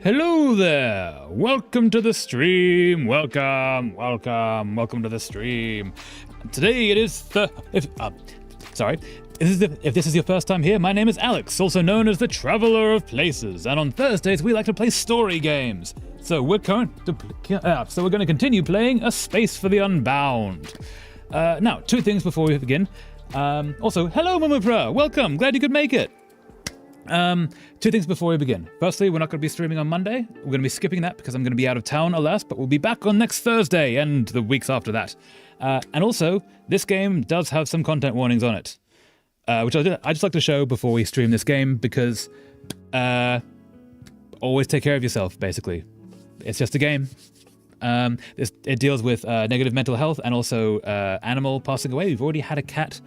Hello there! Welcome to the stream. Welcome to the stream. Today it is the if this is your first time here, my name is Alex, also known as the Traveler of Places, and on Thursdays we like to play story games. So we're going to continue playing A Space for the Unbound. Now, two things before we begin. Also, hello Mumupra, welcome, glad you could make it. Two things before we begin. Firstly, we're not going to be streaming on Monday. We're going to be skipping that because I'm going to be out of town, alas, but we'll be back on next Thursday and the weeks after that. And also, this game does have some content warnings on it, which I just like to show before we stream this game because always take care of yourself, basically. It's just a game. It deals with negative mental health and also animal passing away. We've already had a cat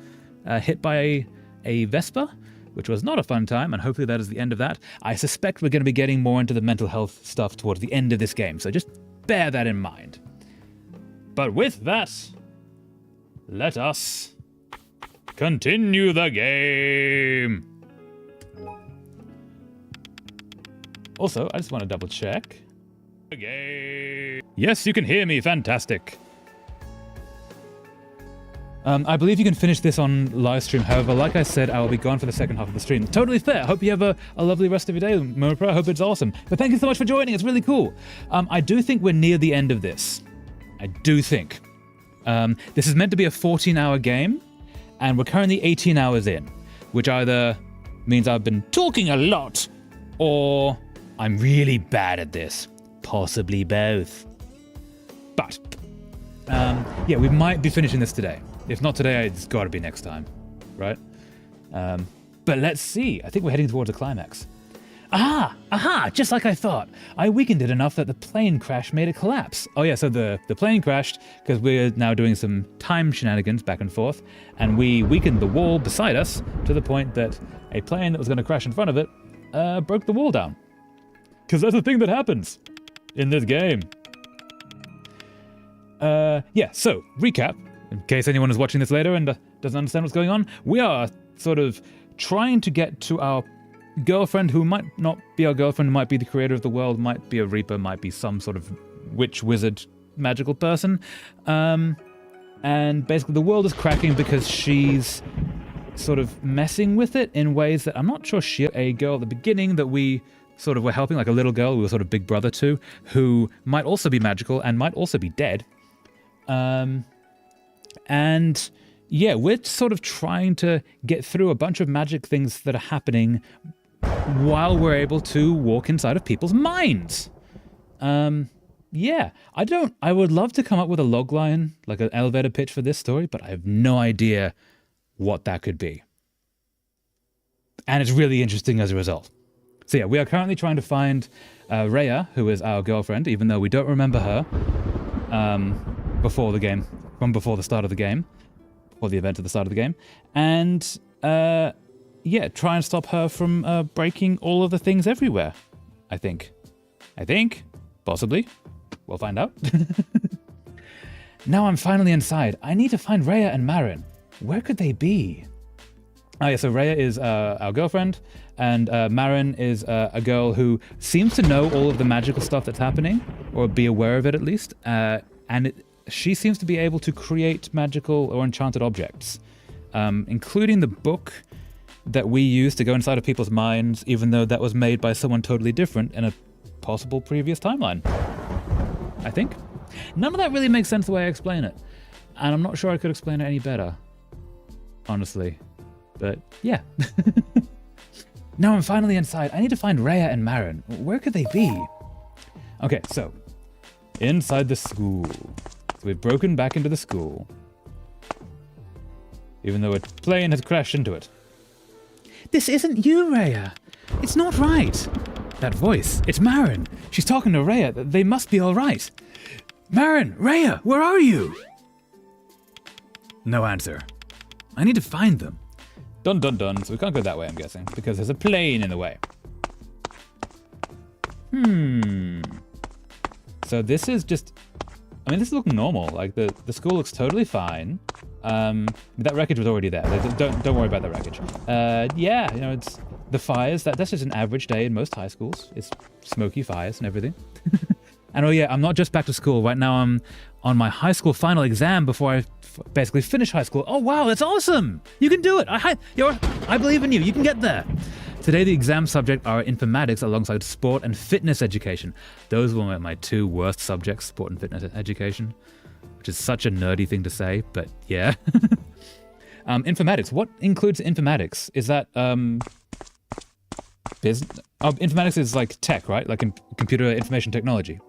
hit by a Vespa, which was not a fun time, and hopefully that is the end of that. I suspect we're going to be getting more into the mental health stuff towards the end of this game, so just bear that in mind. But with that, let us continue the game. Also, I just want to double check. Yes, you can hear me, fantastic. I believe you can finish this on live stream. However, like I said, I will be gone for the second half of the stream. Totally fair. Hope you have a lovely rest of your day, Murpra. I hope it's awesome. But thank you so much for joining. It's really cool. I do think we're near the end of this. I do think. This is meant to be a 14-hour game, and we're currently 18 hours in, which either means I've been talking a lot, or I'm really bad at this. Possibly both. But, yeah, we might be finishing this today. If not today, it's got to be next time, right? But let's see. I think we're heading towards a climax. Aha! Just like I thought. I weakened it enough that the plane crash made it collapse. Oh yeah, so the plane crashed because we're now doing some time shenanigans back and forth, and we weakened the wall beside us to the point that a plane that was going to crash in front of it broke the wall down. Because that's the thing that happens in this game. Yeah, so, recap. In case anyone is watching this later and doesn't understand what's going on, we are sort of trying to get to our girlfriend, who might not be our girlfriend, might be the creator of the world, might be a reaper, might be some sort of witch, wizard, magical person. And basically the world is cracking because she's sort of messing with it in ways that I'm not sure a girl at the beginning that we sort of were helping, like a little girl we were sort of big brother to, who might also be magical and might also be dead. And yeah, we're sort of trying to get through a bunch of magic things that are happening while we're able to walk inside of people's minds. Yeah, I would love to come up with a logline, like an elevator pitch for this story, but I have no idea what that could be. And it's really interesting as a result. So yeah, we are currently trying to find Rhea, who is our girlfriend, even though we don't remember her before the start of the game, or the event at the start of the game, and yeah, try and stop her from breaking all of the things everywhere. I think, possibly. We'll find out. Now I'm finally inside. I need to find Rhea and Marin. Where could they be? Oh yeah, so Rhea is our girlfriend, and Marin is a girl who seems to know all of the magical stuff that's happening, or be aware of it at least, she seems to be able to create magical or enchanted objects, including the book that we use to go inside of people's minds, even though that was made by someone totally different in a possible previous timeline. I think. None of that really makes sense the way I explain it, and I'm not sure I could explain it any better, honestly. But yeah. Now I'm finally inside. I need to find Rhea and Marin. Where could they be? Okay, so inside the school. So we've broken back into the school, even though a plane has crashed into it. This isn't you, Rhea. It's not right. That voice, it's Marin. She's talking to Rhea. They must be all right. Marin, Rhea, where are you? No answer. I need to find them. Dun dun dun. So we can't go that way, I'm guessing, because there's a plane in the way. So this is just, I mean, this is looking normal. Like the school looks totally fine. That wreckage was already there. Don't worry about the wreckage. Yeah, you know, the fires, that's just an average day in most high schools. It's smoky fires and everything. And oh yeah, I'm not just back to school. Right now I'm on my high school final exam before I basically finish high school. Oh wow, that's awesome! You can do it! I believe in you, you can get there! Today the exam subjects are informatics alongside sport and fitness education. Those were my two worst subjects, sport and fitness education. Which is such a nerdy thing to say, but yeah. Informatics, what includes informatics? Is that, informatics is like tech, right? Like computer information technology.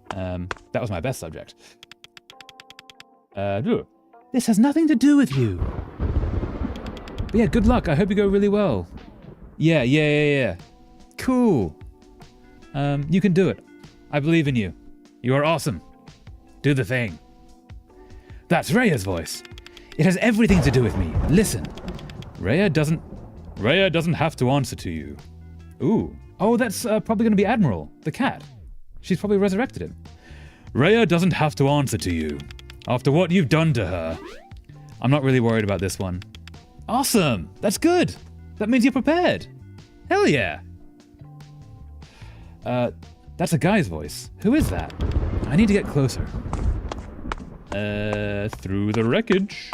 That was my best subject. This has nothing to do with you. But yeah, good luck. I hope you go really well. Yeah. Cool. You can do it. I believe in you. You are awesome. Do the thing. That's Rhea's voice. It has everything to do with me. Listen. Rhea doesn't have to answer to you. Ooh. Oh, that's probably going to be Admiral, the cat. She's probably resurrected him. Rhea doesn't have to answer to you. After what you've done to her. I'm not really worried about this one. Awesome. That's good. That means you're prepared. Hell yeah. That's a guy's voice. Who is that? I need to get closer. Through the wreckage.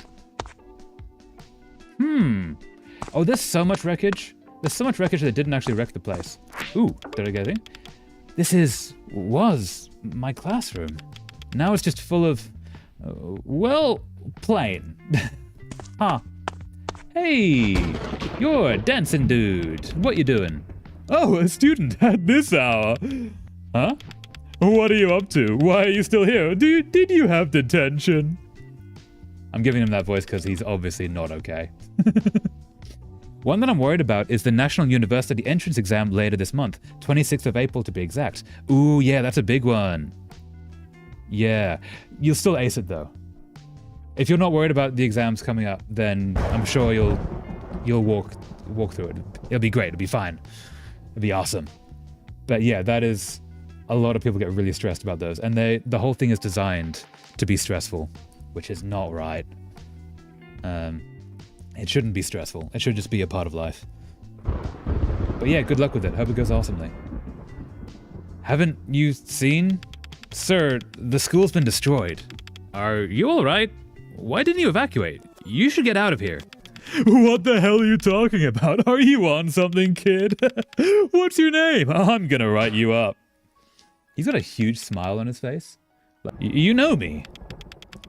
Oh, there's so much wreckage. There's so much wreckage that didn't actually wreck the place. Ooh, did I get it? This was my classroom. Now it's just full of, well, plain. Huh. Hey, you're a dancing dude. What you doing? Oh, a student at this hour. Huh? What are you up to? Why are you still here? Did you have detention? I'm giving him that voice because he's obviously not okay. One that I'm worried about is the National University entrance exam later this month, 26th of April to be exact. Ooh, yeah, that's a big one. Yeah, you'll still ace it though. If you're not worried about the exams coming up, then I'm sure you'll walk through it. It'll be great. It'll be fine. It'll be awesome. But yeah, that is a lot of people get really stressed about those, and the whole thing is designed to be stressful, which is not right. It shouldn't be stressful. It should just be a part of life. But yeah, good luck with it. Hope it goes awesomely. Haven't you seen? Sir, the school's been destroyed. Are you alright? Why didn't you evacuate? You should get out of here. What the hell are you talking about? Are you on something, kid? What's your name? I'm gonna write you up. He's got a huge smile on his face. You know me.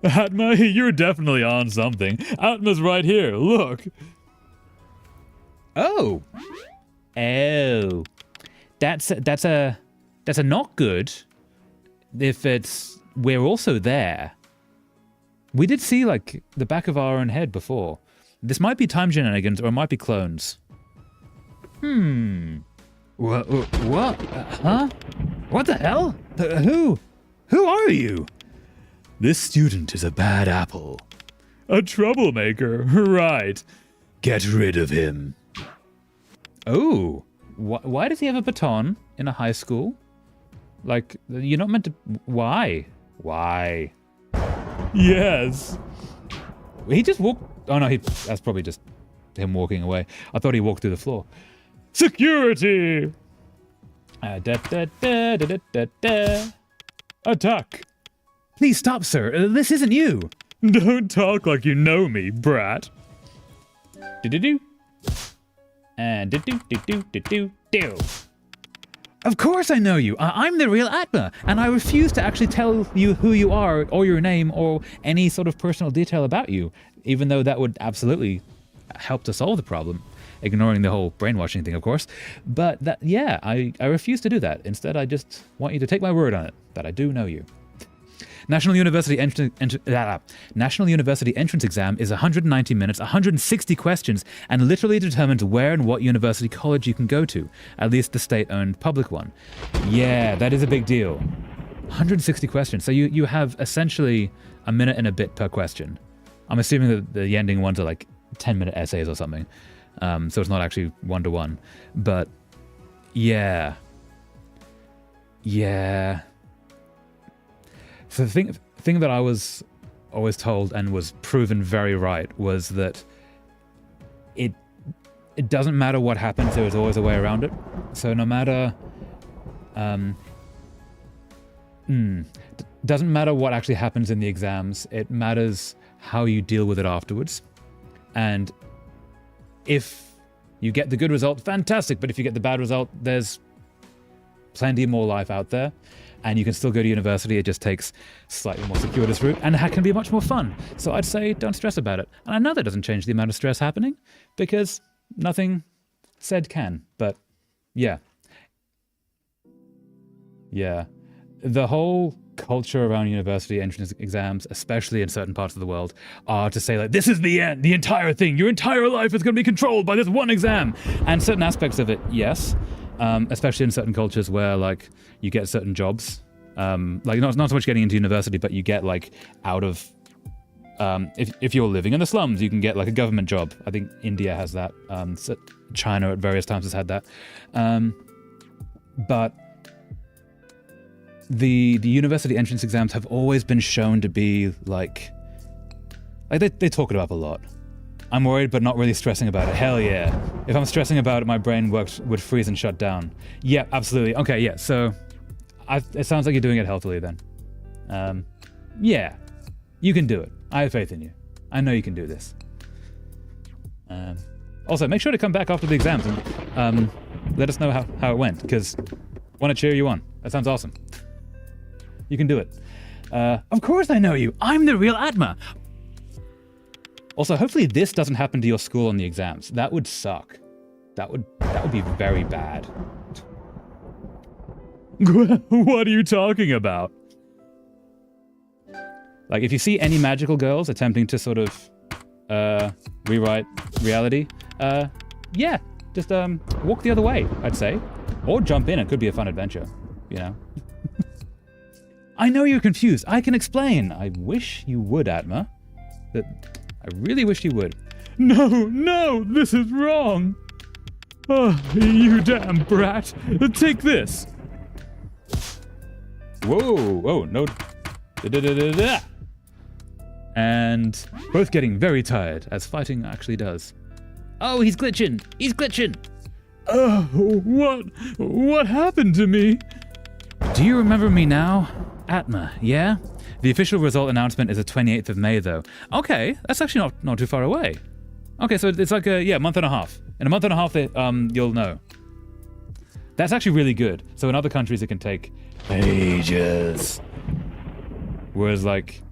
Atma, you're definitely on something. Atma's right here, look. Oh. Oh. That's a not good. If we're also there. We did see, like, the back of our own head before. This might be time shenanigans, or it might be clones. What? Huh? What the hell? Who are you? This student is a bad apple. A troublemaker, right. Get rid of him. Oh. Why does he have a baton in a high school? Like, you're not meant to... Why? Why? Yes. He just walked... Oh no, that's probably just him walking away. I thought he walked through the floor. Security! Attack! Please stop, sir. This isn't you. Don't talk like you know me, brat. Do-do-do. And do-do-do-do-do-do. Of course I know you. I'm the real Atma, and I refuse to actually tell you who you are, or your name, or any sort of personal detail about you, even though that would absolutely help to solve the problem. Ignoring the whole brainwashing thing, of course. But that, yeah, I refuse to do that. Instead, I just want you to take my word on it, that I do know you. National University entrance exam is 190 minutes, 160 questions, and literally determines where and what university college you can go to, at least the state-owned public one. Yeah, that is a big deal. 160 questions, so you have essentially a minute and a bit per question. I'm assuming that the ending ones are like 10-minute essays or something, so it's not actually one-to-one. But yeah. So the thing that I was always told and was proven very right was that it doesn't matter what happens, there is always a way around it. So no matter... doesn't matter what actually happens in the exams, it matters how you deal with it afterwards. And if you get the good result, fantastic, but if you get the bad result, there's plenty more life out there, and you can still go to university. It just takes slightly more circuitous route, and it can be much more fun. So I'd say don't stress about it. And I know that doesn't change the amount of stress happening, because nothing said can, but yeah. Yeah. The whole culture around university entrance exams, especially in certain parts of the world, are to say like, this is the end, the entire thing, your entire life is going to be controlled by this one exam. And certain aspects of it, yes, especially in certain cultures where like you get certain jobs, like not so much getting into university, but you get like out of, if you're living in the slums, you can get like a government job. I think India has that, China at various times has had that, but the university entrance exams have always been shown to be like they talk it up a lot. I'm worried but not really stressing about it. Hell yeah. If I'm stressing about it, my brain would freeze and shut down. Yeah, absolutely. Okay, yeah, so it sounds like you're doing it healthily then. Yeah, you can do it. I have faith in you. I know you can do this. Also, make sure to come back after the exams and let us know how it went, because I want to cheer you on. That sounds awesome. You can do it. Of course I know you. I'm the real Atma. Also, hopefully this doesn't happen to your school on the exams. That would suck. That would be very bad. What are you talking about? Like, if you see any magical girls attempting to sort of rewrite reality, yeah, just walk the other way, I'd say. Or jump in. It could be a fun adventure, you know? I know you're confused. I can explain. I wish you would, Atma. I really wish you would. No, this is wrong. Oh, you damn brat. Take this. Whoa, no. Da-da-da-da-da. And both getting very tired, as fighting actually does. Oh, he's glitching. Oh, what happened to me? Do you remember me now? Atma, yeah? The official result announcement is the 28th of May, though. Okay, that's actually not too far away. Okay, so it's like a month and a half. In a month and a half, you'll know. That's actually really good. So in other countries, it can take ages. Whereas like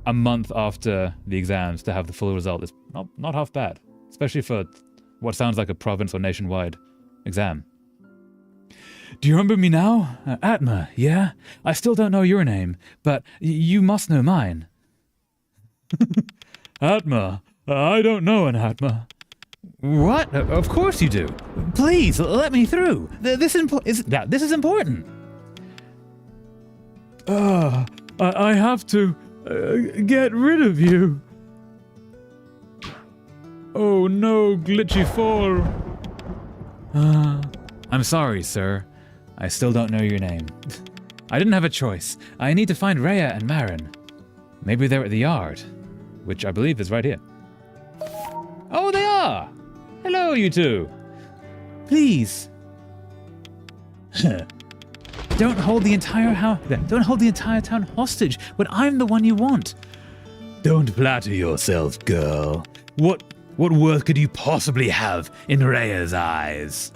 a month after the exams to have the full result is not half bad, especially for what sounds like a province or nationwide exam. Do you remember me now? Atma, yeah? I still don't know your name, but you must know mine. Atma? I don't know an Atma. What? Of course you do. Please, let me through. This is important. I have to get rid of you. Oh no, glitchy fall. I'm sorry, sir. I still don't know your name. I didn't have a choice. I need to find Rhea and Marin. Maybe they're at the yard, which I believe is right here. Oh, they are! Hello, you two. Please. Don't hold the entire town hostage when I'm the one you want. Don't flatter yourself, girl. What worth could you possibly have in Rhea's eyes?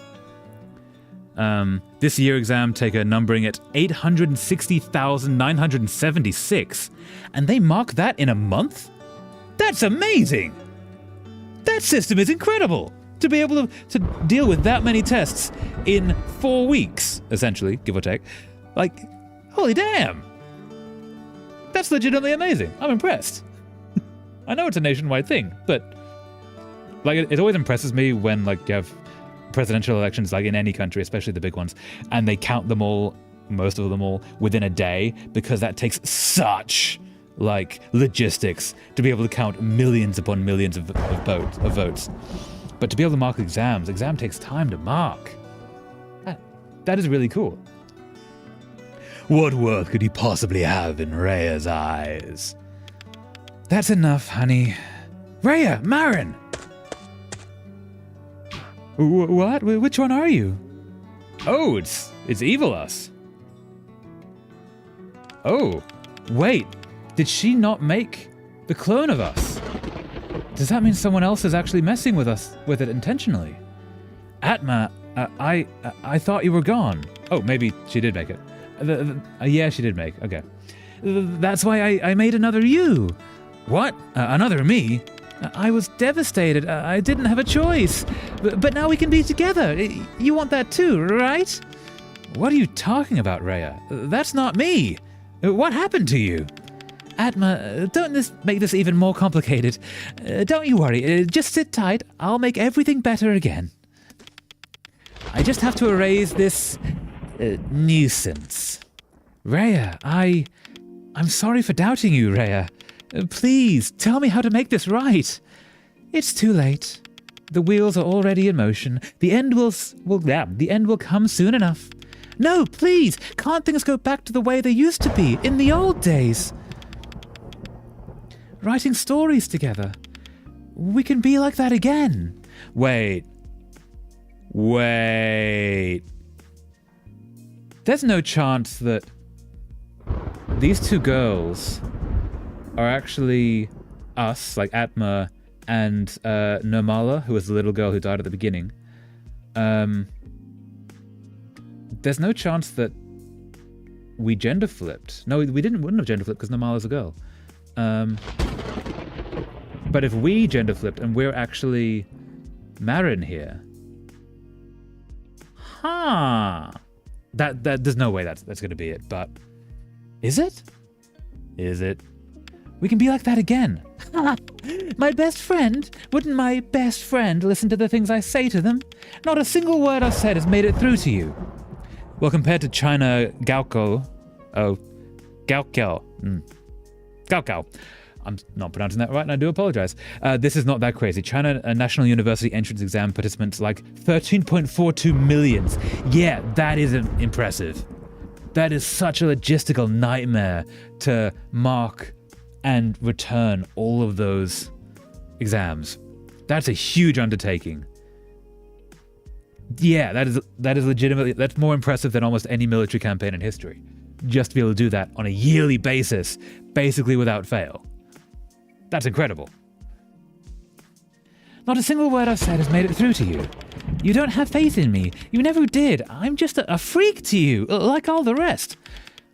This year exam taker numbering at 860,976, and they mark that in a month? That's amazing! That system is incredible! To be able to deal with that many tests in 4 weeks, essentially, give or take. Like, holy damn! That's legitimately amazing. I'm impressed. I know it's a nationwide thing, but like it always impresses me when like you have presidential elections, like in any country, especially the big ones, and they count them all, most of them all, within a day, because that takes such like logistics to be able to count millions upon millions of votes. But to be able to mark exam takes time to mark. That is really cool. What worth could he possibly have in Rhea's eyes? That's enough, honey. Rhea, Marin! What? Which one are you? Oh, it's Evil Us. Oh, wait. Did she not make the clone of us? Does that mean someone else is actually messing with us with it intentionally? Atma, I thought you were gone. Oh, maybe she did make it. Yeah, she did make. Okay. That's why I made another you. What? Another me? I was devastated. I didn't have a choice. But now we can be together. You want that too, right? What are you talking about, Rhea? That's not me. What happened to you? Atma, don't make this even more complicated. Don't you worry. Just sit tight. I'll make everything better again. I just have to erase this nuisance. Rhea, I'm sorry for doubting you, Rhea. Please, tell me how to make this right. It's too late. The wheels are already in motion. The end will come soon enough. No, please, can't things go back to the way they used to be, in the old days? Writing stories together. We can be like that again. Wait. There's no chance that these two girls are actually us, like Atma and Nirmala, who was the little girl who died at the beginning. There's no chance that we gender flipped. No, we wouldn't have gender flipped because Nirmala's a girl. But if we gender flipped and we're actually Marin here, that there's no way that's going to be it. But is it? Is it? We can be like that again. My best friend? Wouldn't my best friend listen to the things I say to them? Not a single word I've said has made it through to you. Well, compared to China Gaokao, Gaokao. I'm not pronouncing that right, and I do apologize. This is not that crazy. China National University entrance exam participants like 13.42 millions. Yeah, that isn't impressive. That is such a logistical nightmare to mark and return all of those exams. That's a huge undertaking. Yeah, that is legitimately, that's more impressive than almost any military campaign in history. Just to be able to do that on a yearly basis, basically without fail. That's incredible. Not a single word I've said has made it through to you. You don't have faith in me. You never did. I'm just a freak to you, like all the rest.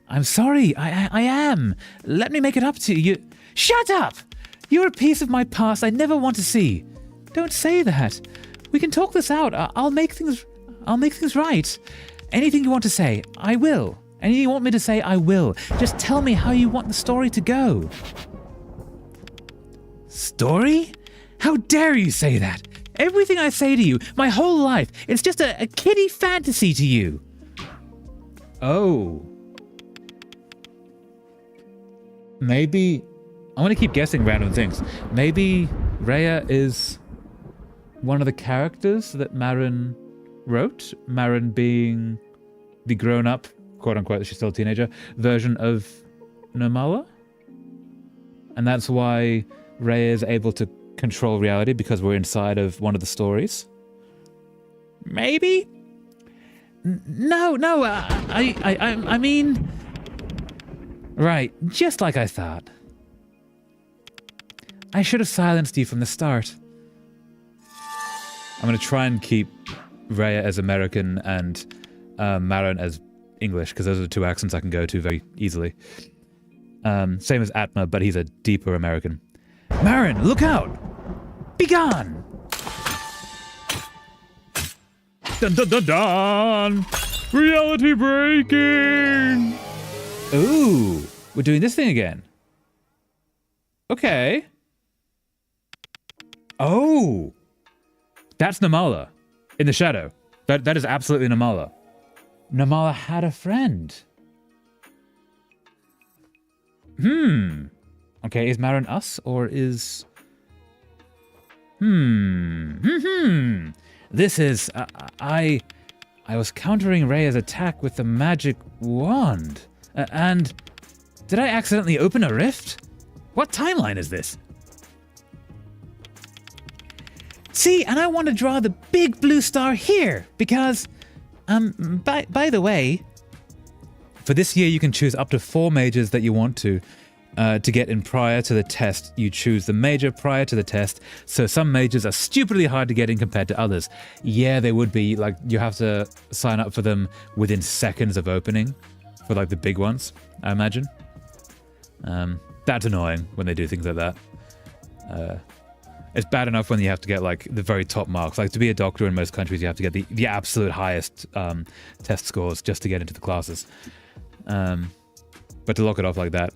I'm sorry, I am. Let me make it up to you. Shut up! You're a piece of my past I never want to see. Don't say that. We can talk this out. I'll make things right. Anything you want to say, I will. Anything you want me to say, I will. Just tell me how you want the story to go. Story? How dare you say that? Everything I say to you, my whole life, it's just a kiddie fantasy to you. Oh. Maybe, I want to keep guessing random things. Maybe Rhea is one of the characters that Marin wrote. Marin being the grown-up, quote-unquote, she's still a teenager, version of Nirmala? And that's why Rhea is able to control reality because we're inside of one of the stories. Maybe? No, I mean... Right, just like I thought. I should have silenced you from the start. I'm going to try and keep Rhea as American and Marin as English, because those are the two accents I can go to very easily. Same as Atma, but he's a deeper American. Marin, look out! Be gone! Dun dun dun dun! Reality breaking! Ooh, we're doing this thing again. Okay. Oh! That's Nirmala in the shadow. That is absolutely Nirmala. Nirmala had a friend. Okay, is Marin us or is... This is... I was countering Rhea's attack with the magic wand. And did I accidentally open a rift? What timeline is this? See, and I want to draw the big blue star here because, by the way, for this year you can choose up to 4 majors that you want to get in prior to the test. You choose the major prior to the test, so some majors are stupidly hard to get in compared to others. Yeah, they would be, like, you have to sign up for them within seconds of opening for, like, the big ones, I imagine. That's annoying when they do things like that. It's bad enough when you have to get, like, the very top marks. Like, to be a doctor in most countries, you have to get the absolute highest test scores just to get into the classes. But to lock it off like that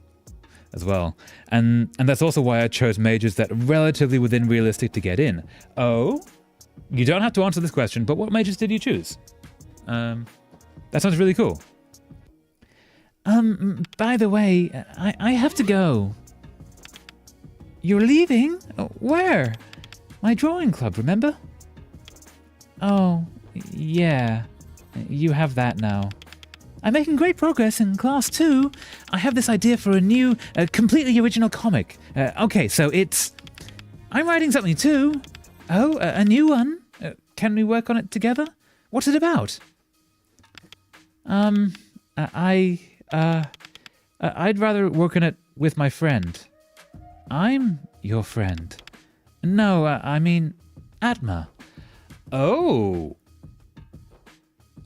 as well. And that's also why I chose majors that are relatively within realistic to get in. Oh, you don't have to answer this question, but what majors did you choose? That sounds really cool. By the way, I have to go. You're leaving? Where? My drawing club, remember? Oh, yeah. You have that now. I'm making great progress in class 2. I have this idea for a new, completely original comic. Okay, so it's... I'm writing something too. Oh, a new one? Can we work on it together? What's it about? I'd rather work on it with my friend. I'm your friend. No, I mean, Atma. Oh.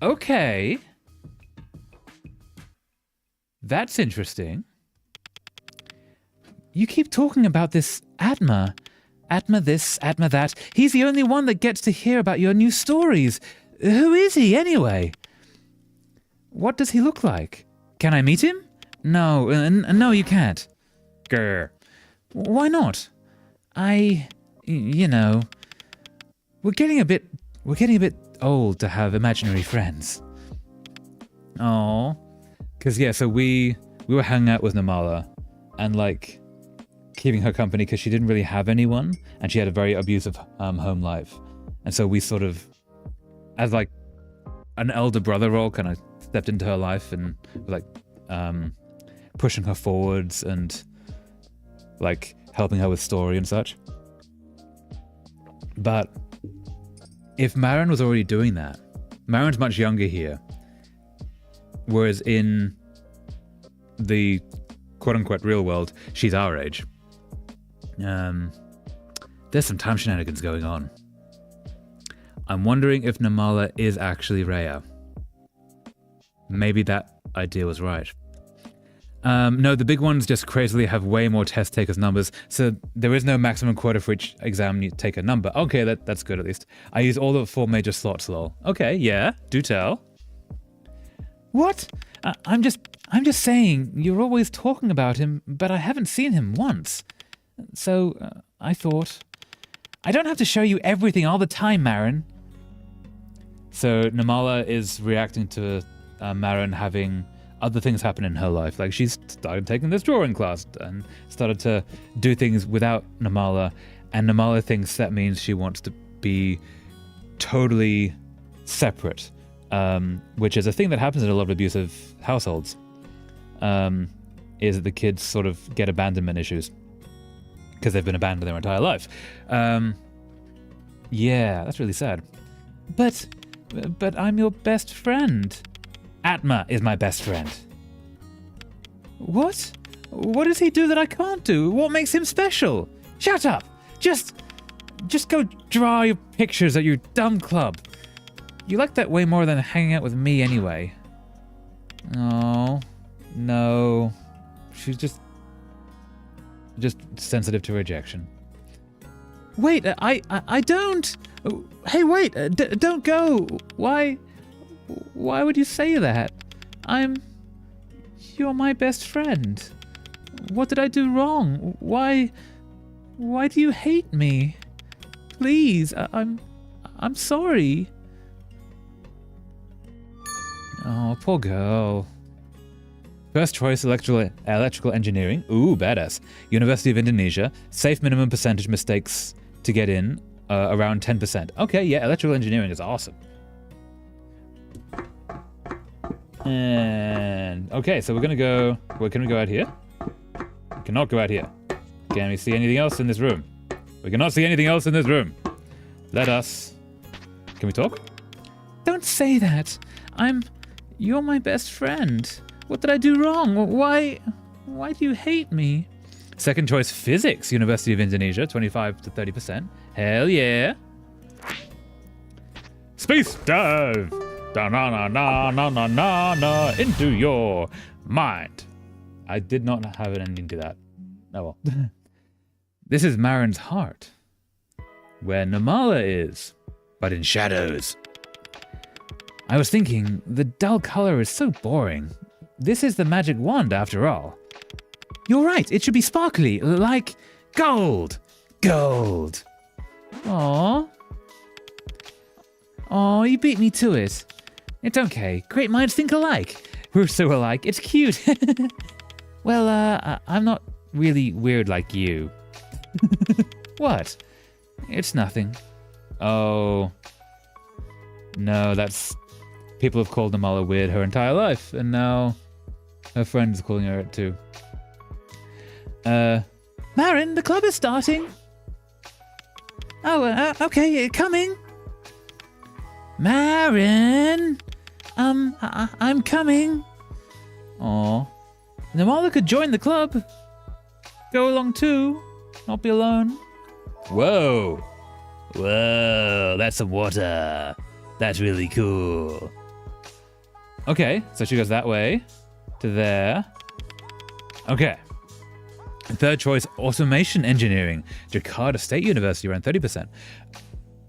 Okay. That's interesting. You keep talking about this Atma. Atma this, Atma that. He's the only one that gets to hear about your new stories. Who is he, anyway? What does he look like? Can I meet him? No, no, you can't. Grr. Why not? You know, we're getting a bit old to have imaginary friends. Oh, because yeah, so we were hanging out with Namala, and like keeping her company because she didn't really have anyone, and she had a very abusive home life, and so we sort of, as like an elder brother role, kind of stepped into her life and like pushing her forwards and like helping her with story and such. But if Marin was already doing that, Marin's much younger here, whereas in the quote-unquote real world, she's our age. There's some time shenanigans going on. I'm wondering if Namala is actually Rhea. Maybe that idea was right. No, the big ones just crazily have way more test takers numbers, so there is no maximum quota for each exam you take a number. Okay, that's good at least. I use all the 4 major slots, lol. Okay, yeah, do tell. What? I'm just saying, you're always talking about him, but I haven't seen him once. So, I thought... I don't have to show you everything all the time, Marin. So, Namala is reacting to Marin having other things happen in her life. Like, she's started taking this drawing class and started to do things without Namala, and Namala thinks that means she wants to be totally separate, which is a thing that happens in a lot of abusive households, is that the kids sort of get abandonment issues because they've been abandoned their entire life. Yeah, that's really sad. But I'm your best friend. Atma is my best friend. What? What does he do that I can't do? What makes him special? Shut up! Just go draw your pictures at your dumb club. You like that way more than hanging out with me anyway. Oh, no. She's just sensitive to rejection. Wait, I don't. Hey, wait, don't go. Why would you say that? You're my best friend. What did I do wrong? Why do you hate me? Please, I'm sorry. Oh, poor girl. First choice, electrical engineering. Ooh, badass. University of Indonesia. Safe minimum percentage mistakes to get in, around 10%. Okay, yeah, electrical engineering is awesome. And okay, so we're gonna go. Where can we go out here? We cannot go out here. Can we see anything else in this room? We cannot see anything else in this room. Let us... Can we talk? Don't say that. You're my best friend. What did I do wrong? Why do you hate me? Second choice, physics, University of Indonesia, 25 to 30%. Hell yeah. Space dive. Da-na-na-na-na-na-na-na into your mind. I did not have an ending to that. Oh well. This is Marin's heart, where Namala is, but in shadows. I was thinking, the dull color is so boring. This is the magic wand after all. You're right, it should be sparkly, like gold. Gold. Aww. Aw, you beat me to it. It's okay, great minds think alike. We're so alike, it's cute. Well, I'm not really weird like you. What? It's nothing. Oh. No, that's... People have called Namala weird her entire life, and now her friend is calling her it too. Marin, the club is starting. Oh, okay, coming. Marin! I'm coming. Aw. Namala could join the club. Go along too. Not be alone. Whoa. Whoa, that's some water. That's really cool. Okay, so she goes that way to there. Okay. Third choice, automation engineering. Jakarta State University, around 30%.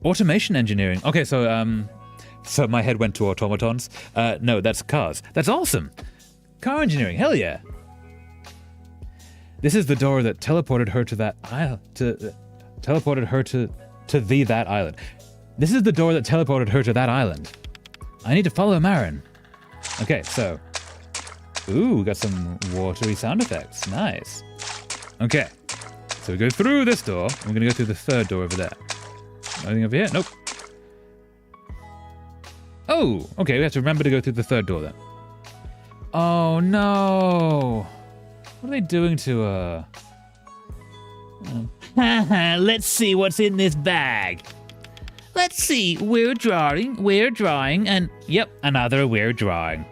Automation engineering. Okay, so my head went to automatons. No, that's cars. That's awesome. Car engineering, hell yeah. This is the door that teleported her to that island. Teleported her to that island. This is the door that teleported her to that island. I need to follow Marin. Okay, so. Ooh, we got some watery sound effects. Nice. Okay. So we go through this door. We're gonna go through the third door over there. Anything over here? Nope. Oh, okay, we have to remember to go through the third door then. Oh no. What are they doing to her? Let's see what's in this bag. Let's see, weird drawing, and yep, another weird drawing.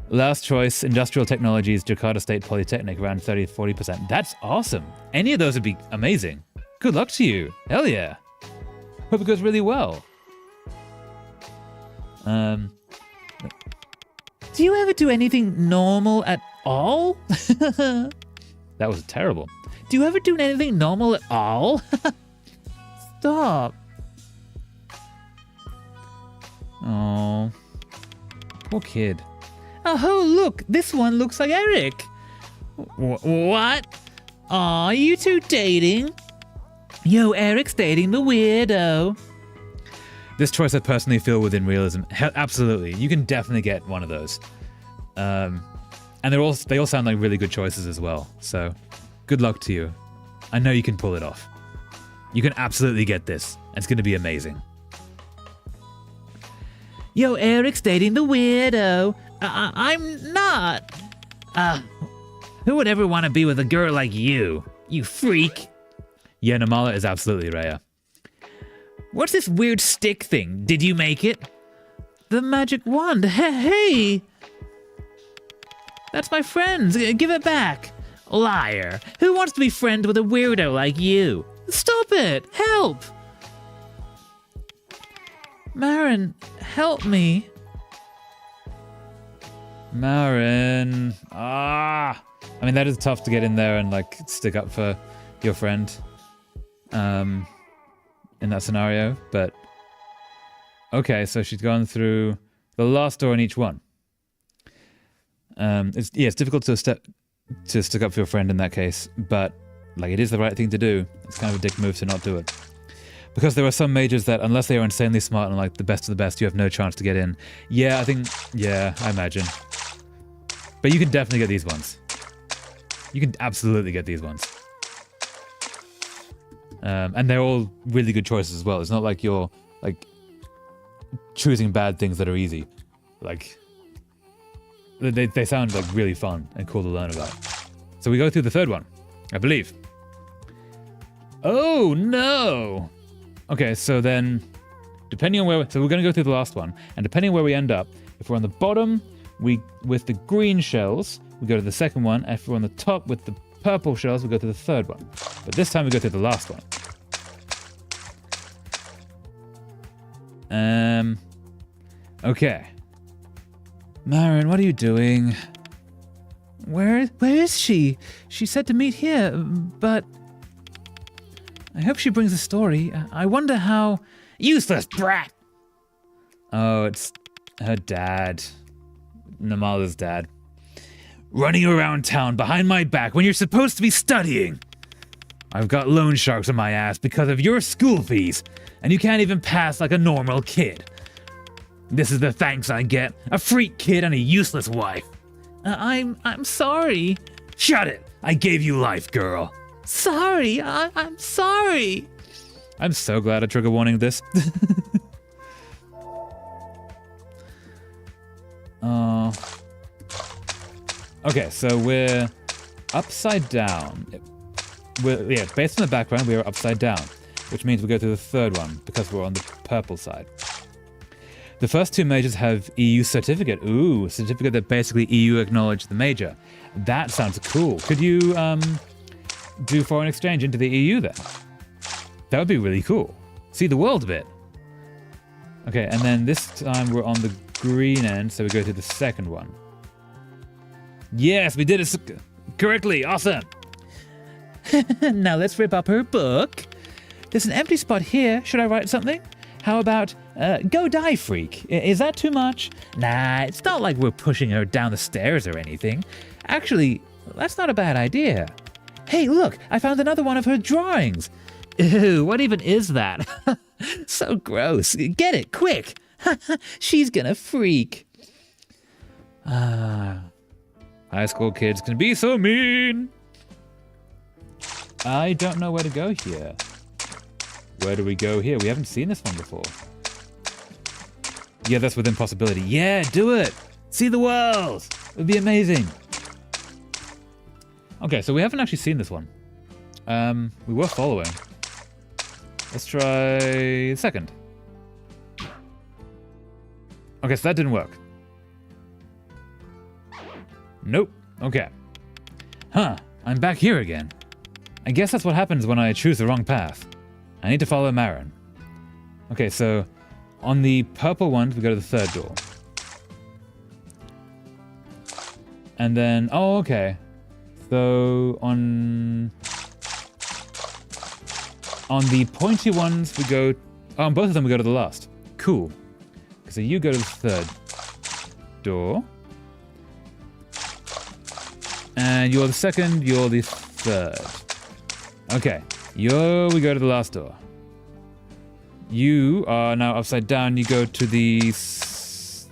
Last choice, industrial technologies, Jakarta State Polytechnic, around 30-40%. That's awesome. Any of those would be amazing. Good luck to you. Hell yeah. Hope it goes really well. Do you ever do anything normal at all? That was terrible. Do you ever do anything normal at all? Stop. Oh, poor kid. Oh, look, this one looks like Eric. What? Aw, you two dating? Yo, Eric's dating the weirdo. This choice I personally feel within realism. Absolutely, you can definitely get one of those. And they all sound like really good choices as well. So, good luck to you. I know you can pull it off. You can absolutely get this. It's going to be amazing. Yo, Eric's dating the weirdo. I'm not. Who would ever want to be with a girl like you? You freak. Yeah, Namala is absolutely Raya. What's this weird stick thing? Did you make it? The magic wand. Hey! That's my friend's. Give it back. Liar. Who wants to be friends with a weirdo like you? Stop it. Help. Marin, help me. Marin. I mean, that is tough to get in there and, like, stick up for your friend. In that scenario, but... Okay, so she's gone through the last door in each one. It's difficult to stick up for your friend in that case, but, like, it is the right thing to do. It's kind of a dick move to not do it. Because there are some majors that, unless they are insanely smart and, like, the best of the best, you have no chance to get in. Yeah, I imagine. But you can definitely get these ones. You can absolutely get these ones. And they're all really good choices as well. It's not like you're, like, choosing bad things that are easy. Like, they sound, like, really fun and cool to learn about. So we go through the third one, I believe. Oh, no! Okay, so then, depending on where... So we're going to go through the last one. And depending on where we end up, if we're on the bottom, with the green shells, we go to the second one. If we're on the top with the purple shells, we go to the third one. But this time we go to the last one. Okay. Marin, what are you doing? Where is she? She said to meet here, but... I hope she brings a story. I wonder how... Useless brat! Oh, it's her dad. Namala's dad. Running around town behind my back when you're supposed to be studying. I've got loan sharks on my ass because of your school fees, and you can't even pass like a normal kid. This is the thanks I get. A freak kid and a useless wife. I'm sorry. Shut it. I gave you life, girl. Sorry. I'm sorry. I'm so glad I trigger warning this. Okay, so we're upside down. Based on the background, we are upside down, which means we go to the third one because we're on the purple side. The first two majors have EU certificate. Ooh, a certificate that basically EU acknowledged the major. That sounds cool. Could you do foreign exchange into the EU then? That would be really cool. See the world a bit. Okay, and then this time we're on the green end, so we go to the second one. Yes, we did it correctly. Awesome. Now let's rip up her book. There's an empty spot here. Should I write something? How about, go die, freak? Is that too much? Nah, it's not like we're pushing her down the stairs or anything. Actually, that's not a bad idea. Hey, look, I found another one of her drawings. Ew, what even is that? So gross. Get it, quick. She's gonna freak. High school kids can be so mean. I don't know where to go here. Where do we go here? We haven't seen this one before. Yeah, that's within possibility. Yeah, do it. See the world. It would be amazing. Okay, so we haven't actually seen this one. We were following. Let's try the second. Okay, so that didn't work. Nope. Okay. Huh, I'm back here again. I guess that's what happens when I choose the wrong path. I need to follow Marin. Okay, so on the purple ones, we go to the third door. And then, oh, okay. So on the pointy ones, we go, oh, on both of them, we go to the last. Cool. So you go to the third door. And you're the second, you're the third. Okay, we go to the last door. You are now upside down, you go to the second.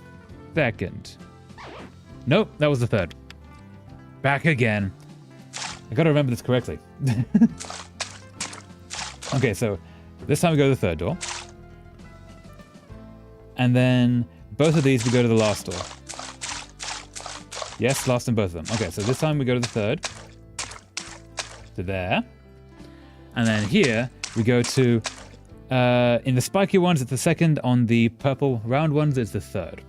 Nope, that was the third. Back again. I gotta remember this correctly. Okay, so this time we go to the third door. And then both of these we go to the last door. Yes, last in both of them. Okay, so this time we go to the third. To there. And then here we go to, in the spiky ones, it's the second. On the purple round ones, it's the third.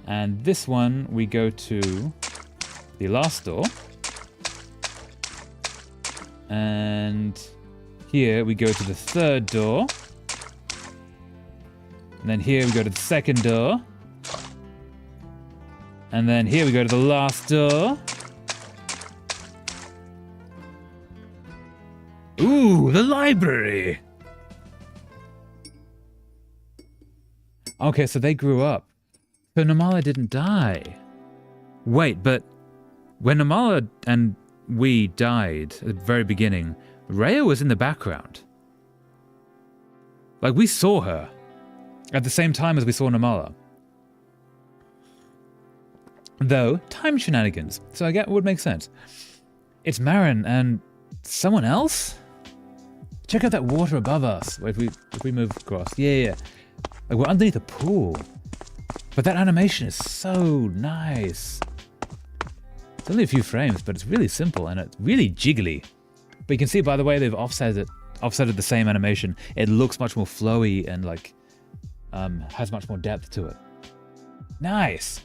And this one, we go to the last door. And here we go to the third door. And then here we go to the second door. And then here we go to the last door. Ooh, the library! Okay, so they grew up. So Namala didn't die. Wait, but when Namala and we died at the very beginning, Rhea was in the background. Like, we saw her at the same time as we saw Namala. Though, time shenanigans, so I get what would make sense. It's Marin and someone else? Check out that water above us. Wait, if we move across. Yeah. Like, we're underneath a pool. But that animation is so nice. It's only a few frames, but it's really simple and it's really jiggly. But you can see, by the way, they've offset offsetted the same animation, it looks much more flowy and like has much more depth to it. Nice.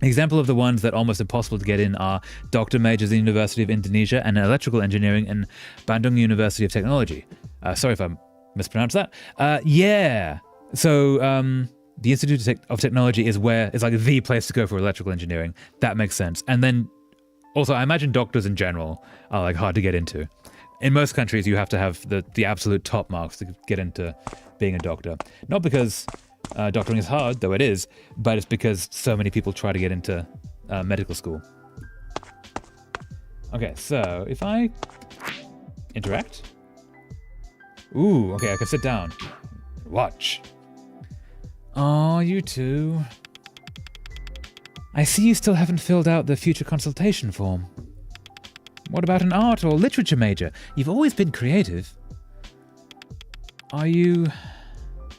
Example of the ones that are almost impossible to get in are Doctor Majors at the University of Indonesia and Electrical Engineering in Bandung University of Technology. Sorry if I mispronounced that. Yeah. So the Institute of Technology is where it's like the place to go for electrical engineering. That makes sense. And then also, I imagine doctors in general are like hard to get into. In most countries, you have to have the absolute top marks to get into being a doctor. Not because doctoring is hard, though it is, but it's because so many people try to get into medical school. Okay, so if I interact. Ooh, okay, I can sit down. Watch. Oh, you two. I see you still haven't filled out the future consultation form. What about an art or literature major? You've always been creative. Are you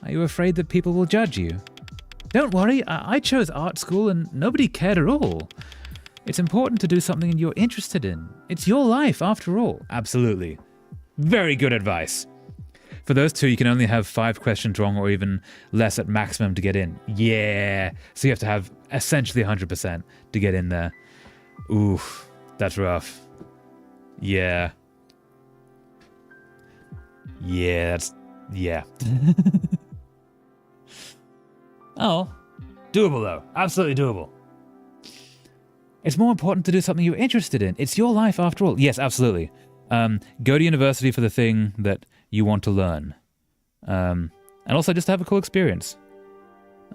afraid that people will judge you? Don't worry, I chose art school and nobody cared at all. It's important to do something you're interested in. It's your life, after all. Absolutely. Very good advice. For those two, you can only have 5 questions wrong or even less at maximum to get in. Yeah. So you have to have essentially 100% to get in there. Oof, that's rough. Yeah. Yeah, yeah. Oh, doable though. Absolutely doable. It's more important to do something you're interested in. It's your life after all. Yes, absolutely. Go to university for the thing that you want to learn. And also just to have a cool experience.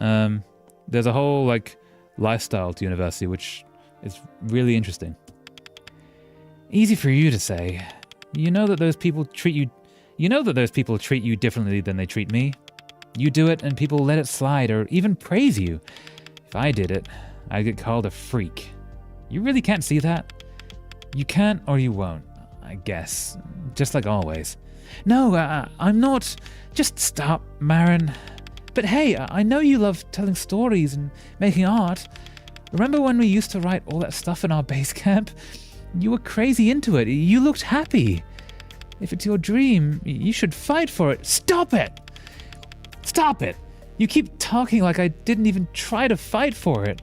There's a whole like lifestyle to university, which is really interesting. Easy for you to say. You know that those people treat you differently than they treat me. You do it and people let it slide or even praise you. If I did it, I'd get called a freak. You really can't see that? You can't or you won't, I guess. Just like always. No, I'm not. Just stop, Marin. But hey, I know you love telling stories and making art. Remember when we used to write all that stuff in our base camp? You were crazy into it. You looked happy. If it's your dream, you should fight for it. Stop it! Stop it! You keep talking like I didn't even try to fight for it.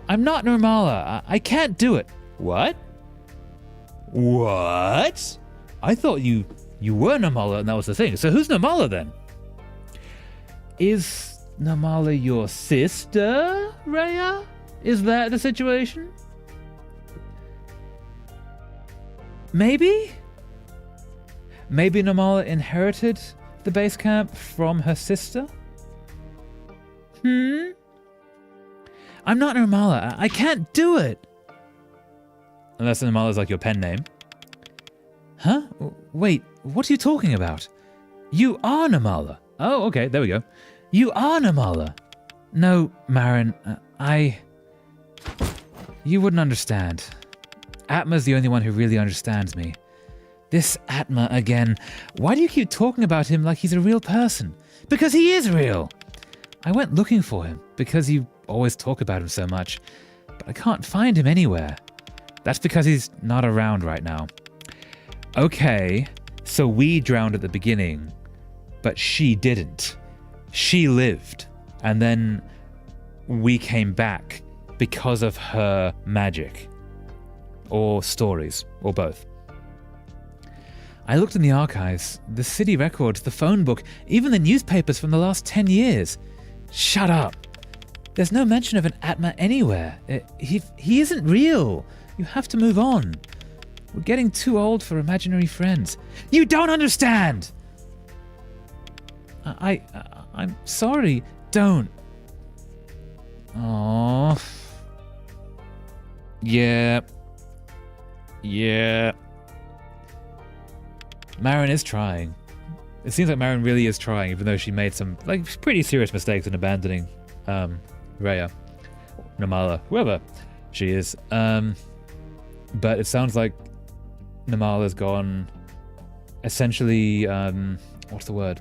I'm not Nirmala. I can't do it. What? What? I thought you were Nirmala and that was the thing. So who's Nirmala then? Is Nirmala your sister, Rhea? Is that the situation? Maybe? Maybe Nirmala inherited the base camp from her sister? I'm not Nirmala. I can't do it. Unless Nirmala's like your pen name. Huh? Wait, what are you talking about? You are Nirmala. Oh, okay, there we go. You are Nirmala. No, Marin, You wouldn't understand. Atma's the only one who really understands me. This Atma again. Why do you keep talking about him like he's a real person? Because he is real. I went looking for him because you always talk about him so much, but I can't find him anywhere. That's because he's not around right now. Okay, so we drowned at the beginning, but she didn't. She lived, and then we came back because of her magic. Or stories, or both. I looked in the archives, the city records, the phone book, even the newspapers from the last 10 years. Shut up. There's no mention of an Atma anywhere. He isn't real. You have to move on. We're getting too old for imaginary friends. You don't understand! I'm sorry. Don't. Aww. Yeah. Marin is trying. It seems like Marin really is trying, even though she made some pretty serious mistakes in abandoning Rhea, Nirmala, whoever she is. But it sounds like Nirmala's gone essentially, what's the word?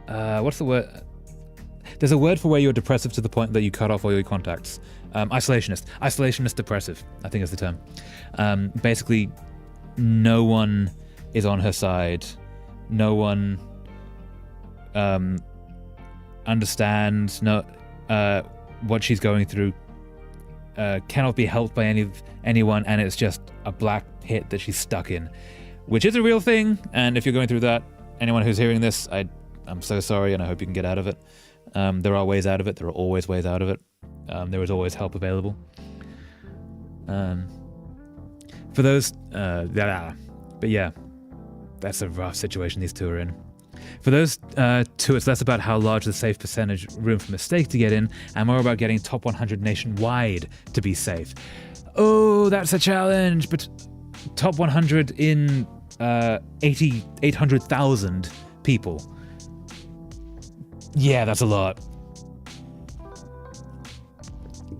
There's a word for where you're depressive to the point that you cut off all your contacts. Isolationist depressive, I think is the term. Basically, no one is on her side. No one understands what she's going through. Cannot be helped by anyone, and it's just a black pit that she's stuck in, which is a real thing. And if you're going through that, anyone who's hearing this, I'm so sorry, and I hope you can get out of it. There are ways out of it. There are always ways out of it. There is always help available. For those, but yeah, that's a rough situation these two are in. For those two, it's less about how large the safe percentage room for mistake to get in, and more about getting top 100 nationwide to be safe. Oh, that's a challenge, but top 100 in 800,000 people. Yeah, that's a lot.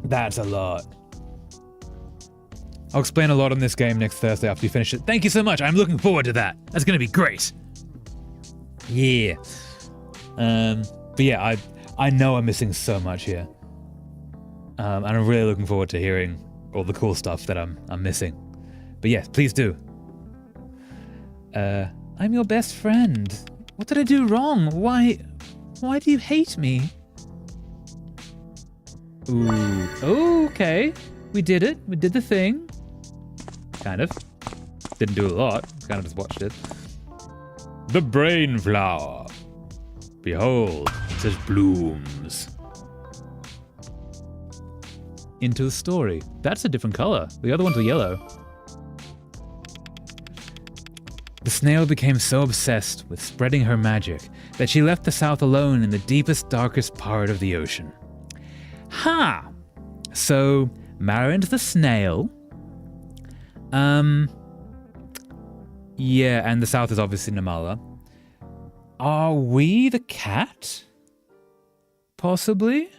That's a lot. I'll explain a lot on this game next Thursday after we finish it. Thank you so much. I'm looking forward to that. That's going to be great. Yeah. But yeah, I know I'm missing so much here. And I'm really looking forward to hearing all the cool stuff that I'm missing. But yes, please do. I'm your best friend. What did I do wrong? Why do you hate me? Ooh, okay. We did it. We did the thing. Kind of. Didn't do a lot. Kind of just watched it. The brain flower. Behold, it says blooms. Into the story. That's a different color. The other ones were yellow. The snail became so obsessed with spreading her magic that she left the south alone in the deepest, darkest part of the ocean. Ha! So, Marin's the snail. Yeah, and the south is obviously Namala. Are we the cat? Possibly?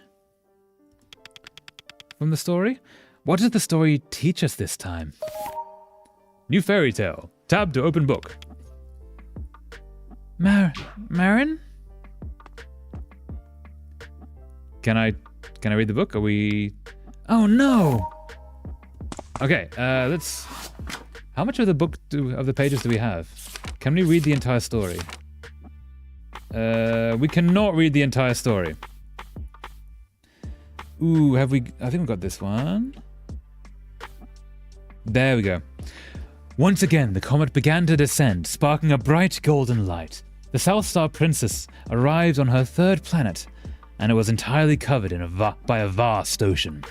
From the story? What does the story teach us this time? New fairy tale. Tab to open book. Marin? Can I read the book? Are we... Oh no! Okay, let's... How much of the book of the pages do we have? Can we read the entire story? We cannot read the entire story. Ooh, have we... I think we've got this one. There we go. Once again, the comet began to descend, sparking a bright golden light. The South Star Princess arrived on her third planet, and it was entirely covered by a vast ocean.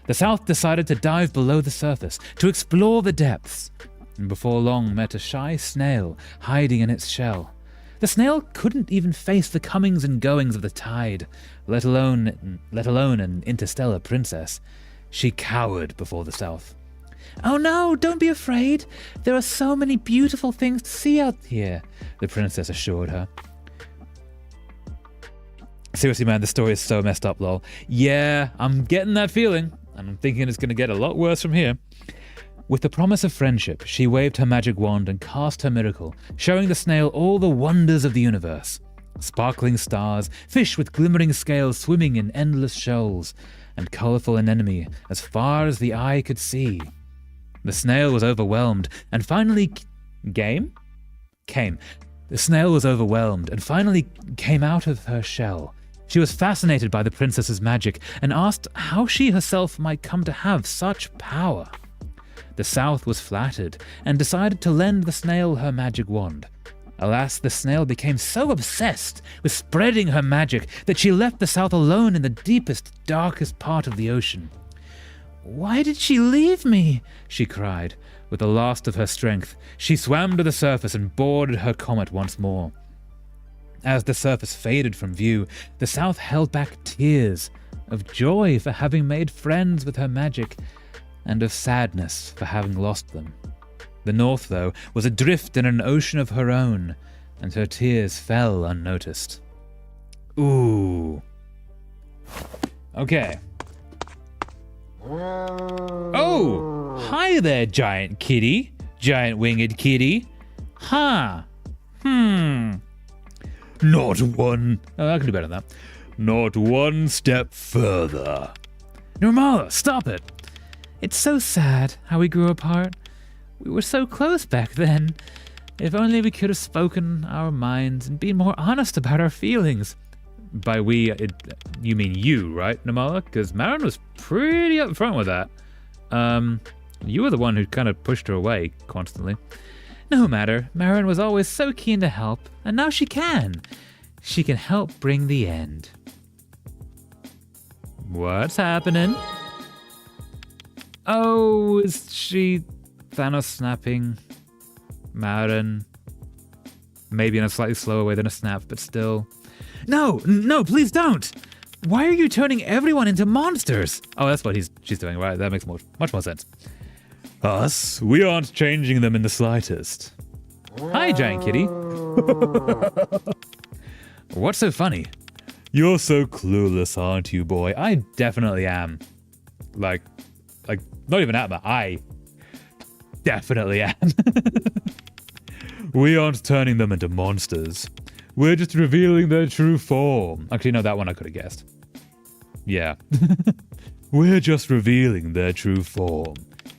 The South decided to dive below the surface, to explore the depths, and before long met a shy snail hiding in its shell. The snail couldn't even face the comings and goings of the tide, let alone an interstellar princess. She cowered before the South. "Oh no, don't be afraid. There are so many beautiful things to see out here," the princess assured her. Seriously, man, the story is so messed up, lol. Yeah, I'm getting that feeling, and I'm thinking it's going to get a lot worse from here. With the promise of friendship, she waved her magic wand and cast her miracle, showing the snail all the wonders of the universe. Sparkling stars, fish with glimmering scales swimming in endless shoals, and colourful anemone as far as the eye could see. The snail was overwhelmed, and finally came. The snail was overwhelmed, and finally came out of her shell. She was fascinated by the princess's magic, and asked how she herself might come to have such power. The South was flattered, and decided to lend the snail her magic wand. Alas, the snail became so obsessed with spreading her magic that she left the South alone in the deepest, darkest part of the ocean. "Why did she leave me?" she cried. With the last of her strength, she swam to the surface and boarded her comet once more. As the surface faded from view, the South held back tears of joy for having made friends with her magic, and of sadness for having lost them. The North, though, was adrift in an ocean of her own, and her tears fell unnoticed. Ooh. Okay. Oh! Hi there, giant kitty. Giant winged kitty. Huh. Not one... Oh, I can do better than that. Not one step further. Normala, stop it. It's so sad how we grew apart. We were so close back then. If only we could have spoken our minds and been more honest about our feelings. By we, you mean you, right, Namala? Because Marin was pretty upfront with that. You were the one who kind of pushed her away constantly. No matter, Marin was always so keen to help, and now she can. She can help bring the end. What's happening? Oh, is she Thanos snapping? Marin? Maybe in a slightly slower way than a snap, but still. No, please don't! Why are you turning everyone into monsters? Oh, that's what she's doing, right? That makes much more sense. Us? We aren't changing them in the slightest. Hi, giant kitty. What's so funny? You're so clueless, aren't you, boy? I definitely am. Like, not even Atma. I definitely am. We aren't turning them into monsters. We're just revealing their true form. Actually, no, that one I could have guessed. Yeah. We're just revealing their true form.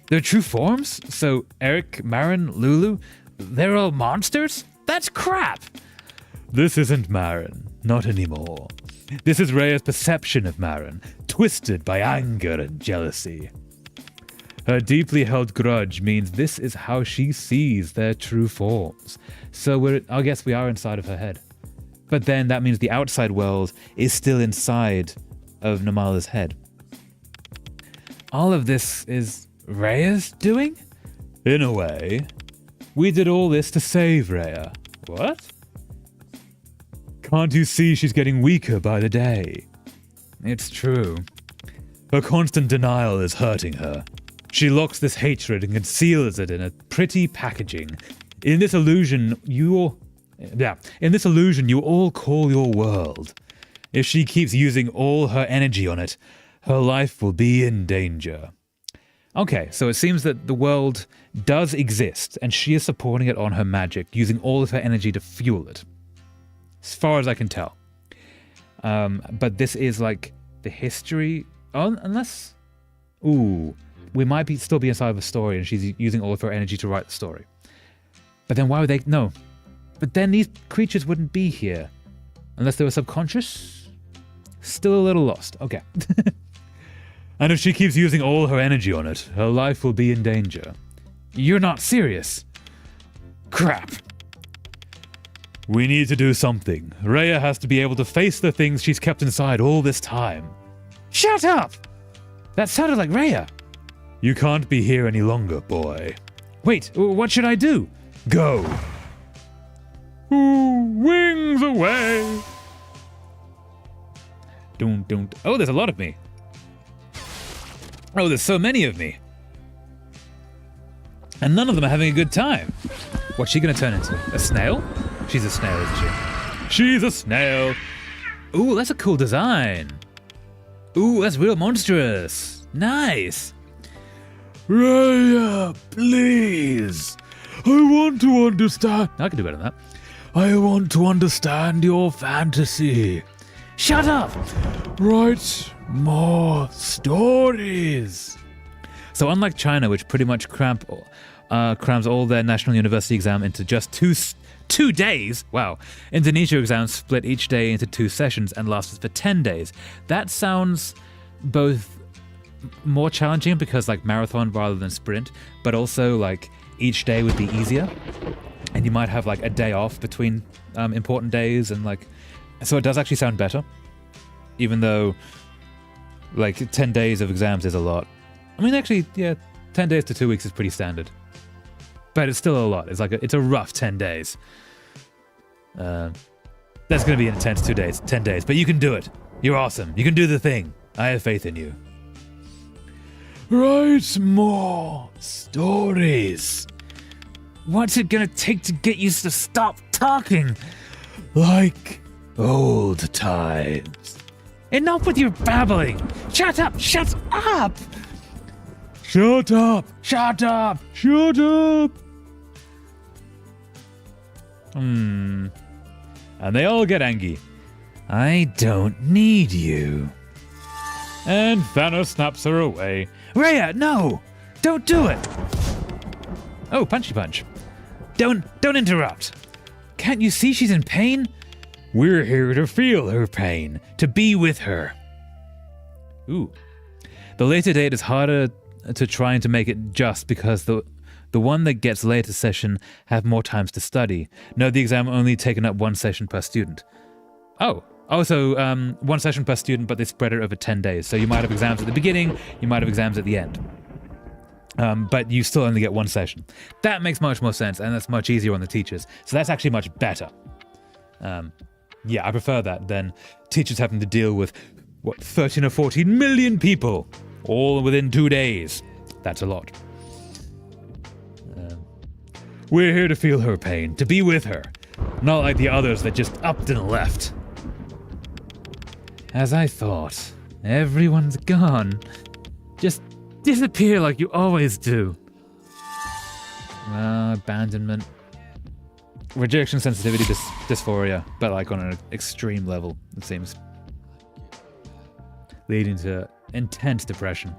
Their true forms? So Eric, Marin, Lulu, they're all monsters? That's crap! This isn't Marin. Not anymore. This is Rhea's perception of Marin, twisted by anger and jealousy. Her deeply held grudge means this is how she sees their true forms. So I guess we are inside of her head. But then that means the outside world is still inside of Namala's head. All of this is Rhea's doing? In a way. We did all this to save Rhea. What? Can't you see she's getting weaker by the day? It's true. Her constant denial is hurting her. She locks this hatred and conceals it in a pretty packaging. In this illusion, you all call your world. If she keeps using all her energy on it, her life will be in danger. Okay, so it seems that the world does exist, and she is supporting it on her magic, using all of her energy to fuel it. As far as I can tell. But this is like the history... Oh, unless... Ooh... We might still be inside of a story and she's using all of her energy to write the story. But then why would they... No. But then these creatures wouldn't be here. Unless they were subconscious? Still a little lost. Okay. And if she keeps using all her energy on it, her life will be in danger. You're not serious. Crap. We need to do something. Rhea has to be able to face the things she's kept inside all this time. Shut up! That sounded like Rhea. You can't be here any longer, boy. Wait, what should I do? Go. Ooh, wings away. Don't. Oh, there's a lot of me. Oh, there's so many of me. And none of them are having a good time. What's she gonna turn into? A snail? She's a snail, isn't she? She's a snail. Ooh, that's a cool design. Ooh, that's real monstrous. Nice. Rhea, please. I want to understand. I can do better than that. I want to understand your fantasy. Shut up. Write more stories. So unlike China, which pretty much crams all their national university exam into just two days. Wow. Indonesia exams split each day into 2 sessions and lasted for 10 days. That sounds both more challenging because like marathon rather than sprint, but also like each day would be easier and you might have like a day off between important days, and like so it does actually sound better, even though like 10 days of exams is a lot. I mean, actually, yeah, 10 days to 2 weeks is pretty standard, but it's still a lot. It's like it's a rough 10 days. That's gonna be an intense 10 days, but you can do it. You're awesome. You can do the thing. I have faith in you. Write more stories. What's it gonna take to get you to stop talking? Like old times. Enough with your babbling. Shut up! Shut up! Shut up! Shut up! Shut up! And they all get angry. I don't need you. And Thanos snaps her away. Rhea, no! Don't do it! Oh, punchy punch. Don't interrupt. Can't you see she's in pain? We're here to feel her pain, to be with her. Ooh. The later date is harder to try and to make it just because the one that gets later session have more times to study. No, the exam only taken up one session per student. Oh, so one session per student, but they spread it over 10 days. So you might have exams at the beginning, you might have exams at the end. But you still only get one session. That makes much more sense, and that's much easier on the teachers. So that's actually much better. Yeah, I prefer that than teachers having to deal with, 13 or 14 million people, all within 2 days. That's a lot. We're here to feel her pain, to be with her. Not like the others that just upped and left. As I thought, everyone's gone. Just disappear like you always do. Abandonment. Rejection sensitivity dysphoria, but like on an extreme level, it seems. Leading to intense depression.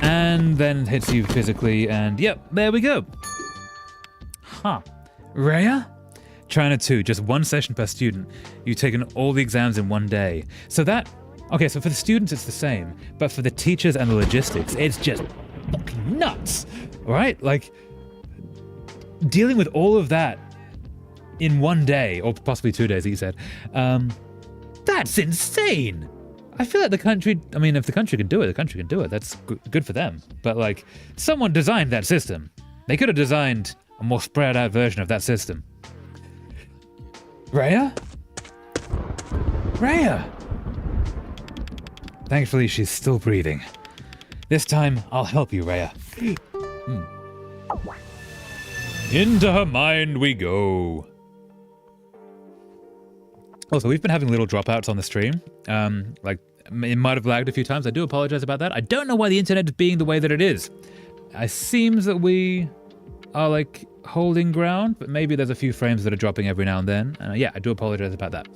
And then hits you physically, and yep, there we go. Huh. Rhea? China 2, just one session per student. You've taken all the exams in one day. So for the students it's the same, but for the teachers and the logistics, it's just fucking nuts, right? Like, dealing with all of that in one day, or possibly 2 days, he said, that's insane. I feel like the country, if the country can do it, the country can do it. That's good for them. But like, someone designed that system. They could have designed a more spread out version of that system. Rhea? Thankfully, she's still breathing. This time, I'll help you, Rhea. Into her mind we go. Also, we've been having little dropouts on the stream. It might have lagged a few times. I do apologize about that. I don't know why the internet is being the way that it is. It seems that we are holding ground, but maybe there's a few frames that are dropping every now and then. Yeah, I do apologize about that.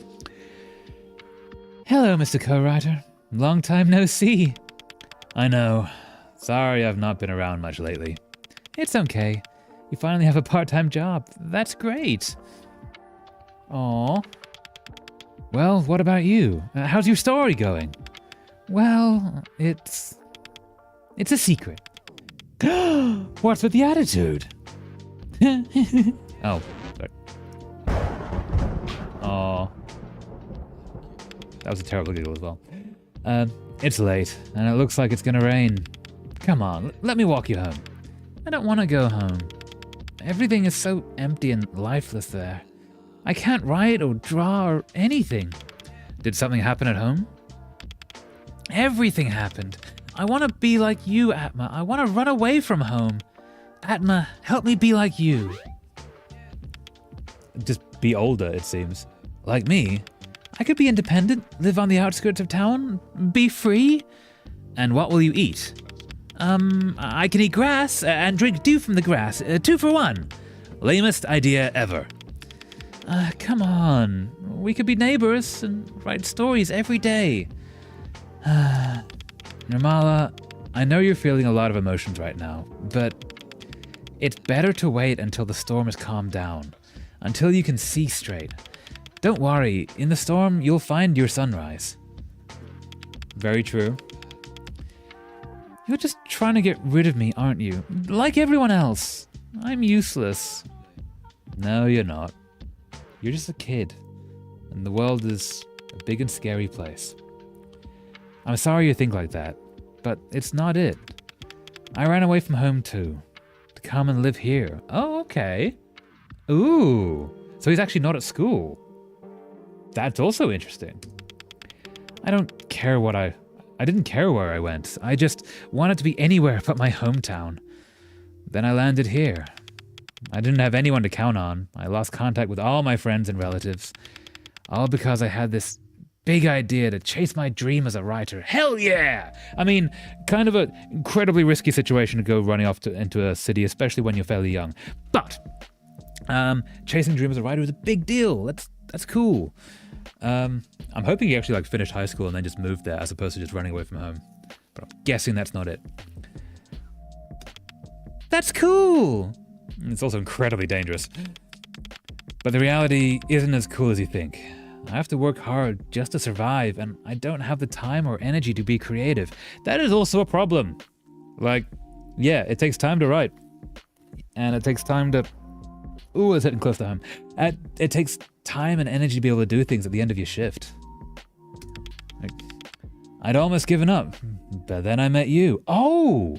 Hello, Mr. Co-Writer. Long time no see. I know. Sorry I've not been around much lately. It's okay. You finally have a part-time job. That's great. Aww. Well, what about you? How's your story going? Well, it's a secret. What's with the attitude? Oh, sorry. Aww. That was a terrible giggle as well. It's late, and it looks like it's gonna rain. Come on, let me walk you home. I don't want to go home. Everything is so empty and lifeless there. I can't write or draw or anything. Did something happen at home? Everything happened. I want to be like you, Atma. I want to run away from home. Atma, help me be like you. Just be older, it seems. Like me. I could be independent, live on the outskirts of town, be free. And what will you eat? I can eat grass and drink dew from the grass. 2 for 1. Lamest idea ever. Come on. We could be neighbors and write stories every day. Nirmala, I know you're feeling a lot of emotions right now, but it's better to wait until the storm has calmed down, until you can see straight. Don't worry, in the storm, you'll find your sunrise. Very true. You're just trying to get rid of me, aren't you? Like everyone else. I'm useless. No, you're not. You're just a kid, and the world is a big and scary place. I'm sorry you think like that, but it's not it. I ran away from home too, to come and live here. Oh, okay. Ooh, so he's actually not at school. That's also interesting. I didn't care where I went. I just wanted to be anywhere but my hometown. Then I landed here. I didn't have anyone to count on. I lost contact with all my friends and relatives. All because I had this big idea to chase my dream as a writer. Hell yeah! I mean, kind of an incredibly risky situation to go running off into a city, especially when you're fairly young. But chasing dream as a writer is a big deal. That's cool. I'm hoping he actually finished high school and then just moved there as opposed to just running away from home. But I'm guessing that's not it. That's cool! It's also incredibly dangerous. But the reality isn't as cool as you think. I have to work hard just to survive, and I don't have the time or energy to be creative. That is also a problem. Like, yeah, it takes time to write. And it takes time to... Ooh, it's hitting close to home. It takes time and energy to be able to do things at the end of your shift. Like, I'd almost given up, but then I met you. Oh,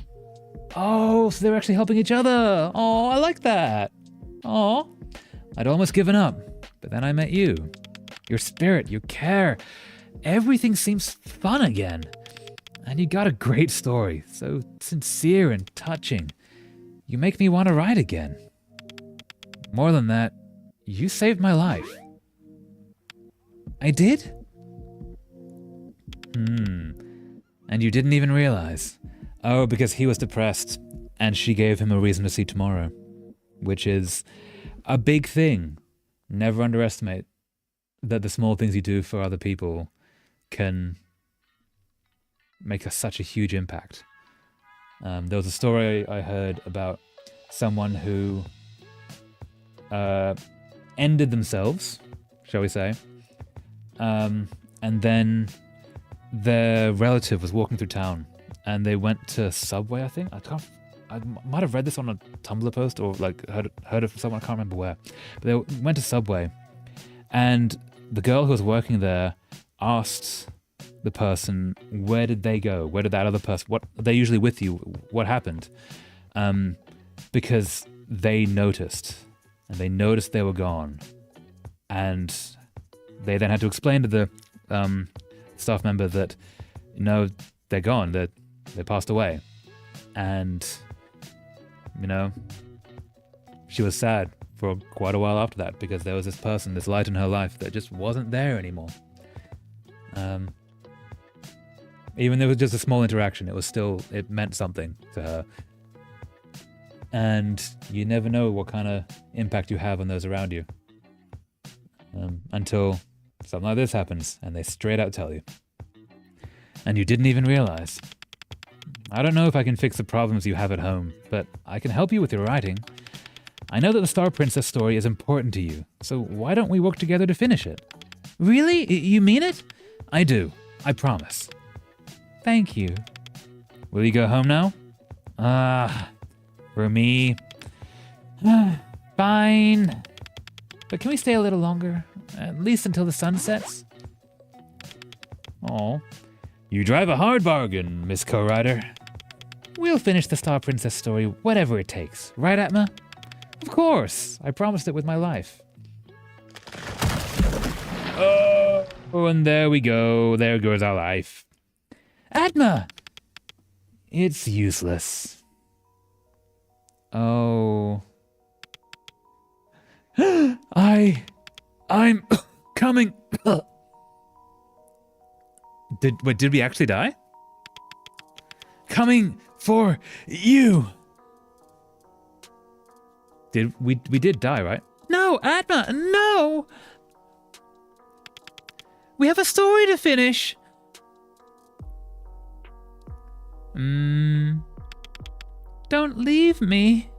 so they're actually helping each other. Oh, I like that. Oh, I'd almost given up, but then I met you. Your spirit, your care, everything seems fun again. And you got a great story, so sincere and touching. You make me want to write again. More than that, you saved my life. I did? And you didn't even realize. Oh, because he was depressed, and she gave him a reason to see tomorrow. Which is a big thing. Never underestimate that the small things you do for other people can make such a huge impact. There was a story I heard about someone who ended themselves, shall we say, and then their relative was walking through town, and they went to Subway, I think. I might have read this on a Tumblr post or like heard of someone, I can't remember where. But they went to Subway, and the girl who was working there asked the person, where did they go? Where did that other person, what, they're usually with you, what happened? Because they noticed, and they noticed they were gone. And they then had to explain to the staff member that, no, they're gone, they passed away. And, you know, she was sad for quite a while after that, because there was this person, this light in her life that just wasn't there anymore. Even though it was just a small interaction, it meant something to her. And you never know what kind of impact you have on those around you. Until something like this happens, and they straight out tell you. And you didn't even realize. I don't know if I can fix the problems you have at home, but I can help you with your writing. I know that the Star Princess story is important to you, so why don't we work together to finish it? Really? You mean it? I do. I promise. Thank you. Will you go home now? For me... Fine. But can we stay a little longer? At least until the sun sets? Aw. You drive a hard bargain, Miss Co-Writer. We'll finish the Star Princess story whatever it takes. Right, Atma? Of course. I promised it with my life. Oh, and there we go. There goes our life. Atma! It's useless. Oh. I'm coming. Did we actually die? Coming for you. We did die, right? No, Atma, no. We have a story to finish. Don't leave me.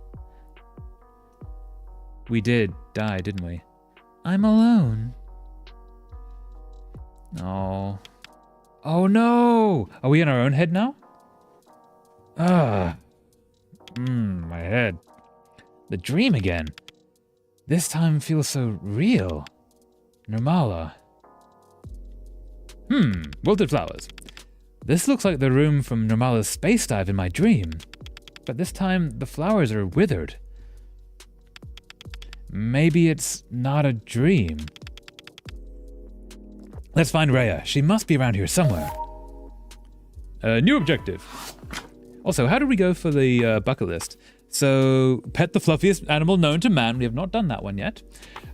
We did die, didn't we? I'm alone. Oh. Oh no! Are we in our own head now? My head. The dream again. This time feels so real. Nirmala. Wilted flowers. This looks like the room from Nirmala's space dive in my dream. But this time, the flowers are withered. Maybe it's not a dream. Let's find Rhea. She must be around here somewhere. New objective. Also, how did we go for the bucket list? So, pet the fluffiest animal known to man. We have not done that one yet.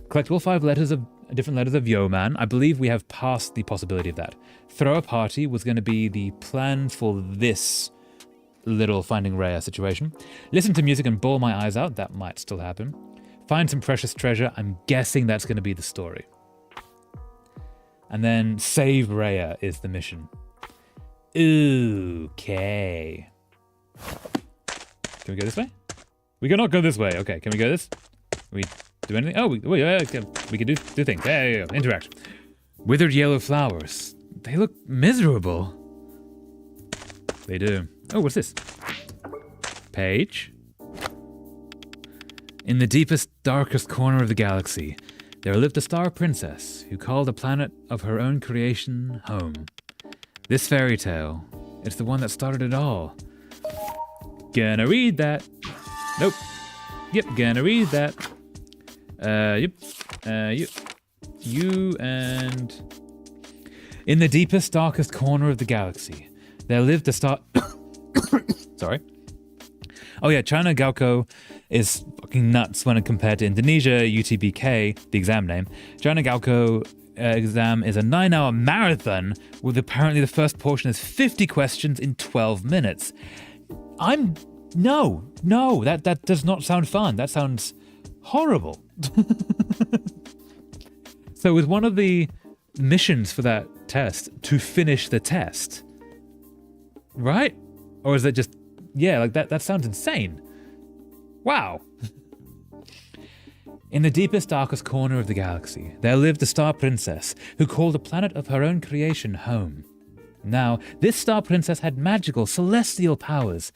Collect all 5 different letters of Yo-Man. I believe we have passed the possibility of that. Throw a party was going to be the plan for this little finding Rhea situation. Listen to music and bawl my eyes out. That might still happen. Find some precious treasure. I'm guessing that's going to be the story. And then save Rhea is the mission. Okay. Can we go this way? We cannot go this way. Okay, can we go this? Can we do anything? Oh, we can do things. There you go. Interact. Withered yellow flowers. They look miserable. They do. Oh, what's this? Page. In the deepest, darkest corner of the galaxy, there lived a star princess who called a planet of her own creation home. This fairy tale, it's the one that started it all. Gonna read that. Nope. Yep, gonna read that. Yep. You and... In the deepest, darkest corner of the galaxy, there lived a star... Sorry. Oh yeah, China Gaokao is fucking nuts when compared to Indonesia, UTBK, the exam name. China Gaokao exam is a 9-hour marathon with apparently the first portion is 50 questions in 12 minutes. No, that does not sound fun. That sounds horrible. So with one of the missions for that test to finish the test, right? Or is it just, yeah, like that sounds insane. Wow. In the deepest, darkest corner of the galaxy, there lived a star princess who called a planet of her own creation home. Now, this star princess had magical, celestial powers.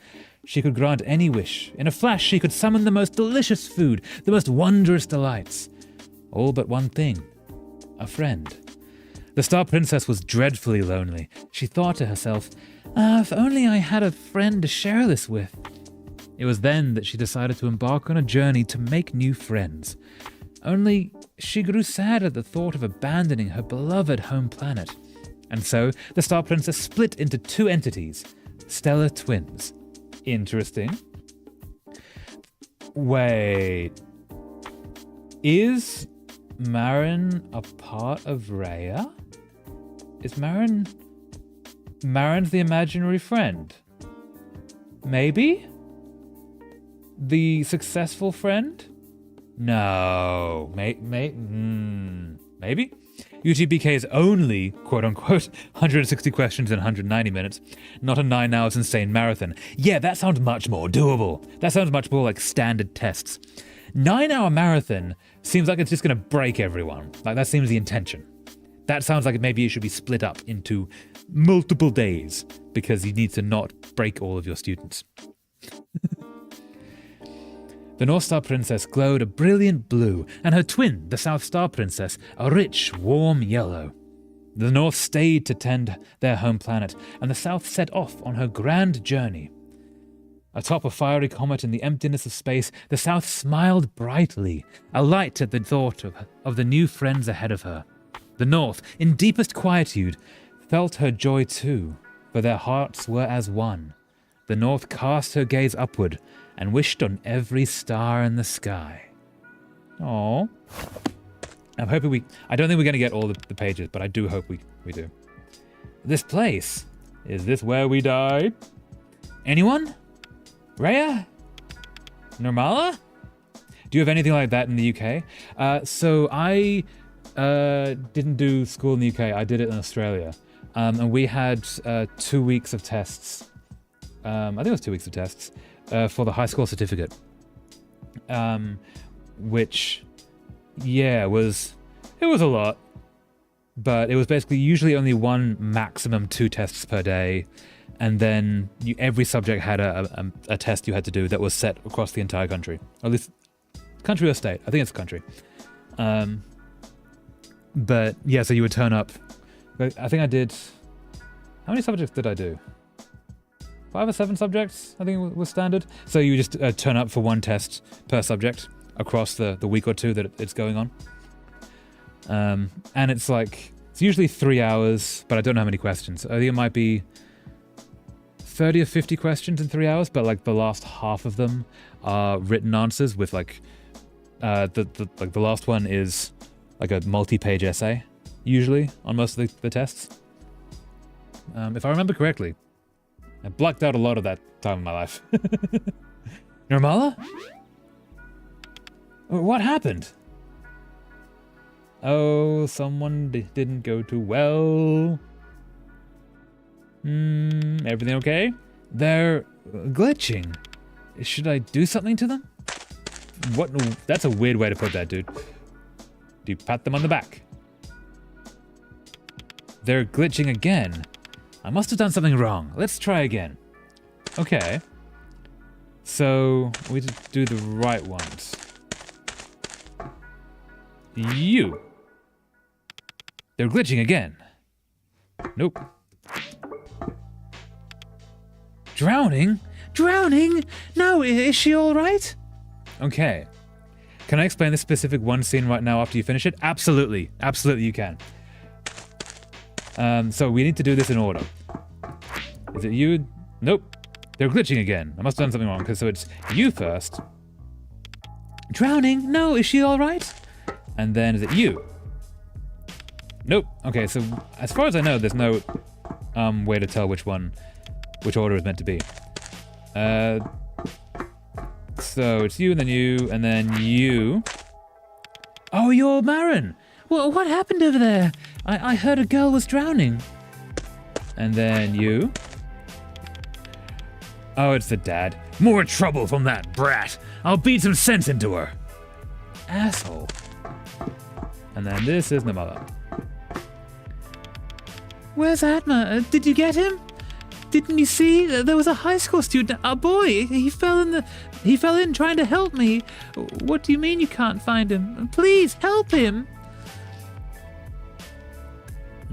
She could grant any wish. In a flash, she could summon the most delicious food, the most wondrous delights. All but one thing. A friend. The star princess was dreadfully lonely. She thought to herself, if only I had a friend to share this with. It was then that she decided to embark on a journey to make new friends. Only she grew sad at the thought of abandoning her beloved home planet. And so the Star Princess split into two entities, stellar twins. Interesting. Wait. Is Marin a part of Rhea? Is Marin's the imaginary friend? Maybe? The successful friend? No. Maybe? UTBK's only, quote-unquote, 160 questions in 190 minutes, not a 9 hours insane marathon. Yeah, that sounds much more doable. That sounds much more like standard tests. 9-hour marathon seems like it's just going to break everyone. Like, that seems the intention. That sounds like maybe it should be split up into multiple days because you need to not break all of your students. The North Star Princess glowed a brilliant blue, and her twin, the South Star Princess, a rich, warm yellow. The North stayed to tend their home planet, and the South set off on her grand journey. Atop a fiery comet in the emptiness of space, the South smiled brightly, alight at the thought of the new friends ahead of her. The North, in deepest quietude, felt her joy too, for their hearts were as one. The North cast her gaze upward, and wished on every star in the sky. Aww. I'm hoping I don't think we're going to get all the pages, but I do hope we do. This place. Is this where we died? Anyone? Rhea? Nirmala? Do you have anything like that in the UK? So I didn't do school in the UK. I did it in Australia. And we had 2 weeks of tests. I think it was 2 weeks of tests. For the high school certificate, which, yeah, it was a lot, but it was basically usually only one, maximum 2 tests per day, and then every subject had a test you had to do that was set across the entire country, or at least country or state. I think it's country. But yeah, so you would turn up. I think I did. How many subjects did I do? 5 or 7 subjects, I think was standard. So you just turn up for one test per subject across the week or two that it's going on. And it's usually 3 hours, but I don't know how many questions. I think it might be 30 or 50 questions in 3 hours, but like the last half of them are written answers with the last one is like a multi-page essay, usually on most of the tests. If I remember correctly. I blacked out a lot of that time in my life. Nirmala? What happened? Oh, someone didn't go too well. Everything okay? They're glitching. Should I do something to them? What? That's a weird way to put that, dude. Do you pat them on the back? They're glitching again. I must have done something wrong. Let's try again. Okay. So, we do the right ones. You. They're glitching again. Nope. Drowning? Drowning? No, is she all right? Okay. Can I explain this specific one scene right now after you finish it? Absolutely. Absolutely you can. So we need to do this in order. Is it you? Nope. They're glitching again. I must have done something wrong, so it's you first. Drowning? No, is she all right? And then is it you? Nope. Okay, so as far as I know, there's no way to tell which order is meant to be. So it's you, and then you. Oh, you're Marin. Well, what happened over there? I heard a girl was drowning. And then you. Oh, it's the dad. More trouble from that brat. I'll beat some sense into her. Asshole. And then this is the mother. Where's Atma? Did you get him? Didn't you see? There was a high school student, a boy. He fell in trying to help me. What do you mean you can't find him? Please help him.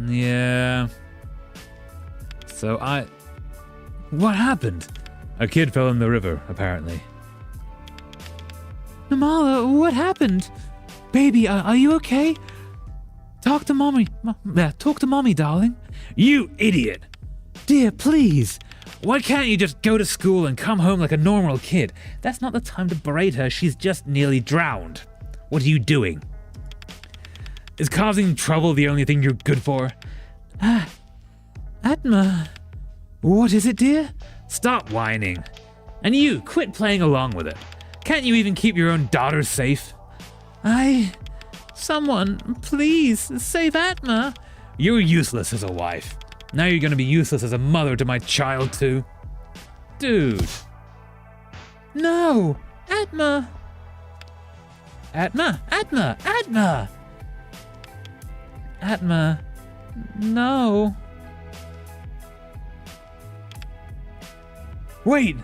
Yeah. So what happened? A kid fell in the river, apparently. Namala, what happened? Baby, are you okay? Talk to mommy. Talk to mommy, darling. You idiot. Dear, please. Why can't you just go to school and come home like a normal kid? That's not the time to berate her. She's just nearly drowned. What are you doing? Is causing trouble the only thing you're good for? Atma. What is it, dear? Stop whining. And you, quit playing along with it. Can't you even keep your own daughter safe? Someone, please, save Atma. You're useless as a wife. Now you're gonna be useless as a mother to my child, too. Dude. No! Atma! Atma! Atma! Atma! Atma. No. Wait!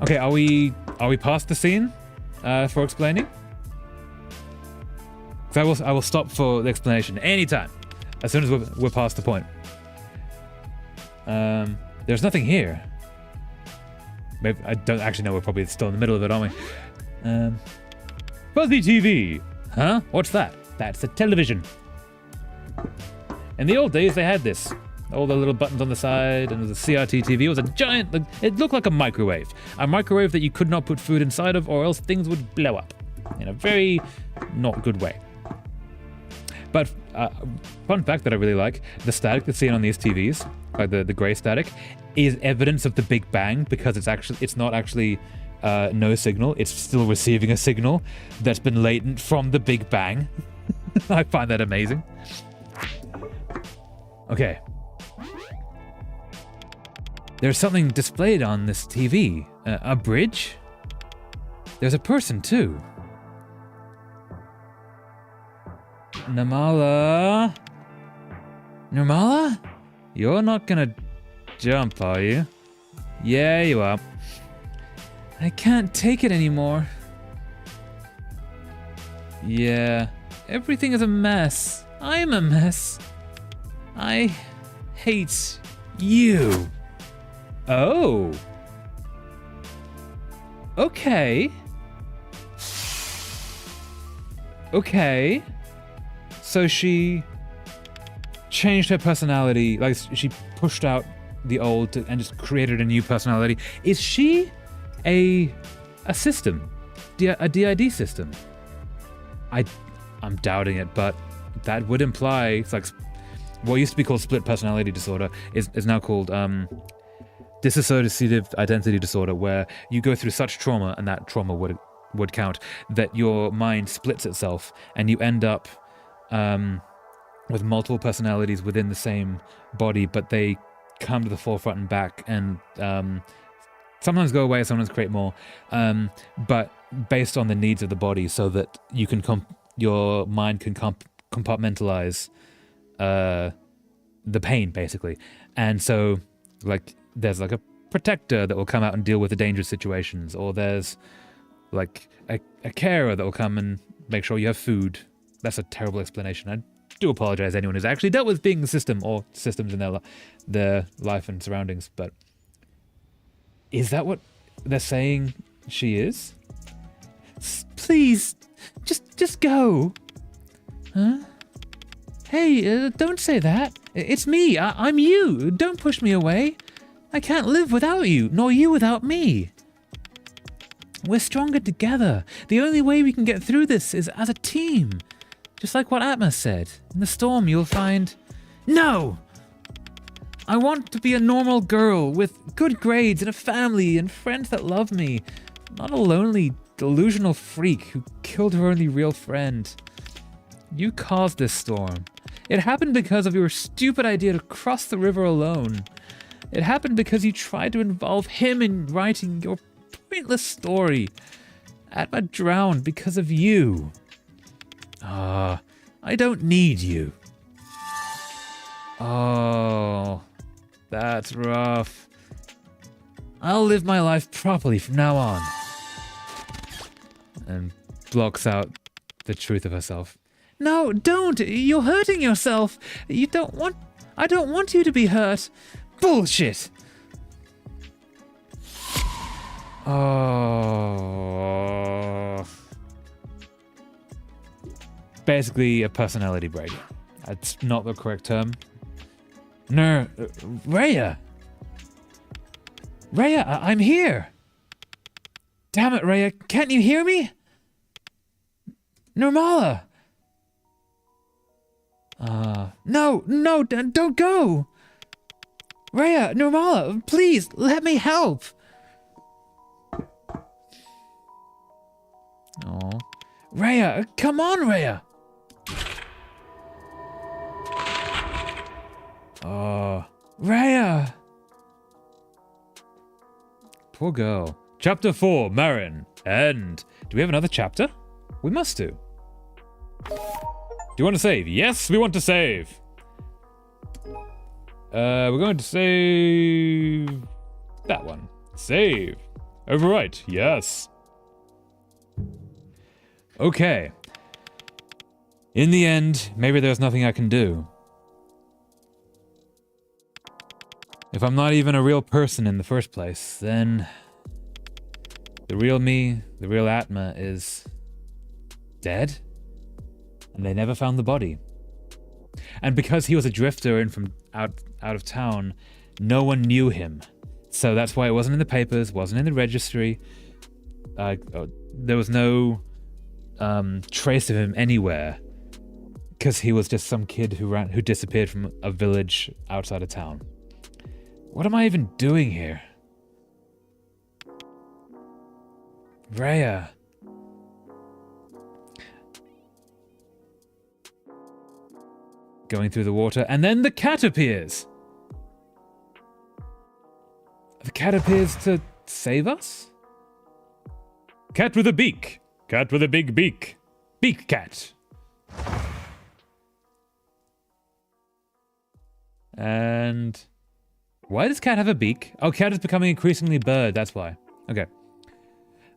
Okay, are we past the scene for explaining? Because I will stop for the explanation anytime, as soon as we're past the point. There's nothing here. Maybe I don't actually know. We're probably still in the middle of it, aren't we? Fuzzy TV. Huh? What's that? That's a television. In the old days, they had this. All the little buttons on the side, and the CRT TV. It was a giant, it looked like a microwave. A microwave that you could not put food inside of, or else things would blow up. In a very not good way. But, fun fact that I really like, the static that's seen on these TVs, like the gray static, is evidence of the Big Bang, because it's not actually no signal, it's still receiving a signal that's been latent from the Big Bang. I find that amazing. Okay. There's something displayed on this TV. A bridge? There's a person, too. Namala? Namala? You're not gonna jump, are you? Yeah, you are. I can't take it anymore. Yeah, everything is a mess. I'm a mess. I hate you. Oh. Okay. Okay. So she changed her personality, like she pushed out the old and just created a new personality. Is she a system? A DID system? I'm doubting it, but that would imply it's like what used to be called split personality disorder is now called dissociative identity disorder, where you go through such trauma, and that trauma would count, that your mind splits itself and you end up with multiple personalities within the same body, but they come to the forefront and back, and sometimes go away, sometimes create more, but based on the needs of the body, so that you can your mind can compartmentalize the pain, basically. And so, like, there's like a protector that will come out and deal with the dangerous situations, or there's like a carer that will come and make sure you have food. That's a terrible explanation. I do apologize to anyone who's actually dealt with being a system or systems in their life and surroundings, but is that what they're saying she is? Please, just go. Huh? Hey, don't say that. It's me. I'm you. Don't push me away. I can't live without you, nor you without me. We're stronger together. The only way we can get through this is as a team. Just like what Atma said. In the storm, you'll find... No! I want to be a normal girl with good grades and a family and friends that love me. Not a lonely, delusional freak who killed her only real friend. You caused this storm. It happened because of your stupid idea to cross the river alone. It happened because you tried to involve him in writing your pointless story. Atma drowned because of you. I don't need you. Oh, that's rough. I'll live my life properly from now on. And blocks out the truth of herself. No, don't! You're hurting yourself! I don't want you to be hurt! Bullshit! Oh. Basically a personality break. That's not the correct term. No, Rhea! Rhea, I'm here! Damn it, Rhea, can't you hear me? Nirmala! No, don't go! Rhea, Nirmala, please, let me help! Oh, Rhea, come on, Rhea! Oh, Rhea! Poor girl. Chapter 4, Marin. End. Do we have another chapter? We must do. Do you want to save? Yes, we want to save. We're going to save that one. Save. Overwrite. Yes. Okay. In the end, maybe there's nothing I can do. If I'm not even a real person in the first place, then the real me, the real Atma, is dead? And they never found the body. And because he was a drifter and from out of town, no one knew him. So that's why it wasn't in the papers, wasn't in the registry. There was no trace of him anywhere, because he was just some kid who disappeared from a village outside of town. What am I even doing here? Rhea. Going through the water, and then the cat appears. The cat appears to save us? Cat with a beak. Cat with a big beak. Beak cat. And why does cat have a beak? Oh, cat is becoming increasingly bird, that's why. Okay.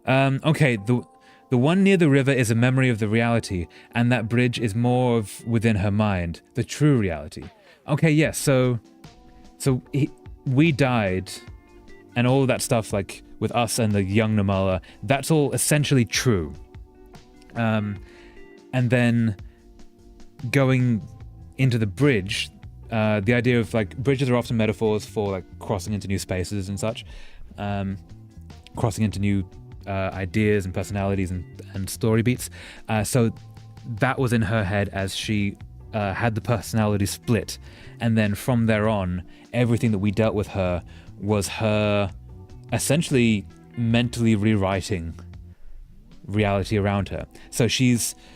Okay, the one near the river is a memory of the reality, and that bridge is more of within her mind, the true reality. Okay, yes, so we died, and all of that stuff, like with us and the young Nirmala, that's all essentially true. And then going into the bridge, the idea of like bridges are often metaphors for like crossing into new spaces and such, crossing into new ideas and personalities and story beats. So that was in her head as she had the personality split, and then from there on, everything that we dealt with her was her essentially mentally rewriting reality around her. So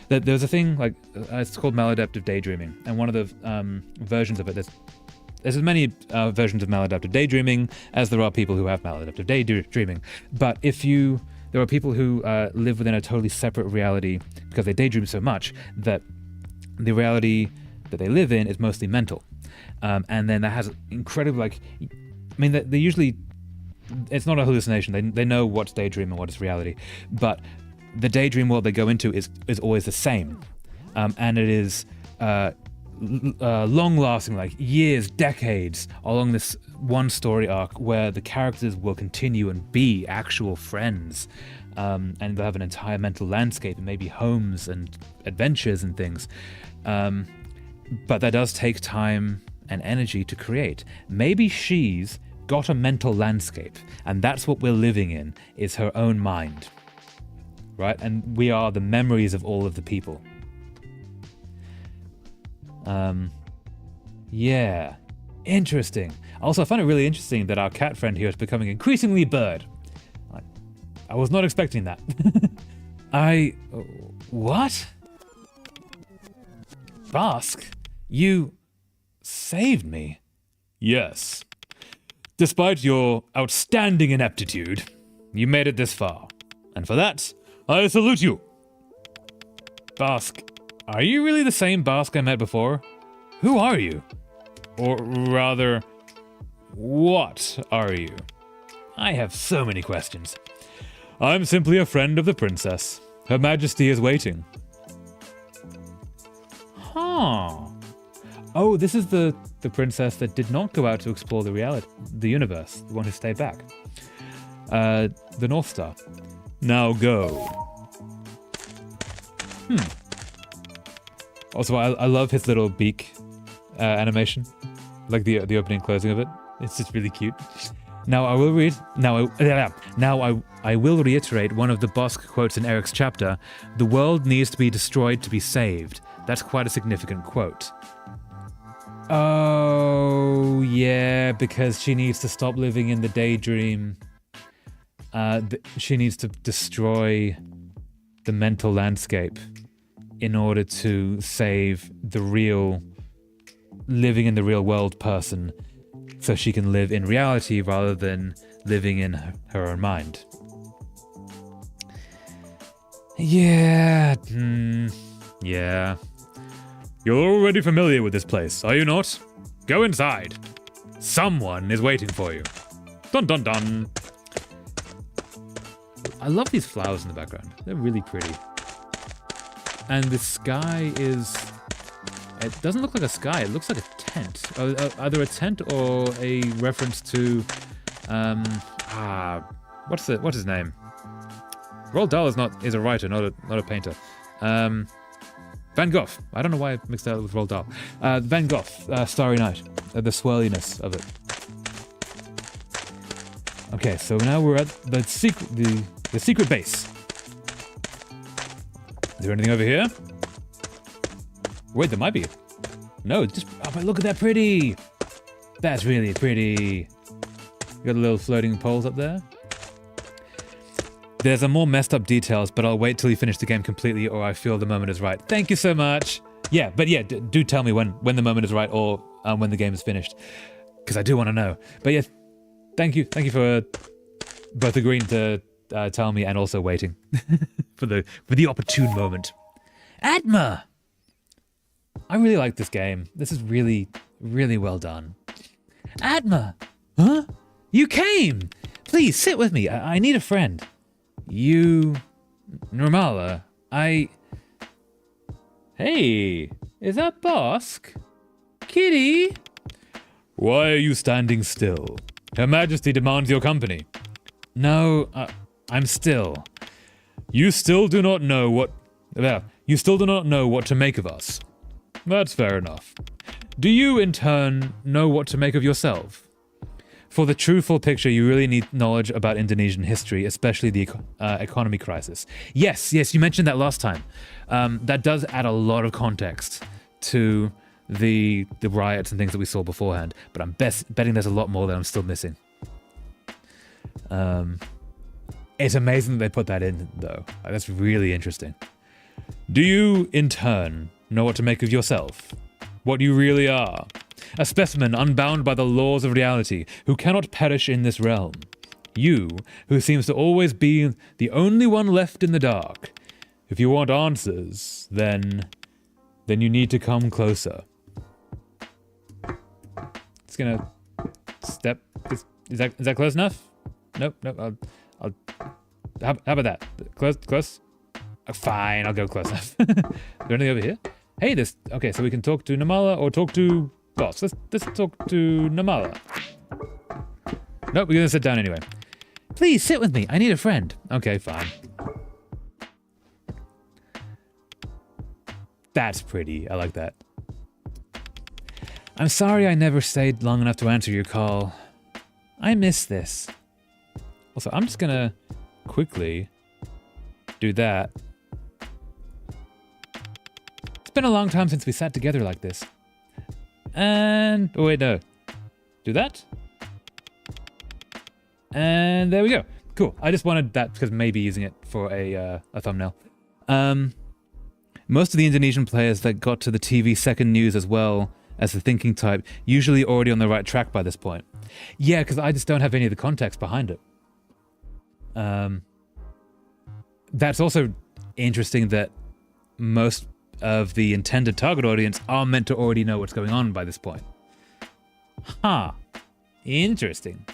there's a thing like it's called maladaptive daydreaming, and one of the versions of it, there's there's as many versions of maladaptive daydreaming as there are people who have maladaptive daydreaming. But there are people who live within a totally separate reality because they daydream so much that the reality that they live in is mostly mental. And then that has incredibly, they usually, it's not a hallucination. They know what's daydream and what is reality. But the daydream world they go into is always the same. And it is long-lasting, like years, decades, along this one story arc where the characters will continue and be actual friends. And they'll have an entire mental landscape and maybe homes and adventures and things. But that does take time and energy to create. Maybe she's got a mental landscape, and that's what we're living in, is her own mind. Right? And we are the memories of all of the people. Yeah. Interesting. Also, I find it really interesting that our cat friend here is becoming increasingly bird. I was not expecting that. What? Bask? You saved me? Yes. Despite your outstanding ineptitude, you made it this far. And for that, I salute you. Bask, are you really the same Bask I met before? Who are you? Or rather, what are you? I have so many questions. I'm simply a friend of the princess. Her Majesty is waiting. Huh. Oh, this is the princess that did not go out to explore the universe, the one who stayed back. The North Star. Now go. Also, I love his little beak animation, like the opening and closing of it. It's just really cute. Now I will reiterate one of the Bosk quotes in Eric's chapter. The world needs to be destroyed to be saved. That's quite a significant quote. Oh, yeah, because she needs to stop living in the daydream. She needs to destroy the mental landscape in order to save the real, living in the real world person, so she can live in reality rather than living in her own mind. Yeah. Yeah. You're already familiar with this place, are you not? Go inside. Someone is waiting for you. Dun dun dun. I love these flowers in the background. They're really pretty. And the sky is... It doesn't look like a sky, it looks like a tent. Either a tent or a reference to... what's his name? Roald Dahl is a writer, not a painter. Van Gogh. I don't know why I mixed that up with Roald Dahl. Van Gogh, Starry Night. The swirliness of it. Okay, so now we're at the secret base. Is there anything over here? Wait, there might be. No, just... Oh, but look at that pretty! That's really pretty. You got the little floating poles up there. There's a more messed up details, but I'll wait till you finish the game completely or I feel the moment is right. Thank you so much. Yeah, but yeah, do tell me when the moment is right or when the game is finished. Because I do want to know. But yeah, thank you for both agreeing to tell me and also waiting for the opportune moment. Atma! I really like this game. This is really, really well done. Atma! Huh? You came! Please, sit with me. I need a friend. You... Nirmala, Hey, is that Bosk? Kitty? Why are you standing still? Her Majesty demands your company. No, I'm still. You still do not know what to make of us. That's fair enough. Do you, in turn, know what to make of yourself? For the true full picture, you really need knowledge about Indonesian history, especially the economy crisis. Yes, you mentioned that last time. That does add a lot of context to the riots and things that we saw beforehand, but I'm betting there's a lot more that I'm still missing. It's amazing that they put that in, though. That's really interesting. Do you, in turn, know what to make of yourself? What you really are? A specimen unbound by the laws of reality, who cannot perish in this realm. You, who seems to always be the only one left in the dark. If you want answers, then you need to come closer. It's gonna step. Is that close enough? Nope. I'll. How about that? Close. Fine, I'll go close enough. Is there anything over here? Hey, okay, so we can talk to Namala or talk to Boss. Let's talk to Namala. Nope, we're gonna sit down anyway. Please sit with me. I need a friend. Okay, fine. That's pretty. I like that. I'm sorry I never stayed long enough to answer your call. I miss this. Also, I'm just gonna quickly do that. It's been a long time since we sat together like this. And... oh wait, no. Do that? And there we go. Cool. I just wanted that because maybe using it for a thumbnail. Most of the Indonesian players that got to the TV second news as well as the thinking type, usually already on the right track by this point. Yeah, because I just don't have any of the context behind it. That's also interesting that most of the intended target audience are meant to already know what's going on by this point. Huh. Interesting.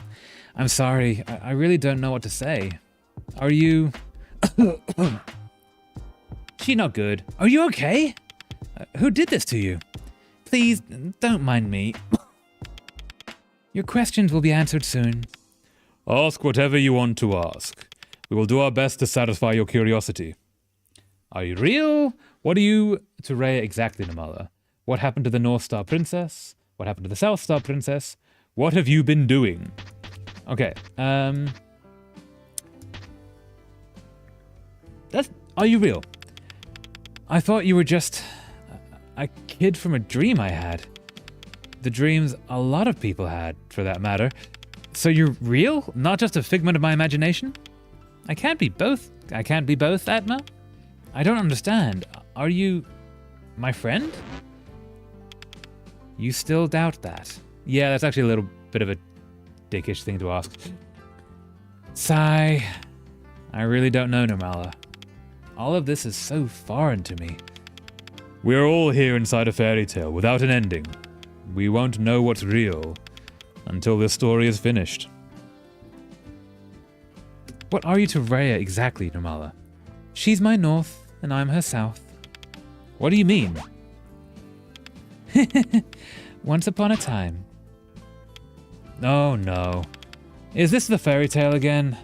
I'm sorry, I really don't know what to say. Are you... She not good. Are you okay? Who did this to you? Please, don't mind me. Your questions will be answered soon. Ask whatever you want to ask. We will do our best to satisfy your curiosity. Are you real? What are you to Rhea exactly, Namala? What happened to the North Star Princess? What happened to the South Star Princess? What have you been doing? Okay, are you real? I thought you were just a kid from a dream I had. The dreams a lot of people had, for that matter. So you're real? Not just a figment of my imagination? I can't be both, Atma? I don't understand. Are you my friend? You still doubt that? Yeah, that's actually a little bit of a dickish thing to ask. Sigh. I really don't know, Namala. All of this is so foreign to me. We're all here inside a fairy tale without an ending. We won't know what's real until this story is finished. What are you to Rhea exactly, Namala? She's my north and I'm her south. What do you mean? Once upon a time. Oh no. Is this the fairy tale again?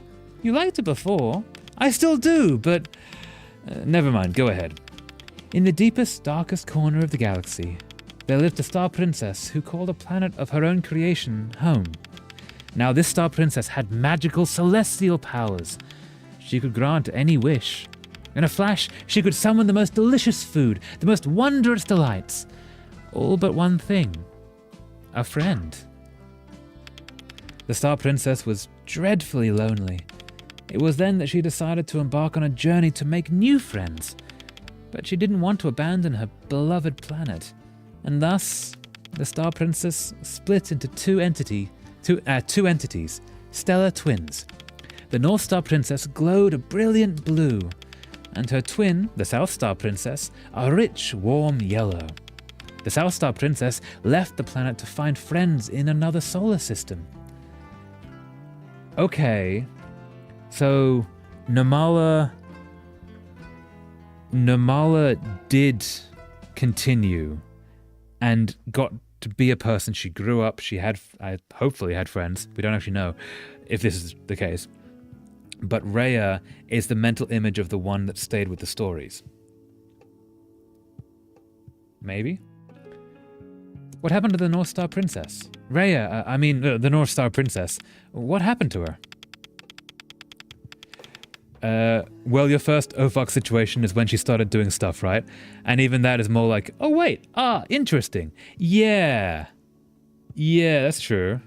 You liked it before. I still do, but... never mind, go ahead. In the deepest, darkest corner of the galaxy, there lived a star princess who called a planet of her own creation home. Now this star princess had magical celestial powers. She could grant any wish. In a flash, she could summon the most delicious food, the most wondrous delights. All but one thing. A friend. The star princess was dreadfully lonely. It was then that she decided to embark on a journey to make new friends. But she didn't want to abandon her beloved planet. And thus, the Star Princess split into two entities, stellar twins. The North Star Princess glowed a brilliant blue, and her twin, the South Star Princess, a rich, warm yellow. The South Star Princess left the planet to find friends in another solar system. Okay, so Namala did continue and got to be a person. She grew up, she had, hopefully had friends. We don't actually know if this is the case. But Rhea is the mental image of the one that stayed with the stories. Maybe? What happened to the North Star Princess? Rhea, the North Star Princess. What happened to her? Well, your first oh fuck situation is when she started doing stuff, right? And even that is more like, oh wait, interesting. Yeah, that's true.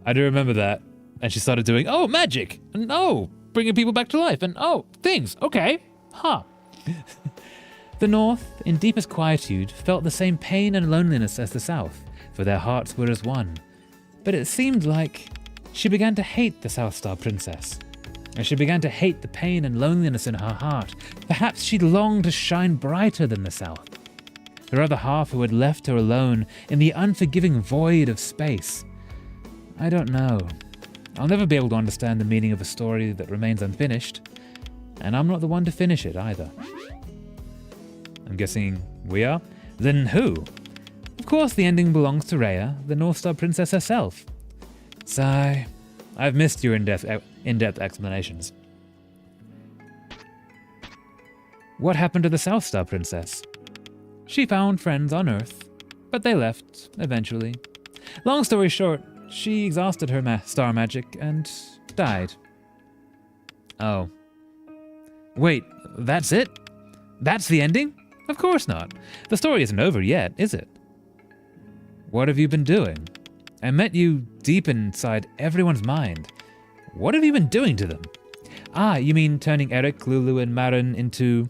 I do remember that. And she started doing, oh, magic, and oh, bringing people back to life, and oh, things, okay, huh. The North, in deepest quietude, felt the same pain and loneliness as the South, for their hearts were as one. But it seemed like she began to hate the South Star Princess, and she began to hate the pain and loneliness in her heart. Perhaps she longed to shine brighter than the South. Her other half who had left her alone in the unforgiving void of space. I don't know. I'll never be able to understand the meaning of a story that remains unfinished, and I'm not the one to finish it either. I'm guessing we are? Then who? Of course the ending belongs to Rhea, the North Star Princess herself. Sigh. I've missed your in-depth explanations. What happened to the South Star Princess? She found friends on Earth, but they left, eventually. Long story short, she exhausted her star magic and died. Oh. Wait, that's it? That's the ending? Of course not. The story isn't over yet, is it? What have you been doing? I met you deep inside everyone's mind. What have you been doing to them? Ah, you mean turning Eric, Lulu, and Marin into...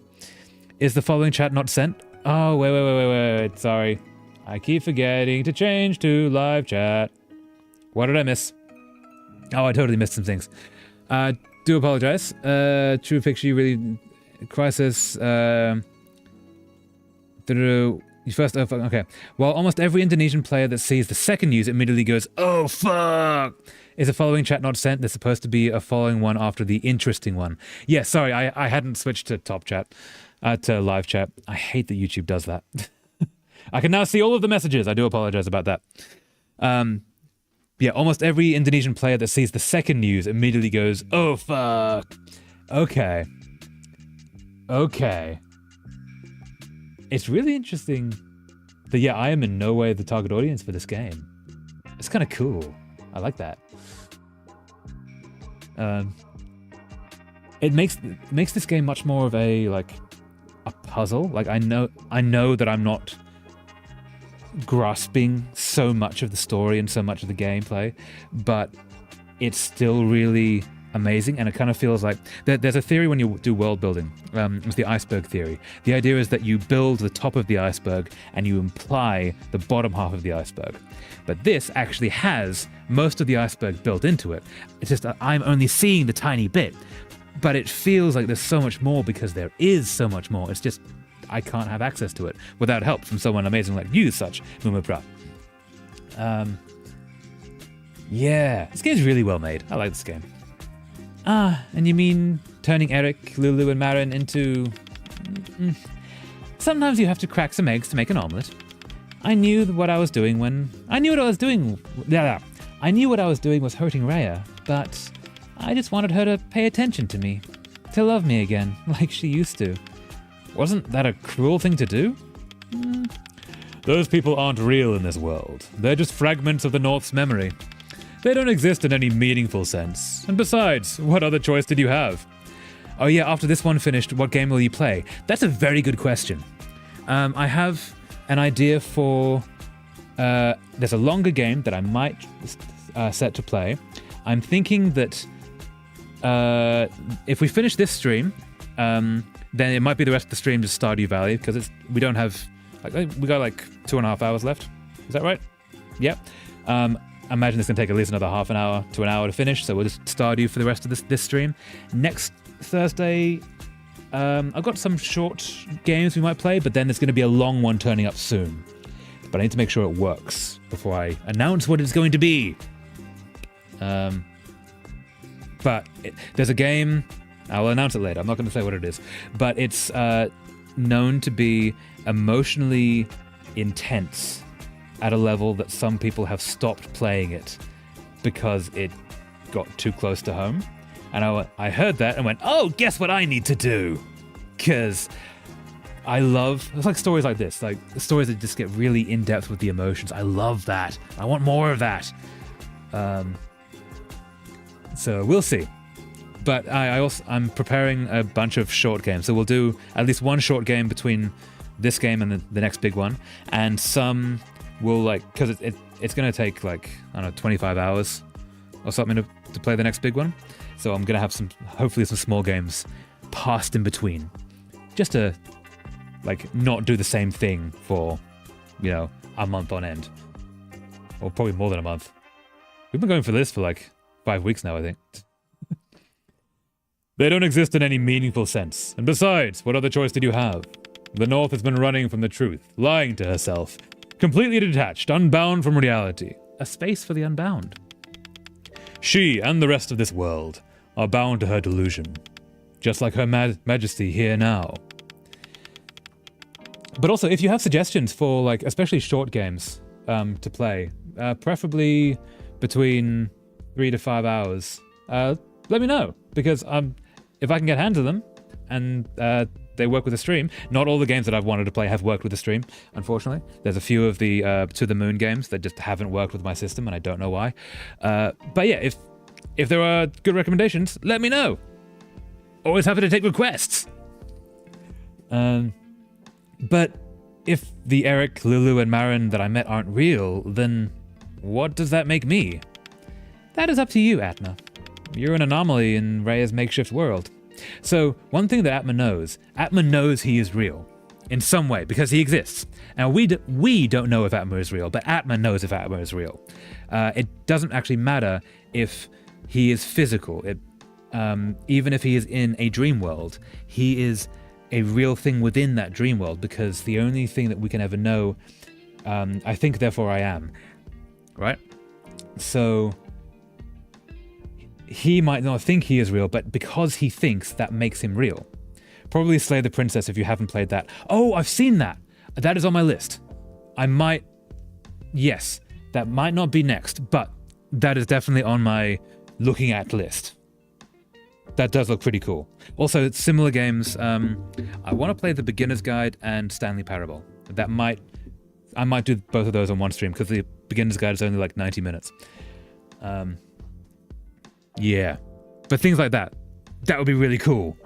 Is the following chat not sent? Oh, wait. Sorry. I keep forgetting to change to live chat. What did I miss? Oh, I totally missed some things. Do apologize. True picture, you really... Crisis... You first... Oh, fuck, okay. While almost every Indonesian player that sees the second news immediately goes, oh, fuck! Is the following chat not sent? There's supposed to be a following one after the interesting one. Yeah, sorry, I hadn't switched to top chat, to live chat. I hate that YouTube does that. I can now see all of the messages. I do apologize about that. Yeah, almost every Indonesian player that sees the second news immediately goes, oh, fuck. Okay. It's really interesting that, yeah, I am in no way the target audience for this game. It's kind of cool. I like that. It makes this game much more of a puzzle. Like I know that I'm not grasping so much of the story and so much of the gameplay, but it's still really amazing, and it kind of feels like there's a theory when you do world building. It's the iceberg theory. The idea is that you build the top of the iceberg and you imply the bottom half of the iceberg. But this actually has most of the iceberg built into it. It's just that I'm only seeing the tiny bit, but it feels like there's so much more because there is so much more. It's just I can't have access to it without help from someone amazing like you, such Mumapra. Yeah, this game's really well made. I like this game. Ah, and you mean turning Eric, Lulu, and Marin into... Sometimes you have to crack some eggs to make an omelette. I knew what I was doing was hurting Rhea, but I just wanted her to pay attention to me, to love me again, like she used to. Wasn't that a cruel thing to do? Those people aren't real in this world. They're just fragments of the North's memory. They don't exist in any meaningful sense. And besides, what other choice did you have? Oh yeah, after this one finished, what game will you play? That's a very good question. I have an idea for... there's a longer game that I might set to play. I'm thinking that if we finish this stream, then it might be the rest of the stream just Stardew Valley, because we don't have... we got 2.5 hours left. Is that right? Yep. I imagine it's going to take at least another half an hour to an hour to finish, so we'll just Stardew for the rest of this stream. Next Thursday, I've got some short games we might play, but then there's going to be a long one turning up soon. But I need to make sure it works before I announce what it's going to be. But there's a game, I will announce it later, I'm not going to say what it is, but it's known to be emotionally intense at a level that some people have stopped playing it because it got too close to home. And I heard that and went, oh, guess what I need to do? Because it's like stories like this, like stories that just get really in-depth with the emotions. I love that. I want more of that. So we'll see. But I'm preparing a bunch of short games. So we'll do at least one short game between this game and the next big one. And some will because it's going to take 25 hours or something to play the next big one. So I'm going to have hopefully some small games passed in between. Just to like, not do the same thing for, you know, a month on end. Or probably more than a month. We've been going for this for like 5 weeks now, I think. They don't exist in any meaningful sense. And besides, what other choice did you have? The North has been running from the truth, lying to herself. Completely detached, unbound from reality. A space for the unbound. She and the rest of this world are bound to her delusion. Just like her majesty here now. But also, if you have suggestions for, like, especially short games to play, preferably between 3 to 5 hours, let me know. Because if I can get hands of them, and they work with a stream, not all the games that I've wanted to play have worked with a stream, unfortunately. There's a few of the To the Moon games that just haven't worked with my system, and I don't know why. But yeah, if there are good recommendations, let me know. Always happy to take requests. But if the Eric, Lulu, and Marin that I met aren't real, then what does that make me? That is up to you, Atma. You're an anomaly in Rhea's makeshift world. So, one thing that Atma knows he is real. In some way, because he exists. Now, we don't know if Atma is real, but Atma knows if Atma is real. It doesn't actually matter if he is physical. Even if he is in a dream world, he is a real thing within that dream world, because the only thing that we can ever know, I think, therefore I am. Right? So, he might not think he is real, but because he thinks, that makes him real. Probably Slay the Princess if you haven't played that. Oh, I've seen that! That is on my list. Yes, that might not be next, but that is definitely on my looking at list. That does look pretty cool. Also, similar games, I want to play The Beginner's Guide and Stanley Parable. I might do both of those on one stream, because The Beginner's Guide is only like 90 minutes. Yeah. But things like that would be really cool.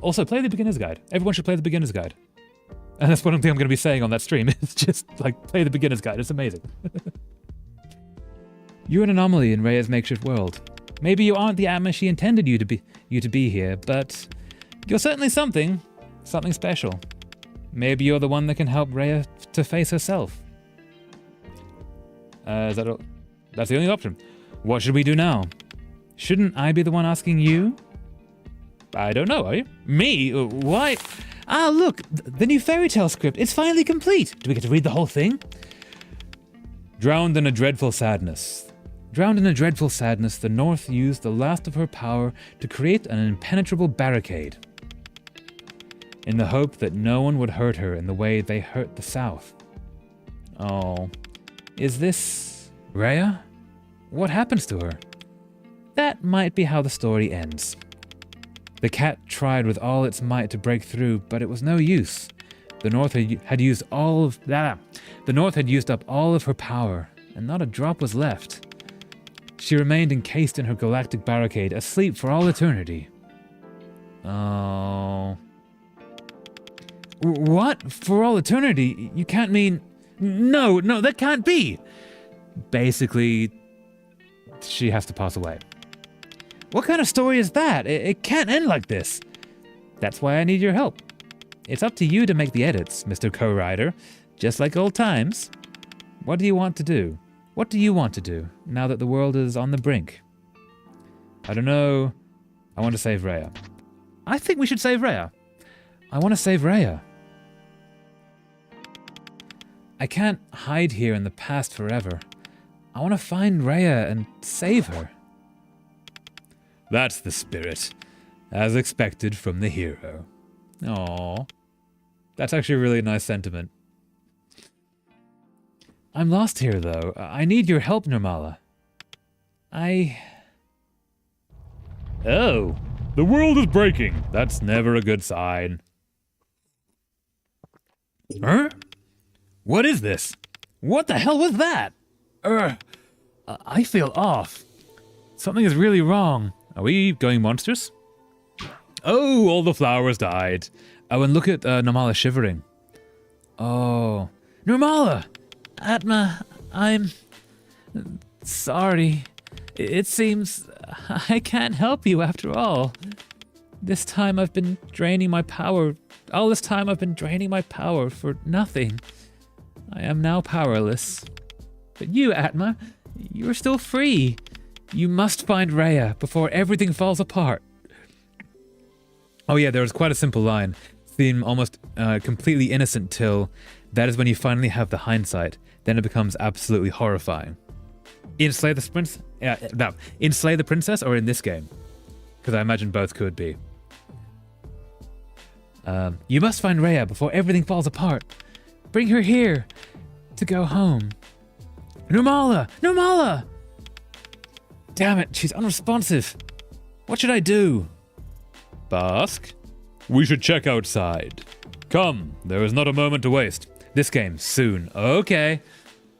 Also, play The Beginner's Guide. Everyone should play The Beginner's Guide. And that's one thing I'm going to be saying on that stream. It's just, like, play The Beginner's Guide. It's amazing. You're an anomaly in Rhea's makeshift world. Maybe you aren't the Atma she intended you to be here, but you're certainly something special. Maybe you're the one that can help Rhea to face herself. Is that all? That's the only option. What should we do now? Shouldn't I be the one asking you? I don't know, are you? Me? Why? Ah, look, the new fairy tale script. It's finally complete. Do we get to read the whole thing? Drowned in a dreadful sadness, the North used the last of her power to create an impenetrable barricade, in the hope that no one would hurt her in the way they hurt the South. Oh, is this Rhea? What happens to her? That might be how the story ends. The cat tried with all its might to break through, but it was no use. The North had used up all of her power, and not a drop was left. She remained encased in her galactic barricade, asleep for all eternity. Oh. What? For all eternity? You can't mean... No, that can't be! Basically, she has to pass away. What kind of story is that? It can't end like this. That's why I need your help. It's up to you to make the edits, Mr. Co-Writer, just like old times. What do you want to do? What do you want to do, now that the world is on the brink? I don't know. I want to save Rhea. I think we should save Rhea. I want to save Rhea. I can't hide here in the past forever. I want to find Rhea and save her. That's the spirit, as expected from the hero. Aww. That's actually a really nice sentiment. I'm lost here, though. I need your help, Nirmala. Oh, the world is breaking. That's never a good sign. Huh? What is this? What the hell was that? I feel off. Something is really wrong. Are we going monstrous? Oh, all the flowers died. Oh, and look at Nirmala shivering. Oh, Nirmala! Atma, I'm sorry. It seems I can't help you after all. This time I've been draining my power. All this time I've been draining my power for nothing. I am now powerless. But you, Atma, you're still free. You must find Rhea before everything falls apart. Oh yeah, there was quite a simple line. Seem almost completely innocent till that is when you finally have the hindsight. Then it becomes absolutely horrifying. In Slay the Princess? In Slay the Princess or in this game? Because I imagine both could be. You must find Rhea before everything falls apart. Bring her here to go home. Nirmala! Nirmala! Damn it, she's unresponsive. What should I do? Bask? We should check outside. Come, there is not a moment to waste. This game, soon. Okay.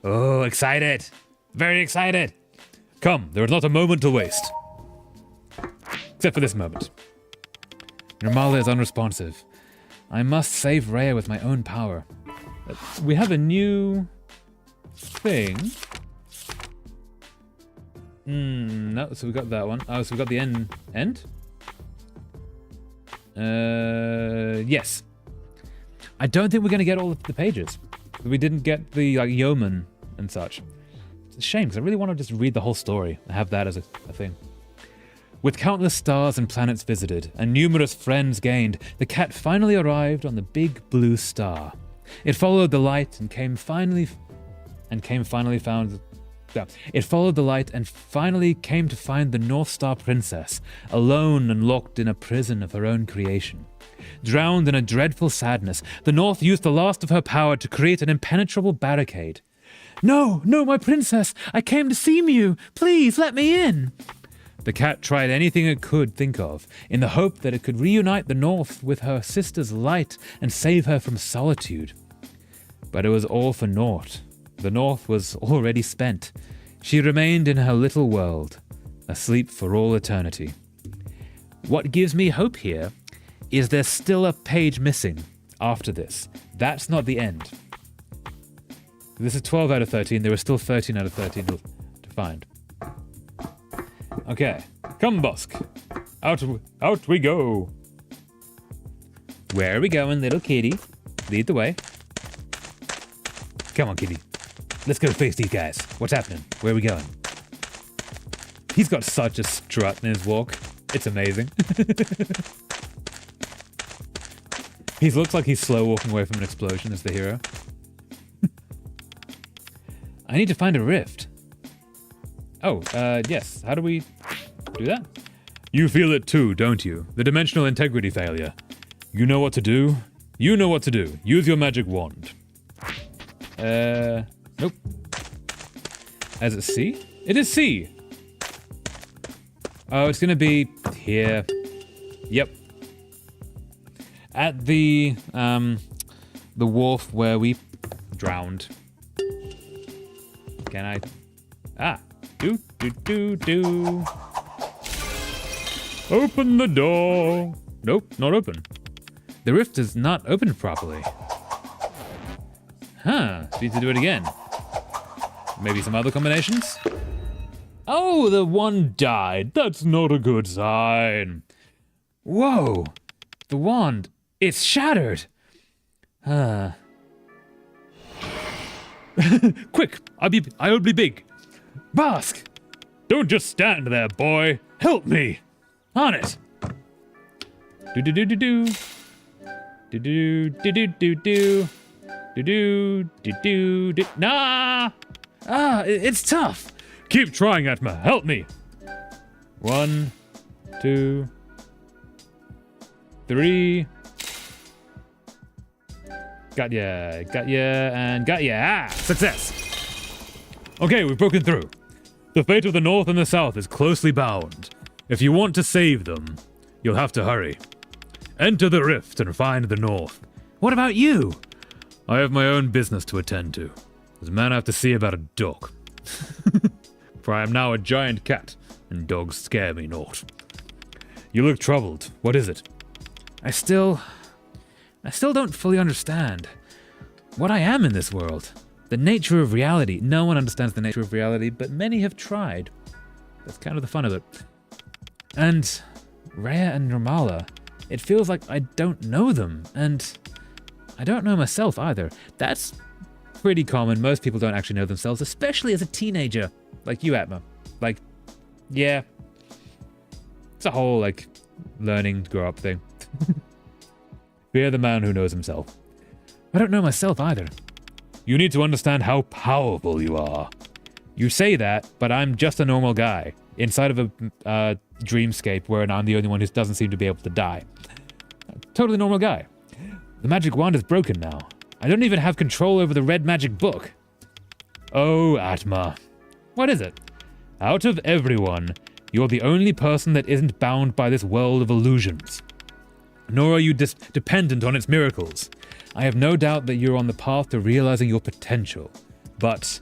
Oh, excited. Very excited. Come, there is not a moment to waste. Except for this moment. Nirmala is unresponsive. I must save Rhea with my own power. We have a new thing. No, so we got that one. Oh, so we got the end? Yes. I don't think we're going to get all of the pages. We didn't get the yeoman and such. It's a shame, because I really want to just read the whole story and have that as a thing. With countless stars and planets visited, and numerous friends gained, the cat finally arrived on the big blue star. It followed the light and finally came to find the North Star Princess, alone and locked in a prison of her own creation. Drowned in a dreadful sadness, the North used the last of her power to create an impenetrable barricade. No, my princess! I came to see you! Please, let me in! The cat tried anything it could think of, in the hope that it could reunite the North with her sister's light and save her from solitude. But it was all for naught. The North was already spent. She remained in her little world, asleep for all eternity. What gives me hope here is there's still a page missing after this. That's not the end. This is 12 out of 13. There are still 13 out of 13 to find. Okay, come, Bosk. Out we go. Where are we going, little kitty? Lead the way. Come on, kitty. Let's go face these guys. What's happening? Where are we going? He's got such a strut in his walk. It's amazing. He looks like he's slow walking away from an explosion as the hero. I need to find a rift. Oh, yes. How do we do that? You feel it too, don't you? The dimensional integrity failure. You know what to do? You know what to do. Use your magic wand. Nope. Is it C? It is C! Oh, it's gonna be here. Yep. At the wharf where we drowned. Can I? Ah. Do. Open the door. Nope, not open. The rift is not opened properly. Huh, need to do it again. Maybe some other combinations? Oh, the one died. That's not a good sign. Whoa, the wand, it's shattered. Quick, I'll be big. Bask! Don't just stand there, boy. Help me. On it. Do. Nah! Ah, it's tough. Keep trying, Atma. Help me. 1, 2, 3. Got ya, and got ya. Ah, success. Okay, we've broken through. The fate of the North and the South is closely bound. If you want to save them, you'll have to hurry. Enter the rift and find the North. What about you? I have my own business to attend to. There's a man I have to see about a dog. For I am now a giant cat, and dogs scare me naught. You look troubled. What is it? I still don't fully understand what I am in this world. The nature of reality. No one understands the nature of reality, but many have tried. That's kind of the fun of it. And Rhea and Nirmala. It feels like I don't know them, and I don't know myself either. That's pretty common. Most people don't actually know themselves, especially as a teenager, like you, Atma. Like, yeah. It's a whole, like, learning to grow up thing. Fear the man who knows himself. I don't know myself either. You need to understand how powerful you are. You say that, but I'm just a normal guy inside of a dreamscape where I'm the only one who doesn't seem to be able to die. A totally normal guy. The magic wand is broken now. I don't even have control over the red magic book. Oh, Atma. What is it? Out of everyone, you're the only person that isn't bound by this world of illusions. Nor are you dependent on its miracles. I have no doubt that you're on the path to realizing your potential. But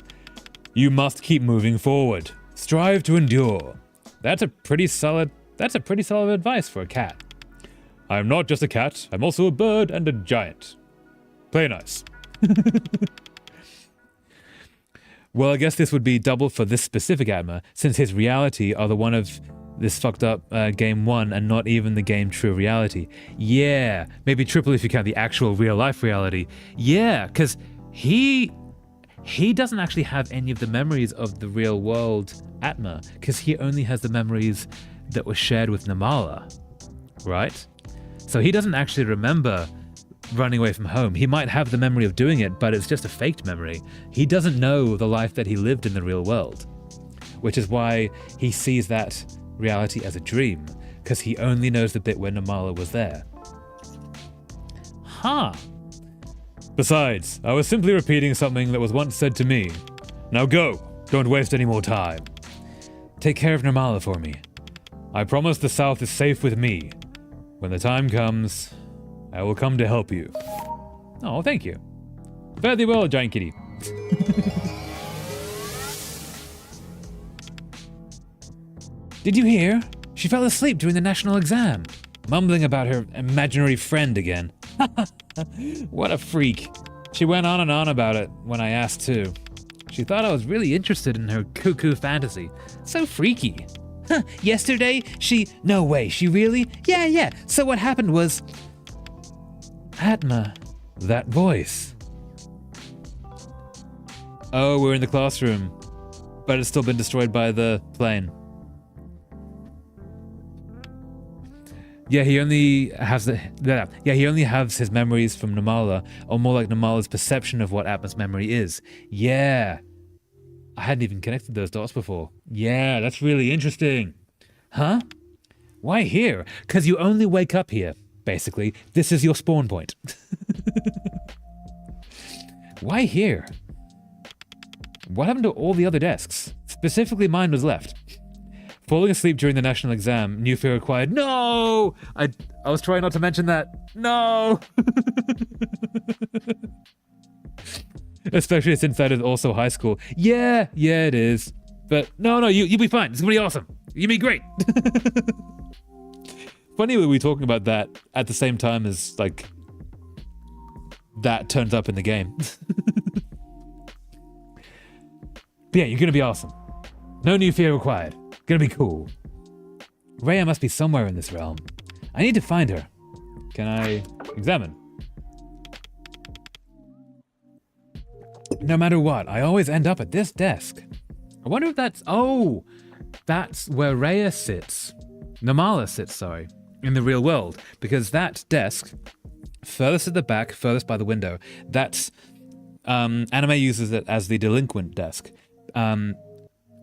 you must keep moving forward. Strive to endure. That's a pretty solid advice for a cat. I'm not just a cat, I'm also a bird and a giant. Play nice. Well, I guess this would be double for this specific Atma, since his reality are the one of this fucked up game 1 and not even the game true reality. Yeah, maybe triple if you count the actual real life reality. Yeah, because he doesn't actually have any of the memories of the real world Atma, because he only has the memories that were shared with Nirmala, right? So he doesn't actually remember running away from home. He might have the memory of doing it, but it's just a faked memory. He doesn't know the life that he lived in the real world, which is why he sees that reality as a dream, because he only knows the bit where Nirmala was there. Huh. Besides, I was simply repeating something that was once said to me. Now go! Don't waste any more time. Take care of Nirmala for me. I promise the South is safe with me. When the time comes, I will come to help you. Oh, thank you. Fare thee well, giant kitty. Did you hear? She fell asleep during the national exam, mumbling about her imaginary friend again. What a freak. She went on and on about it when I asked too. She thought I was really interested in her cuckoo fantasy. So freaky. Huh, yesterday she... No way, she really? Yeah. So what happened was... Atma, that voice. Oh, we're in the classroom. But it's still been destroyed by the plane. Yeah, he only has his memories from Nirmala, or more like Nirmala's perception of what Atma's memory is. Yeah. I hadn't even connected those dots before. Yeah, that's really interesting. Huh? Why here? Because you only wake up here, basically. This is your spawn point. Why here? What happened to all the other desks? Specifically, mine was left. Falling asleep during the national exam, new fear acquired. No! I was trying not to mention that. No! Especially since that is also high school. Yeah, it is. But no, you'll be fine. It's gonna be awesome. You'll be great. Funny that we're talking about that at the same time as, like, that turns up in the game. But yeah, you're gonna be awesome. No new fear required. Gonna be cool. Rhea must be somewhere in this realm. I need to find her. Can I examine? No matter what, I always end up at this desk. I wonder if that's... Oh! That's where Rhea sits. Nirmala sits, sorry. In the real world. Because that desk, furthest at the back, furthest by the window, that's... anime uses it as the delinquent desk.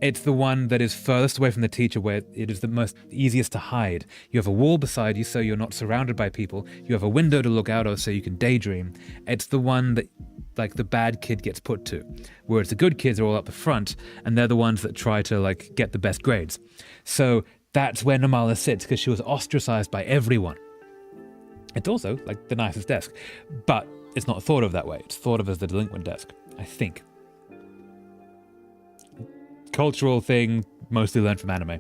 It's the one that is furthest away from the teacher, where it is the most easiest to hide. You have a wall beside you so you're not surrounded by people. You have a window to look out of so you can daydream. It's the one that, like, the bad kid gets put to, whereas the good kids are all up the front, and they're the ones that try to, like, get the best grades. So that's where Nirmala sits, because she was ostracized by everyone. It's also, like, the nicest desk, but it's not thought of that way. It's thought of as the delinquent desk, I think. Cultural thing, mostly learned from anime.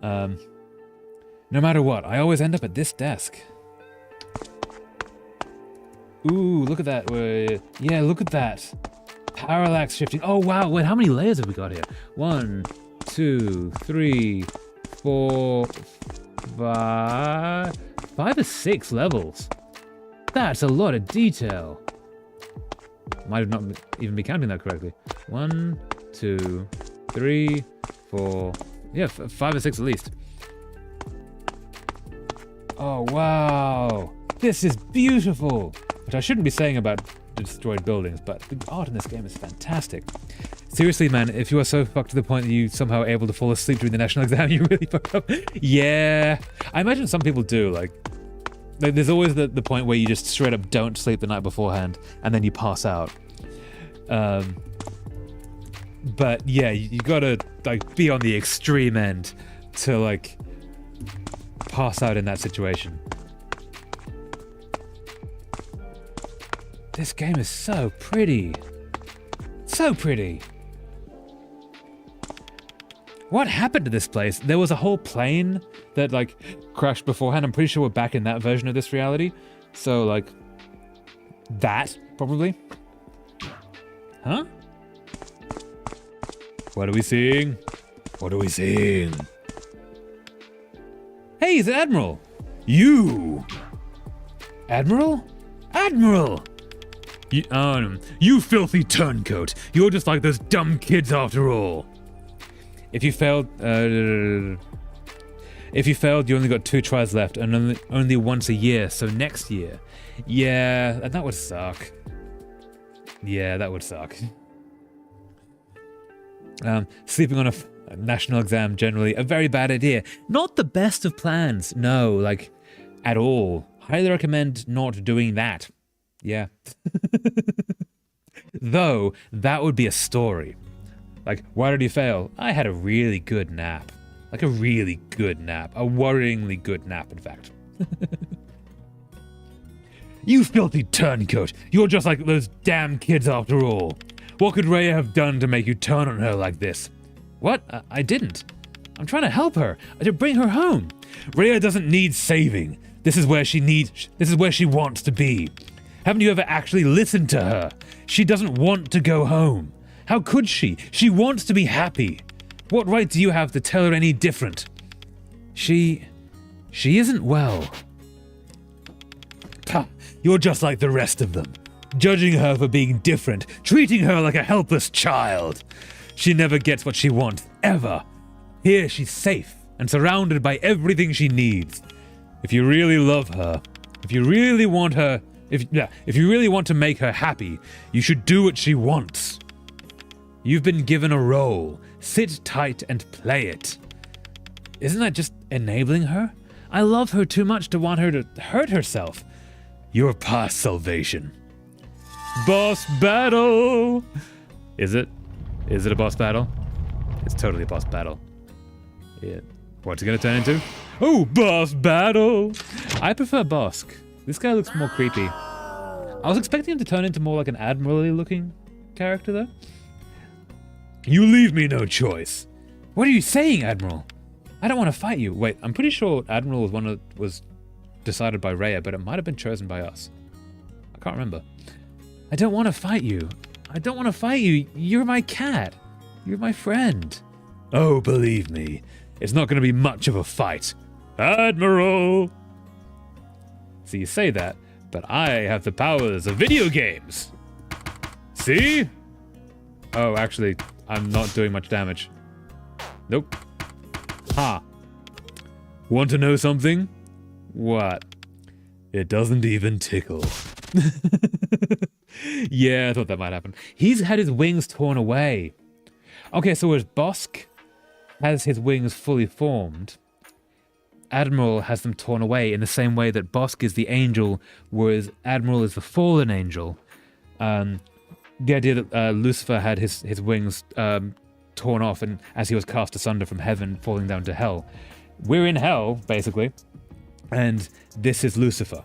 No matter what, I always end up at this desk. Ooh, look at that. Yeah, look at that. Parallax shifting. Oh, wow. Wait, how many layers have we got here? 1, 2, 3, 4, 5 or 6 levels. That's a lot of detail. Might not even be counting that correctly. 1, 2, 3, 4. Yeah, 5 or 6 at least. Oh, wow. This is beautiful. Which I shouldn't be saying about destroyed buildings, but the art in this game is fantastic. Seriously, man, if you are so fucked to the point that you somehow able to fall asleep during the national exam, you really fucked up. Yeah. I imagine some people do, like there's always the point where you just straight up don't sleep the night beforehand, and then you pass out. But yeah, you gotta like be on the extreme end to like pass out in that situation. This game is so pretty. So pretty. What happened to this place? There was a whole plane that like crashed beforehand. I'm pretty sure we're back in that version of this reality. So like that probably. Huh? What are we seeing? What are we seeing? Hey, it's Admiral. You. Admiral? Admiral! You filthy turncoat. You're just like those dumb kids after all. If you failed, you only got 2 tries left, and only once a year, so next year. Yeah, that would suck. Yeah, that would suck. Sleeping on a national exam, generally, a very bad idea. Not the best of plans, no, like, at all. Highly recommend not doing that. Yeah. Though, that would be a story. Like, why did he fail? I had a really good nap. Like a really good nap. A worryingly good nap, in fact. You filthy turncoat! You're just like those damn kids after all. What could Rhea have done to make you turn on her like this? What? I didn't. I'm trying to help her. To bring her home. Rhea doesn't need saving. This is where she wants to be. Haven't you ever actually listened to her? She doesn't want to go home. How could she? She wants to be happy. What right do you have to tell her any different? She isn't well. Pah, you're just like the rest of them. Judging her for being different, treating her like a helpless child. She never gets what she wants, ever. Here she's safe and surrounded by everything she needs. If you really love her, if you really want to make her happy, you should do what she wants. You've been given a role. Sit tight and play it. Isn't that just enabling her? I love her too much to want her to hurt herself. You're past salvation. Boss battle! Is it? Is it a boss battle? It's totally a boss battle. Yeah. What's it gonna turn into? Oh, boss battle! I prefer Bosk. This guy looks more creepy. I was expecting him to turn into more like an admirally looking character though. You leave me no choice. What are you saying, Admiral? I don't want to fight you. Wait, I'm pretty sure Admiral was decided by Rhea, but it might have been chosen by us. I can't remember. I don't want to fight you. I don't want to fight you. You're my cat. You're my friend. Oh, believe me, it's not going to be much of a fight. Admiral! So you say that, but I have the powers of video games. See? Oh, actually, I'm not doing much damage. Nope. Ha. Want to know something? What? It doesn't even tickle. Yeah, I thought that might happen. He's had his wings torn away. Okay, so as Bosk has his wings fully formed, Admiral has them torn away in the same way that Bosk is the angel, whereas Admiral is the fallen angel. The idea that Lucifer had his wings torn off and as he was cast asunder from heaven, falling down to hell. We're in hell, basically, and this is Lucifer.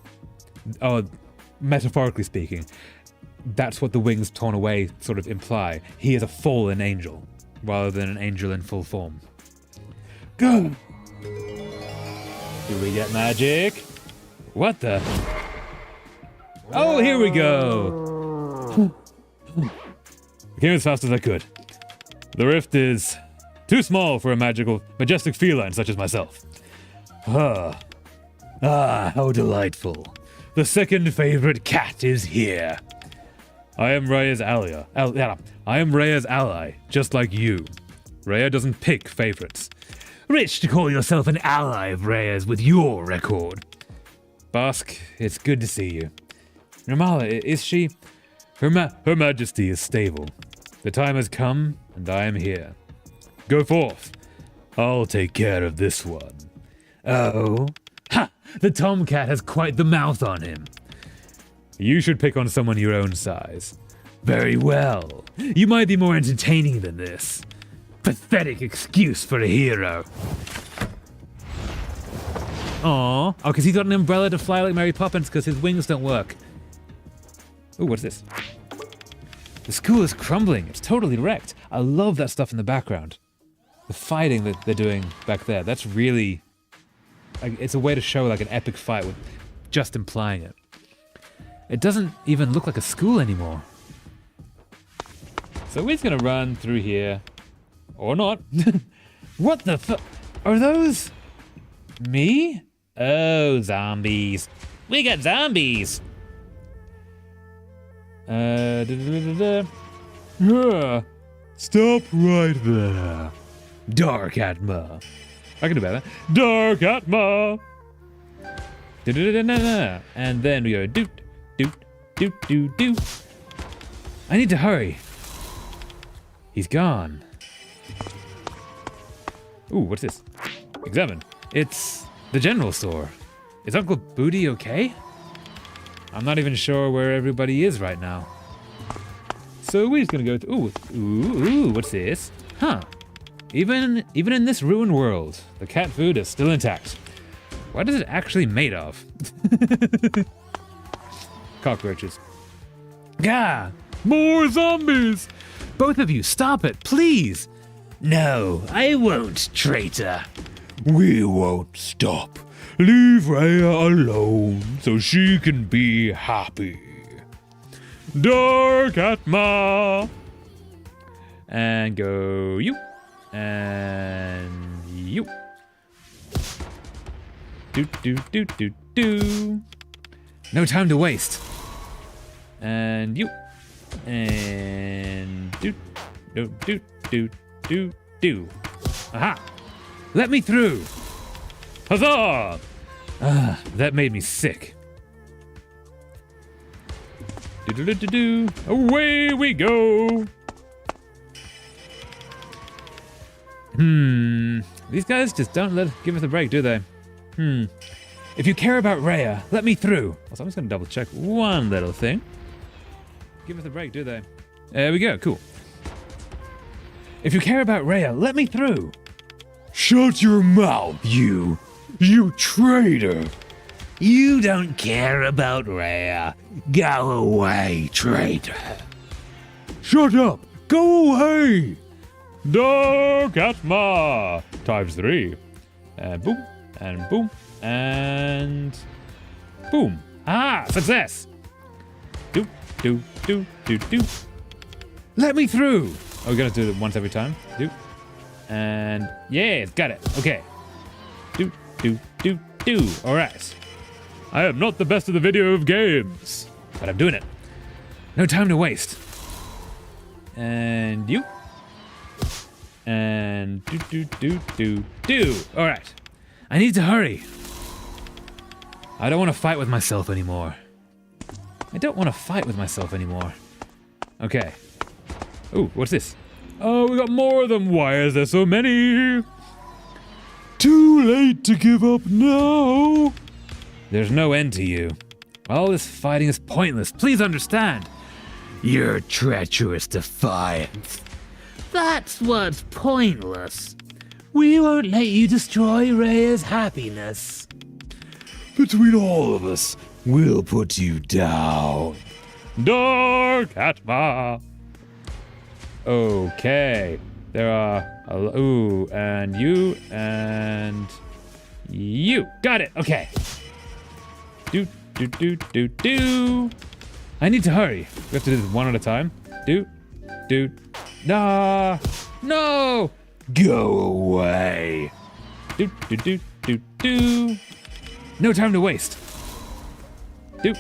Oh, metaphorically speaking, that's what the wings torn away sort of imply. He is a fallen angel, rather than an angel in full form. Go! Do we get magic? What the? Oh, here we go! I came as fast as I could. The rift is too small for a majestic feline such as myself. How delightful. The second favorite cat is here. I am Raya's ally. I am Raya's ally, just like you. Raya doesn't pick favorites. Rich to call yourself an ally of Raya's with your record. Bask, it's good to see you. Ramala, is she? Her Majesty is stable. The time has come, and I am here. Go forth. I'll take care of this one. Oh? Ha! The tomcat has quite the mouth on him. You should pick on someone your own size. Very well. You might be more entertaining than this. Pathetic excuse for a hero. Aww. Oh, because he's got an umbrella to fly like Mary Poppins because his wings don't work. Ooh, what's this? The school is crumbling. It's totally wrecked. I love that stuff in the background. The fighting that they're doing back there. That's really... Like, it's a way to show like an epic fight with just implying it. It doesn't even look like a school anymore. So we're just gonna run through here. Or not. What the fuck? Are those... me? Oh, zombies. We got zombies! Stop right there. Dark Atma. I can do better. Dark Atma! And then we go doot, doot, doot, doot, doot. I need to hurry. He's gone. Ooh, what's this? Examine. It's the general store. Is Uncle Booty okay? I'm not even sure where everybody is right now. So we're just gonna go to... Ooh, what's this? Huh. Even in this ruined world, the cat food is still intact. What is it actually made of? Cockroaches. Gah! More zombies! Both of you, stop it, please! No, I won't, traitor. We won't stop. Leave Raya alone so she can be happy. Dark Atma! And go you. And you. Do. No time to waste. And you. And do. Aha! Let me through! Huzzah! That made me sick. Away we go! These guys just don't give us a break, do they? If you care about Raya, let me through. Also, I'm just gonna double check one little thing. Give us a break, do they? There we go, cool. If you care about Raya, let me through. Shut your mouth, you traitor. You don't care about Raya. Go away, traitor. Shut up, go away. Dark Atma times 3. And boom, and boom, and boom. Ah, success. Do. Let me through. Oh, we gotta do it once every time. Do. And yeah, got it. Okay. Do. All right. I am not the best of the video of games, but I'm doing it. No time to waste. And you. And do. All right. I need to hurry. I don't want to fight with myself anymore. Okay. Ooh, what's this? Oh, we got more of them. Why is there so many? Too late to give up now. There's no end to you. All this fighting is pointless. Please understand. Your treacherous defiance. That's what's pointless. We won't let you destroy Raya's happiness. Between all of us, we'll put you down. Dark Atma. Okay. There are... ooh, and you, and... you. Got it. Okay. Do. I need to hurry. We have to do this one at a time. Do. Nah. No! Go away. do, do. No time to waste. Do.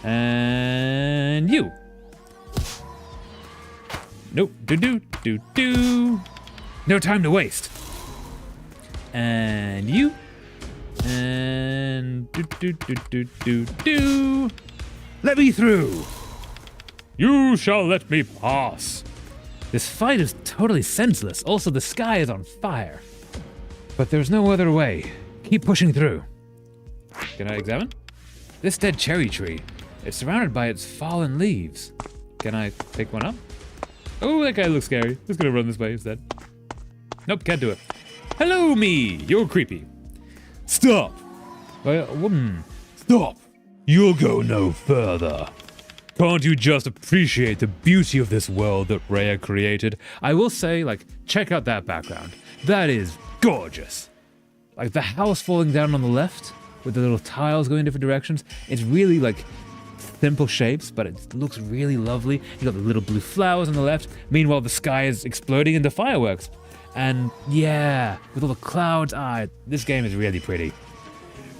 And you. Nope. Do, do, do, do. No time to waste. And you. And do, do, do, do, do, do. Let me through. You shall let me pass. This fight is totally senseless. Also, the sky is on fire. But there's no other way. Keep pushing through. Can I examine? This dead cherry tree. It's surrounded by its fallen leaves. Can I pick one up? Oh, that guy looks scary. Just gonna run this way instead. Nope, can't do it. Hello, me. You're creepy. Stop. Stop. You'll go no further. Can't you just appreciate the beauty of this world that Rhea created? I will say, like, check out that background. That is gorgeous. Like, the house falling down on the left, with the little tiles going in different directions, it's really, like, simple shapes, but it looks really lovely. You got the little blue flowers on the left. Meanwhile, the sky is exploding into fireworks. And, yeah, with all the clouds, this game is really pretty.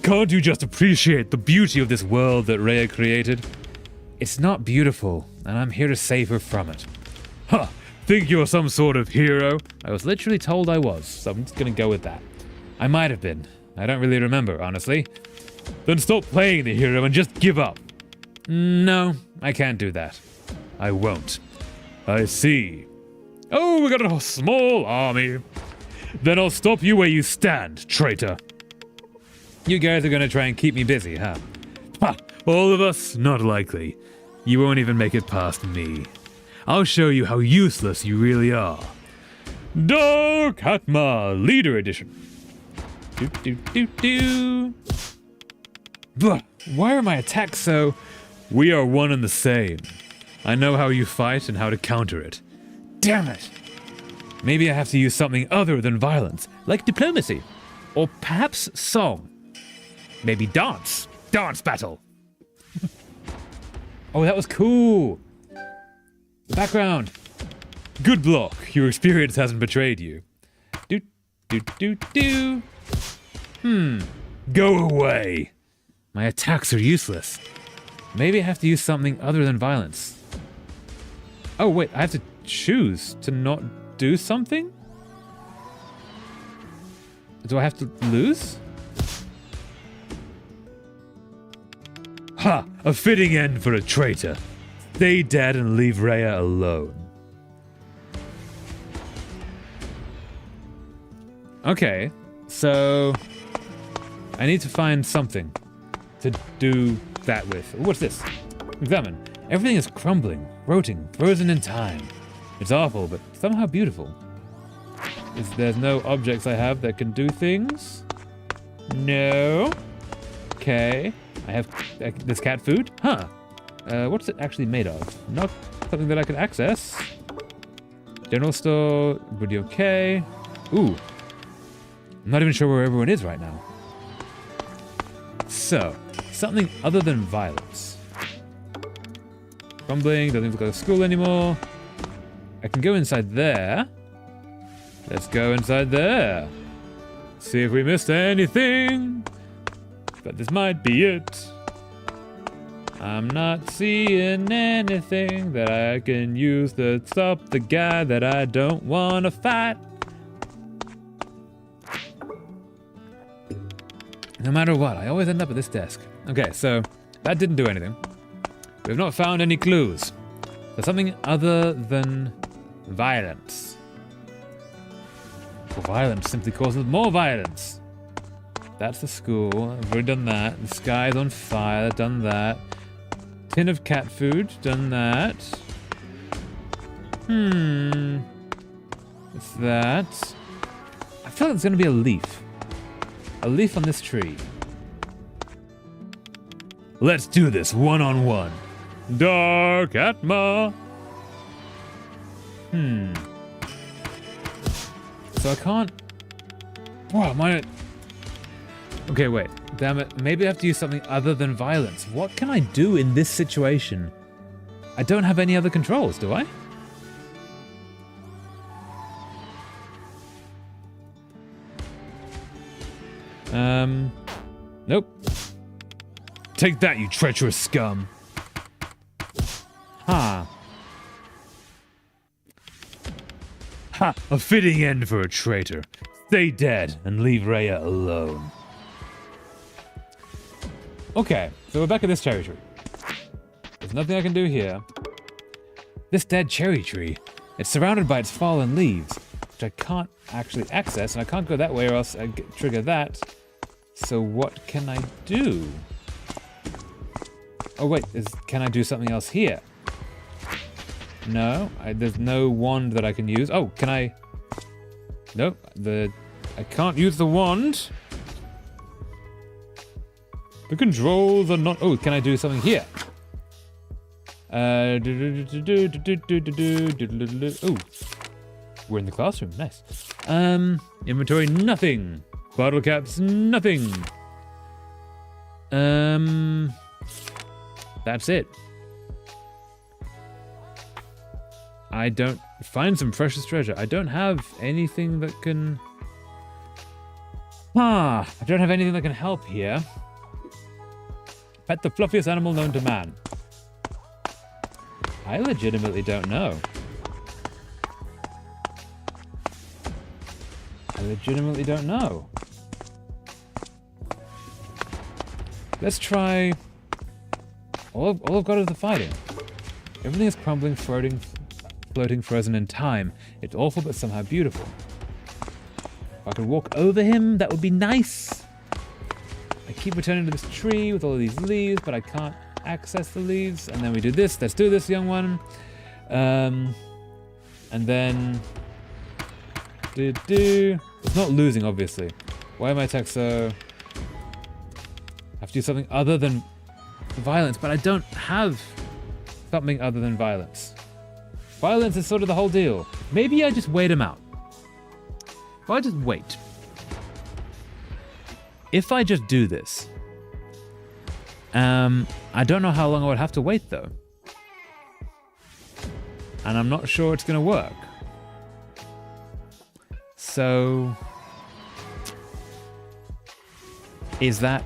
Can't you just appreciate the beauty of this world that Rhea created? It's not beautiful, and I'm here to save her from it. Huh, think you're some sort of hero? I was literally told I was, so I'm just gonna go with that. I might have been. I don't really remember, honestly. Then stop playing the hero and just give up. No, I can't do that. I won't. I see. Oh, we got a small army. Then I'll stop you where you stand, traitor. You guys are gonna try and keep me busy, huh? Ha! All of us? Not likely. You won't even make it past me. I'll show you how useless you really are. Dark Atma, Leader Edition. Do do do do. But why are my attacks so... We are one and the same. I know how you fight and how to counter it. Damn it! Maybe I have to use something other than violence, like diplomacy. Or perhaps song. Maybe dance. Dance battle. Oh, that was cool. The background. Good block. Your experience hasn't betrayed you. Do, do, do, do. Go away. My attacks are useless. Maybe I have to use something other than violence. Oh, wait. I have to choose to not do something? Do I have to lose? Ha! A fitting end for a traitor. Stay dead and leave Rhea alone. Okay, so... I need to find something to do that with. What's this? Examine. Everything is crumbling, rotting, frozen in time. It's awful, but somehow beautiful. There's no objects I have that can do things? No. Okay. I have this cat food? Huh. What's it actually made of? Not something that I can access. General store would be okay. Ooh. I'm not even sure where everyone is right now. So, something other than violence. Crumbling, doesn't look like a school anymore. I can go inside there. Let's go inside there. See if we missed anything. But this might be it. I'm not seeing anything that I can use to stop the guy that I don't want to fight. No matter what, I always end up at this desk. Okay, so that didn't do anything. We've not found any clues. There's something other than violence. Well, violence simply causes more violence. That's the school. I've already done that. The sky's on fire. Done that. Tin of cat food. Done that. What's that? I feel like it's going to be a leaf. A leaf on this tree. Let's do this one-on-one. Dark Atma. So I can't... Wow, my... Okay, wait. Damn it. Maybe I have to use something other than violence. What can I do in this situation? I don't have any other controls, do I? Nope. Take that, you treacherous scum. Ha. Ha! A fitting end for a traitor. Stay dead and leave Rhea alone. Okay, so we're back at this cherry tree. There's nothing I can do here. This dead cherry tree. It's surrounded by its fallen leaves, which I can't actually access, and I can't go that way or else I trigger that. So what can I do? Oh wait, can I do something else here? No, there's no wand that I can use. Oh, can I? Nope, I can't use the wand. The controls are not. Oh, can I do something here? Oh, we're in the classroom. Nice. Inventory, nothing. Bottle caps, nothing. That's it. I don't find some precious treasure. I don't have anything that can. I don't have anything that can help here. Pet the fluffiest animal known to man. I legitimately don't know. I legitimately don't know. Let's try. All I've got is the fighting. Everything is crumbling, floating, frozen in time. It's awful, but somehow beautiful. If I could walk over him, that would be nice. I keep returning to this tree with all of these leaves, but I can't access the leaves. And then we do this. Let's do this, young one. And then... It's not losing, obviously. Why am I attack so... I have to do something other than violence, but I don't have something other than violence. Violence is sort of the whole deal. Maybe I just wait him out. If I just wait. If I just do this. I don't know how long I would have to wait though. And I'm not sure it's gonna work. So... Is that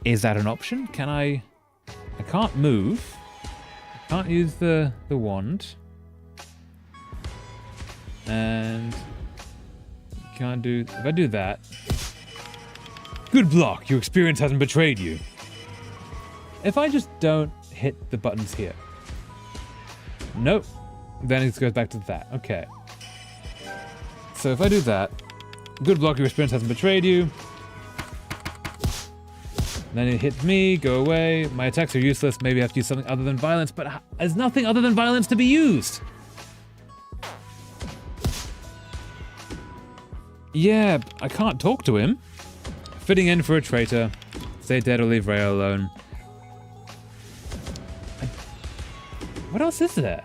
an option? Can I can't move. I can't use the wand. And can't do, if I do that. Good block, your experience hasn't betrayed you. If I just don't hit the buttons here. Nope. Then it goes back to that. Okay. So if I do that, good block, your experience hasn't betrayed you. Then it hits me, go away. My attacks are useless. Maybe I have to use something other than violence, but there's nothing other than violence to be used. Yeah, I can't talk to him. Fitting end for a traitor. Stay dead or leave Rhea alone. What else is there?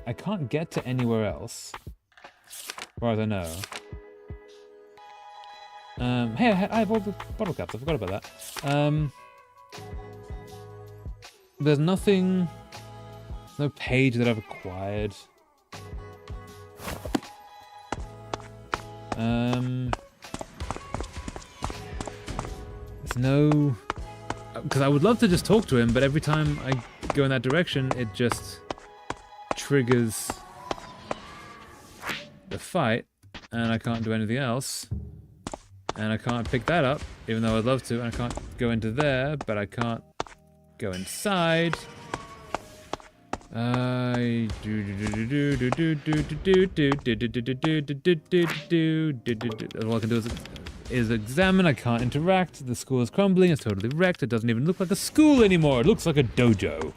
I can't get to anywhere else, as far as I know. Hey, I have all the bottle caps. I forgot about that. There's nothing. No page that I've acquired. There's no. Because I would love to just talk to him, but every time I go in that direction, it just triggers the fight, and I can't do anything else, and I can't pick that up, even though I'd love to, and I can't go into there, but I can't go inside. All I can do is examine. I can't interact. The school is crumbling. It's totally wrecked. It doesn't even look like a school anymore. It looks like a dojo.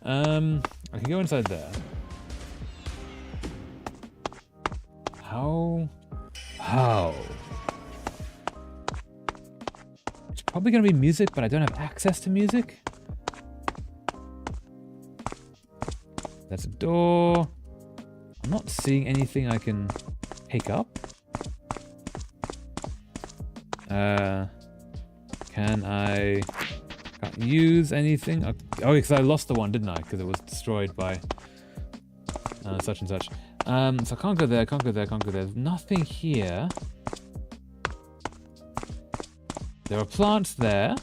I can go inside there. How? It's probably gonna be music, but I don't have access to music. That's a door. I'm not seeing anything I can pick up. Can I... Can't use anything. Oh, because I lost the one, didn't I? Because it was destroyed by such and such. So I can't go there, can't go there, can't go there. There's nothing here. There are plants there.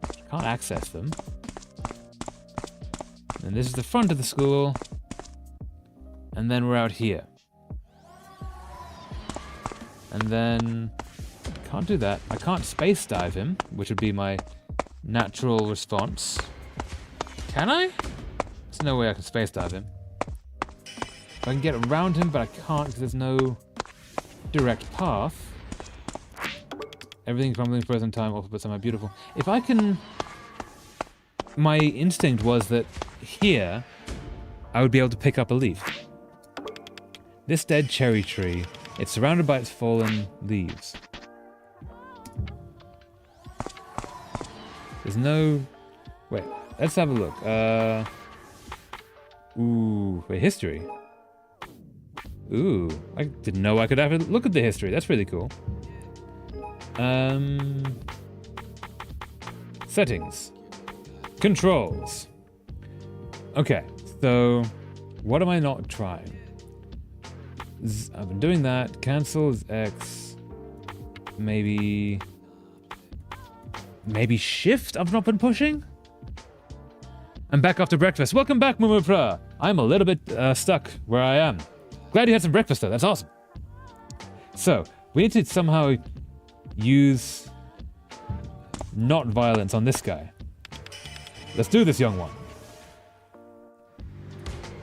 I can't access them. And this is the front of the school. And then we're out here. And then... Can't do that. I can't space dive him, which would be my natural response. Can I? There's no way I can space dive him. I can get around him, but I can't because there's no direct path. Everything's crumbling frozen time, awful but somehow beautiful. If I can... My instinct was that here, I would be able to pick up a leaf. This dead cherry tree, it's surrounded by its fallen leaves. There's no... Wait, let's have a look. Ooh, wait, history. Ooh, I didn't know I could have a look at the history. That's really cool. Settings. Controls. Okay, so what am I not trying? I've been doing that. Cancel is X. Maybe shift I've not been pushing? I'm back after breakfast. Welcome back, Mumupra. I'm a little bit stuck where I am. Glad you had some breakfast though, that's awesome. So, we need to somehow use not violence on this guy. Let's do this, young one.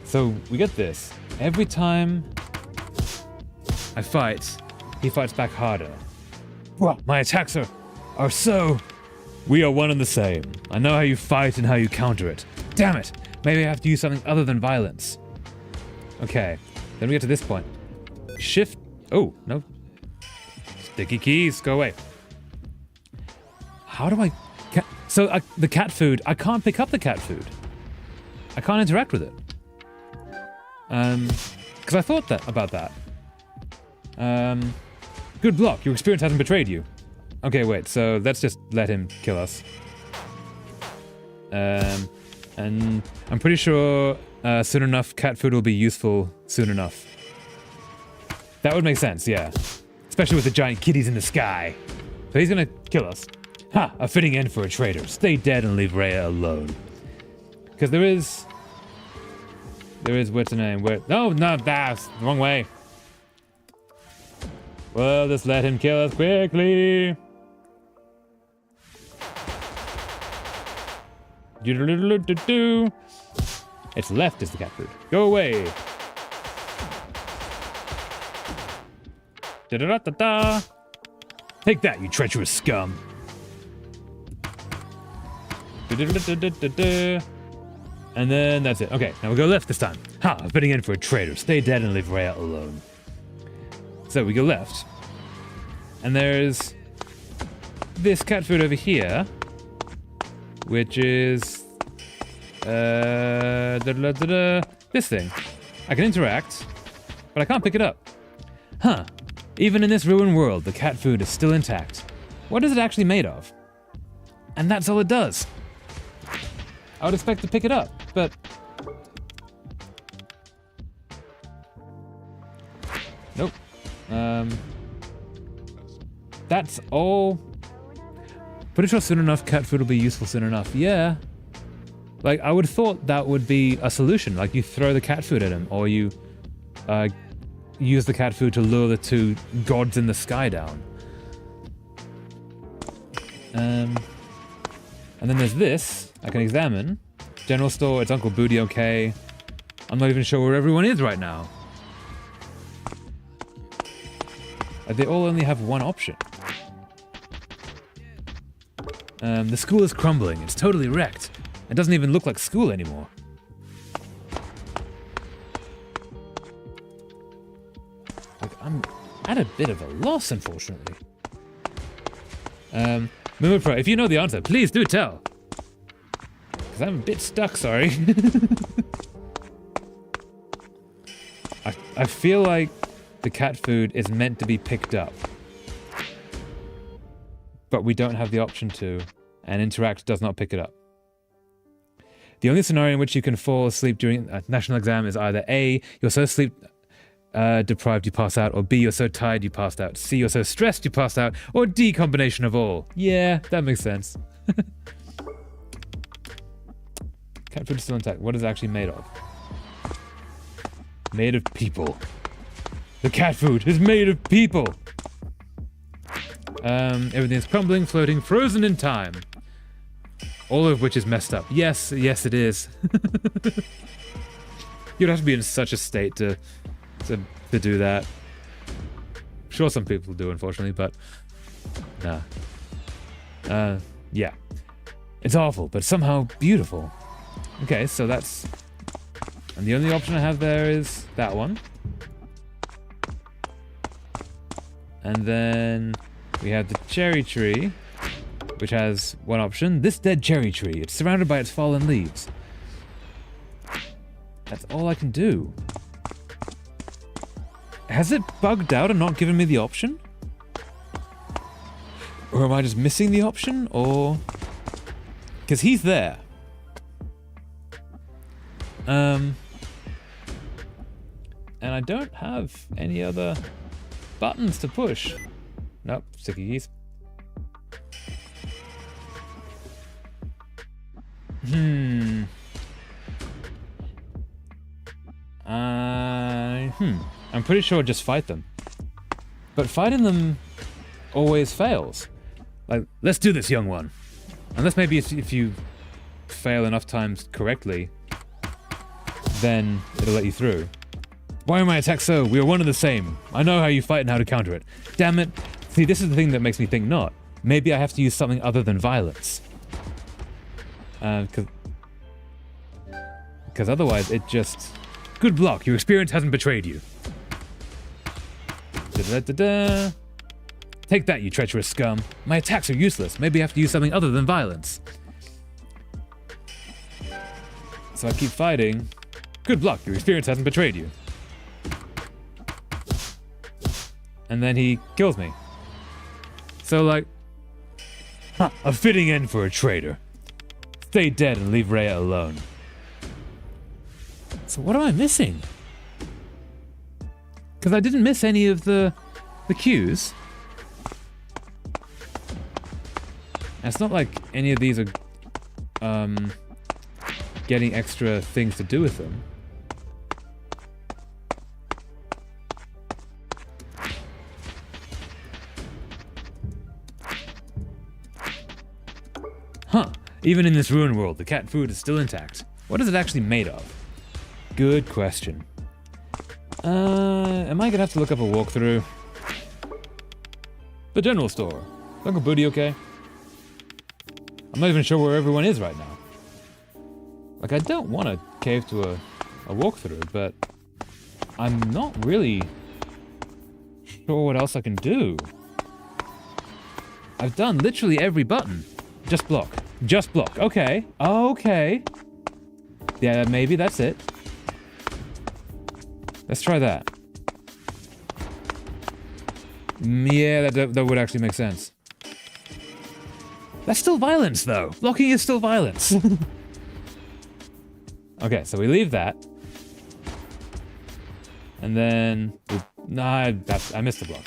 So, we get this. Every time I fight, he fights back harder. My attacks are so... We are one and the same. I know how you fight and how you counter it. Damn it! Maybe I have to use something other than violence. Okay, then we get to this point. Shift... Oh, no. Sticky keys, go away. How do I... So, the cat food, I can't pick up the cat food. I can't interact with it. Because I thought about that. Good block, your experience hasn't betrayed you. Okay, wait, so let's just let him kill us. And I'm pretty sure soon enough cat food will be useful soon enough. That would make sense, yeah. Especially with the giant kitties in the sky. So he's gonna kill us. Ha! A fitting end for a traitor. Stay dead and leave Rhea alone. Because there is, what's her name? No, that's the wrong way. Well, just let him kill us quickly. It's left is the cat food. Go away. Da-da-da-da-da. Take that, you treacherous scum. Da-da-da-da-da-da. And then that's it. Okay, now we'll go left this time. Ha! I'm fitting in for a traitor. Stay dead and leave Rhea alone. So we go left. And there's this cat food over here, which is this thing. I can interact, but I can't pick it up. Huh. Even in this ruined world, the cat food is still intact. What is it actually made of? And that's all it does. I would expect to pick it up, but... Nope. That's all... Pretty sure soon enough cat food will be useful soon enough. Yeah. Like, I would have thought that would be a solution. Like, you throw the cat food at him, or you use the cat food to lure the two gods in the sky down. And then there's this I can examine. General store, it's Uncle Booty okay. I'm not even sure where everyone is right now. They all only have one option. The school is crumbling. It's totally wrecked. It doesn't even look like school anymore. Like, I'm at a bit of a loss, unfortunately. Mumipro, if you know the answer, please do tell. Because I'm a bit stuck, sorry. I feel like the cat food is meant to be picked up. But we don't have the option to, and Interact does not pick it up. The only scenario in which you can fall asleep during a national exam is either A, you're so sleep deprived you pass out, or B, you're so tired you passed out, C, you're so stressed you passed out, or D, combination of all. Yeah, that makes sense. Cat food is still intact. What is it actually made of? Made of people. The cat food is made of people! Everything is crumbling, floating, frozen in time. All of which is messed up. Yes, yes it is. You'd have to be in such a state to do that. I'm sure some people do, unfortunately, but nah. Yeah. It's awful, but somehow beautiful. Okay, so that's... And the only option I have there is that one. And then we have the cherry tree, which has one option. This dead cherry tree. It's surrounded by its fallen leaves. That's all I can do. Has it bugged out and not given me the option? Or am I just missing the option? Or... Because he's there. And I don't have any other buttons to push. Nope, sticky keys. I'm pretty sure just fight them. But fighting them always fails. Like, let's do this, young one. Unless maybe if you fail enough times correctly, then it'll let you through. Why are my attacks so? We are one and the same. I know how you fight and how to counter it. Damn it. See, this is the thing that makes me think not. Maybe I have to use something other than violence. Because otherwise it just... Good block, your experience hasn't betrayed you. Da-da-da-da. Take that, you treacherous scum. My attacks are useless. Maybe I have to use something other than violence. So I keep fighting. Good block, your experience hasn't betrayed you. And then he kills me. So like... a fitting end for a traitor. Stay dead and leave Rhea alone. So what am I missing? Because I didn't miss any of the cues. And it's not like any of these are getting extra things to do with them. Huh. Even in this ruined world, the cat food is still intact. What is it actually made of? Good question. Am I gonna have to look up a walkthrough? The general store. Uncle Booty okay? I'm not even sure where everyone is right now. Like, I don't want to cave to a walkthrough, but I'm not really sure what else I can do. I've done literally every button. Just block. Just block. Okay. Okay. Yeah, maybe that's it. Let's try that. Yeah, that would actually make sense. That's still violence, though. Blocking is still violence. Okay, so we leave that. And then... Nah, I missed the block.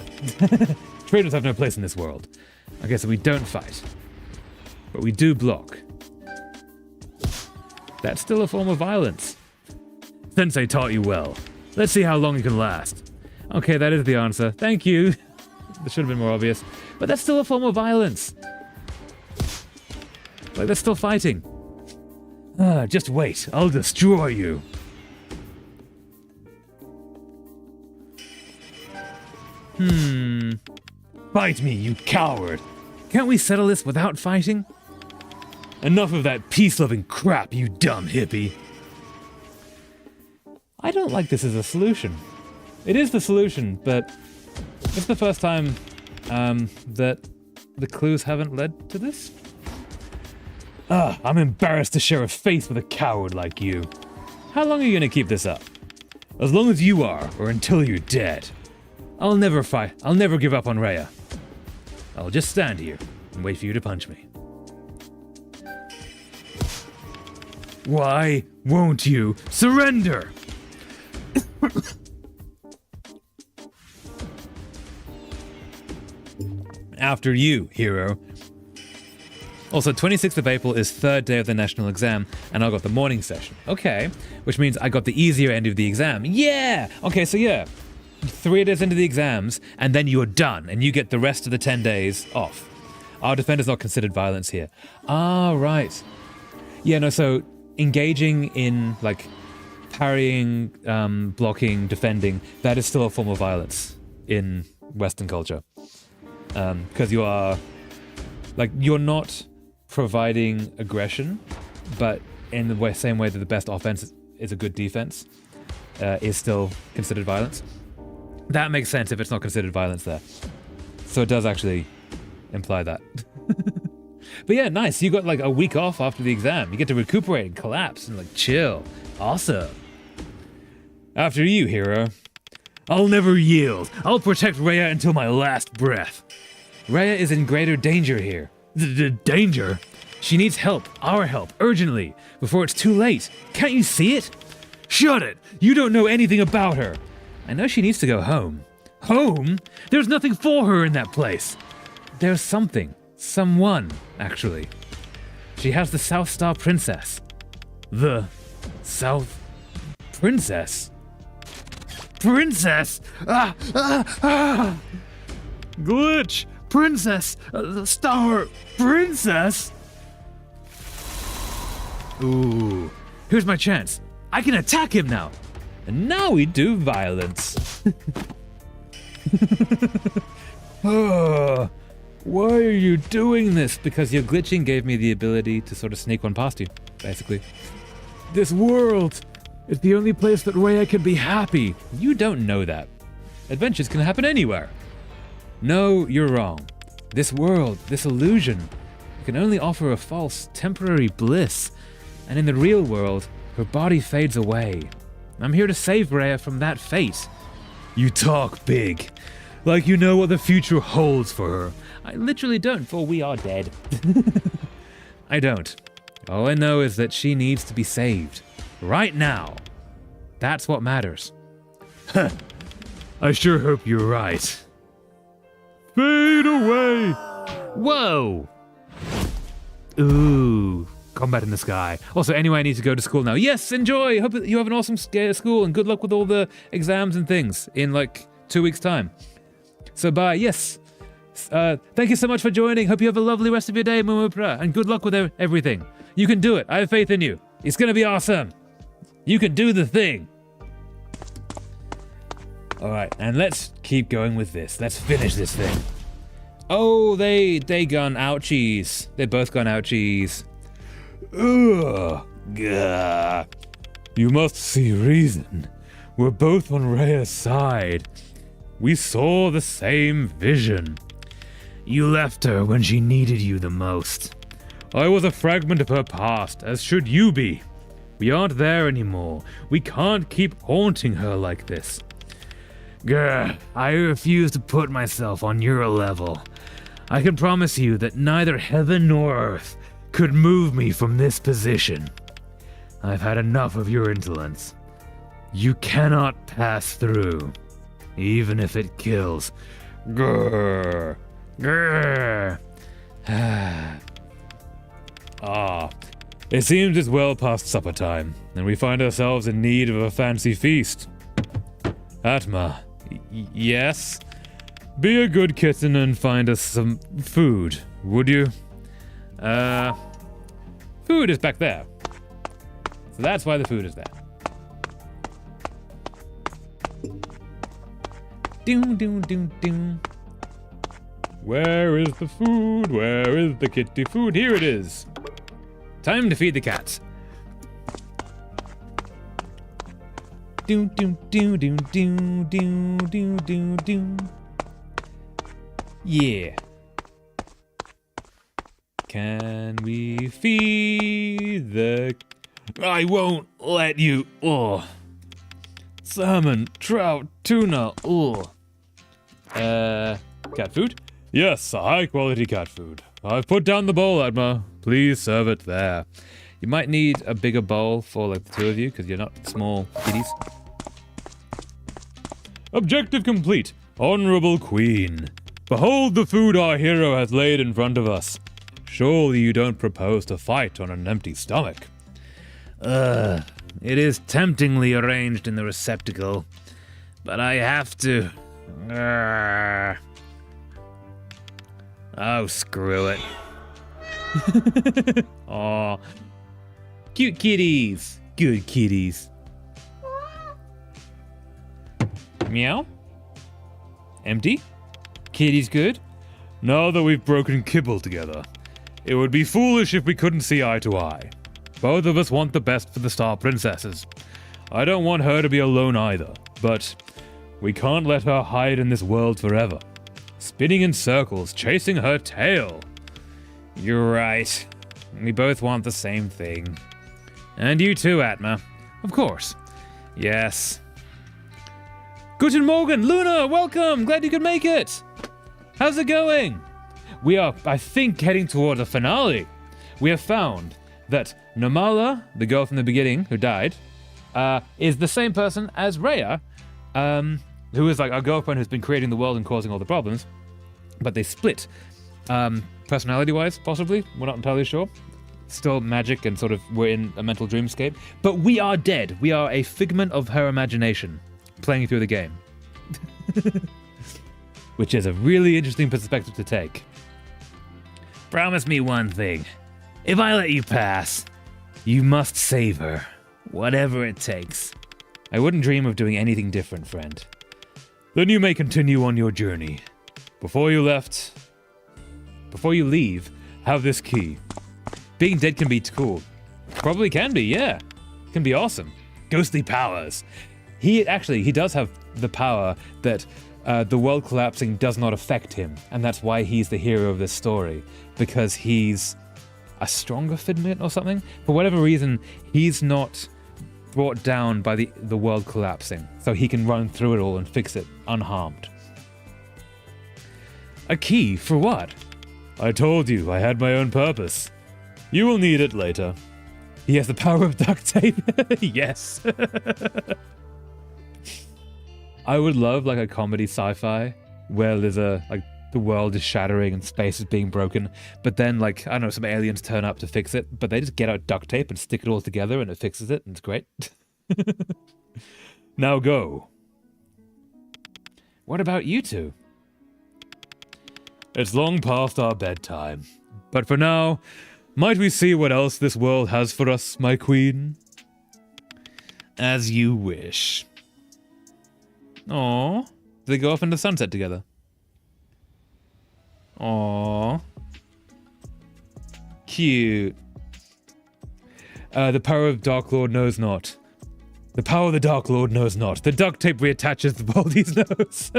Traitors have no place in this world. Okay, so we don't fight. But we do block. That's still a form of violence. Sensei taught you well. Let's see how long you can last. Okay, that is the answer. Thank you. That should have been more obvious. But that's still a form of violence. Like, they're still fighting. Just wait. I'll destroy you. Fight me, you coward. Can't we settle this without fighting? Enough of that peace-loving crap, you dumb hippie. I don't like this as a solution. It is the solution, but it's the first time that the clues haven't led to this. I'm embarrassed to share a face with a coward like you. How long are you gonna keep this up? As long as you are, or until you're dead. I'll never fight. I'll never give up on Rhea. I'll just stand here and wait for you to punch me. Why won't you surrender? After you, hero. Also, 26th of April is third day of the national exam, and I got the morning session. Okay, which means I got the easier end of the exam. Yeah! Okay, so yeah. 3 days into the exams, and then you're done, and you get the rest of the 10 days off. Our defender's not considered violence here. Ah, right. Yeah, no, so engaging in, like, parrying, blocking, defending, that is still a form of violence in Western culture. Because you are, like, you're not providing aggression, but in the same way that the best offense is a good defense, is still considered violence. That makes sense if it's not considered violence there. So it does actually imply that. But yeah, nice. You got like a week off after the exam. You get to recuperate and collapse and like chill. Awesome. After you, hero. I'll never yield. I'll protect Rhea until my last breath. Rhea is in greater danger here. Danger? She needs help, our help, urgently, before it's too late. Can't you see it? Shut it! You don't know anything about her. I know she needs to go home. Home? There's nothing for her in that place. There's something. Someone, actually. She has the South Star Princess. The South Princess? Princess! Glitch! Princess! Star Princess! Ooh. Here's my chance. I can attack him now. And now we do violence. Oh, why are you doing this? Because your glitching gave me the ability to sort of sneak one past you, basically. This world is the only place that Rhea can be happy. You don't know that. Adventures can happen anywhere. No, you're wrong. This world, this illusion, can only offer a false, temporary bliss. And in the real world, her body fades away. I'm here to save Rhea from that fate. You talk big, like you know what the future holds for her. I literally don't, for we are dead. I don't. All I know is that she needs to be saved. Right now. That's what matters. I sure hope you're right. Fade away! Whoa! Ooh. Combat in the sky. Also, anyway, I need to go to school now. Yes, enjoy! Hope that you have an awesome school and good luck with all the exams and things in like 2 weeks' time. So bye, yes. Thank you so much for joining. Hope you have a lovely rest of your day, Mumupra, and good luck with everything. You can do it. I have faith in you. It's gonna be awesome. You can do the thing. Alright, and let's keep going with this. Let's finish this thing. Oh, they gone ouchies. They both gone ouchies. Ugh. Gah. You must see reason. We're both on Rhea's side. We saw the same vision. You left her when she needed you the most. I was a fragment of her past, as should you be. We aren't there anymore. We can't keep haunting her like this. Grr, I refuse to put myself on your level. I can promise you that neither heaven nor earth could move me from this position. I've had enough of your insolence. You cannot pass through, even if it kills. Grr. Grr. It seems it's well past supper time, and we find ourselves in need of a fancy feast. Atma, yes? Be a good kitten and find us some food, would you? Food is back there. So that's why the food is there. Doom, doom, doom, doom. Where is the food? Where is the kitty food? Here it is. Time to feed the cats. Doom, doom, doom, doom, doom, doom, doom, doom, doom. Yeah. Can we feed the... I won't let you. Oh. Salmon, trout, tuna. Oh. Cat food? Yes, high quality cat food. I've put down the bowl, Atma. Please serve it there. You might need a bigger bowl for like the two of you, because you're not small kitties. Objective complete. Honorable Queen. Behold the food our hero has laid in front of us. Surely you don't propose to fight on an empty stomach. It is temptingly arranged in the receptacle, but I have to. Oh, screw it. Aw. Cute kitties. Good kitties. Meow? Empty? Kitty's good? Now that we've broken kibble together, it would be foolish if we couldn't see eye to eye. Both of us want the best for the Star Princesses. I don't want her to be alone either, but we can't let her hide in this world forever, spinning in circles, chasing her tail. You're right. We both want the same thing. And you too, Atma. Of course. Yes. Guten Morgen, Luna, welcome! Glad you could make it! How's it going? We are, I think, heading toward a finale. We have found that Namala, the girl from the beginning who died, is the same person as Rhea, who is like our girlfriend who's been creating the world and causing all the problems. But they split, personality-wise, possibly. We're not entirely sure. Still magic and sort of we're in a mental dreamscape. But we are dead. We are a figment of her imagination, playing through the game. Which is a really interesting perspective to take. Promise me one thing. If I let you pass, you must save her, whatever it takes. I wouldn't dream of doing anything different, friend. Then you may continue on your journey. Before you leave, have this key. Being dead can be cool. Probably can be, yeah. Can be awesome. Ghostly powers. He does have the power that the world collapsing does not affect him, and that's why he's the hero of this story, because he's a stronger figment or something. For whatever reason, he's not brought down by the world collapsing, so he can run through it all and fix it unharmed. A key for what? I told you I had my own purpose. You will need it later. He has the power of duct tape. Yes. I would love like a comedy sci-fi where there's the world is shattering and space is being broken, but then like, I don't know, some aliens turn up to fix it, but they just get out duct tape and stick it all together and it fixes it and it's great. Now go. What about you two? It's long past our bedtime, but for now, might we see what else this world has for us, my queen? As you wish. Aww. Do they go off into the sunset together? Aww. Cute. The power of Dark Lord knows not. The power of the Dark Lord knows not. The duct tape reattaches the Baldy's nose.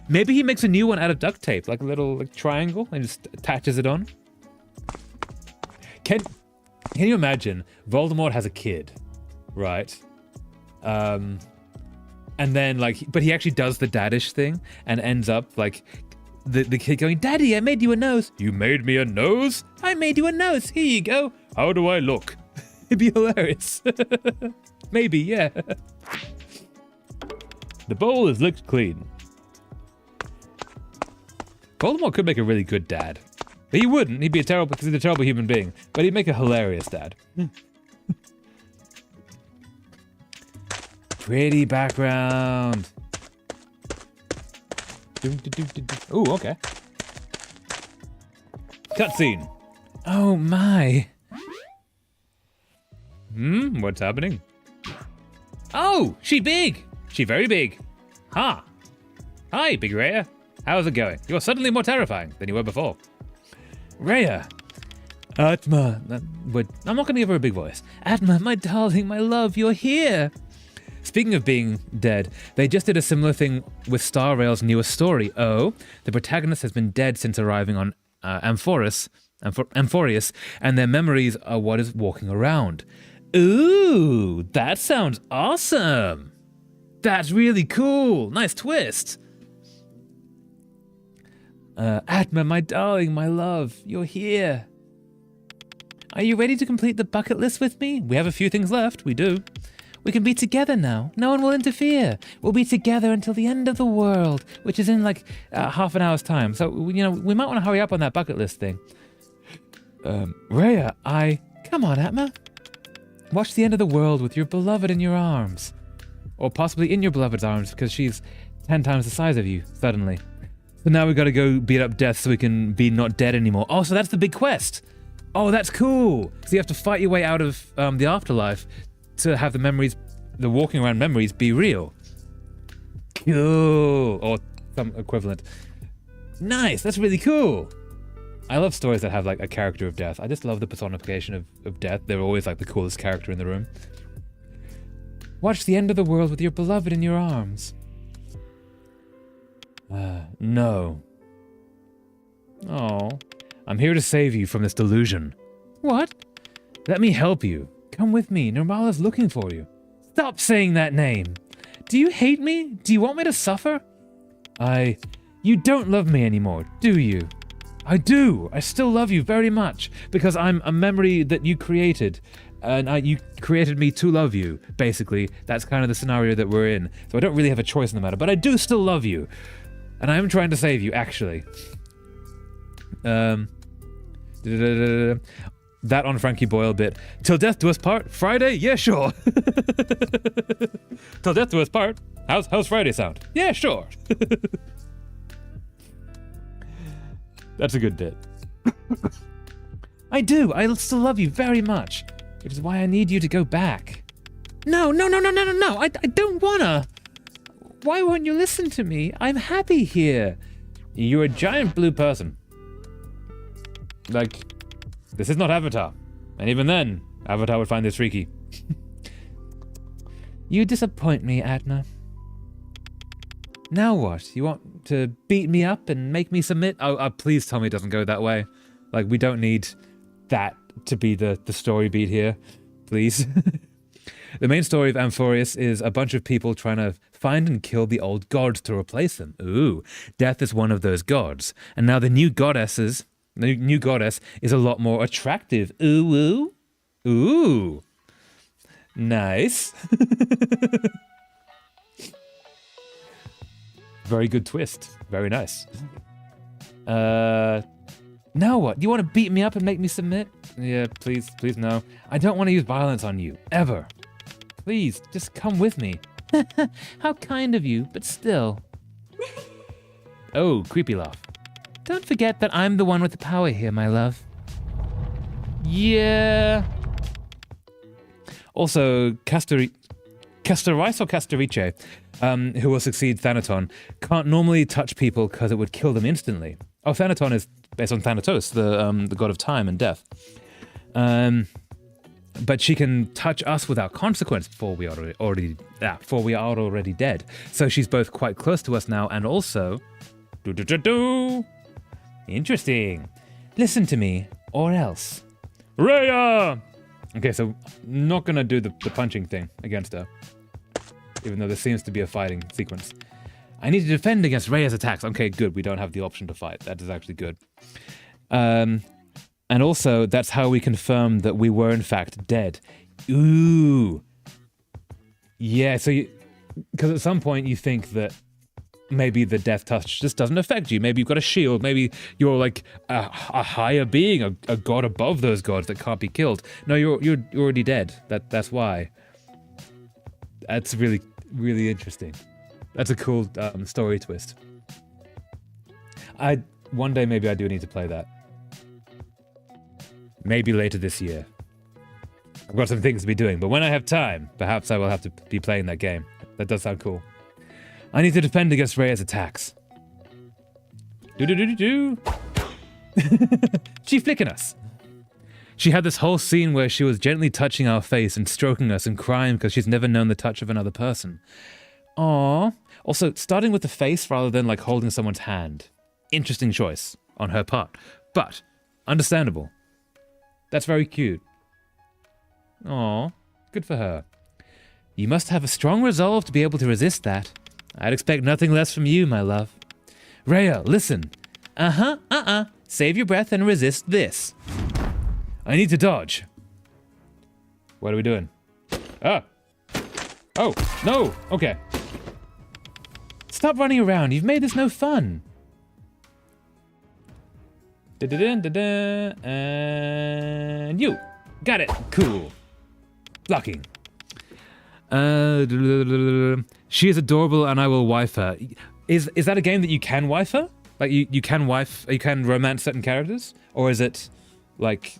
Maybe he makes a new one out of duct tape, like a little triangle, and just attaches it on. Can you imagine? Voldemort has a kid, right? And then but he actually does the daddish thing and ends up like the kid going, "Daddy, I made you a nose." You made me a nose? I made you a nose. Here you go. How do I look? It'd be hilarious. Maybe, yeah. The bowl is licked clean. Voldemort could make a really good dad. But he wouldn't. He'd be because he's a terrible human being. But he'd make a hilarious dad. Pretty background. Ooh, okay. Cutscene. Oh my. What's happening? Oh, she big. She very big. Ha. Hi, Big Rhea. How's it going? You're suddenly more terrifying than you were before. Rhea. Atma. I'm not going to give her a big voice. Atma, my darling, my love, you're here. Speaking of being dead, they just did a similar thing with Star Rail's newest story. Oh, the protagonist has been dead since arriving on Amphorius, and their memories are what is walking around. Ooh, that sounds awesome. That's really cool. Nice twist. Atma, my darling, my love, you're here. Are you ready to complete the bucket list with me? We have a few things left. We do. We can be together now. No one will interfere. We'll be together until the end of the world, which is in like half an hour's time. So, we might want to hurry up on that bucket list thing. Rhea, Come on, Atma. Watch the end of the world with your beloved in your arms. Or possibly in your beloved's arms, because she's 10 times the size of you, suddenly. So now we've got to go beat up Death so we can be not dead anymore. Oh, so that's the big quest. Oh, that's cool. So you have to fight your way out of the afterlife to have the memories, the walking around memories, be real. Cool. Or some equivalent. Nice. That's really cool. I love stories that have like a character of Death. I just love the personification of Death. They're always like the coolest character in the room. Watch the end of the world with your beloved in your arms. No. Oh, I'm here to save you from this delusion. What? Let me help you. Come with me. Nirmala's looking for you. Stop saying that name. Do you hate me? Do you want me to suffer? You don't love me anymore, do you? I do. I still love you very much because I'm a memory that you created. And you created me to love you, basically. That's kind of the scenario that we're in. So I don't really have a choice in the matter, but I do still love you. And I am trying to save you, actually. That on Frankie Boyle bit. Till death do us part? Friday? Yeah, sure. Till death do us part? How's Friday sound? Yeah, sure. That's a good bit. I do. I still love you very much. Which is why I need you to go back. No. I don't wanna. Why won't you listen to me? I'm happy here. You're a giant blue person. Like, this is not Avatar. And even then, Avatar would find this freaky. You disappoint me, Adna. Now what? You want to beat me up and make me submit? Oh, please tell me it doesn't go that way. Like, we don't need that to be the story beat here. Please. The main story of Amphorius is a bunch of people trying to find and kill the old gods to replace them. Ooh, Death is one of those gods. And now the new goddess is a lot more attractive. Ooh. Nice. Very good twist. Very nice. Now what? You want to beat me up and make me submit? Yeah, please no. I don't want to use violence on you, ever. Please, just come with me. How kind of you, but still. Oh, creepy laugh. Don't forget that I'm the one with the power here, my love. Yeah. Also, Castorice or Castorice, who will succeed Thanaton, can't normally touch people because it would kill them instantly. Oh, Thanaton is based on Thanatos, the god of time and death. But she can touch us without consequence before we are already dead. So she's both quite close to us now and also... Interesting. Listen to me, or else. Rhea! Okay, so not gonna do the punching thing against her. Even though there seems to be a fighting sequence. I need to defend against Rhea's attacks. Okay, good. We don't have the option to fight. That is actually good. And also, that's how we confirm that we were in fact dead. Ooh. Yeah, so because at some point you think that maybe the death touch just doesn't affect you. Maybe you've got a shield. Maybe you're like a higher being, a god above those gods that can't be killed. No, you're already dead. That's why. That's really, really interesting. That's a cool story twist. One day maybe I do need to play that. Maybe later this year. I've got some things to be doing, but when I have time, perhaps I will have to be playing that game. That does sound cool. I need to defend against Rhea's attacks. She flicking us. She had this whole scene where she was gently touching our face and stroking us and crying because she's never known the touch of another person. Aww. Also, starting with the face rather than like holding someone's hand. Interesting choice on her part, but understandable. That's very cute. Aww, good for her. You must have a strong resolve to be able to resist that. I'd expect nothing less from you, my love. Rhea, listen. Save your breath and resist this. I need to dodge. What are we doing? Ah. Oh, no. Okay. Stop running around. You've made this no fun. And you. Got it. Cool. Blocking. She is adorable and I will wife her. Is that a game that you can wife her? Like you can romance certain characters? Or is it like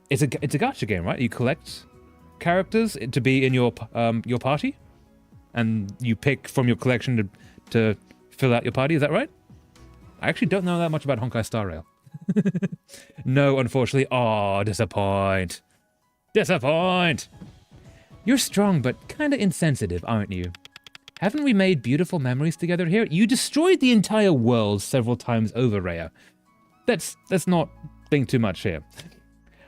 it's a gacha game, right? You collect characters to be in your party? And you pick from your collection to fill out your party, is that right? I actually don't know that much about Honkai Star Rail. No, unfortunately. Oh, disappoint. Disappoint! You're strong, but kinda insensitive, aren't you? Haven't we made beautiful memories together here? You destroyed the entire world several times over, Rhea. Let's not think too much here.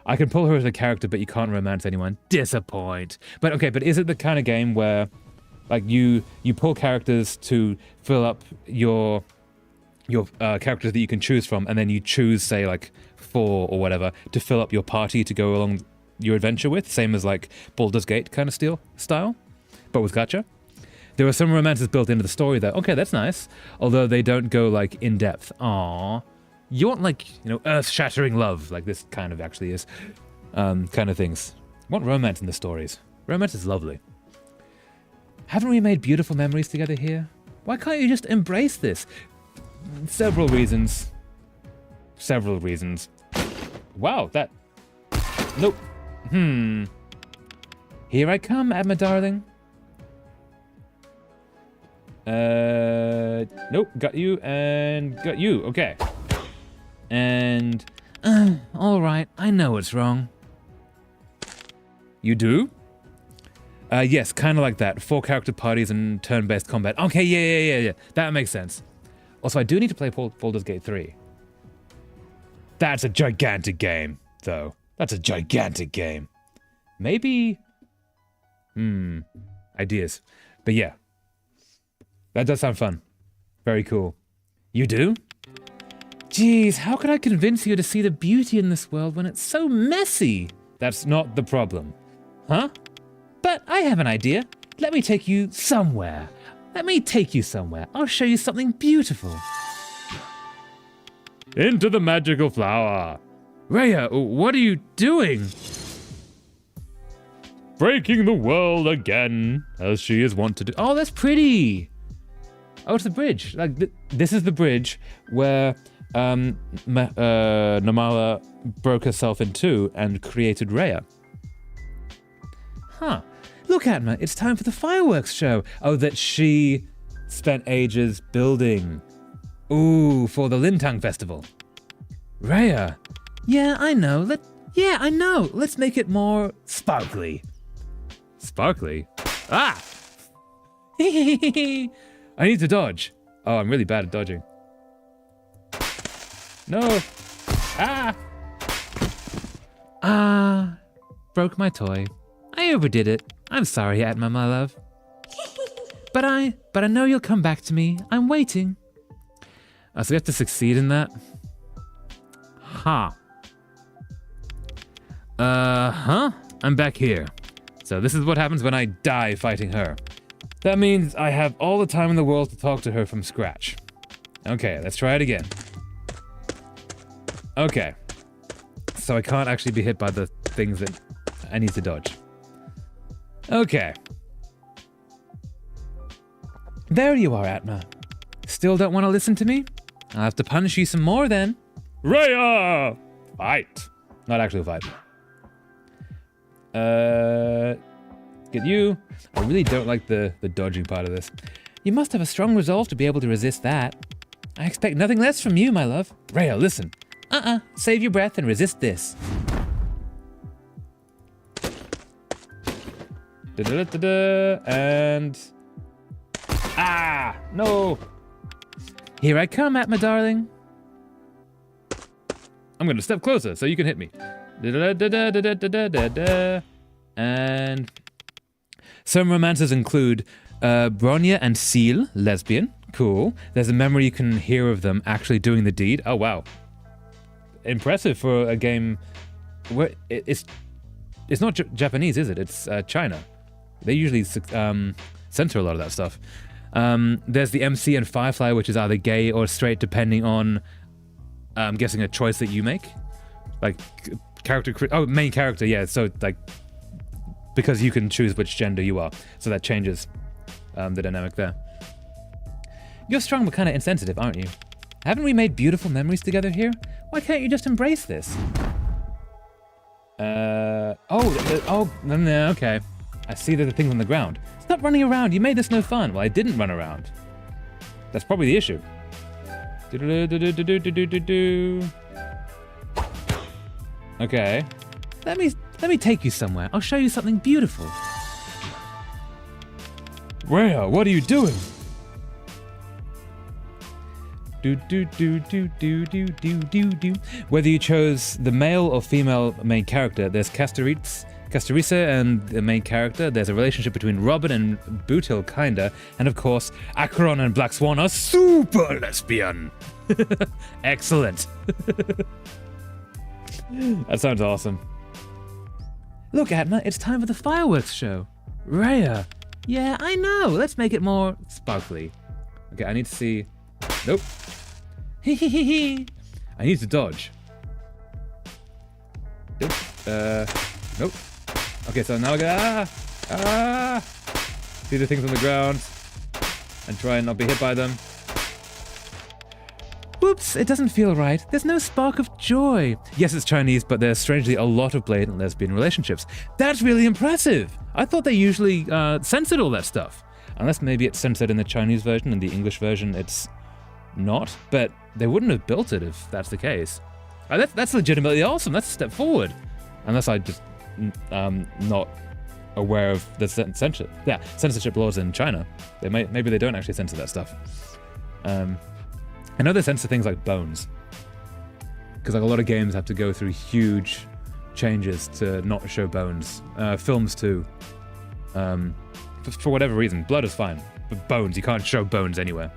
I can pull her as a character, but you can't romance anyone. Disappoint. But okay, but is it the kind of game where like you pull characters to fill up your characters that you can choose from, and then you choose, say, like 4 or whatever to fill up your party to go along your adventure with, same as like Baldur's Gate kind of style, but with gacha. There are some romances built into the story though. Okay, that's nice. Although they don't go like in depth. Aww. You want like, you know, earth-shattering love, like this kind of actually is, kind of things. I want romance in the stories. Romance is lovely. Haven't we made beautiful memories together here? Why can't you just embrace this? Several reasons. Several reasons. Wow, that... Nope. Here I come, Adma darling. Nope, got you and got you, okay. And, alright, I know it's wrong. You do? Yes, kind of like that. 4 character parties and turn-based combat. Okay, yeah. That makes sense. Also, I do need to play Baldur's Gate 3. That's a gigantic game, though. That's a gigantic game. Maybe... ideas. But yeah. That does sound fun. Very cool. You do? Jeez, how could I convince you to see the beauty in this world when it's so messy? That's not the problem. Huh? But I have an idea. Let me take you somewhere. I'll show you something beautiful. Into the magical flower. Rhea, what are you doing? Breaking the world again, as she is wont to do. Oh, that's pretty. Oh, it's the bridge. Like this is the bridge where Namala broke herself in 2 and created Rhea. Huh. Look, Atma, it's time for the fireworks show. Oh, that she spent ages building. Ooh, for the Lintang festival. Rhea. Yeah, I know. Let's make it more sparkly. Sparkly? Ah! I need to dodge. Oh, I'm really bad at dodging. No. Ah. Broke my toy. I overdid it. I'm sorry, Atma, my love. But I know you'll come back to me. I'm waiting. So we have to succeed in that? Huh. I'm back here. So this is what happens when I die fighting her. That means I have all the time in the world to talk to her from scratch. Okay, let's try it again. Okay. So I can't actually be hit by the things that I need to dodge. Okay. There you are, Atma. Still don't want to listen to me? I'll have to punish you some more then. Rhea! Fight. Not actually fight. Get you. I really don't like the dodging part of this. You must have a strong resolve to be able to resist that. I expect nothing less from you, my love. Rhea, listen. Save your breath and resist this. And... Ah! No! Here I come, Atma darling. I'm gonna step closer so you can hit me. And... Some romances include Bronya and Seal, lesbian. Cool. There's a memory you can hear of them actually doing the deed. Oh, wow. Impressive for a game it's not Japanese, is it? It's China. They usually censor a lot of that stuff. There's the MC and Firefly, which is either gay or straight, depending on, I'm guessing, a choice that you make. Like, main character, yeah. So, like, because you can choose which gender you are. So that changes the dynamic there. You're strong but kind of insensitive, aren't you? Haven't we made beautiful memories together here? Why can't you just embrace this? No, okay. I see that the thing's on the ground. Stop running around, you made this no fun. Well, I didn't run around. That's probably the issue. Okay. Let me take you somewhere. I'll show you something beautiful. Rhea, what are you doing? Whether you chose the male or female main character, there's Castorisa and the main character. There's a relationship between Robin and Bootil, kinda. And of course, Acheron and Black Swan are super lesbian. Excellent. That sounds awesome. Look, Atma, it's time for the fireworks show. Rhea. Yeah, I know. Let's make it more sparkly. Okay, I need to see... Nope. I need to dodge. Nope. Nope. Okay, so now I go... See the things on the ground. And try and not be hit by them. Whoops, it doesn't feel right. There's no spark of joy. Yes, it's Chinese, but there's strangely a lot of blatant lesbian relationships. That's really impressive. I thought they usually censored all that stuff. Unless maybe it's censored in the Chinese version and the English version it's not. But they wouldn't have built it if that's the case. That's legitimately awesome. That's a step forward. Unless I just not aware of the censorship laws in China. Maybe they don't actually censor that stuff. I know they censor things like bones, because like a lot of games have to go through huge changes to not show bones. Films too. For whatever reason, blood is fine, but bones, you can't show bones anywhere.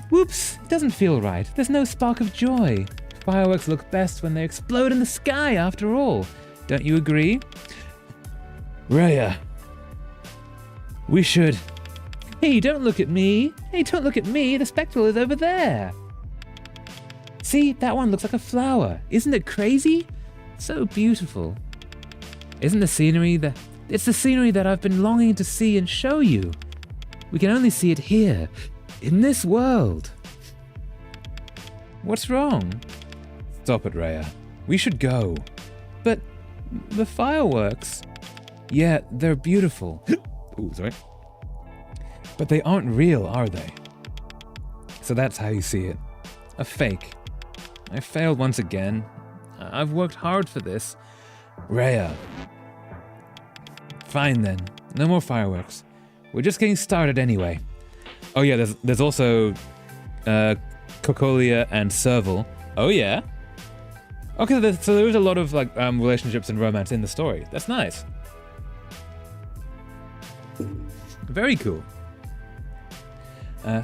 Whoops, it doesn't feel right. There's no spark of joy. Fireworks look best when they explode in the sky, after all. Don't you agree? Rhea, we should... Hey, don't look at me. Hey, don't look at me. The spectral is over there. See, that one looks like a flower. Isn't it crazy? So beautiful. Isn't the scenery that... It's the scenery that I've been longing to see and show you. We can only see it here, in this world. What's wrong? Stop it, Rhea. We should go. But the fireworks... Yeah, they're beautiful. Ooh, sorry. But they aren't real, are they? So that's how you see it. A fake. I failed once again. I've worked hard for this. Rhea. Fine then. No more fireworks. We're just getting started anyway. Oh yeah, there's also Cocolia and Serval. Oh yeah? Okay, so there is a lot of like relationships and romance in the story. That's nice. Very cool.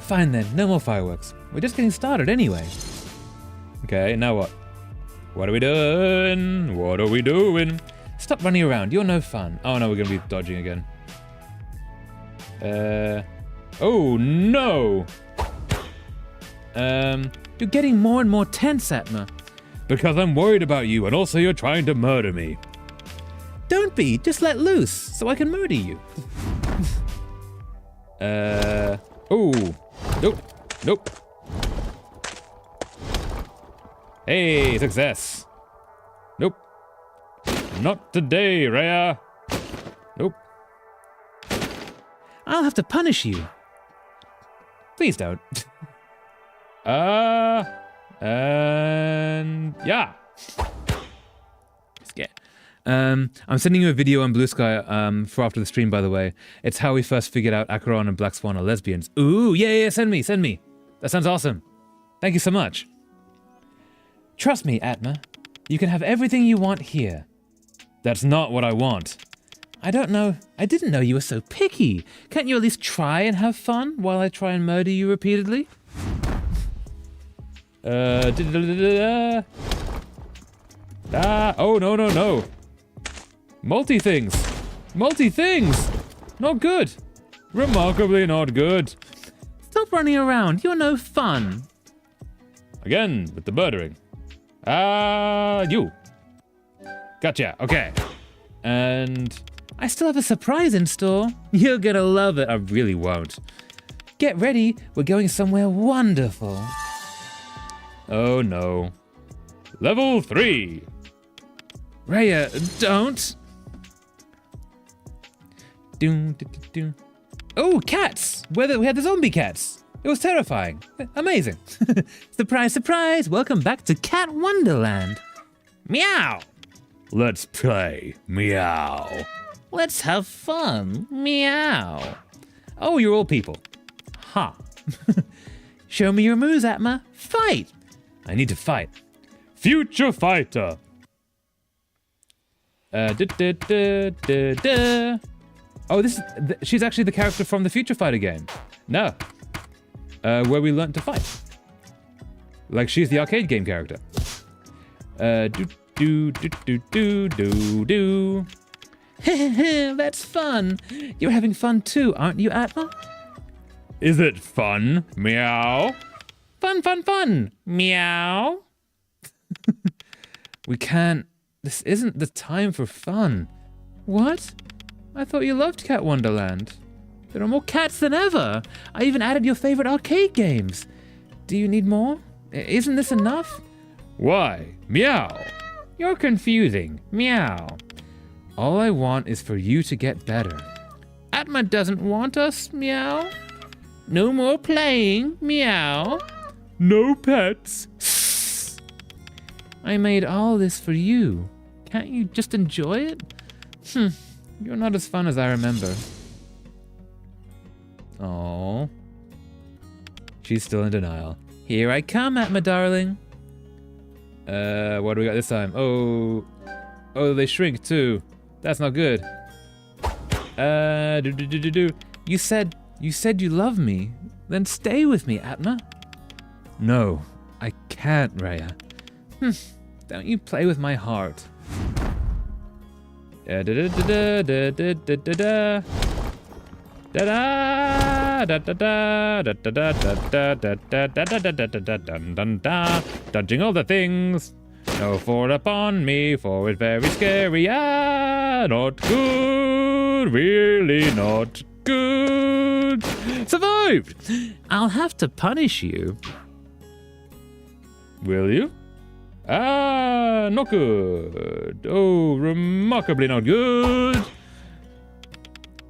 Fine then, no more fireworks. We're just getting started anyway. Okay, now what? What are we doing? What are we doing? Stop running around, you're no fun. Oh no, we're gonna be dodging again. Oh no! You're getting more and more tense, Atma. Because I'm worried about you, and also you're trying to murder me. Don't be, just let loose, so I can murder you. Oh, nope, nope. Hey, success. Nope. Not today, Rhea. Nope. I'll have to punish you. Please don't. And yeah. Yeah. I'm sending you a video on Blue Sky for after the stream, by the way. It's how we first figured out Acheron and Black Swan are lesbians. Ooh, yeah, send me. That sounds awesome. Thank you so much. Trust me, Atma. You can have everything you want here. That's not what I want. I don't know. I didn't know you were so picky. Can't you at least try and have fun while I try and murder you repeatedly? Ah, oh, no, no, no. Multi-things. Multi-things. Not good. Remarkably not good. Stop running around. You're no fun. Again, with the murdering. You. Gotcha. Okay. And I still have a surprise in store. You're gonna love it. I really won't. Get ready. We're going somewhere wonderful. Oh, no. Level 3. Raya, don't. Oh, cats! We had the zombie cats. It was terrifying. Amazing. Surprise, surprise. Welcome back to Cat Wonderland. Meow. Let's play. Meow. Let's have fun. Meow. Oh, you're all people. Huh. Show me your moves, Atma. Fight. I need to fight. Future fighter. Oh, she's actually the character from the Future Fighter game. No. Where we learned to fight. Like she's the arcade game character. That's fun. You're having fun too, aren't you, Atma? Is it fun? Meow. Fun, fun, fun. Meow. We can't. This isn't the time for fun. What? I thought you loved Cat Wonderland. There are more cats than ever. I even added your favorite arcade games. Do you need more? Isn't this enough? Why? Meow. You're confusing. Meow. All I want is for you to get better. Atma doesn't want us. Meow. No more playing. Meow. No pets. I made all this for you. Can't you just enjoy it? You're not as fun as I remember. Oh. She's still in denial. Here I come, Atma darling. What do we got this time? Oh, they shrink too. That's not good. You said you love me. Then stay with me, Atma. No, I can't, Raya. Don't you play with my heart. Dodging all the things. No fall upon me, for it's very scary. Not good. Really not good. Survived. I'll have to punish you. Will you? Not good. Oh, remarkably not good.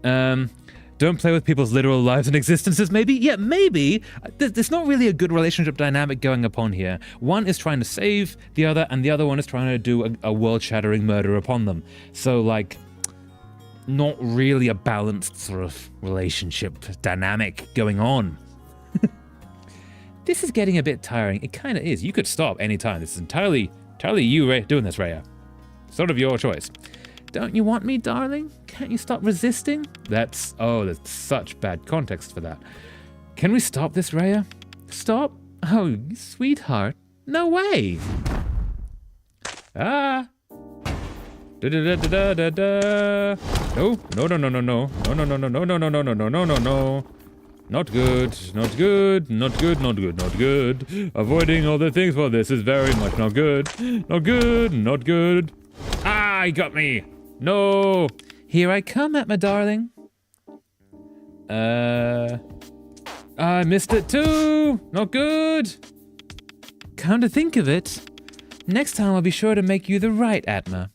Don't play with people's literal lives and existences, maybe? Yeah, maybe. There's not really a good relationship dynamic going upon here. One is trying to save the other, and the other one is trying to do a world-shattering murder upon them. So, like, not really a balanced sort of relationship dynamic going on. This is getting a bit tiring. It kind of is. You could stop anytime. This is entirely you doing this, Raya. Sort of your choice. Don't you want me, darling? Can't you stop resisting? That's such bad context for that. Can we stop this, Raya? Stop? Oh, sweetheart. No way. No. Not good. Avoiding all the things, well, this is very much not good. Not good. Ah, he got me. No. Here I come, Atma darling. I missed it too. Not good. Come to think of it, next time I'll be sure to make you the right Atma.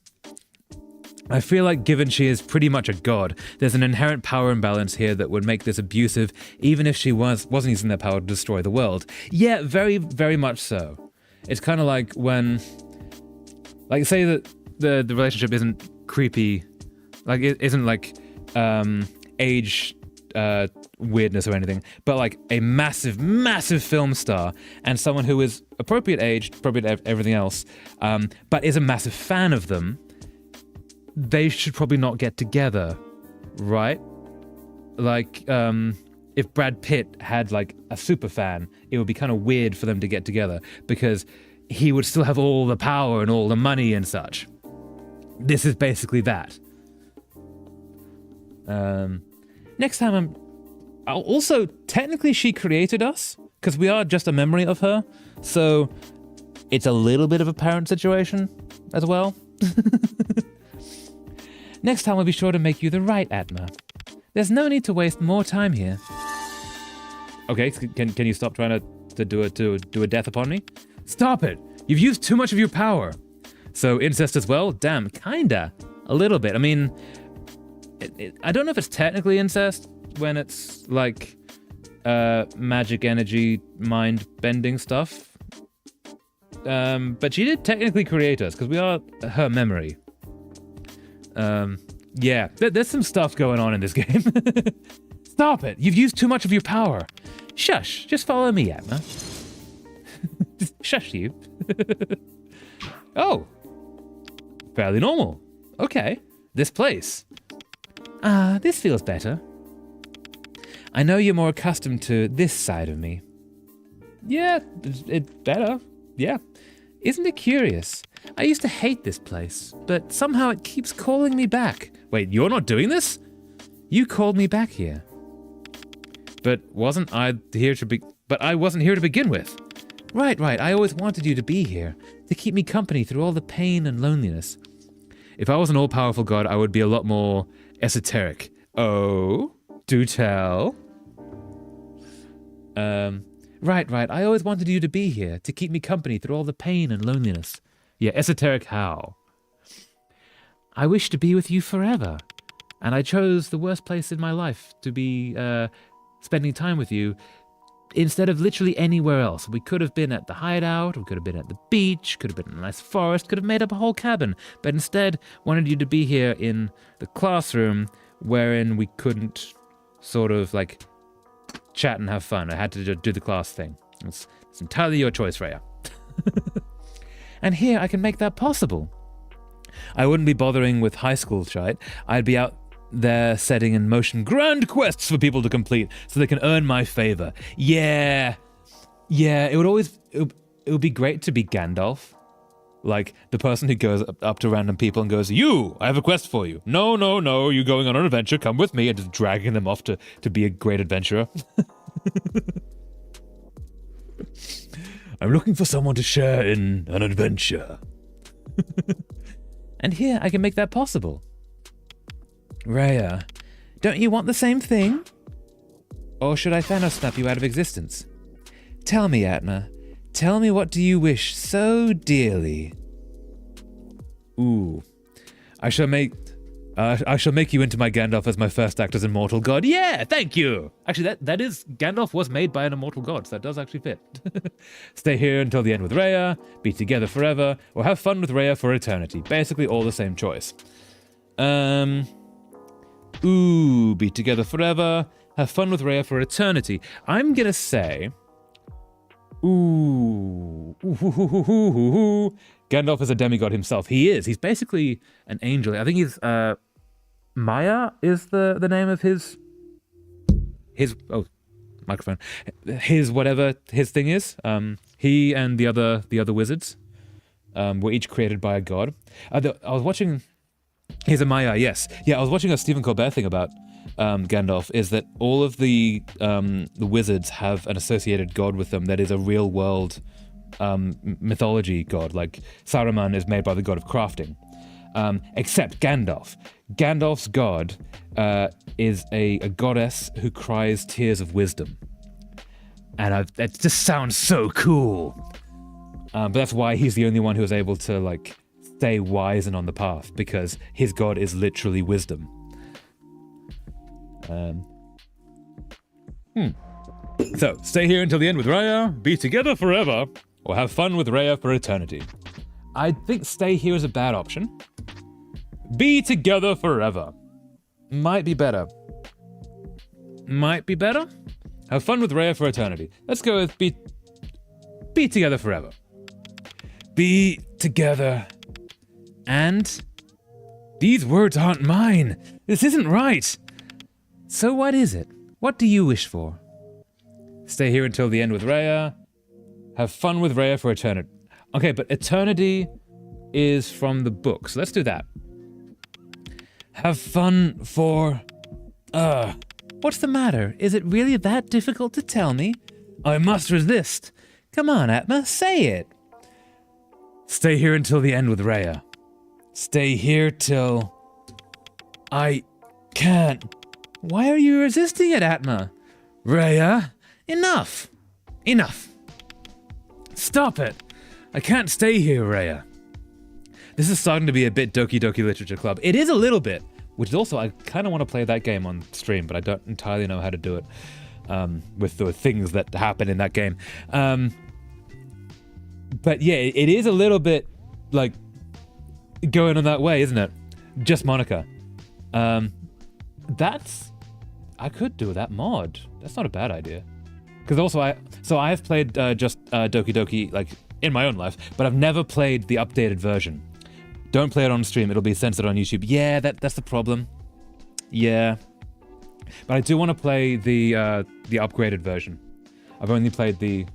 I feel like given she is pretty much a god, there's an inherent power imbalance here that would make this abusive, even if she wasn't using their power to destroy the world. Yeah, very, very much so. It's kind of like when, like, say that the relationship isn't creepy, like it isn't like age weirdness or anything, but like a massive film star and someone who is appropriate age, appropriate everything else, but is a massive fan of them. They should probably not get together, right? Like, if Brad Pitt had like a super fan, it would be kind of weird for them to get together because he would still have all the power and all the money and such. This is basically that. Next time also, technically she created us, because we are just a memory of her, so it's a little bit of a parent situation as well. Next time I'll be sure to make you the right Atma. There's no need to waste more time here. Okay, can you stop trying to do a death upon me? Stop it! You've used too much of your power. So incest as well? Damn, kinda. A little bit. I mean, I don't know if it's technically incest when it's like magic energy, mind-bending stuff. But she did technically create us, because we are her memory. Yeah, there's some stuff going on in this game. Stop it! You've used too much of your power. Shush, just follow me, Atma. Shush you. Oh. Fairly normal. Okay. This place. This feels better. I know you're more accustomed to this side of me. Yeah, it's better. Yeah. Isn't it curious? I used to hate this place, but somehow it keeps calling me back. Wait, you're not doing this? You called me back here. But I wasn't here to begin with. Right. I always wanted you to be here, to keep me company through all the pain and loneliness. If I was an all-powerful god, I would be a lot more esoteric. Oh, do tell. Right. I always wanted you to be here, to keep me company through all the pain and loneliness. Yeah, esoteric how? I wish to be with you forever. And I chose the worst place in my life to be spending time with you instead of literally anywhere else. We could have been at the hideout, we could have been at the beach, could have been in a nice forest, could have made up a whole cabin, but instead wanted you to be here in the classroom wherein we couldn't sort of like chat and have fun. I had to do the class thing. It's entirely your choice, Rhea. And here I can make that possible. I wouldn't be bothering with high school shite. I'd be out there setting in motion grand quests for people to complete so they can earn my favor. Yeah, it would be great to be Gandalf. Like, the person who goes up to random people and goes, "You, I have a quest for you. No, you're going on an adventure, come with me," and just dragging them off to be a great adventurer. I'm looking for someone to share in an adventure. And here I can make that possible. Rhea, don't you want the same thing? Or should I Thanos snap you out of existence? Tell me, Atma. Tell me, what do you wish so dearly? Ooh. I shall make you into my Gandalf as my first act as an immortal god. Yeah, thank you! Actually, that is... Gandalf was made by an immortal god, so that does actually fit. Stay here until the end with Rhea, be together forever, or have fun with Rhea for eternity. Basically all the same choice. Ooh, be together forever, have fun with Rhea for eternity. I'm gonna say... Ooh. Gandalf is a demigod himself. He is. He's basically an angel. I think he's... Maya is the name of his microphone. His whatever his thing is. He and the other wizards were each created by a god. I was watching... He's a Maya, yes. Yeah, I was watching a Stephen Colbert thing about Gandalf, is that all of the wizards have an associated god with them that is a real world mythology god. Like Saruman is made by the god of crafting. Except Gandalf. Gandalf's god is a goddess who cries tears of wisdom. And that just sounds so cool. But that's why he's the only one who is able to like stay wise and on the path, because his god is literally wisdom. So, stay here until the end with Rhea, be together forever, or have fun with Rhea for eternity. I think stay here is a bad option. Be together forever. Might be better. Have fun with Rhea for eternity. Let's go with be together forever. Be together. And these words aren't mine. This isn't right. So what is it? What do you wish for? Stay here until the end with Rhea. Have fun with Rhea for eternity. Okay, but eternity is from the book, so let's do that. Have fun for... What's the matter? Is it really that difficult to tell me? I must resist. Come on, Atma, say it. Stay here until the end with Rhea. Stay here till... I can't. Why are you resisting it, Atma? Rhea, enough. Enough. Stop it. I can't stay here, Rhea. This is starting to be a bit Doki Doki Literature Club. It is a little bit, which is also, I kind of want to play that game on stream, but I don't entirely know how to do it with the things that happen in that game. But yeah, it is a little bit like going on that way, isn't it? Just Monica. I could do that mod. That's not a bad idea. Because also I have played just Doki Doki like in my own life, but I've never played the updated version. Don't play it on stream, it'll be censored on YouTube. Yeah, that's the problem. Yeah. But I do want to play the upgraded version. I've only played the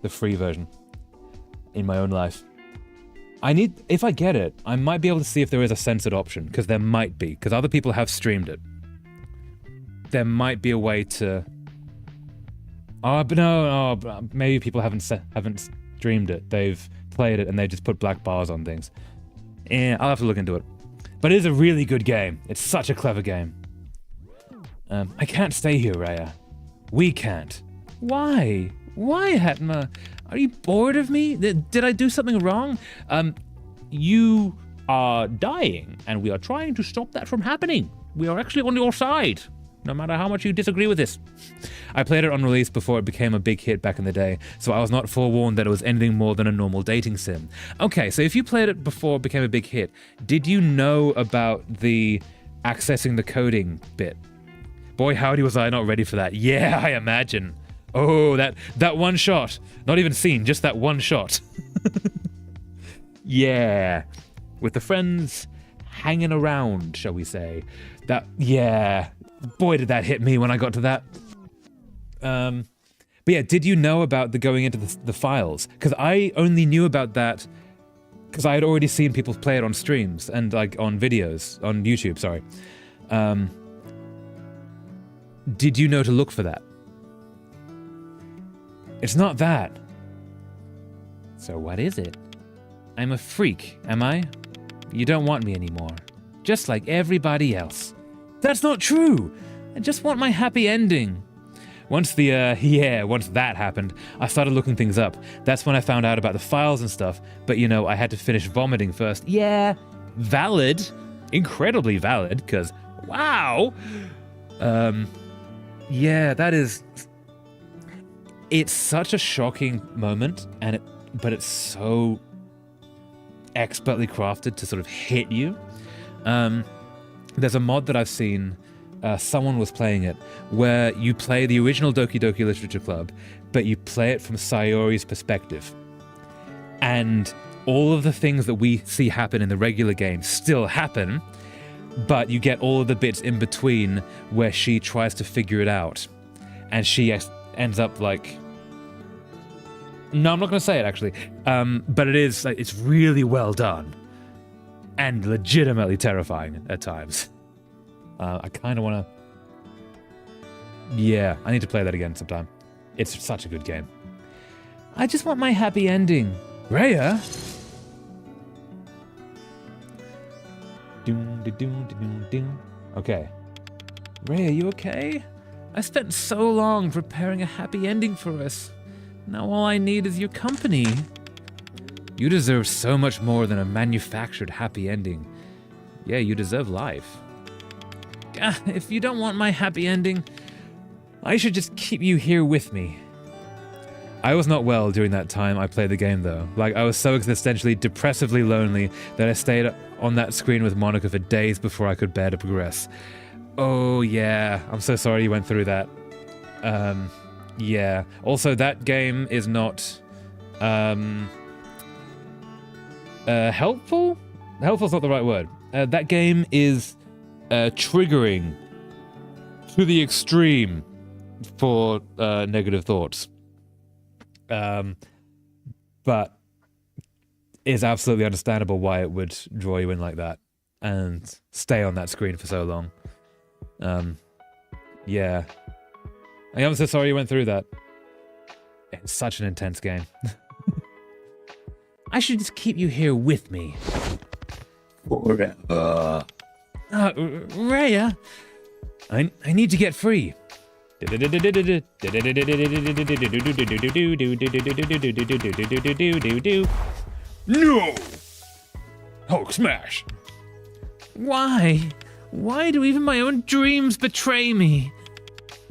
free version in my own life. If I get it, I might be able to see if there is a censored option, because there might be, because other people have streamed it. There might be a way to... but no, maybe people haven't streamed it. They've played it and they just put black bars on things. I'll have to look into it. But it is a really good game. It's such a clever game. I can't stay here, Rhea. We can't. Why? Why, Hatma? Are you bored of me? Did I do something wrong? You are dying, and we are trying to stop that from happening. We are actually on your side, no matter how much you disagree with this. I played it on release before it became a big hit back in the day, so I was not forewarned that it was anything more than a normal dating sim. Okay, so if you played it before it became a big hit, did you know about the accessing the coding bit? Boy, howdy was I not ready for that. Yeah, I imagine. Oh, that one shot. Not even seen, just that one shot. Yeah. With the friends hanging around, shall we say. Yeah. Boy, did that hit me when I got to that. But yeah, did you know about the going into the files? Because I only knew about that because I had already seen people play it on streams and like on videos, on YouTube, sorry. Did you know to look for that? It's not that. So what is it? I'm a freak, am I? You don't want me anymore. Just like everybody else. That's not true! I just want my happy ending. Once that happened, I started looking things up. That's when I found out about the files and stuff, but you know, I had to finish vomiting first. Yeah, valid. Incredibly valid, because, wow! Yeah, that is... It's such a shocking moment, but it's so expertly crafted to sort of hit you. There's a mod that I've seen, someone was playing it, where you play the original Doki Doki Literature Club, but you play it from Sayori's perspective. And all of the things that we see happen in the regular game still happen, but you get all of the bits in between where she tries to figure it out. And she ends up like... No, I'm not going to say it, actually. But it's really well done. And legitimately terrifying at times. I kind of want to... Yeah, I need to play that again sometime. It's such a good game. I just want my happy ending. Rhea? Okay. Rhea, you okay? I spent so long preparing a happy ending for us. Now all I need is your company. You deserve so much more than a manufactured happy ending. Yeah, you deserve life. If you don't want my happy ending, I should just keep you here with me. I was not well during that time I played the game though. Like, I was so existentially, depressively lonely that I stayed on that screen with Monica for days before I could bear to progress. Oh yeah, I'm so sorry you went through that. Yeah. Also, that game is not helpful? Helpful's not the right word. That game is triggering to the extreme for negative thoughts. But is absolutely understandable why it would draw you in like that and stay on that screen for so long. Yeah. I am so sorry you went through that. It's such an intense game. I should just keep you here with me. Forever. Rhea, I need to get free. No! Hulk smash! Why? Why do even my own dreams betray me?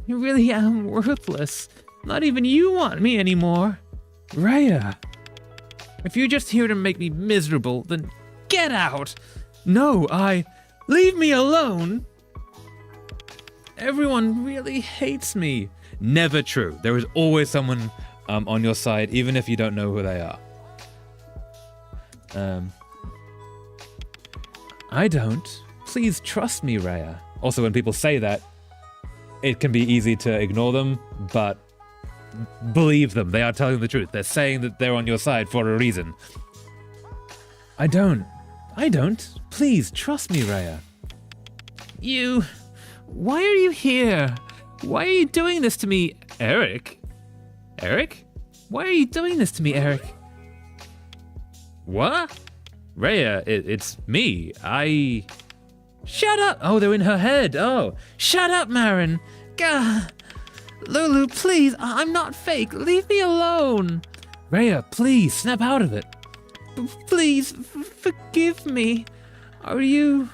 I really am worthless. Not even you want me anymore. Rhea, if you're just here to make me miserable, then get out. No, leave me alone. Everyone really hates me. Never true. There is always someone on your side, even if you don't know who they are. I don't. Please trust me, Rhea. Also, when people say that, it can be easy to ignore them, but believe them. They are telling the truth. They're saying that they're on your side for a reason. I don't. Please trust me, Rhea. Why are you here? Why are you doing this to me, Eric? Eric? Why are you doing this to me, Eric? What? Rhea, it's me. Shut up! Oh, they're in her head. Oh, shut up, Marin. Gah. Lulu, please, I'm not fake. Leave me alone. Rhea, please, snap out of it. Please, forgive me. Are you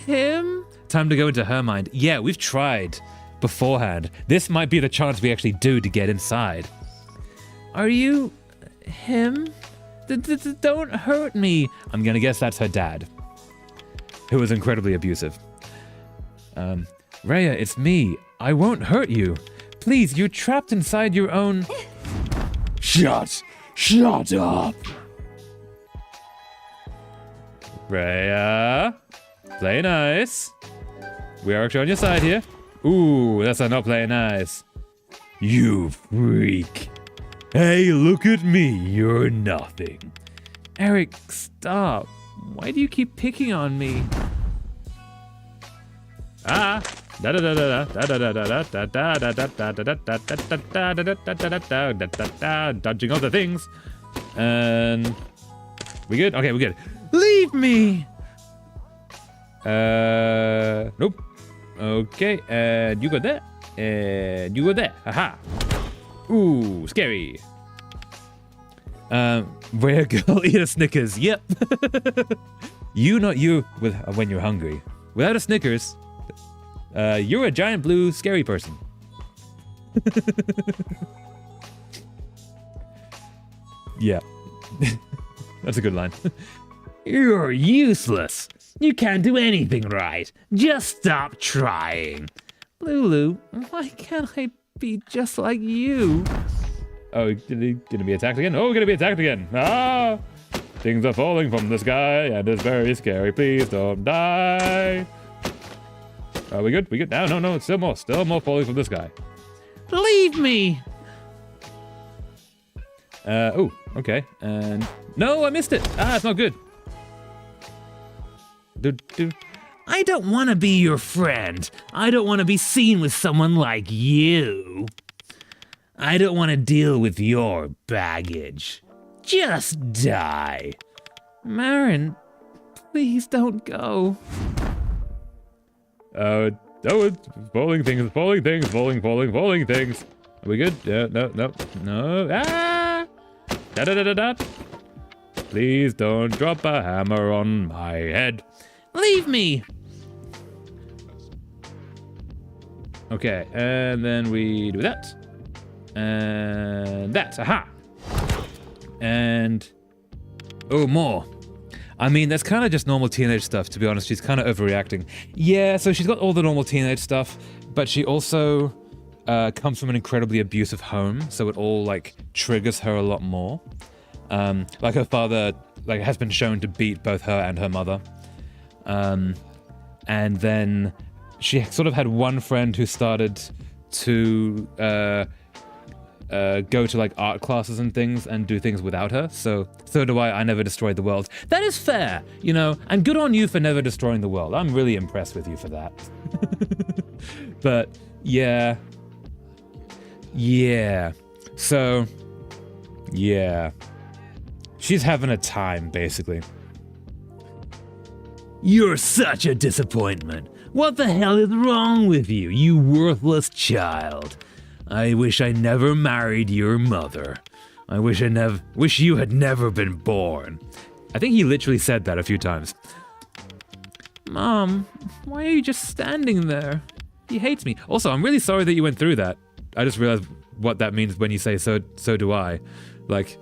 him? Time to go into her mind. Yeah, we've tried beforehand. This might be the chance we actually do to get inside. Are you him? Don't hurt me. I'm gonna guess that's her dad, who was incredibly abusive. Rhea, it's me. I won't hurt you. Please, you're trapped inside your own... Shut up. Rhea, play nice. We are actually on your side here. Ooh, that's not playing nice. You freak. Hey, look at me. You're nothing. Eric, stop. Why do you keep picking on me? Dodging other things. And we good? Okay, we good. Leave me. Nope. Okay, and you go there. And you go there. Haha. Ooh, scary. Rare girl, eat a Snickers. Yep. You, not you, when you're hungry. Without a Snickers, you're a giant blue scary person. Yeah. That's a good line. You're useless. You can't do anything right. Just stop trying. Lulu, why can't I be just like you? Oh, gonna be attacked again? Oh, we're gonna be attacked again. Ah! Things are falling from the sky and it's very scary. Please don't die. Are we good? We good? No, still more falling from the sky. Leave me. Oh, okay. And no, I missed it. It's not good. I don't want to be your friend. I don't want to be seen with someone like you. I don't want to deal with your baggage. Just die. Marin, please don't go. It's falling things. Are we good? No. Da. Please don't drop a hammer on my head. Leave me. Okay, and then we do that. And that. Aha! And... oh, more. I mean, that's kind of just normal teenage stuff, to be honest. She's kind of overreacting. Yeah, so she's got all the normal teenage stuff, but she also comes from an incredibly abusive home, so it all, like, triggers her a lot more. Like, her father, like, has been shown to beat both her and her mother. And then she sort of had one friend who started to go to like art classes and things and do things without her. So do I. I never destroyed the world. That is fair, you know, and good on you for never destroying the world. I'm really impressed with you for that. But yeah. So yeah. She's having a time, basically. You're such a disappointment. What the hell is wrong with you, you worthless child? I wish I never married your mother. I wish you had never been born. I think he literally said that a few times. Mom, why are you just standing there? He hates me. Also, I'm really sorry that you went through that. I just realized what that means when you say so do I. Like,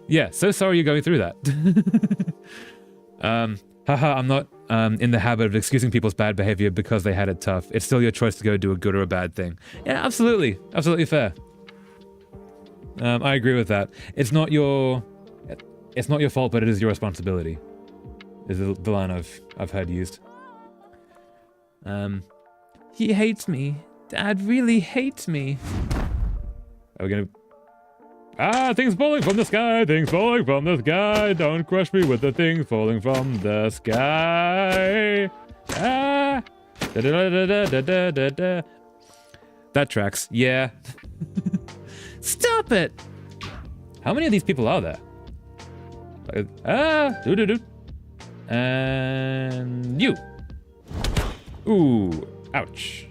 yeah, so sorry you're going through that. Haha, I'm not in the habit of excusing people's bad behavior because they had it tough. It's still your choice to go do a good or a bad thing. Yeah, absolutely. Absolutely fair. I agree with that. It's not your fault, but it is your responsibility. Is the line I've heard used. He hates me. Dad really hates me. Are we gonna... Ah, things falling from the sky, things falling from the sky. Don't crush me with the things falling from the sky. Ah. Da, da, da, da, da, da, da, da. That tracks. Yeah. Stop it! How many of these people are there? Do. And you. Ooh, ouch.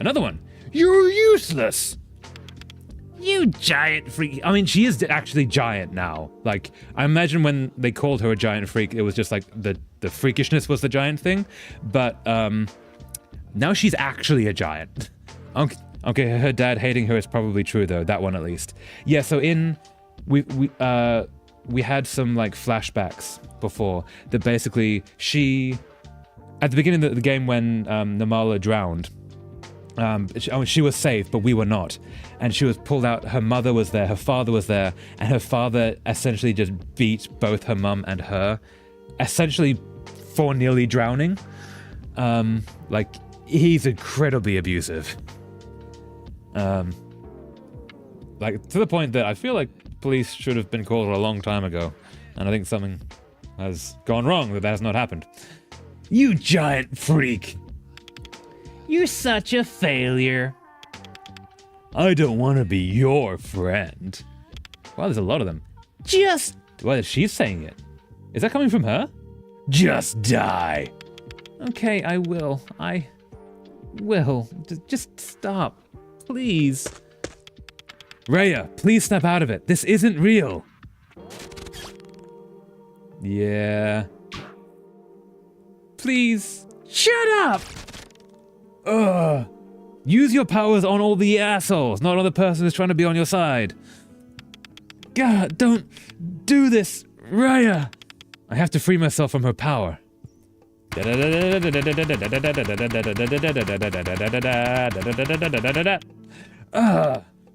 Another one. You're useless. You giant freak. I mean, she is actually giant now. Like, I imagine when they called her a giant freak, it was just like the freakishness was the giant thing. But now she's actually a giant. Okay, her dad hating her is probably true though. That one at least. Yeah. So we had some like flashbacks before that basically she at the beginning of the game when Namala drowned. She was saved, but we were not. And she was pulled out. Her mother was there. Her father was there. And her father essentially just beat both her mum and her, essentially for nearly drowning. Like, he's incredibly abusive. Like, to the point that I feel like police should have been called a long time ago. And I think something has gone wrong that has not happened. You giant freak! You're such a failure. I don't want to be your friend. Wow, there's a lot of them. Well, she's saying it. Is that coming from her? Just die. Okay, I will. I will. Just stop. Please. Rhea, please snap out of it. This isn't real. Yeah. Please. Shut up! Ugh. Use your powers on all the assholes, not on the person who's trying to be on your side. God, don't do this, Raya. I have to free myself from her power.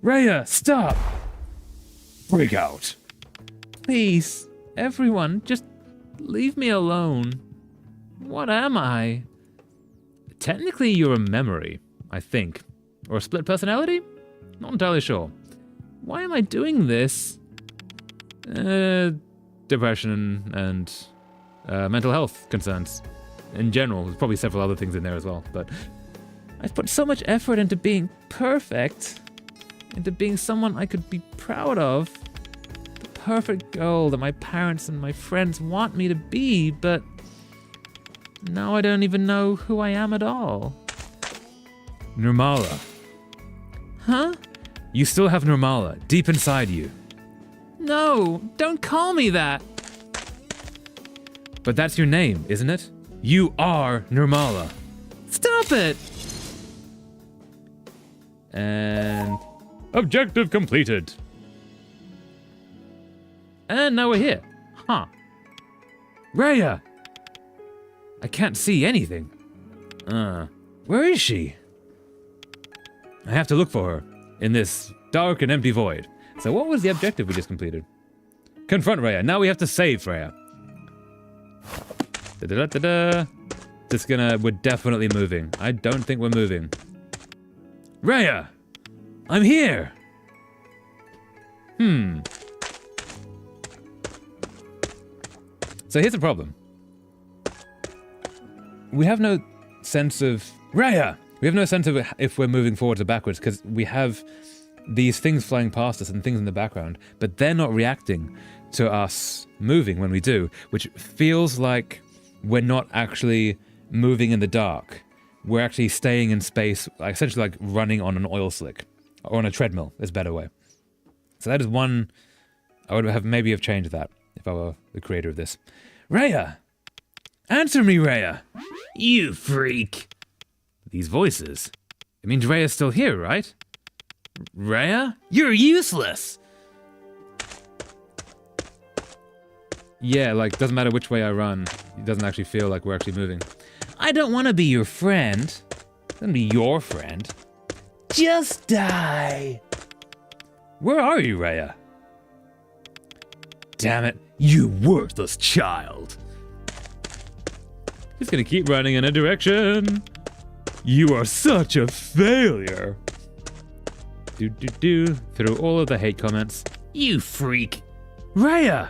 Raya, stop. Freak out. Please, everyone, just leave me alone. What am I? Technically, you're a memory, I think. Or a split personality? Not entirely sure. Why am I doing this? Depression and mental health concerns. In general, there's probably several other things in there as well, but... I've put so much effort into being perfect. Into being someone I could be proud of. The perfect girl that my parents and my friends want me to be, but... now I don't even know who I am at all. Nirmala. Huh? You still have Nirmala, deep inside you. No, don't call me that. But that's your name, isn't it? You are Nirmala. Stop it! And... objective completed. And now we're here. Huh. Rhea! I can't see anything. Where is she? I have to look for her in this dark and empty void. So what was the objective we just completed? Confront Rhea. Now we have to save Rhea. Da-da-da-da-da. We're definitely moving. I don't think we're moving. Rhea! I'm here! So here's the problem. We have no sense of... Raya! We have no sense of if we're moving forwards or backwards, because we have these things flying past us and things in the background, but they're not reacting to us moving when we do, which feels like we're not actually moving in the dark. We're actually staying in space, like essentially like running on an oil slick, or on a treadmill is a better way. So that is one... I would have maybe have changed that if I were the creator of this. Raya! Answer me, Raya! You freak. These voices. It means Raya's still here, right? Raya? You're useless. Yeah, like, doesn't matter which way I run. It doesn't actually feel like we're actually moving. I don't want to be your friend. I don't be your friend. Just die. Where are you, Raya? Damn it, you worthless child. He's gonna keep running in a direction. You are such a failure. Through all of the hate comments. You freak. Raya!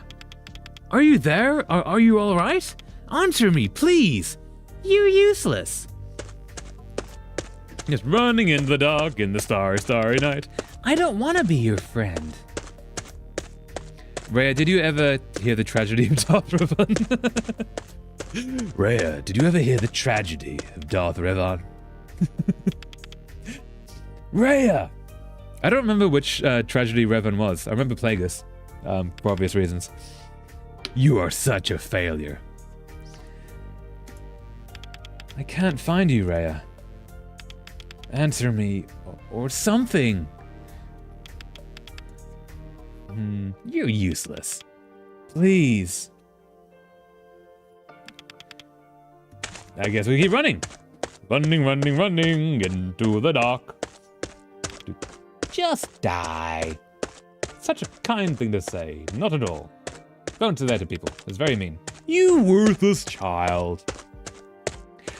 Are you there? Are you alright? Answer me, please. You're useless. Just running in the dark in the starry, starry night. I don't want to be your friend. Raya, did you ever hear the tragedy of Darth Revan? Raya, did you ever hear the tragedy of Darth Revan? Raya! I don't remember which tragedy Revan was. I remember Plagueis, for obvious reasons. You are such a failure. I can't find you, Raya. Answer me, or something. You're useless. Please. I guess we keep running. Running into the dark. Just die. Such a kind thing to say. Not at all. Don't say that to people. It's very mean. You worthless child.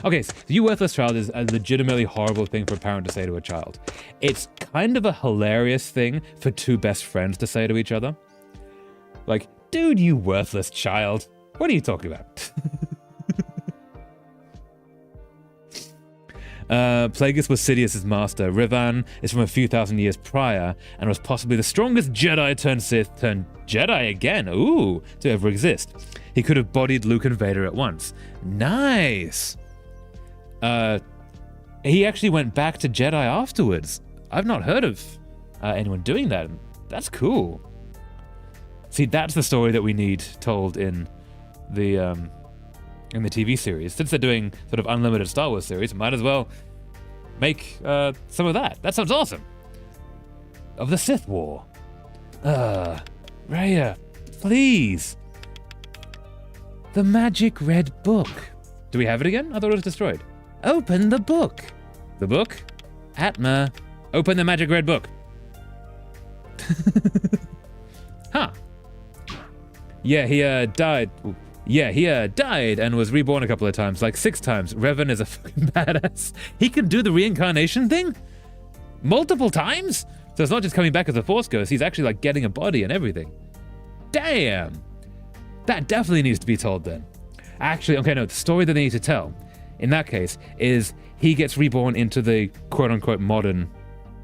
Okay, so you worthless child is a legitimately horrible thing for a parent to say to a child. It's kind of a hilarious thing for two best friends to say to each other. Like, dude, you worthless child. What are you talking about? Plagueis was Sidious's master. Revan is from a few thousand years prior and was possibly the strongest Jedi turned Sith turned Jedi again, ooh, to ever exist. He could have bodied Luke and Vader at once. Nice! He actually went back to Jedi afterwards. I've not heard of anyone doing that. That's cool. See, that's the story that we need told in the TV series. Since they're doing sort of unlimited Star Wars series, might as well make some of that. That sounds awesome. Of the Sith War. Raya, please. The magic red book. Do we have it again? I thought it was destroyed. Open the book. The book? Atma. Open the magic red book. Huh. Yeah, he died. Yeah, he died and was reborn a couple of times, like 6 times. Revan is a fucking badass. He can do the reincarnation thing? Multiple times? So it's not just coming back as a Force ghost, he's actually like getting a body and everything. Damn! That definitely needs to be told then. Actually, okay, no, the story that they need to tell, in that case, is he gets reborn into the quote-unquote modern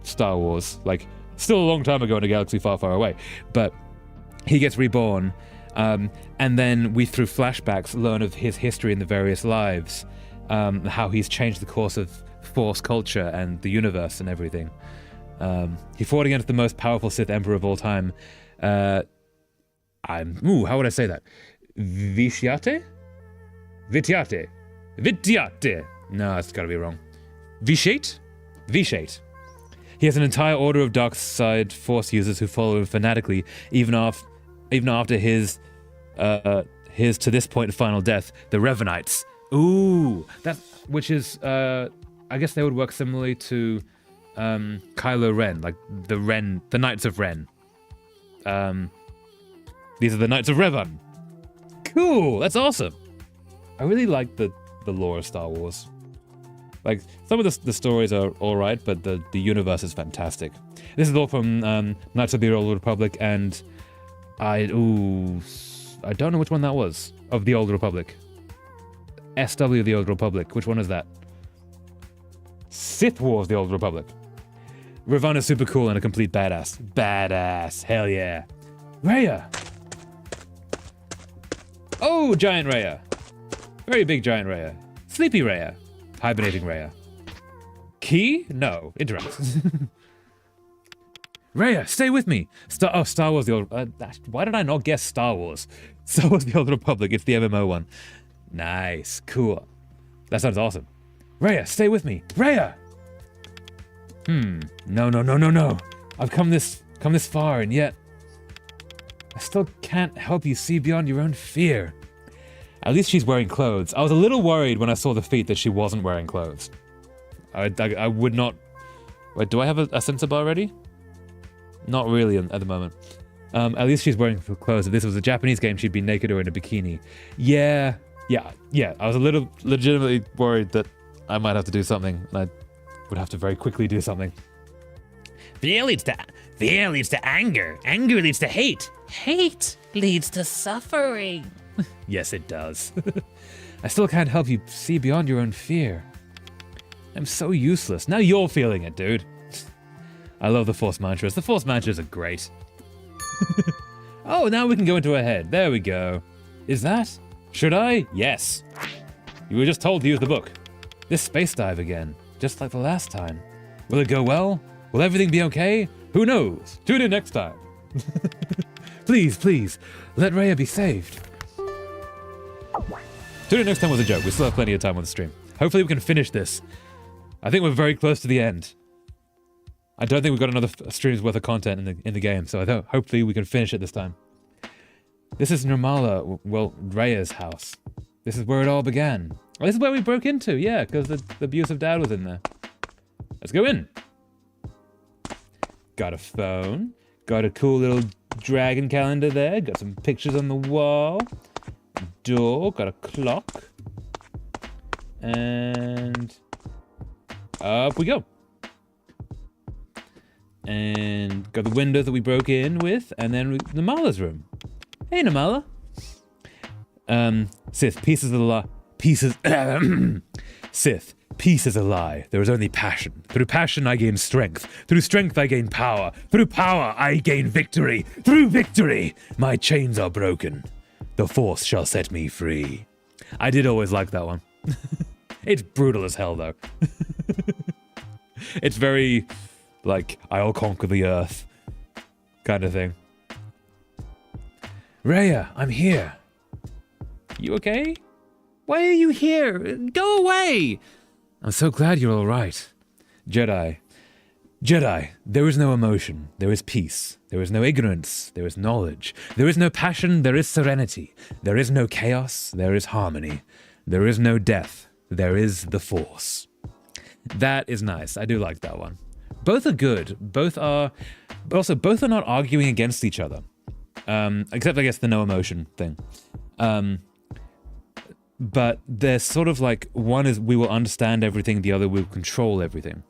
Star Wars, like, still a long time ago in a galaxy far, far away, but he gets reborn, and then we, through flashbacks, learn of his history in the various lives, how he's changed the course of Force culture and the universe and everything. He fought against the most powerful Sith Emperor of all time. How would I say that? Vishyate? Vityate. Vityate. No, it's gotta be wrong. Vishate? Vishate. He has an entire order of dark side Force users who follow him fanatically, even after his to this point final death, the Revanites. Ooh, which is I guess they would work similarly to Kylo Ren, like the Knights of Ren. These are the Knights of Revan. Cool, that's awesome. I really like the lore of Star Wars. Like, some of the stories are alright, but the universe is fantastic. This is all from Knights of the Old Republic, and I don't know which one that was of the Old Republic. SW of the Old Republic. Which one is that? Sith Wars of the Old Republic. Ravana's super cool and a complete badass. Badass. Hell yeah. Raya. Oh, giant Raya. Very big giant Raya. Sleepy Raya. Hibernating Raya. Key? No. Interact. Raya, stay with me. Star Wars the Old... why did I not guess Star Wars? Star Wars the Old Republic. It's the MMO one. Nice. Cool. That sounds awesome. Raya, stay with me. Raya! No. I've come this far, and yet I still can't help you see beyond your own fear. At least she's wearing clothes. I was a little worried when I saw the feet that she wasn't wearing clothes. I would not... Wait, do I have a sensor bar ready? Not really at the moment. At least she's wearing clothes. If this was a Japanese game, she'd be naked or in a bikini. Yeah. I was a little legitimately worried that I might have to do something, and I would have to very quickly do something. Fear leads to anger. Anger leads to hate. Hate leads to suffering. Yes, it does. I still can't help you see beyond your own fear. I'm so useless. Now you're feeling it, dude. I love the Force mantras. The Force mantras are great. Oh, now we can go into her head. There we go. Is that? Should I? Yes. You were just told to use the book. This space dive again, just like the last time. Will it go well? Will everything be okay? Who knows? Tune in next time. Please, let Raya be saved. Tune in next time was a joke. We still have plenty of time on the stream. Hopefully we can finish this. I think we're very close to the end. I don't think we've got another stream's worth of content in the game, so hopefully we can finish it this time. This is Nirmala, well, Raya's house. This is where it all began. Oh, this is where we broke into, yeah, because the abusive dad was in there. Let's go in. Got a phone. Got a cool little dragon calendar there. Got some pictures on the wall. Door. Got a clock. And up we go. And got the window that we broke in with, and then Namala's room. Hey, Namala. Sith, peace is a lie. Sith, peace is a lie. There is only passion. Through passion I gain strength. Through strength I gain power. Through power I gain victory. Through victory my chains are broken. The Force shall set me free. I did always like that one. It's brutal as hell, though. It's very, like, I'll conquer the earth kind of thing. Raya, I'm here. You okay? Why are you here? Go away! I'm so glad you're all right. Jedi, there is no emotion. There is peace. There is no ignorance. There is knowledge. There is no passion. There is serenity. There is no chaos. There is harmony. There is no death. There is the Force. That is nice. I do like that one. Both are good. Both are not arguing against each other. Except, I guess, the no emotion thing. But they're sort of like, one is we will understand everything, the other will control everything.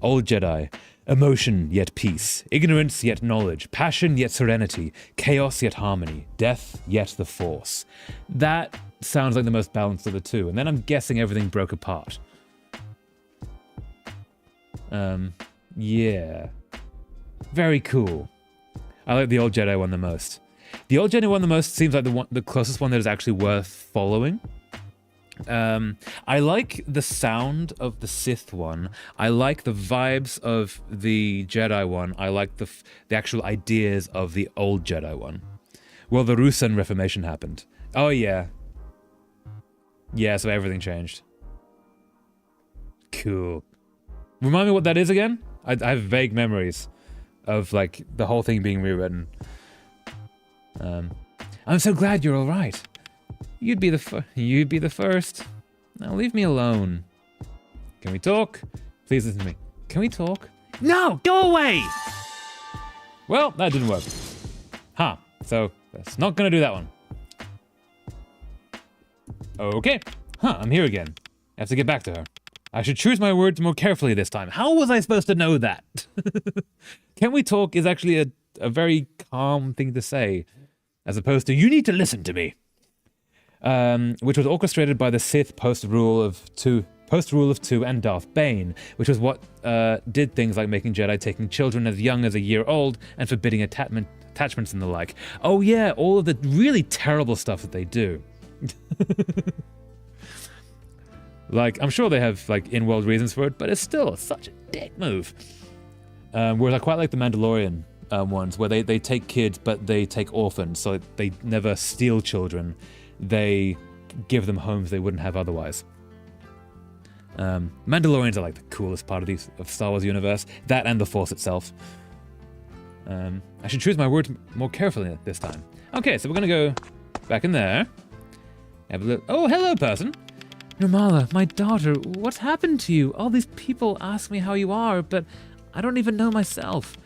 Old Jedi, emotion yet peace, ignorance yet knowledge, passion yet serenity, chaos yet harmony, death yet the Force. That sounds like the most balanced of the two, and then I'm guessing everything broke apart. Yeah. Very cool. I like the old Jedi one the most. The old Jedi one the most seems like the closest one that is actually worth following. I like the sound of the Sith one. I like the vibes of the Jedi one. I like the actual ideas of the old Jedi one. Well, the Rusan Reformation happened. Oh, yeah. Yeah, so everything changed. Cool. Remind me what that is again? I have vague memories of, like, the whole thing being rewritten. I'm so glad you're all right. You'd be the first. Now leave me alone. Can we talk? Please listen to me. Can we talk? No, go away! Well, that didn't work. Huh, so that's not gonna do that one. Okay. Huh, I'm here again. I have to get back to her. I should choose my words more carefully this time. How was I supposed to know that? Can we talk is actually a very calm thing to say, as opposed to, you need to listen to me. Which was orchestrated by the Sith post-rule of two and Darth Bane, which was what did things like making Jedi taking children as young as a year old and forbidding attachments and the like. Oh yeah, all of the really terrible stuff that they do. Like, I'm sure they have like in-world reasons for it, but it's still such a dick move. Whereas I quite like the Mandalorian ones, where they take kids, but they take orphans, so they never steal children. They give them homes they wouldn't have otherwise. Mandalorians are like the coolest part of Star Wars universe. That and the Force itself. I should choose my words more carefully this time. Okay, so we're gonna go back in there. Have a look. Oh, hello, person. Nirmala, my daughter, what's happened to you? All these people ask me how you are, but I don't even know myself.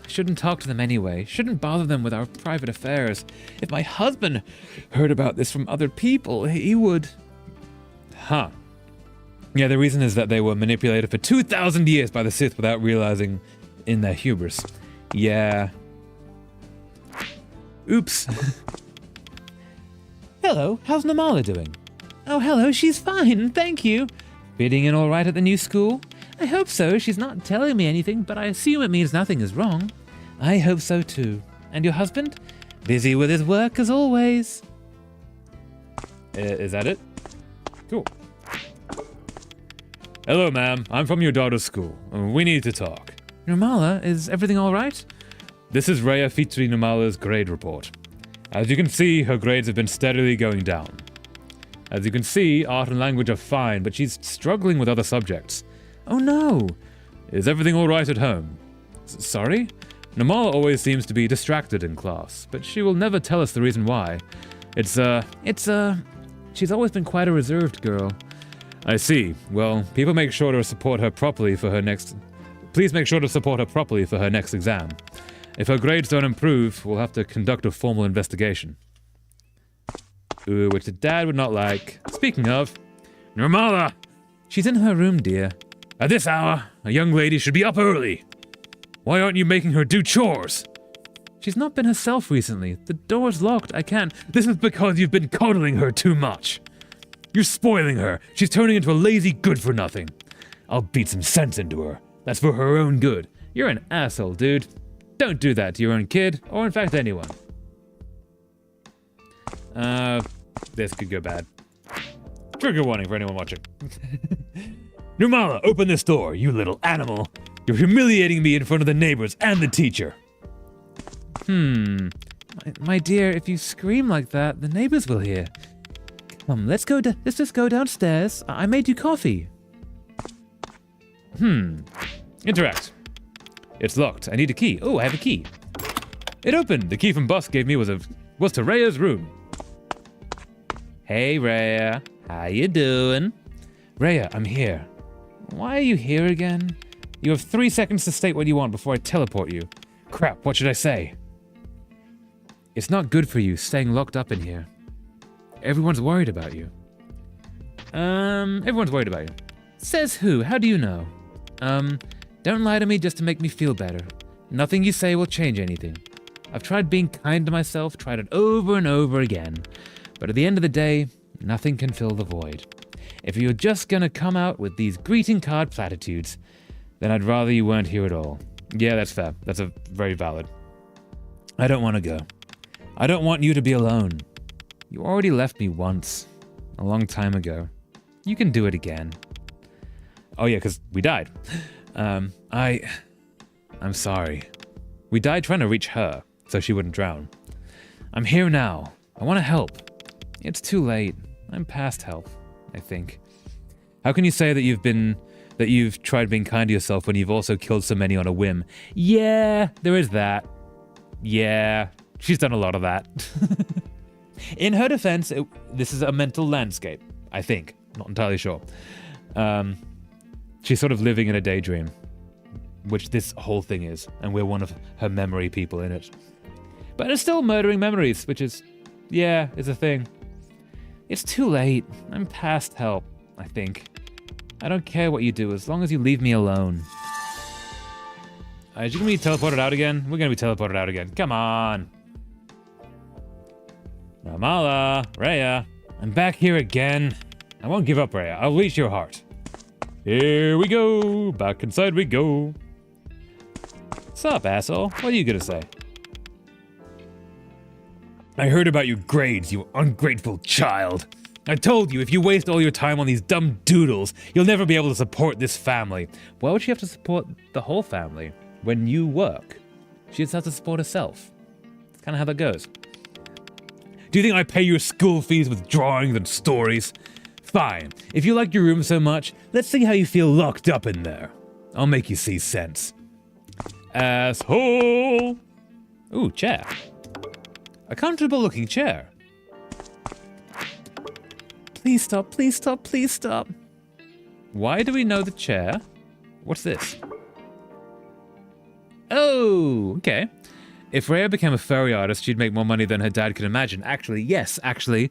I shouldn't talk to them anyway. Shouldn't bother them with our private affairs. If my husband heard about this from other people, he would... Huh. Yeah, the reason is that they were manipulated for 2,000 years by the Sith without realizing in their hubris. Yeah. Oops. Hello, how's Nirmala doing? Oh, hello, she's fine, thank you. Fitting in all right at the new school? I hope so. She's not telling me anything, but I assume it means nothing is wrong. I hope so too. And your husband? Busy with his work as always. Is that it? Cool. Hello, ma'am. I'm from your daughter's school. We need to talk. Nirmala, is everything all right? This is Rhea Fitri Nirmala's grade report. As you can see, her grades have been steadily going down. As you can see, art and language are fine, but she's struggling with other subjects. Oh no! Is everything all right at home? Sorry? Nirmala always seems to be distracted in class, but she will never tell us the reason why. She's always been quite a reserved girl. I see. Well, people make sure to support her properly for her next... Please make sure to support her properly for her next exam. If her grades don't improve, we'll have to conduct a formal investigation. Ooh, which the dad would not like. Speaking of... Nirmala! She's in her room, dear. At this hour, a young lady should be up early. Why aren't you making her do chores? She's not been herself recently. The door's locked, I can't... This is because you've been coddling her too much. You're spoiling her. She's turning into a lazy good-for-nothing. I'll beat some sense into her. That's for her own good. You're an asshole, dude. Don't do that to your own kid, or in fact anyone. This could go bad. Trigger warning for anyone watching. Nirmala, open this door, you little animal. You're humiliating me in front of the neighbors and the teacher. My dear, if you scream like that, the neighbors will hear. Come, let's just go downstairs. I made you coffee. Interact. It's locked. I need a key. Oh, I have a key. It opened. The key from Bus gave me was to Rhea's room. Hey, Rhea. How you doing? Rhea, I'm here. Why are you here again? You have 3 seconds to state what you want before I teleport you. Crap, what should I say? It's not good for you staying locked up in here. Everyone's worried about you. Everyone's worried about you. Says who? How do you know? Don't lie to me just to make me feel better. Nothing you say will change anything. I've tried being kind to myself, tried it over and over again. But at the end of the day, nothing can fill the void. If you're just gonna come out with these greeting card platitudes, then I'd rather you weren't here at all. Yeah, that's fair. That's a very valid. I don't want to go. I don't want you to be alone. You already left me once. A long time ago. You can do it again. Oh yeah, because we died. I'm sorry. We died trying to reach her, so she wouldn't drown. I'm here now. I want to help. It's too late. I'm past help, I think. How can you say that you've tried being kind to yourself when you've also killed so many on a whim? Yeah, there is that. Yeah, she's done a lot of that. In her defense, this is a mental landscape, I think. Not entirely sure. She's sort of living in a daydream, which this whole thing is, and we're one of her memory people in it. But it's still murdering memories, which is, yeah, is a thing. It's too late. I'm past help, I think. I don't care what you do as long as you leave me alone. Is you gonna be teleported out again? We're gonna be teleported out again. Come on. Ramala, Rhea, I'm back here again. I won't give up, Rhea. I'll reach your heart. Here we go. Back inside we go. What's up, asshole? What are you gonna say? I heard about your grades, you ungrateful child. I told you, if you waste all your time on these dumb doodles, you'll never be able to support this family. Why would she have to support the whole family when you work? She just has to support herself. That's kind of how that goes. Do you think I pay your school fees with drawings and stories? Fine. If you like your room so much, let's see how you feel locked up in there. I'll make you see sense. Asshole! Ooh, chair. A comfortable-looking chair. Please stop, please stop, please stop. Why do we know the chair? What's this? Oh, okay. If Rhea became a furry artist, she'd make more money than her dad could imagine. Actually, yes, actually.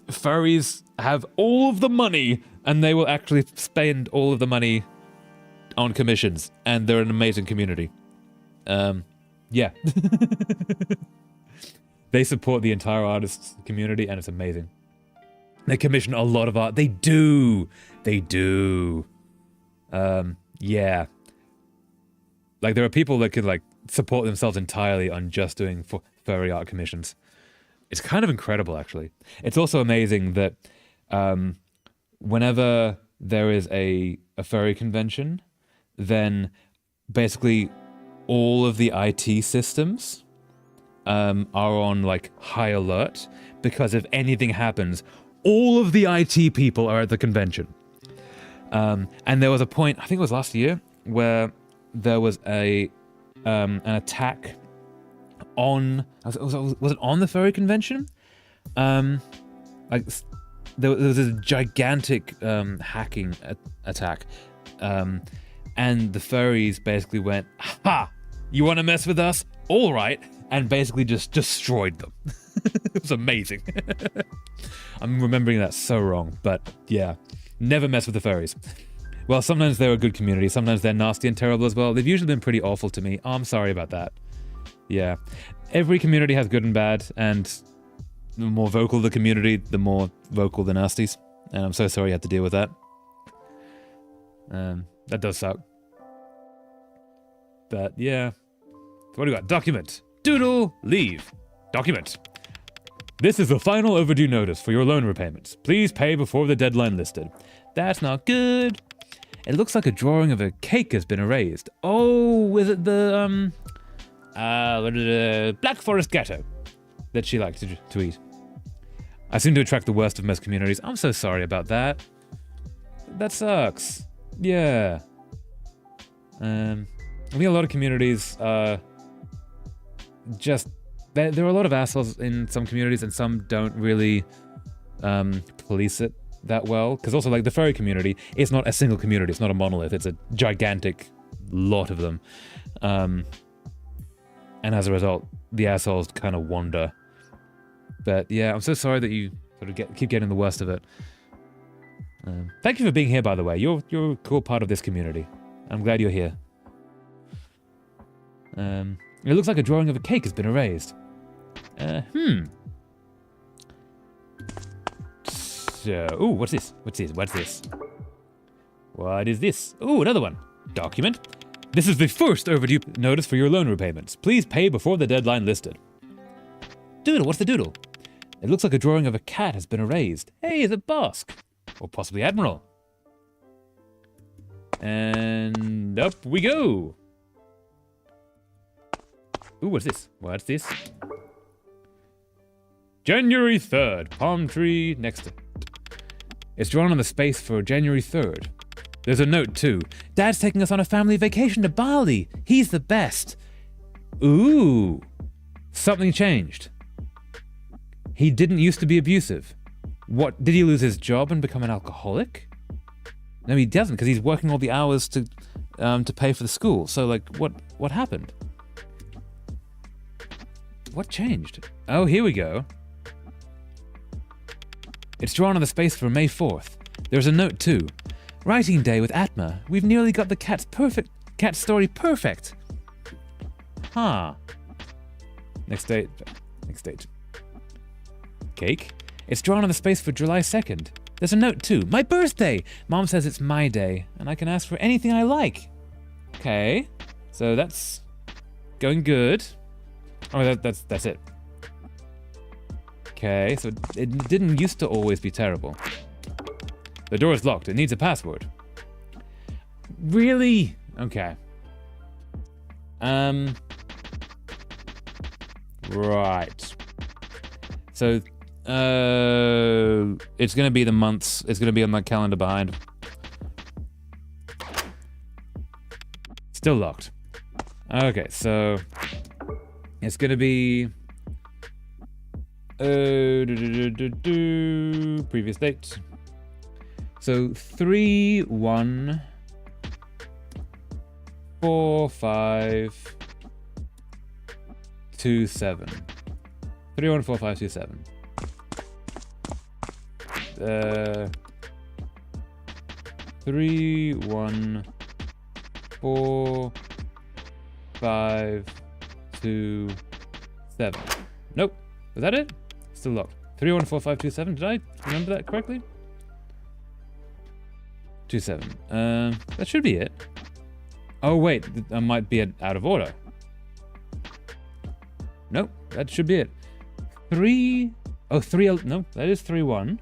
Furries have all of the money, and they will actually spend all of the money on commissions, and they're an amazing community. Yeah. They support the entire artists community, and it's amazing. They commission a lot of art. They do. They do. Yeah. Like, there are people that could, like, support themselves entirely on just doing furry art commissions. It's kind of incredible, actually. It's also amazing that whenever there is a furry convention, then basically all of the IT systems are on, like, high alert, because if anything happens, all of the IT people are at the convention. And there was a point, I think it was last year, where there was an attack on, was it on the furry convention? Like, there was a gigantic hacking attack, and the furries basically went, "Ha! You want to mess with us? All right," and basically just destroyed them. It was amazing. I'm remembering that so wrong, but yeah, never mess with the furries. Well, sometimes they're a good community, sometimes they're nasty and terrible as well. They've usually been pretty awful to me. Oh, I'm sorry about that. Yeah. Every community has good and bad, and the more vocal the community, the more vocal the nasties. And I'm so sorry you had to deal with that. That does suck. But yeah. So what do we got? Document. Doodle. Leave. Document. This is the final overdue notice for your loan repayments. Please pay before the deadline listed. That's not good. It looks like a drawing of a cake has been erased. Oh, is it the, Black Forest Ghetto that she liked to eat? I seem to attract the worst of most communities. I'm so sorry about that. That sucks. Yeah. I think a lot of communities just... There are a lot of assholes in some communities, and some don't really police it that well. Because also, like, the furry community, it's not a single community. It's not a monolith. It's a gigantic lot of them. And as a result, the assholes kind of wander. But yeah, I'm so sorry that you sort of keep getting the worst of it. Thank you for being here, by the way. You're a cool part of this community. I'm glad you're here. It looks like a drawing of a cake has been erased. So, ooh, what's this? What's this? What's this? What is this? Ooh, another one. Document. This is the first overdue notice for your loan repayments. Please pay before the deadline listed. Doodle, what's the doodle? It looks like a drawing of a cat has been erased. Hey, is it Bosk? Or possibly Admiral. And up we go. Ooh, what's this? What's this? January 3rd. Palm tree next to... It's drawn on the space for January 3rd. There's a note, too. Dad's taking us on a family vacation to Bali. He's the best. Ooh. Something changed. He didn't used to be abusive. What, did he lose his job and become an alcoholic? No, he doesn't, because he's working all the hours to pay for the school. So, like, what happened? What changed? Oh, here we go. It's drawn on the space for May 4th. There's a note too. Writing day with Atma. We've nearly got the cat story perfect. Huh. Next date. Cake? It's drawn on the space for July 2nd. There's a note too. My birthday! Mom says it's my day, and I can ask for anything I like. Okay. So that's going good. Oh, that's it. Okay, so it didn't used to always be terrible. The door is locked. It needs a password. Really? Okay. Right. So, it's gonna be the months. It's gonna be on my calendar behind. Still locked. Okay, so it's gonna be previous date. So 314527. 314527. 314527. Nope. Was that it? Still locked. 314527. Did I remember that correctly? 27. That should be it. Oh wait, that might be out of order. Nope, that should be it. 3. Oh, 3. No, that is 31.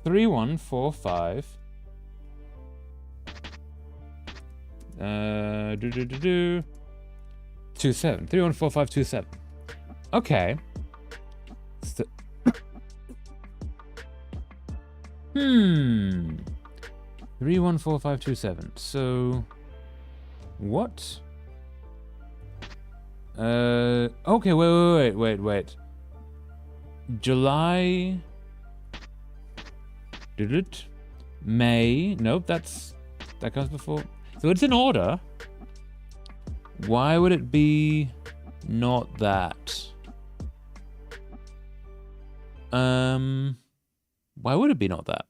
3145. 27. 314527. Okay. 314527. So what? Okay, wait. July. Did it? May. Nope, that comes before. So it's in order. Why would it be not that? Why would it be not that?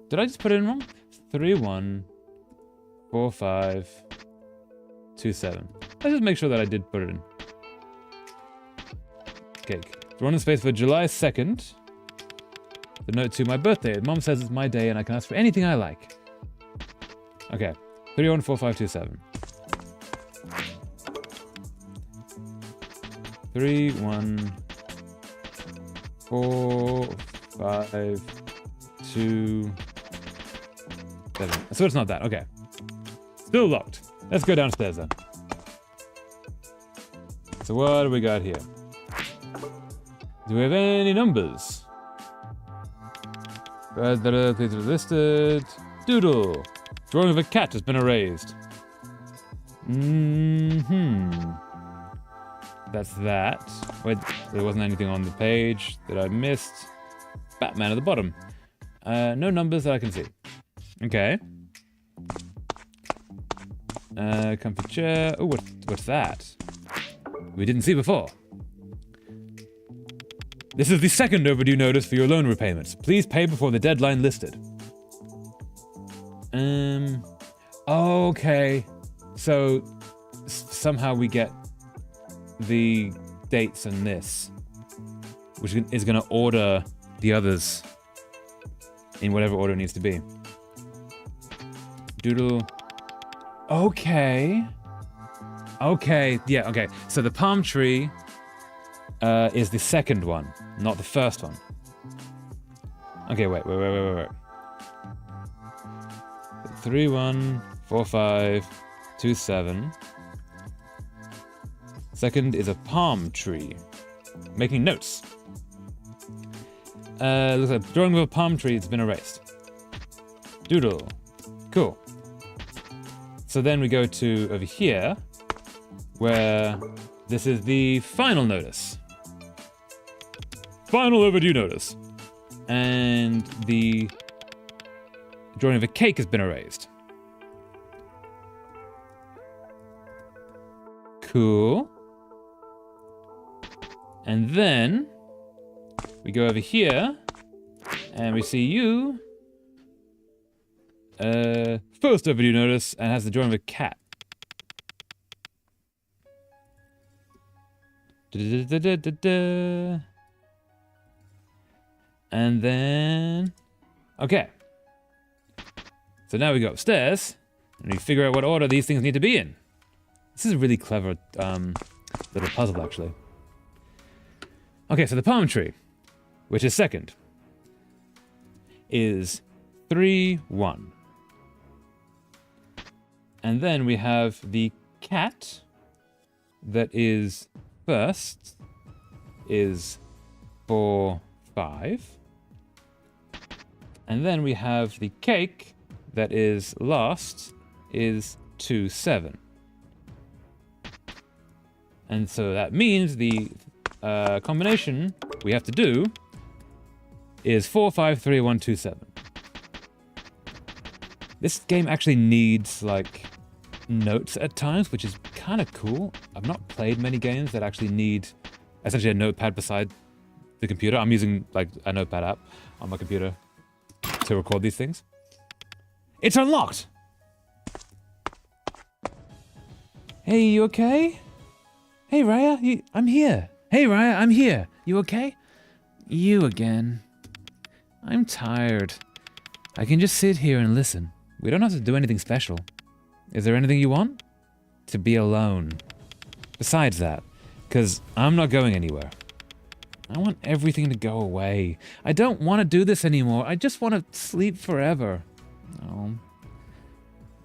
Did I just put it in wrong? 314527. Let's just make sure that I did put it in. Cake. Drawn in space for July 2nd. The note to my birthday. Mom says it's my day and I can ask for anything I like. Okay. 314527. 314527. So it's not that. Okay. Still locked. Let's go downstairs then. So what do we got here? Do we have any numbers? Please are listed. Doodle. Drawing of a cat has been erased. That's that. Wait, there wasn't anything on the page that I missed. Batman at the bottom. No numbers that I can see. Okay. Comfy chair. Oh, what's that? We didn't see before. This is the second overdue notice for your loan repayments. Please pay before the deadline listed. Okay. So somehow we get the dates and this, which is going to order the others in whatever order it needs to be. Doodle. Okay. Yeah, okay. So the palm tree is the second one, not the first one. Okay, wait. 314527. Second is a palm tree. Making notes. Looks like drawing of a palm tree has been erased. Doodle. Cool. So then we go to over here, where this is the final notice. Final overdue notice. And the drawing of a cake has been erased. Cool. And then We go over here, and we see you. First overdue notice, and has the drawing of a cat. Da-da-da-da-da-da. And then... Okay. So now we go upstairs, and we figure out what order these things need to be in. This is a really clever little puzzle, actually. Okay, so the palm tree, which is second, is 3-1. And then we have the cat that is first, is 4-5. And then we have the cake that is last, is 2-7. And so that means the combination we have to do is 4-5-3-1-2-7. This game actually needs, like, notes at times, which is kind of cool. I've not played many games that actually need essentially a notepad beside the computer. I'm using, like, a notepad app on my computer to record these things. It's unlocked! Hey, you okay? Hey, Raya, I'm here. Hey, Raya, I'm here. You okay? You again. I'm tired. I can just sit here and listen. We don't have to do anything special. Is there anything you want? To be alone. Besides that, because I'm not going anywhere. I want everything to go away. I don't want to do this anymore. I just want to sleep forever. Oh.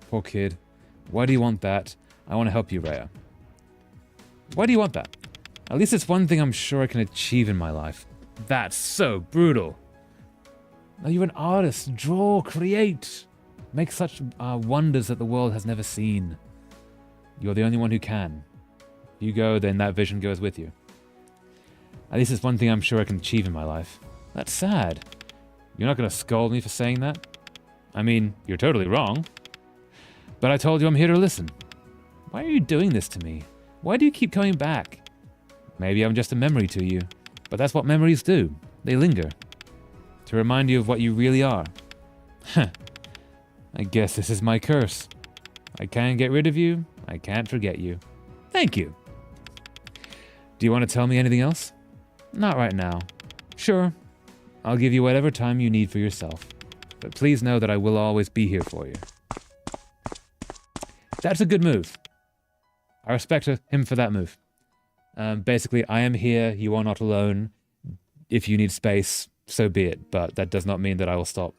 Poor kid. Why do you want that? I want to help you, Raya. Why do you want that? At least it's one thing I'm sure I can achieve in my life. That's so brutal. Now you're an artist. Draw, create. Make such wonders that the world has never seen. You're the only one who can. If you go, then that vision goes with you. At least it's one thing I'm sure I can achieve in my life. That's sad. You're not going to scold me for saying that? I mean, you're totally wrong. But I told you I'm here to listen. Why are you doing this to me? Why do you keep coming back? Maybe I'm just a memory to you, but that's what memories do. They linger. To remind you of what you really are. Huh. I guess this is my curse. I can't get rid of you. I can't forget you. Thank you. Do you want to tell me anything else? Not right now. Sure. I'll give you whatever time you need for yourself. But please know that I will always be here for you. That's a good move. I respect him for that move. Basically, I am here. You are not alone. If you need space, so be it. But that does not mean that I will stop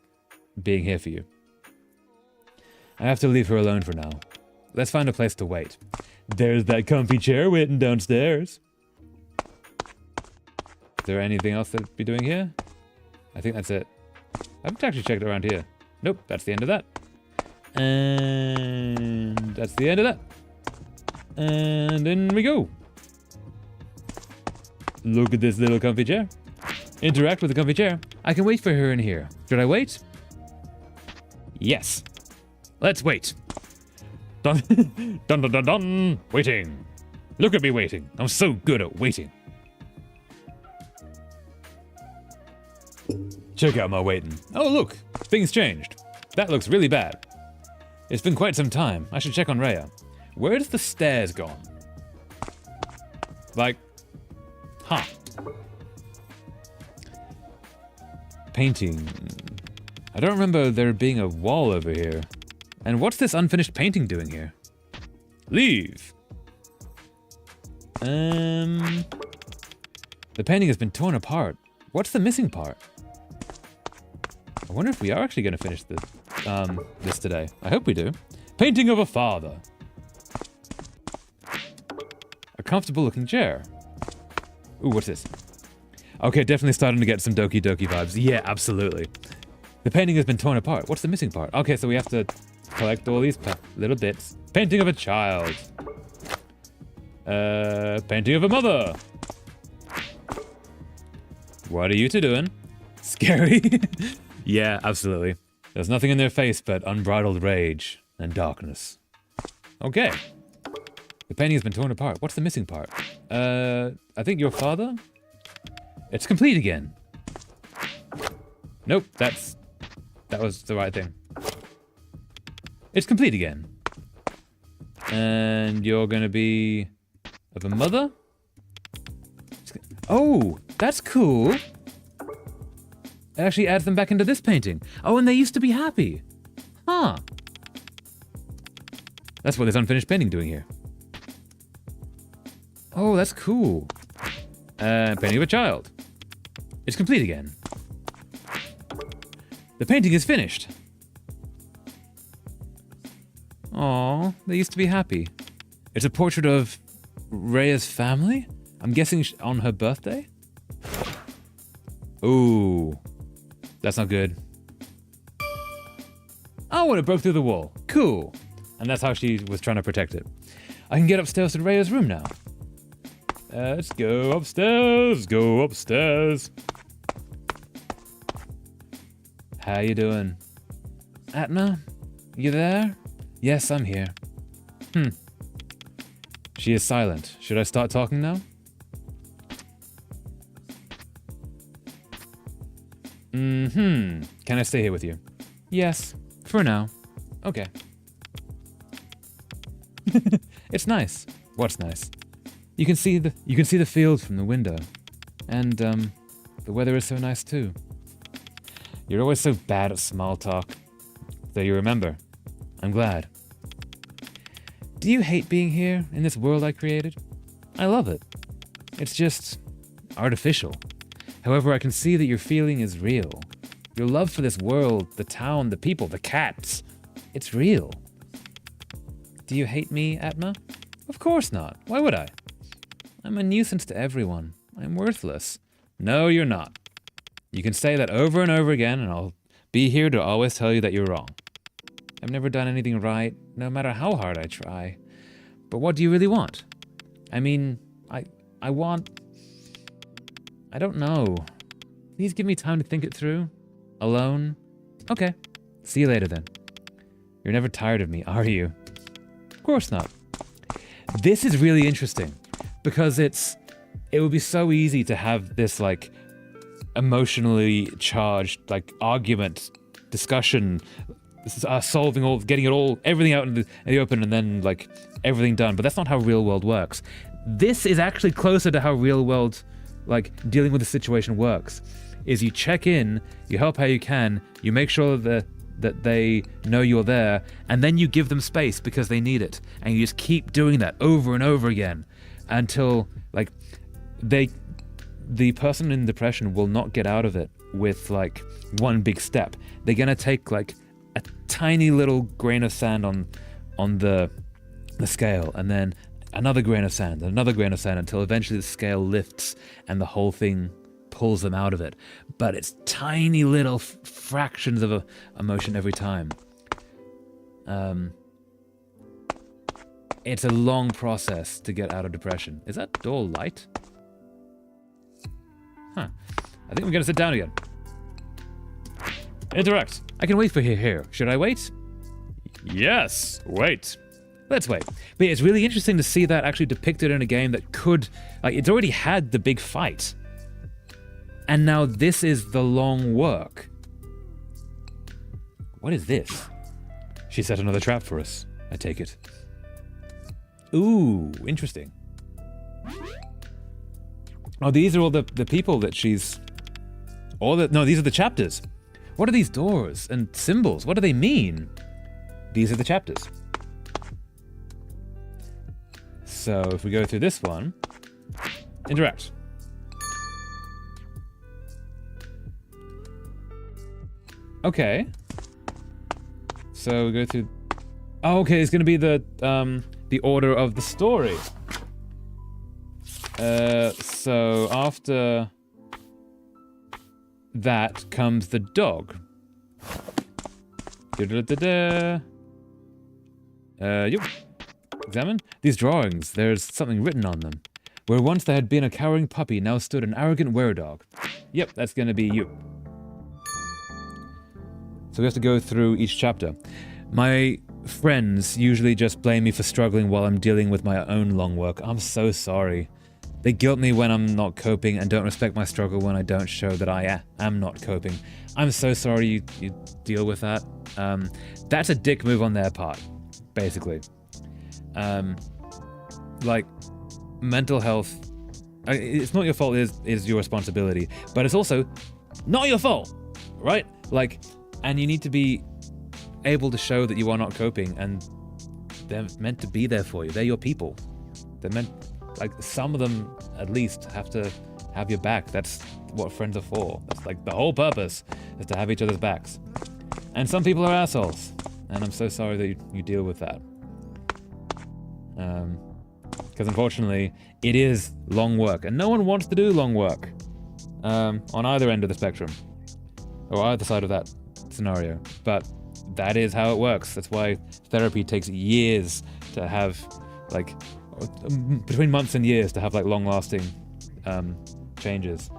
being here for you. I have to leave her alone for now. Let's find a place to wait. There's that comfy chair waiting downstairs. Is there anything else that'd be doing here? I think that's it. I haven't actually checked around here. Nope, that's the end of that. And that's the end of that. And in we go. Look at this little comfy chair. Interact with the comfy chair. I can wait for her in here. Should I wait? Yes. Let's wait. Dun dun dun dun dun. Waiting. Look at me waiting. I'm so good at waiting. Check out my waiting. Oh look, things changed. That looks really bad. It's been quite some time. I should check on Raya. Where's the stairs gone? Like, huh. Painting. I don't remember there being a wall over here. And what's this unfinished painting doing here? Leave. The painting has been torn apart. What's the missing part? I wonder if we are actually going to finish this today. I hope we do. Painting of a father. A comfortable looking chair. Ooh, what's this? Okay, definitely starting to get some Doki Doki vibes. Yeah, absolutely. The painting has been torn apart. What's the missing part? Okay, so we have to collect all these little bits. Painting of a child. Painting of a mother. What are you two doing? Scary? Yeah, absolutely. There's nothing in their face but unbridled rage and darkness. Okay. The painting has been torn apart. What's the missing part? I think your father It's complete again. Nope, that was the right thing. It's complete again. And you're gonna be of a mother? Oh, that's cool. It actually adds them back into this painting. Oh, and they used to be happy. Huh. That's what this unfinished painting doing here. Oh, that's cool. Painting of a child. It's complete again. The painting is finished. Aw, they used to be happy. It's a portrait of Rhea's family? I'm guessing on her birthday? Ooh, that's not good. Oh, and it broke through the wall. Cool. And that's how she was trying to protect it. I can get upstairs to Rhea's room now. Let's go upstairs, go upstairs. How you doing? Atma, you there? Yes, I'm here. She is silent. Should I start talking now? Can I stay here with you? Yes, for now. Okay. It's nice. What's nice? You can see the field from the window. And the weather is so nice too. You're always so bad at small talk. So you remember. I'm glad. Do you hate being here in this world I created? I love it. It's just artificial. However, I can see that your feeling is real. Your love for this world, the town, the people, the cats. It's real. Do you hate me, Atma? Of course not. Why would I? I'm a nuisance to everyone. I'm worthless. No, you're not. You can say that over and over again, and I'll be here to always tell you that you're wrong. I've never done anything right, no matter how hard I try. But what do you really want? I mean, I want... I don't know. Please give me time to think it through. Alone? Okay. See you later then. You're never tired of me, are you? Of course not. This is really interesting because it would be so easy to have this like emotionally charged like argument, discussion, solving all, getting it all, everything out in the open and then like everything done. But that's not how real world works. This is actually closer to how real world like dealing with the situation works. Is you check in, you help how you can, you make sure that they know you're there, and then you give them space because they need it, and you just keep doing that over and over again until like the person in depression will not get out of it with like one big step. They're gonna take like a tiny little grain of sand on the scale, and then another grain of sand, another grain of sand, until eventually the scale lifts and the whole thing pulls them out of it. But it's tiny little fractions of a emotion every time. It's a long process to get out of depression. Is that door light? Huh. I think we're gonna sit down again. Interact. I can wait for you here. Should I wait? Yes, wait. Let's wait. But yeah, it's really interesting to see that actually depicted in a game that could, like, it's already had the big fight. And now this is the long work. What is this? She set another trap for us, I take it. Ooh, interesting. Oh, these are all the people that she's... No, these are the chapters. What are these doors and symbols? What do they mean? These are the chapters. So if we go through this one, interact. Okay. So we go through... Oh, okay, it's gonna be the order of the story. So after that comes the dog. Yep. Examine these drawings. There's something written on them. Where once there had been a cowering puppy, now stood an arrogant were-dog. Yep, that's gonna be you. So we have to go through each chapter. My friends usually just blame me for struggling while I'm dealing with my own long work. I'm so sorry. They guilt me when I'm not coping and don't respect my struggle when I don't show that I am not coping. I'm so sorry you deal with that. That's a dick move on their part, basically. Like, mental health, it's not your fault, is your responsibility, but it's also not your fault, right? Like, and you need to be able to show that you are not coping, and they're meant to be there for you. They're your people. They're meant, like, some of them at least have to have your back. That's what friends are for. That's like the whole purpose, is to have each other's backs. And some people are assholes, and I'm so sorry that you deal with that. Because unfortunately, it is long work, and no one wants to do long work on either end of the spectrum, or either side of that scenario. But that is how it works. That's why therapy takes years to have, like, between months and years to have, like, long-lasting changes.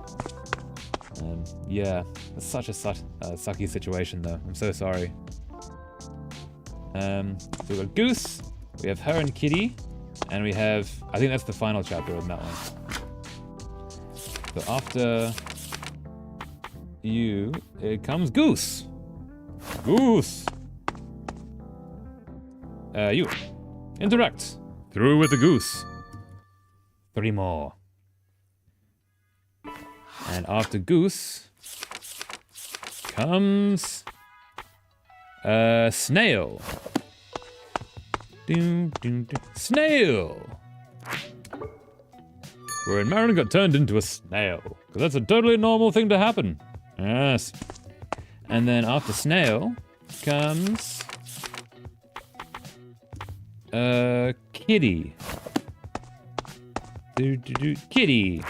Yeah, it's such a sucky situation, though. I'm so sorry. So we've got Goose, we have her and Kitty, and we have, I think that's the final chapter on that one. So after you, it comes Goose. Goose! You. Interact. Through with the goose. 3 more. And after Goose comes Snail. Snail! Wherein Marin got turned into a snail. Because that's a totally normal thing to happen. Yes. And then after Snail comes Kitty. Kitty.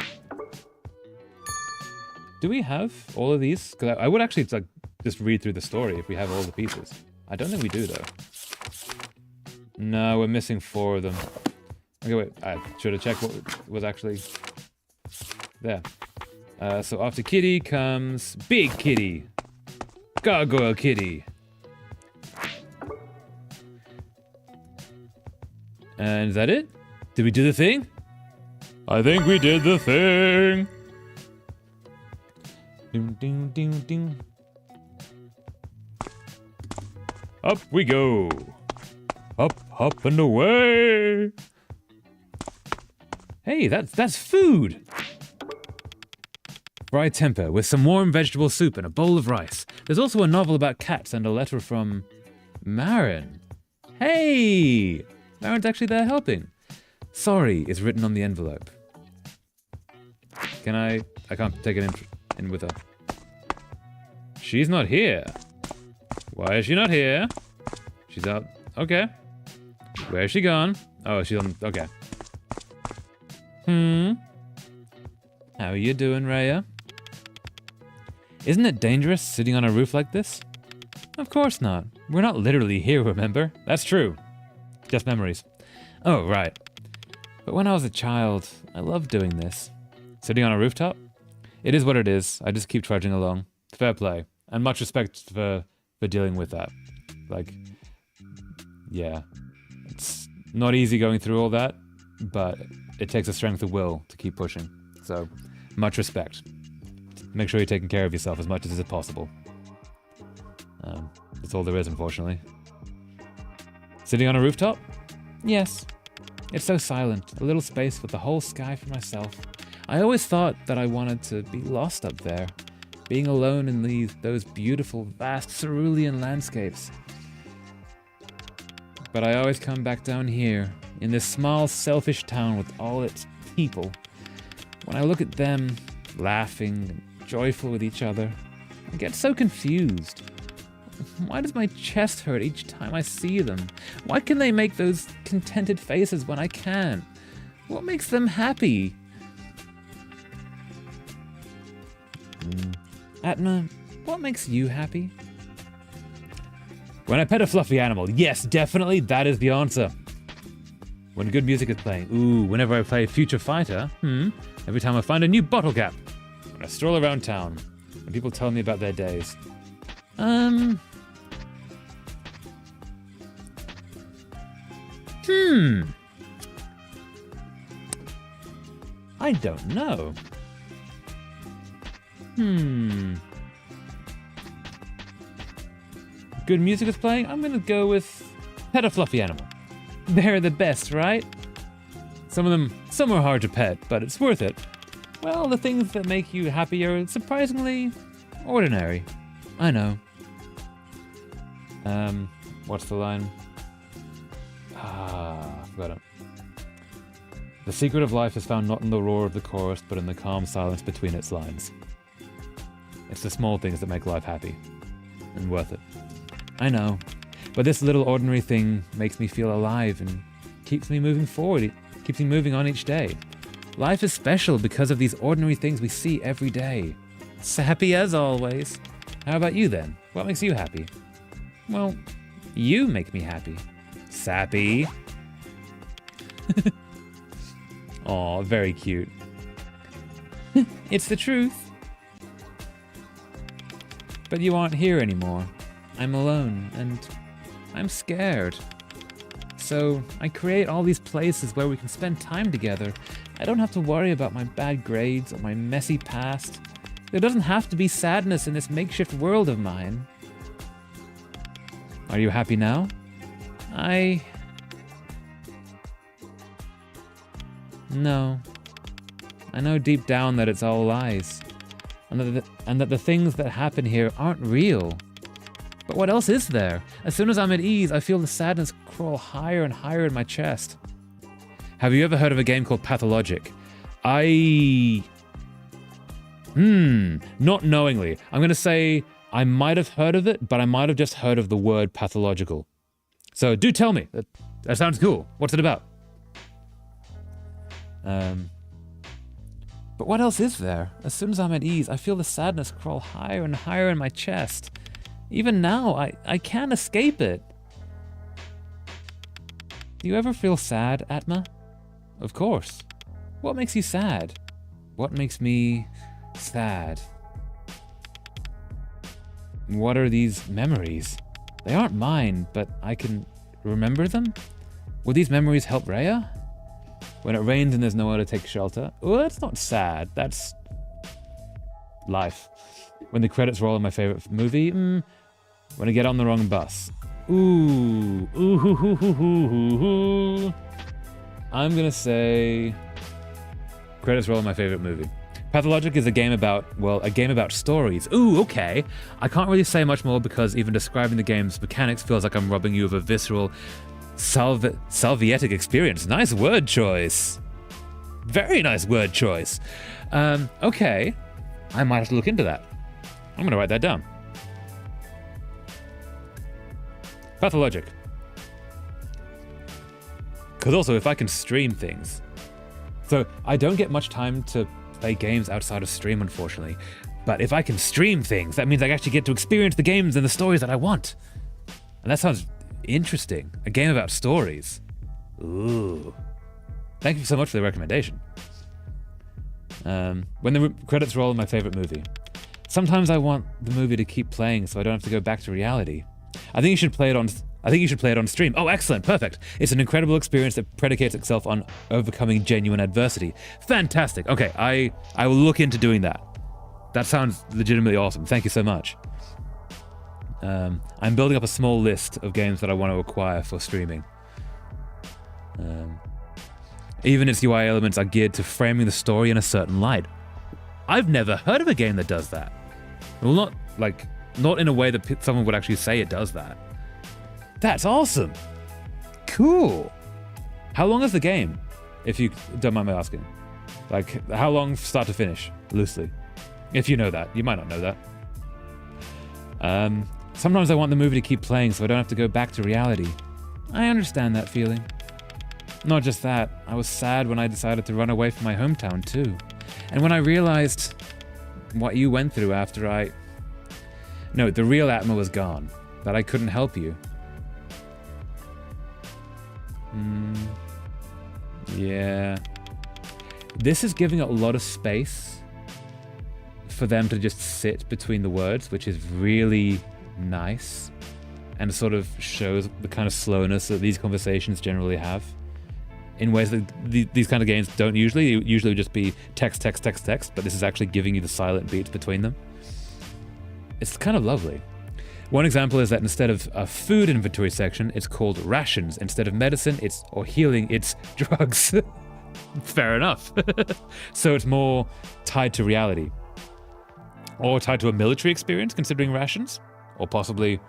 Do we have all of these? Because I would actually, like, just read through the story if we have all the pieces. I don't think we do, though. No, we're missing 4 of them. Okay, wait. I should have checked what was actually there. So after Kitty comes Big Kitty. Gargoyle Kitty. And is that it? Did we do the thing? I think we did the thing. Ding, ding, ding, ding. Up we go. Up and away. Hey, that's food. Fried temper with some warm vegetable soup and a bowl of rice. There's also a novel about cats and a letter from Marin. Hey! Marin's actually there helping. Sorry is written on the envelope. Can I can't take it in with her. She's not here. Why is she not here? She's out. Okay. Where is she gone? Oh, she's on. Okay. How are you doing, Raya? Isn't it dangerous sitting on a roof like this? Of course not. We're not literally here, remember? That's true. Just memories. Oh, right. But when I was a child, I loved doing this. Sitting on a rooftop? It is what it is. I just keep trudging along. Fair play. And much respect for dealing with that. Like, yeah. It's not easy going through all that, but it takes a strength of will to keep pushing. So, much respect. Make sure you're taking care of yourself as much as is possible. That's all there is, unfortunately. Sitting on a rooftop? Yes. It's so silent. A little space with the whole sky for myself. I always thought that I wanted to be lost up there, being alone in those beautiful, vast cerulean landscapes. But I always come back down here, in this small, selfish town with all its people. When I look at them, laughing and joyful with each other, I get so confused. Why does my chest hurt each time I see them? Why can they make those contented faces when I can't? What makes them happy? Atma, what makes you happy? When I pet a fluffy animal, yes, definitely, that is the answer. When good music is playing, ooh, whenever I play Future Fighter, every time I find a new bottle cap, when I stroll around town, when people tell me about their days. I don't know. Good music is playing? I'm gonna go with pet a fluffy animal. They're the best, right? Some are hard to pet, but it's worth it. Well, the things that make you happy are surprisingly ordinary. I know. What's the line? I forgot it. The secret of life is found not in the roar of the chorus, but in the calm silence between its lines. It's the small things that make life happy. And worth it. I know. But this little ordinary thing makes me feel alive and keeps me moving forward. It keeps me moving on each day. Life is special because of these ordinary things we see every day. Sappy as always. How about you then? What makes you happy? Well, you make me happy. Sappy. Aw, very cute. It's the truth. But you aren't here anymore. I'm alone, and I'm scared. So I create all these places where we can spend time together. I don't have to worry about my bad grades or my messy past. There doesn't have to be sadness in this makeshift world of mine. Are you happy now? No. I know deep down that it's all lies. And that the things that happen here aren't real. But what else is there? As soon as I'm at ease, I feel the sadness crawl higher and higher in my chest. Have you ever heard of a game called Pathologic? Not knowingly. I'm going to say I might have heard of it, but I might have just heard of the word pathological. So do tell me. That sounds cool. What's it about? But what else is there? As soon as I'm at ease, I feel the sadness crawl higher and higher in my chest. Even now, I can't escape it. Do you ever feel sad, Atma? Of course. What makes you sad? What makes me sad? What are these memories? They aren't mine, but I can remember them? Will these memories help Rhea? When it rains and there's nowhere to take shelter? Oh, that's not sad. That's life. When the credits roll in my favorite movie? When I get on the wrong bus. Ooh. I'm gonna say credits roll in my favorite movie. Pathologic is a game about stories. Ooh, okay. I can't really say much more because even describing the game's mechanics feels like I'm robbing you of a visceral salviatic experience. Nice word choice. Very nice word choice. Okay. I might have to look into that. I'm going to write that down. Pathologic. Because also, if I can stream things. So, I don't get much time to play games outside of stream, unfortunately. But if I can stream things, that means I actually get to experience the games and the stories that I want. And that sounds interesting. A game about stories. Ooh. Thank you so much for the recommendation. When the credits roll in my favorite movie. Sometimes I want the movie to keep playing so I don't have to go back to reality. I think you should play it on stream. Oh, excellent. Perfect. It's an incredible experience that predicates itself on overcoming genuine adversity. Fantastic. Okay, I will look into doing that. That sounds legitimately awesome. Thank you so much. I'm building up a small list of games that I want to acquire for streaming. Even its UI elements are geared to framing the story in a certain light. I've never heard of a game that does that. Well, not in a way that someone would actually say it does that. That's awesome. Cool. How long is the game? If you don't mind me asking. Like, how long start to finish, loosely? If you know that. You might not know that. Sometimes I want the movie to keep playing so I don't have to go back to reality. I understand that feeling. Not just that, I was sad when I decided to run away from my hometown too. And when I realized what you went through after No, the real Atma was gone. That I couldn't help you. Yeah. This is giving a lot of space for them to just sit between the words, which is really nice and sort of shows the kind of slowness that these conversations generally have. in ways that these kind of games don't usually. It usually would just be text, text, text, text, but this is actually giving you the silent beats between them. It's kind of lovely. One example is that instead of a food inventory section, it's called rations. Instead of medicine, or healing, it's drugs. Fair enough. So it's more tied to reality. Or tied to a military experience, considering rations. Or possibly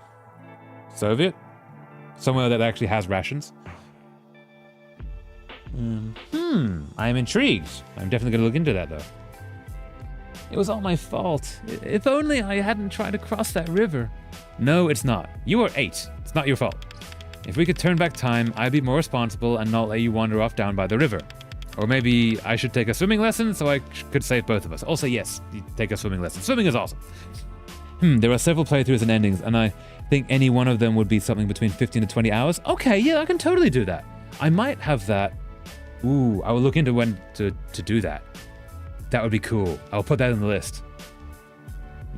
Soviet. Somewhere that actually has rations. I am intrigued. I'm definitely going to look into that, though. It was all my fault. If only I hadn't tried to cross that river. No, it's not. You are 8. It's not your fault. If we could turn back time, I'd be more responsible and not let you wander off down by the river. Or maybe I should take a swimming lesson so I could save both of us. Also, yes, you take a swimming lesson. Swimming is awesome. There are several playthroughs and endings, and I think any one of them would be something between 15 to 20 hours. Okay, yeah, I can totally do that. I might have that. Ooh, I will look into when to do that. That would be cool. I'll put that on the list.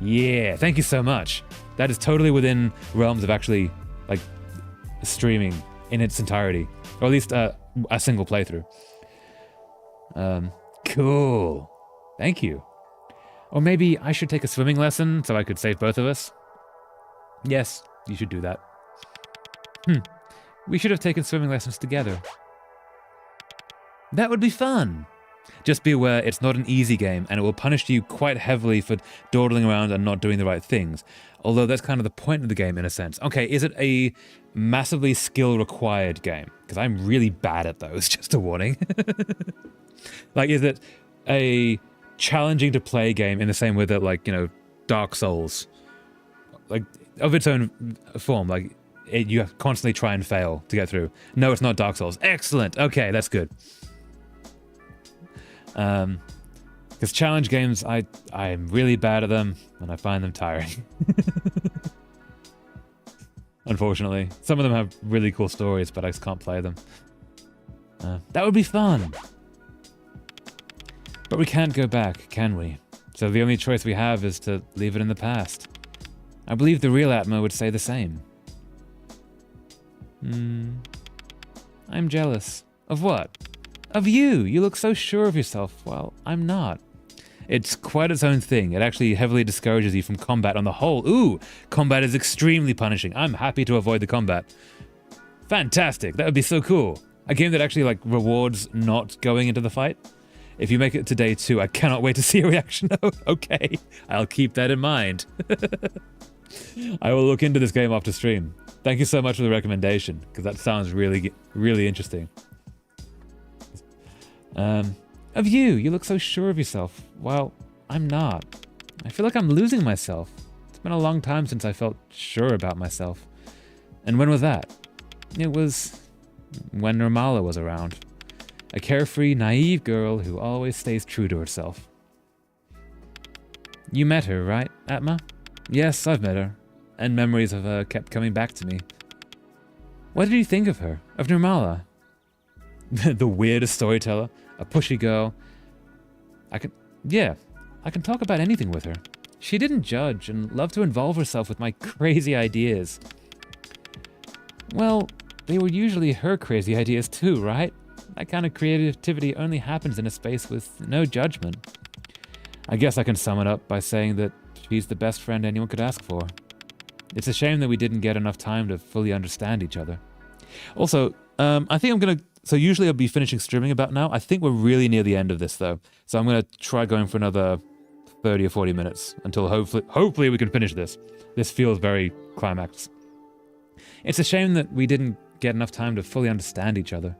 Yeah, thank you so much. That is totally within realms of actually, like, streaming in its entirety. Or at least a single playthrough. Cool. Thank you. Or maybe I should take a swimming lesson so I could save both of us. Yes, you should do that. We should have taken swimming lessons together. That would be fun. Just be aware it's not an easy game, and it will punish you quite heavily for dawdling around and not doing the right things. Although that's kind of the point of the game in a sense. Okay, is it a massively skill-required game? Because I'm really bad at those, just a warning. Like, is it a challenging to play game in the same way that, like, you know, Dark Souls, like, of its own form, like, you have to constantly try and fail to get through? No, it's not Dark Souls. Excellent. Okay, that's good. Because challenge games, I'm really bad at them, and I find them tiring. Unfortunately. Some of them have really cool stories, but I just can't play them. That would be fun. But we can't go back, can we? So the only choice we have is to leave it in the past. I believe the real Atma would say the same. I'm jealous. Of what? Of you! You look so sure of yourself. Well, I'm not. It's quite its own thing. It actually heavily discourages you from combat on the whole. Ooh! Combat is extremely punishing. I'm happy to avoid the combat. Fantastic! That would be so cool. A game that actually, like, rewards not going into the fight. If you make it to day 2, I cannot wait to see your reaction. Okay, I'll keep that in mind. I will look into this game after stream. Thank you so much for the recommendation, because that sounds really, really interesting. Of you, you look so sure of yourself. Well, I'm not. I feel like I'm losing myself. It's been a long time since I felt sure about myself. And when was that? It was when Nirmala was around. A carefree, naive girl who always stays true to herself. You met her, right, Atma? Yes, I've met her. And memories of her kept coming back to me. What did you think of her? Of Nirmala? The weirdest storyteller? A pushy girl? I can talk about anything with her. She didn't judge and loved to involve herself with my crazy ideas. Well, they were usually her crazy ideas too, right? That kind of creativity only happens in a space with no judgment. I guess I can sum it up by saying that she's the best friend anyone could ask for. It's a shame that we didn't get enough time to fully understand each other. Also, I think I'm going to... So usually I'll be finishing streaming about now. I think we're really near the end of this, though. So I'm going to try going for another 30 or 40 minutes until hopefully we can finish this. This feels very climax. It's a shame that we didn't get enough time to fully understand each other.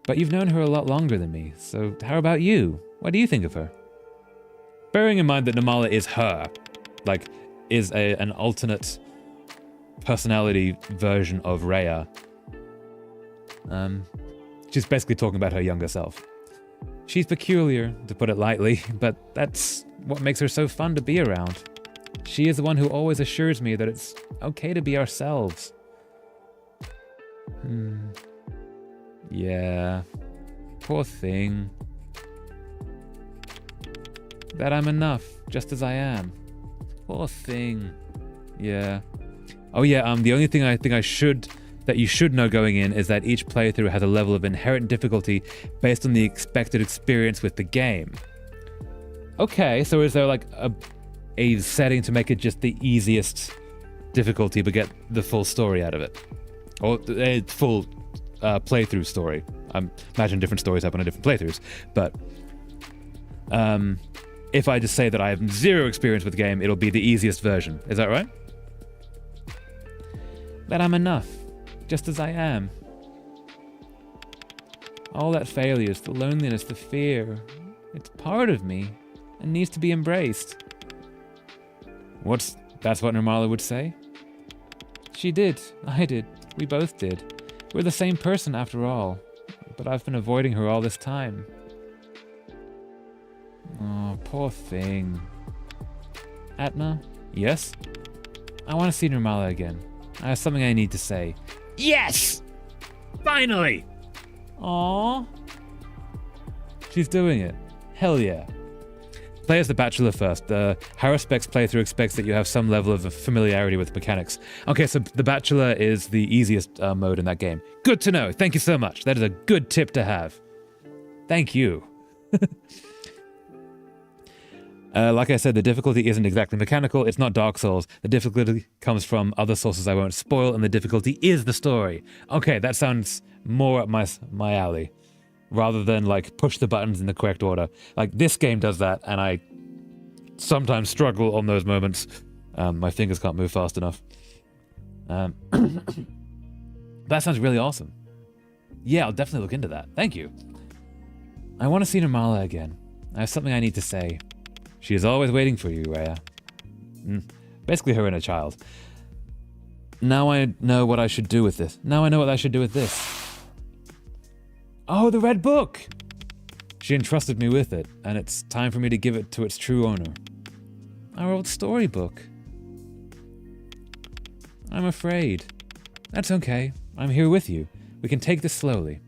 But you've known her a lot longer than me, so how about you? What do you think of her? Bearing in mind that Nirmala is her, like, is an alternate personality version of Rhea. She's basically talking about her younger self. She's peculiar, to put it lightly, but that's what makes her so fun to be around. She is the one who always assures me that it's okay to be ourselves. Yeah. Poor thing. That I'm enough, just as I am. Poor thing. Yeah. Oh yeah, the only thing I think I should that you should know going in is that each playthrough has a level of inherent difficulty based on the expected experience with the game. Okay, so is there like a setting to make it just the easiest difficulty but get the full story out of it? Or a full playthrough story? I imagine different stories happen on different playthroughs, but if I just say that I have zero experience with the game, it'll be the easiest version. Is that right? That I'm enough, just as I am. All that failures, the loneliness, the fear, it's part of me and needs to be embraced. That's what Nirmala would say? She did, I did, we both did. We're the same person after all, but I've been avoiding her all this time. Oh, poor thing. Atma? Yes? I want to see Nirmala again. I have something I need to say. Yes! Finally! Aww. She's doing it. Hell yeah. Play as the Bachelor first. The Haruspecs playthrough expects that you have some level of familiarity with mechanics. Okay, so the Bachelor is the easiest mode in that game. Good to know. Thank you so much. That is a good tip to have. Thank you. Like I said, the difficulty isn't exactly mechanical. It's not Dark Souls. The difficulty comes from other sources I won't spoil, and the difficulty is the story. Okay, that sounds more up my alley, rather than like push the buttons in the correct order. Like this game does that, and I sometimes struggle on those moments. My fingers can't move fast enough. That sounds really awesome. Yeah, I'll definitely look into that. Thank you. I want to see Nirmala again. I have something I need to say. She is always waiting for you, Rhea. Basically her inner child. Now I know what I should do with this. Oh, the red book! She entrusted me with it, and it's time for me to give it to its true owner. Our old storybook. I'm afraid. That's okay. I'm here with you. We can take this slowly.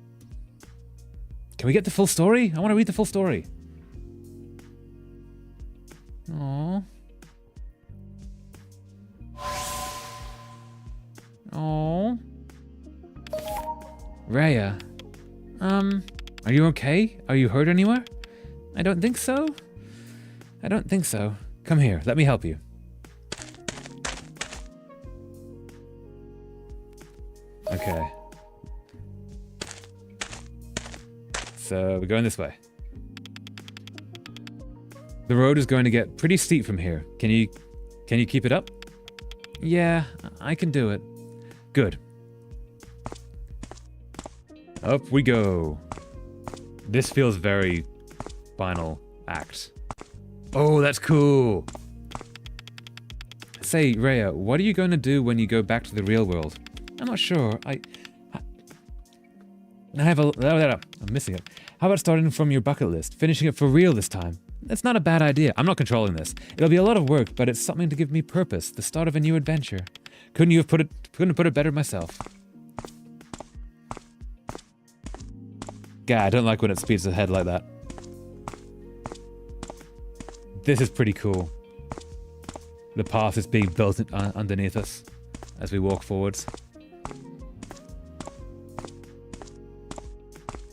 Can we get the full story? I want to read the full story. Aww. Aww. Rhea. Are you okay? Are you hurt anywhere? I don't think so. Come here, let me help you. Okay. So we're going this way. The road is going to get pretty steep from here. Can you keep it up? Yeah, I can do it. Good. Up we go. This feels very final act. Oh, that's cool. Say, Rhea, what are you going to do when you go back to the real world? I'm not sure. I'm missing it. How about starting from your bucket list, finishing it for real this time? That's not a bad idea. I'm not controlling this. It'll be a lot of work, but it's something to give me purpose, the start of a new adventure. Couldn't put it better myself. God, I don't like when it speeds ahead like that. This is pretty cool. The path is being built underneath us as we walk forwards.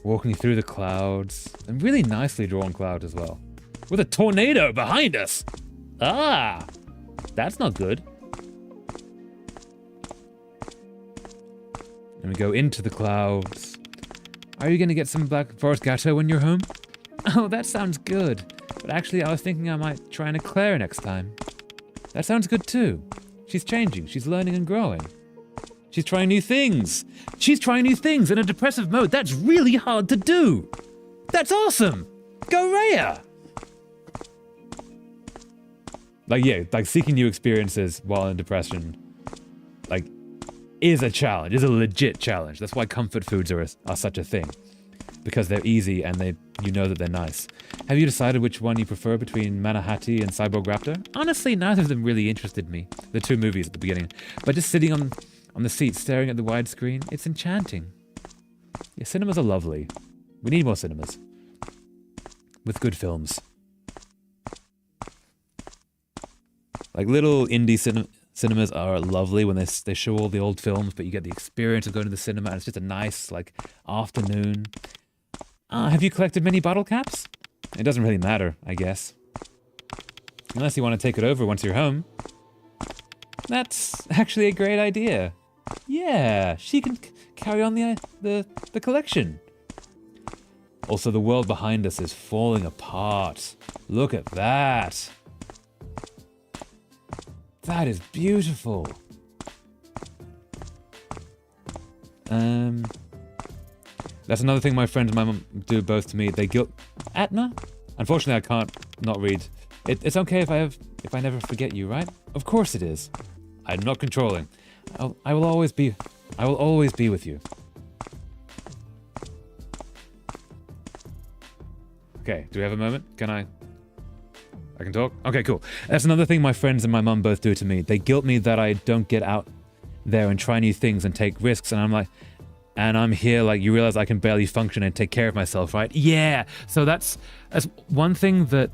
Walking through the clouds, and really nicely drawn cloud as well. With a tornado behind us! Ah! That's not good. And we go into the clouds. Are you gonna get some Black Forest Gateau when you're home? Oh, that sounds good. But actually, I was thinking I might try an eclair next time. That sounds good too. She's changing, she's learning and growing. She's trying new things. She's trying new things in a depressive mode. That's really hard to do. That's awesome. Go Rhea! Like seeking new experiences while in depression, like, is a challenge, is a legit challenge. That's why comfort foods are such a thing. Because they're easy and you know that they're nice. Have you decided which one you prefer between Manahati and Cyborg Raptor? Honestly, neither of them really interested me. The two movies at the beginning. But just sitting on the seat staring at the widescreen, it's enchanting. Yeah, cinemas are lovely. We need more cinemas. With good films. Like little indie Cinemas are lovely when they show all the old films, but you get the experience of going to the cinema, and it's just a nice, like, afternoon. Have you collected many bottle caps? It doesn't really matter, I guess. Unless you want to take it over once you're home. That's actually a great idea. Yeah, she can carry on the collection. Also, the world behind us is falling apart. Look at that. That is beautiful. That's another thing my friends and my mum do both to me. They guilt Atma? Unfortunately, I can't not read. It's okay if I never forget you, right? Of course it is. I'm not controlling. I will always be with you. Okay, do we have a moment? I can talk? Okay, cool. That's another thing my friends and my mum both do to me. They guilt me that I don't get out there and try new things and take risks, and I'm like, and I'm here like, you realize I can barely function and take care of myself, right? Yeah! So that's one thing that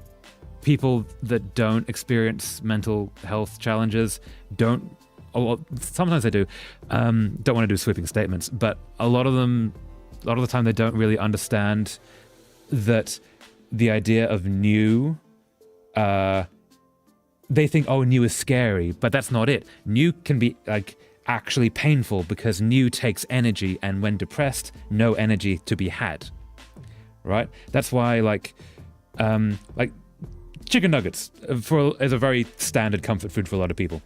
people that don't experience mental health challenges don't, well, sometimes they do, don't want to do sweeping statements, but a lot of the time they don't really understand that the idea of new, they think, oh, new is scary, but that's not it. New can be like actually painful because new takes energy, and when depressed, no energy to be had, right? That's why like chicken nuggets is a very standard comfort food for a lot of people.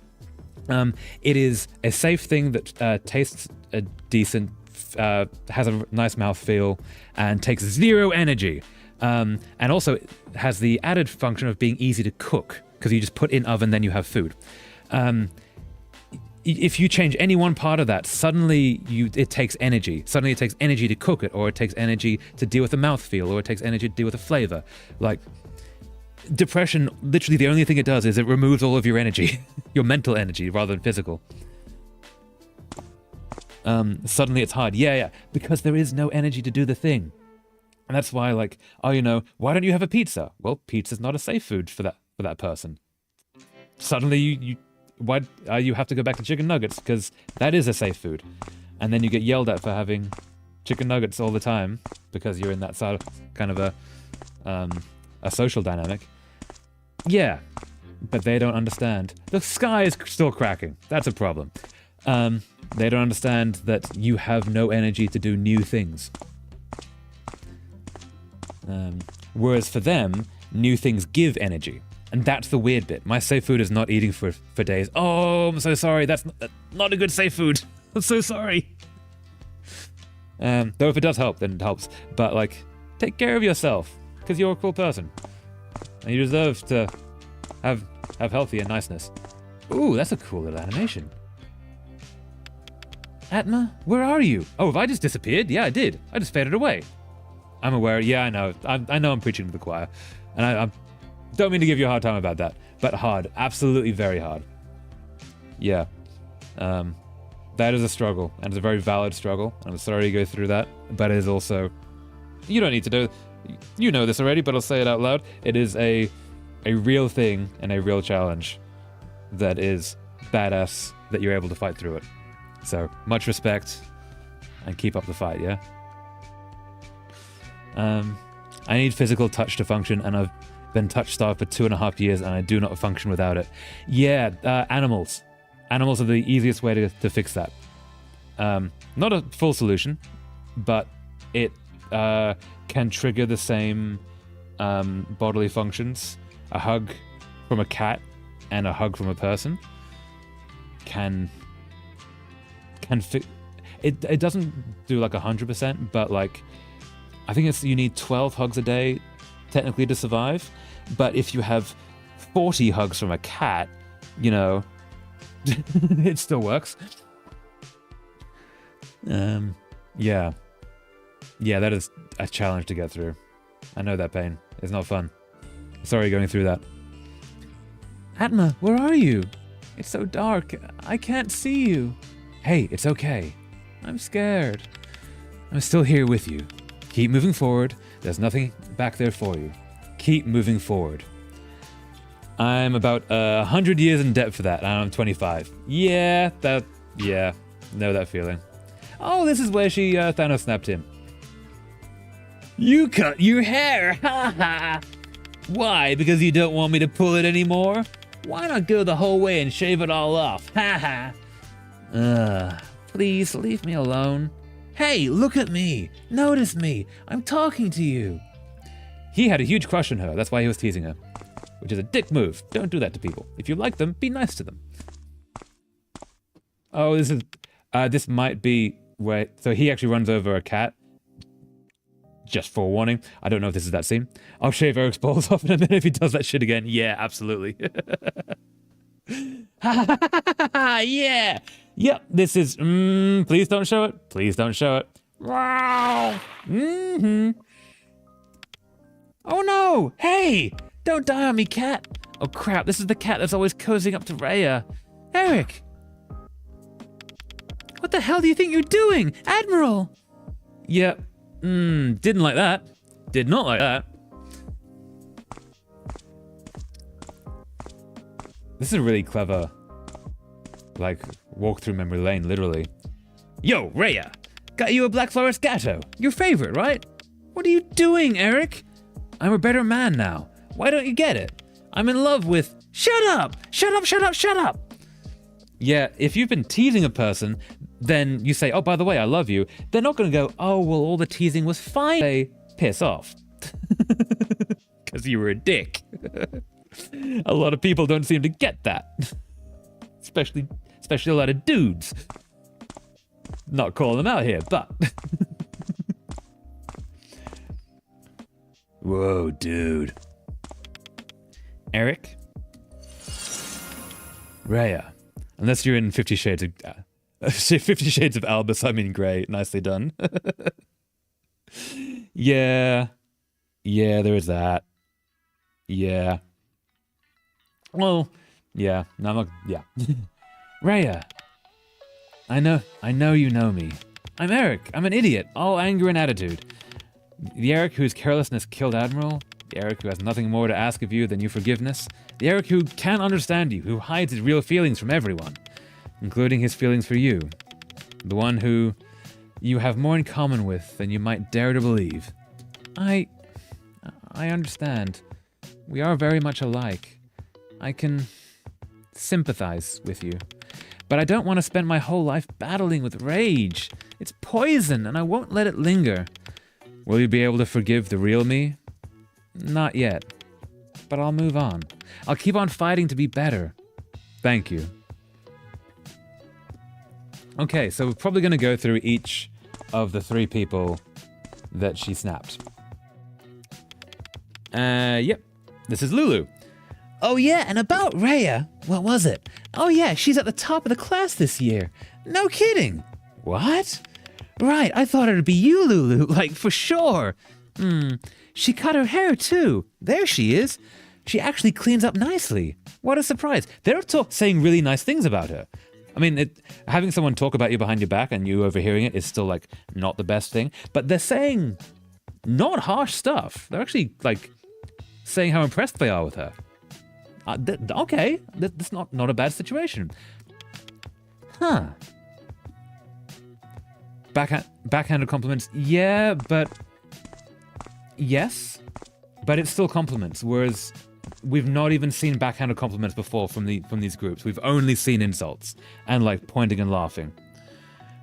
It is a safe thing that tastes decent, has a nice mouthfeel, and takes zero energy. And also has the added function of being easy to cook, because you just put in oven, then you have food. If you change any one part of that, suddenly it takes energy. Suddenly it takes energy to cook it, or it takes energy to deal with the mouthfeel, or it takes energy to deal with the flavor. Like, depression, literally the only thing it does is it removes all of your energy, your mental energy rather than physical. Suddenly it's hard. Yeah, because there is no energy to do the thing. And that's why, like, oh, why don't you have a pizza? Well, pizza's not a safe food for that person. Suddenly you have to go back to chicken nuggets because that is a safe food. And then you get yelled at for having chicken nuggets all the time because you're in that sort of kind of a social dynamic. Yeah, but they don't understand. The sky is still cracking. That's a problem. They don't understand that you have no energy to do new things. Whereas for them, new things give energy. And that's the weird bit. My safe food is not eating for days. Oh, I'm so sorry. That's not a good safe food. I'm so sorry. Though if it does help, then it helps. But, like, take care of yourself, because you're a cool person. And you deserve to have healthy and niceness. Ooh, that's a cool little animation. Atma, where are you? Oh, have I just disappeared? Yeah, I did. I just faded away. I'm aware. Yeah, I know. I know I'm preaching to the choir. And I don't mean to give you a hard time about that. But hard. Absolutely very hard. Yeah. That is a struggle. And it's a very valid struggle. I'm sorry to go through that. But it is also... You don't need to know... You know this already, but I'll say it out loud. It is a real thing and a real challenge that is badass that you're able to fight through it. So, much respect. And keep up the fight, yeah? I need physical touch to function, and I've been touch-starved for 2.5 years, and I do not function without it. Yeah, animals. Animals are the easiest way to fix that. Not a full solution, but it can trigger the same bodily functions. A hug from a cat and a hug from a person can fix... It doesn't do like 100%, but like... I think you need 12 hugs a day, technically, to survive. But if you have 40 hugs from a cat, it still works. Yeah, that is a challenge to get through. I know that pain. It's not fun. Sorry going through that. Atma, where are you? It's so dark. I can't see you. Hey, it's okay. I'm scared. I'm still here with you. Keep moving forward. There's nothing back there for you. Keep moving forward. I'm about 100 years in debt for that, and I'm 25. Yeah, know that feeling. Oh, this is where she Thanos snapped him. You cut your hair, ha ha! Why? Because you don't want me to pull it anymore? Why not go the whole way and shave it all off, ha ha! Please leave me alone. Hey, look at me! Notice me! I'm talking to you! He had a huge crush on her, that's why he was teasing her. Which is a dick move. Don't do that to people. If you like them, be nice to them. Oh, this might be where, so he actually runs over a cat. Just forewarning. I don't know if this is that scene. I'll shave Eric's balls off in a minute if he does that shit again. Yeah, absolutely. Yeah! Yep, this is, please don't show it. Please don't show it. Wow! Oh no! Hey! Don't die on me, cat! Oh crap, this is the cat that's always cozying up to Rhea. Eric! What the hell do you think you're doing? Admiral! Yep. Didn't like that. Did not like that. This is a really clever, like, walk through memory lane, literally. Yo, Rhea! Got you a Black Forest Gatto. Your favorite, right? What are you doing, Eric? I'm a better man now. Why don't you get it? I'm in love with... Shut up! Shut up, shut up, shut up! Yeah, if you've been teasing a person, then you say, oh, by the way, I love you. They're not going to go, oh, well, all the teasing was fine. They piss off. Because you were a dick. A lot of people don't seem to get that. Especially a lot of dudes. Not calling them out here, but... Whoa, dude. Eric? Rhea. Unless you're in 50 Shades of... 50 Shades of Albus, I mean Grey. Nicely done. Yeah. Yeah, there is that. Yeah. Well, yeah. No, I'm not... Yeah. Rhea. I know you know me. I'm Eric. I'm an idiot. All anger and attitude. The Eric whose carelessness killed Admiral. The Eric who has nothing more to ask of you than your forgiveness. The Eric who can't understand you, who hides his real feelings from everyone, including his feelings for you. The one who you have more in common with than you might dare to believe. I understand. We are very much alike. I can sympathize with you. But I don't want to spend my whole life battling with rage. It's poison, and I won't let it linger. Will you be able to forgive the real me? Not yet. But I'll move on. I'll keep on fighting to be better. Thank you. Okay, so we're probably going to go through each of the 3 people that she snapped. Yep. This is Lulu. Oh yeah, and about Rhea, what was it? Oh yeah, she's at the top of the class this year. No kidding. What? Right, I thought it'd be you, Lulu, like for sure. She cut her hair too. There she is. She actually cleans up nicely. What a surprise. They're saying really nice things about her. I mean, having someone talk about you behind your back and you overhearing it is still like not the best thing, but they're saying not harsh stuff. They're actually like saying how impressed they are with her. Okay, that's not a bad situation. Huh. Backhanded compliments, yeah, but... Yes, but it's still compliments, whereas we've not even seen backhanded compliments before from these groups. We've only seen insults and like pointing and laughing.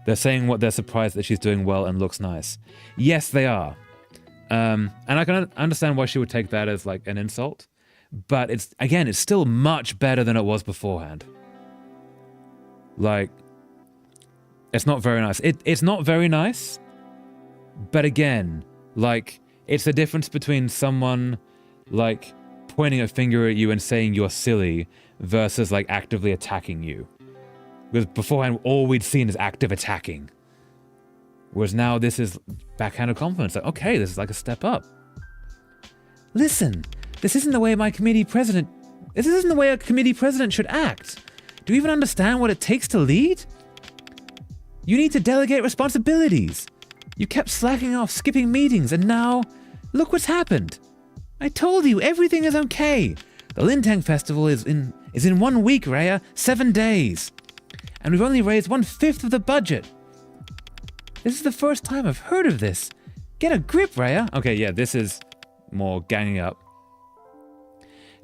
They're saying what they're surprised that she's doing well and looks nice. Yes, they are. And I can understand why she would take that as like an insult. But it's still much better than it was beforehand. Like, it's not very nice. It's not very nice, but again, like, it's the difference between someone, like, pointing a finger at you and saying you're silly versus, like, actively attacking you. Because beforehand, all we'd seen is active attacking. Whereas now this is backhanded compliments. Like, okay, this is like a step up. Listen. This isn't the way a committee president should act. Do you even understand what it takes to lead? You need to delegate responsibilities. You kept slacking off, skipping meetings, and now, look what's happened. I told you, everything is okay. The Lintang Festival is in 1 week, Raya. 7 days. And we've only raised 1/5 of the budget. This is the first time I've heard of this. Get a grip, Raya. Okay, yeah, this is more ganging up.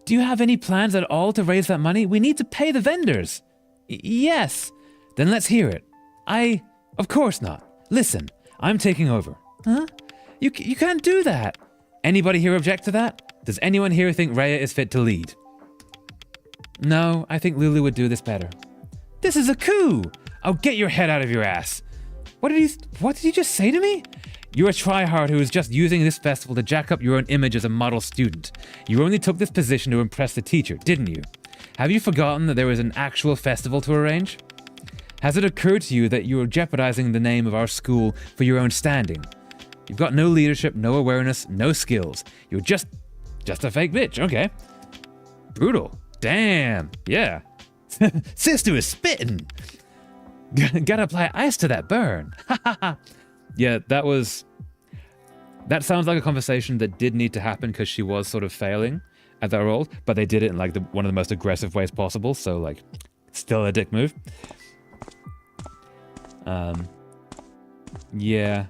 Do you have any plans at all to raise that money? We need to pay the vendors. Yes. Then let's hear it. Of course not. Listen, I'm taking over. Huh? You can't do that. Anybody here object to that? Does anyone here think Raya is fit to lead? No, I think Lulu would do this better. This is a coup! Oh, get your head out of your ass. What did you just say to me? You're a tryhard who is just using this festival to jack up your own image as a model student. You only took this position to impress the teacher, didn't you? Have you forgotten that there was an actual festival to arrange? Has it occurred to you that you are jeopardizing the name of our school for your own standing? You've got no leadership, no awareness, no skills. You're just a fake bitch, okay. Brutal. Damn, yeah. Sister is spitting. Gotta apply ice to that burn. Yeah, that sounds like a conversation that did need to happen because she was sort of failing at that role, but they did it in like one of the most aggressive ways possible, so like, still a dick move. Yeah.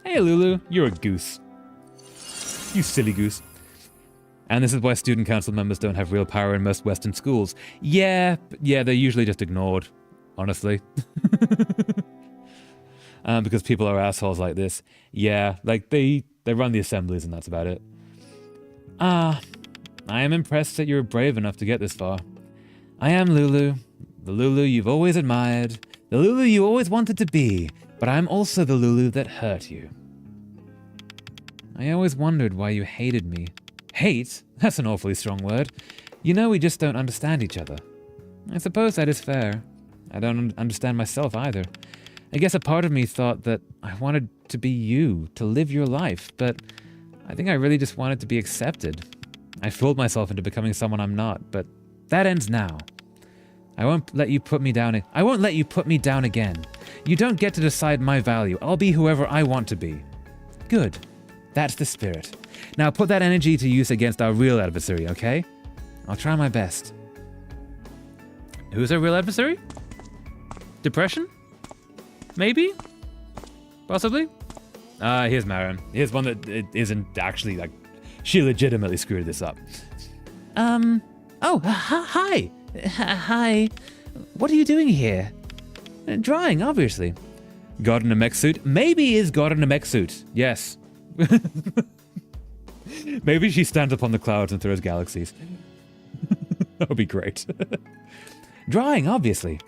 Hey Lulu, you're a goose. You silly goose. And this is why student council members don't have real power in most Western schools. Yeah, they're usually just ignored, honestly. Because people are assholes like this. Yeah, like they run the assemblies and that's about it. I am impressed that you're brave enough to get this far. I am Lulu, the Lulu you've always admired, the Lulu you always wanted to be, but I'm also the Lulu that hurt you. I always wondered why you hated me. Hate? That's an awfully strong word. You know we just don't understand each other. I suppose that is fair. I don't understand myself either. I guess a part of me thought that I wanted to be you, to live your life, but I think I really just wanted to be accepted. I fooled myself into becoming someone I'm not, but that ends now. I won't let you put me down. I won't let you put me down again. You don't get to decide my value. I'll be whoever I want to be. Good. That's the spirit. Now put that energy to use against our real adversary, okay? I'll try my best. Who's our real adversary? Depression? Maybe? Possibly? Here's Marin. Here's one that isn't actually, like, she legitimately screwed this up. Hi. Hi. What are you doing here? Drawing, obviously. God in a mech suit? Maybe is God in a mech suit. Yes. Maybe she stands up on the clouds and throws galaxies. That would be great. Drawing, obviously.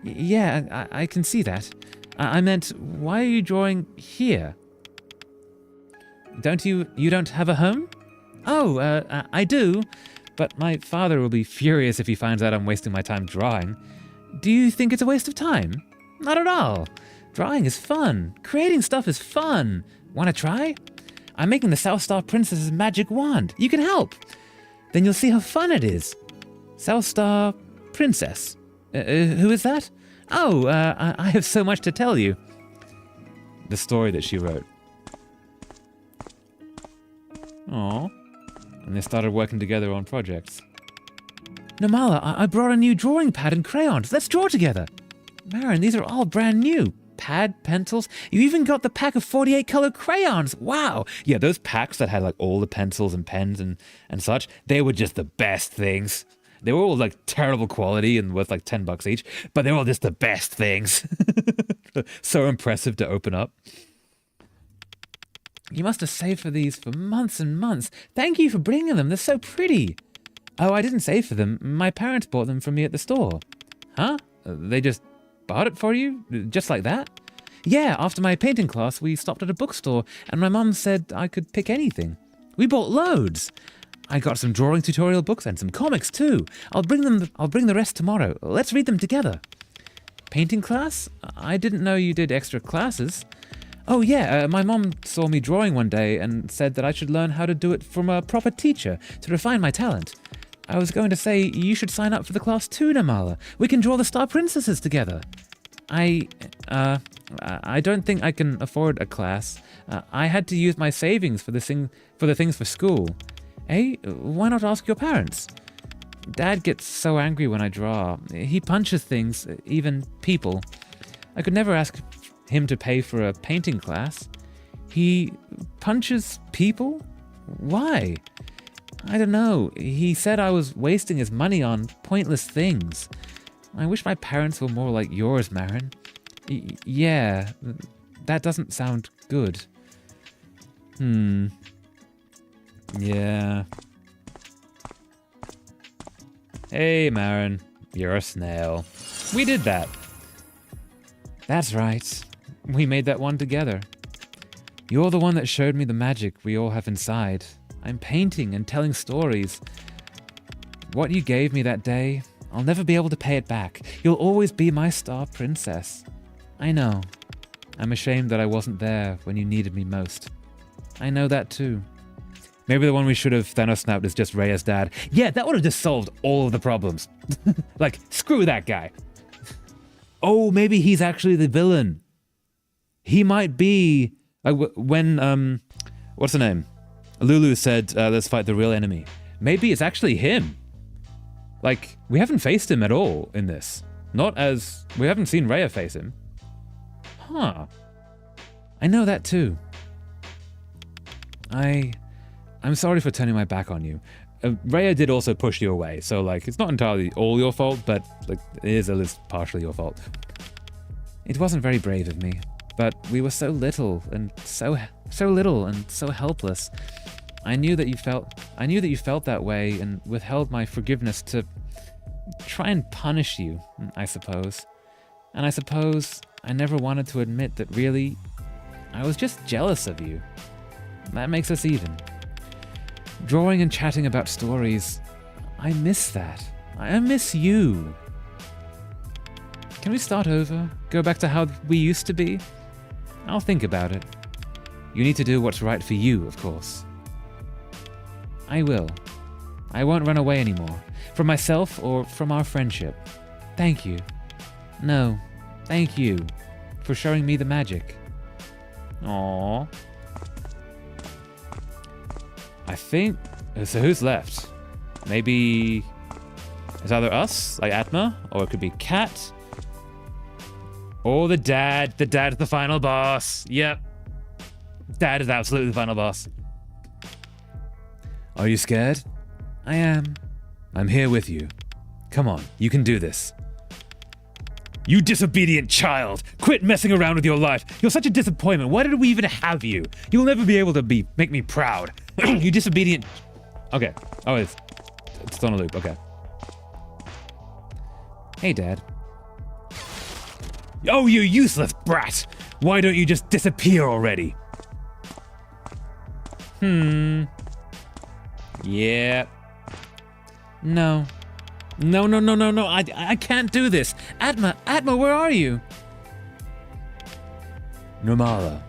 Yeah, I can see that. I meant, why are you drawing here? You don't have a home? Oh, I do, but my father will be furious if he finds out I'm wasting my time drawing. Do you think it's a waste of time? Not at all. Drawing is fun. Creating stuff is fun. Want to try? I'm making the South Star Princess's magic wand. You can help. Then you'll see how fun it is. South Star Princess. Who is that? Oh, I have so much to tell you. The story that she wrote. Aww. And they started working together on projects. Namala, I brought a new drawing pad and crayons. Let's draw together. Marin, these are all brand new. Pad, pencils. You even got the pack of 48 color crayons. Wow. Yeah, those packs that had like all the pencils and pens and such, they were just the best things. They were all like terrible quality and worth like $10 each, but they were all just the best things. So impressive to open up. You must have saved for these for months and months. Thank you for bringing them. They're so pretty. Oh, I didn't save for them. My parents bought them from me at the store. Huh? They just bought it for you? Just like that? Yeah, after my painting class, we stopped at a bookstore and my mum said I could pick anything. We bought loads. I got some drawing tutorial books and some comics too. I'll bring the rest tomorrow. Let's read them together. Painting class? I didn't know you did extra classes. Oh yeah, my mom saw me drawing one day and said that I should learn how to do it from a proper teacher to refine my talent. I was going to say you should sign up for the class too, Namala. We can draw the Star Princesses together. I don't think I can afford a class. I had to use my savings for the things for school. Hey, why not ask your parents? Dad gets so angry when I draw. He punches things, even people. I could never ask him to pay for a painting class. He punches people? Why? I don't know. He said I was wasting his money on pointless things. I wish my parents were more like yours, Marin. Yeah, that doesn't sound good. Yeah. Hey, Marin. You're a snail. We did that. That's right. We made that one together. You're the one that showed me the magic we all have inside. I'm painting and telling stories. What you gave me that day, I'll never be able to pay it back. You'll always be my star princess. I know. I'm ashamed that I wasn't there when you needed me most. I know that too. Maybe the one we should have Thanos snapped is just Rhea's dad. Yeah, that would have just solved all of the problems. Like, screw that guy. Oh, maybe he's actually the villain. He might be... when, what's her name? Lulu said, let's fight the real enemy. Maybe it's actually him. Like, we haven't faced him at all in this. Not as... We haven't seen Rhea face him. Huh. I know that too. I'm sorry for turning my back on you. Rhea did also push you away, so like it's not entirely all your fault, but like it is at least partially your fault. It wasn't very brave of me, but we were so little and so little and so helpless. I knew that you felt that way and withheld my forgiveness to try and punish you, I suppose. And I suppose I never wanted to admit that really I was just jealous of you. That makes us even. Drawing and chatting about stories, I miss that. I miss you. Can we start over? Go back to how we used to be? I'll think about it. You need to do what's right for you, of course. I will. I won't run away anymore. From myself or from our friendship. Thank you. No, thank you for showing me the magic. Aww. I think... So who's left? Maybe... It's either us, like Atma, or it could be Kat. Or the dad. The dad is the final boss. Yep. Dad is absolutely the final boss. Are you scared? I am. I'm here with you. Come on, you can do this. You disobedient child! Quit messing around with your life! You're such a disappointment. Why did we even have you? You'll never be able to make me proud. You disobedient... Okay. Oh, it's on a loop. Okay. Hey, Dad. Oh, you useless brat! Why don't you just disappear already? Yeah. No. No. I can't do this. Atma, where are you? Normala.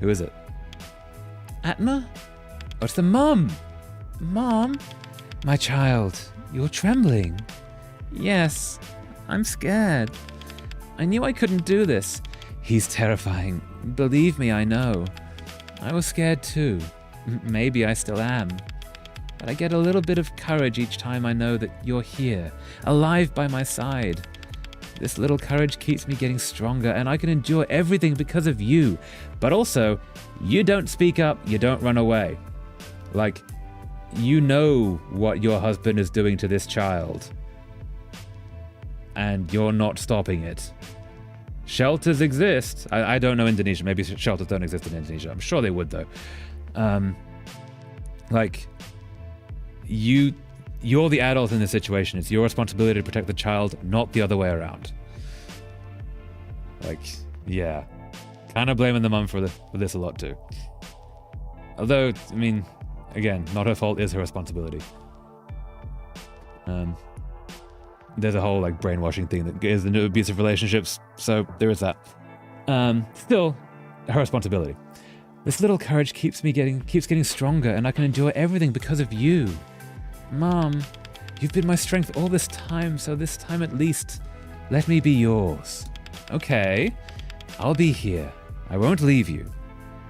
Who is it? Atma? Oh, it's the mum. Mom? My child, you're trembling. Yes, I'm scared. I knew I couldn't do this. He's terrifying. Believe me, I know. I was scared too. Maybe I still am. But I get a little bit of courage each time I know that you're here, alive by my side. This little courage keeps me getting stronger, and I can endure everything because of you. But also, you don't speak up, you don't run away. Like, you know what your husband is doing to this child. And you're not stopping it. Shelters exist. I don't know Indonesia. Maybe shelters don't exist in Indonesia. I'm sure they would, though. Like... You're the adult in this situation. It's your responsibility to protect the child, not the other way around. Like, yeah. Kind of blaming the mum for this a lot too. Although, I mean, again, not her fault, is her responsibility. There's a whole like brainwashing thing that is into abusive relationships, so there is that. Still, her responsibility. This little courage keeps getting stronger, and I can endure everything because of you. Mom, you've been my strength all this time, so this time at least, let me be yours. Okay, I'll be here. I won't leave you.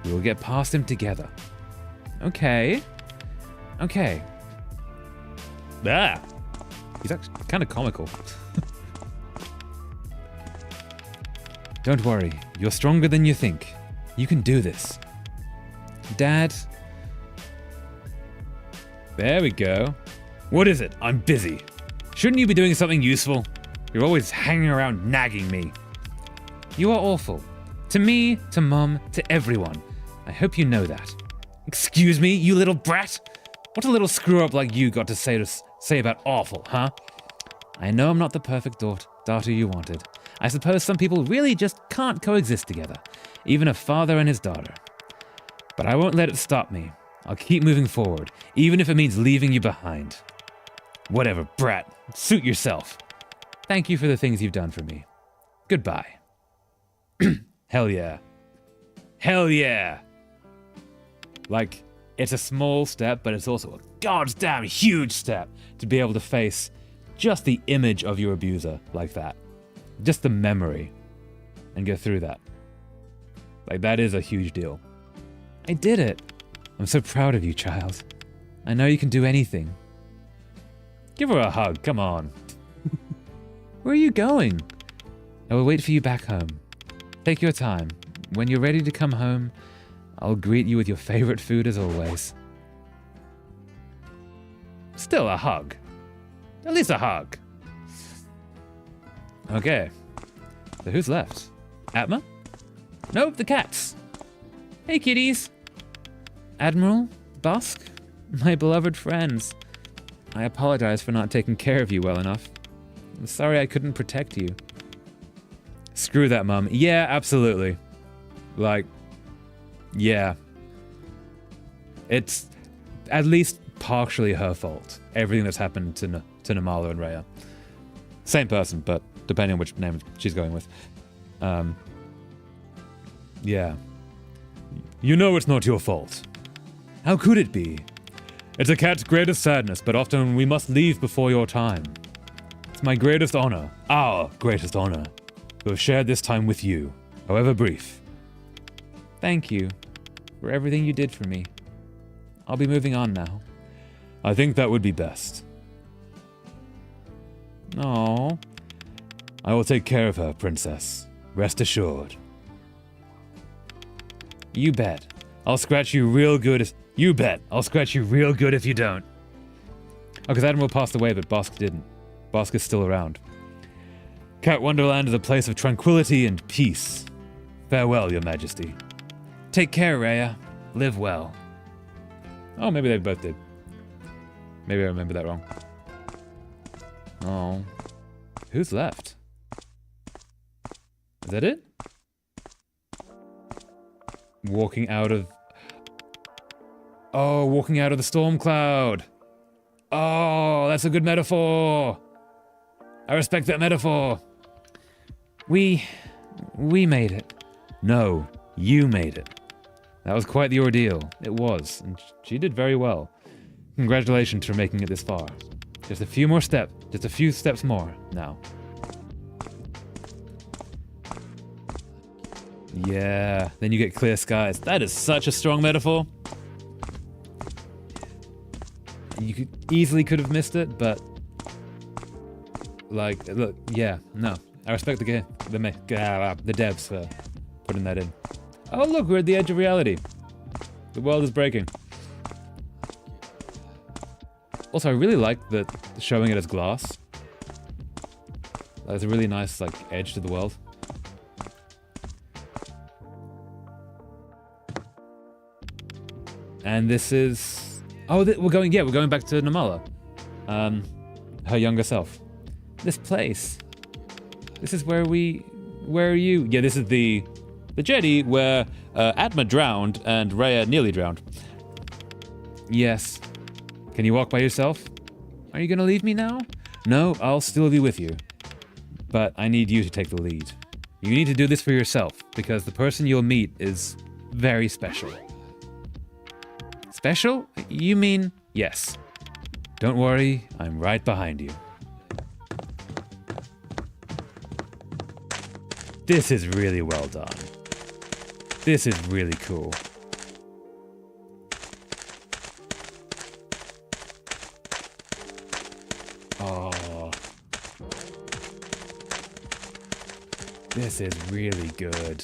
We will get past him together. Okay. Okay. Ah! He's actually kind of comical. Don't worry. You're stronger than you think. You can do this. Dad? There we go. What is it? I'm busy. Shouldn't you be doing something useful? You're always hanging around nagging me. You are awful. To me, to Mum, to everyone. I hope you know that. Excuse me, you little brat? What a little screw-up like you got to say about awful, huh? I know I'm not the perfect daughter you wanted. I suppose some people really just can't coexist together, even a father and his daughter. But I won't let it stop me. I'll keep moving forward, even if it means leaving you behind. Whatever, brat. Suit yourself. Thank you for the things you've done for me. Goodbye. Hell yeah. Hell yeah. Like, it's a small step, but it's also a goddamn huge step to be able to face just the image of your abuser like that. Just the memory. And go through that. Like, that is a huge deal. I did it. I'm so proud of you, child. I know you can do anything. Give her a hug, come on. Where are you going? I will wait for you back home. Take your time. When you're ready to come home, I'll greet you with your favorite food as always. Still a hug. At least a hug. Okay. So who's left? Atma? Nope, the cats. Hey, kitties. Admiral, Bosk, my beloved friends. I apologize for not taking care of you well enough. I'm sorry I couldn't protect you. Screw that, Mum. Yeah, absolutely. Like, yeah. It's at least partially her fault. Everything that's happened to Namala and Rhea. Same person, but depending on which name she's going with. Yeah. You know it's not your fault. How could it be? It's a cat's greatest sadness, but often we must leave before your time. It's my greatest honor, our greatest honor, to have shared this time with you, however brief. Thank you for everything you did for me. I'll be moving on now. I think that would be best. Aww. I will take care of her, princess. Rest assured. You bet. I'll scratch you real good if... You bet. I'll scratch you real good if you don't. Oh, because Admiral passed away, but Bosk didn't. Bosk is still around. Cat Wonderland is a place of tranquility and peace. Farewell, your majesty. Take care, Rhea. Live well. Oh, maybe they both did. Maybe I remember that wrong. Oh. Who's left? Is that it? Walking out of... Oh, walking out of the storm cloud. Oh, that's a good metaphor. I respect that metaphor. We made it. No, you made it. That was quite the ordeal. It was, and she did very well. Congratulations for making it this far. Just a few more steps. Just a few steps more now. Yeah, then you get clear skies. That is such a strong metaphor. You could have missed it, but like, look, yeah, no. I respect the devs for putting that in. Oh look, we're at the edge of reality. The world is breaking. Also, I really like that showing it as glass. There's a really nice like edge to the world. And this is... Oh, we're going back to Namala. Her younger self. This place. This is where are you? Yeah, this is the jetty where Atma drowned and Rhea nearly drowned. Yes. Can you walk by yourself? Are you gonna leave me now? No, I'll still be with you. But I need you to take the lead. You need to do this for yourself, because the person you'll meet is very special. Special? You mean yes. Don't worry, I'm right behind you. This is really well done. This is really cool. Oh. This is really good.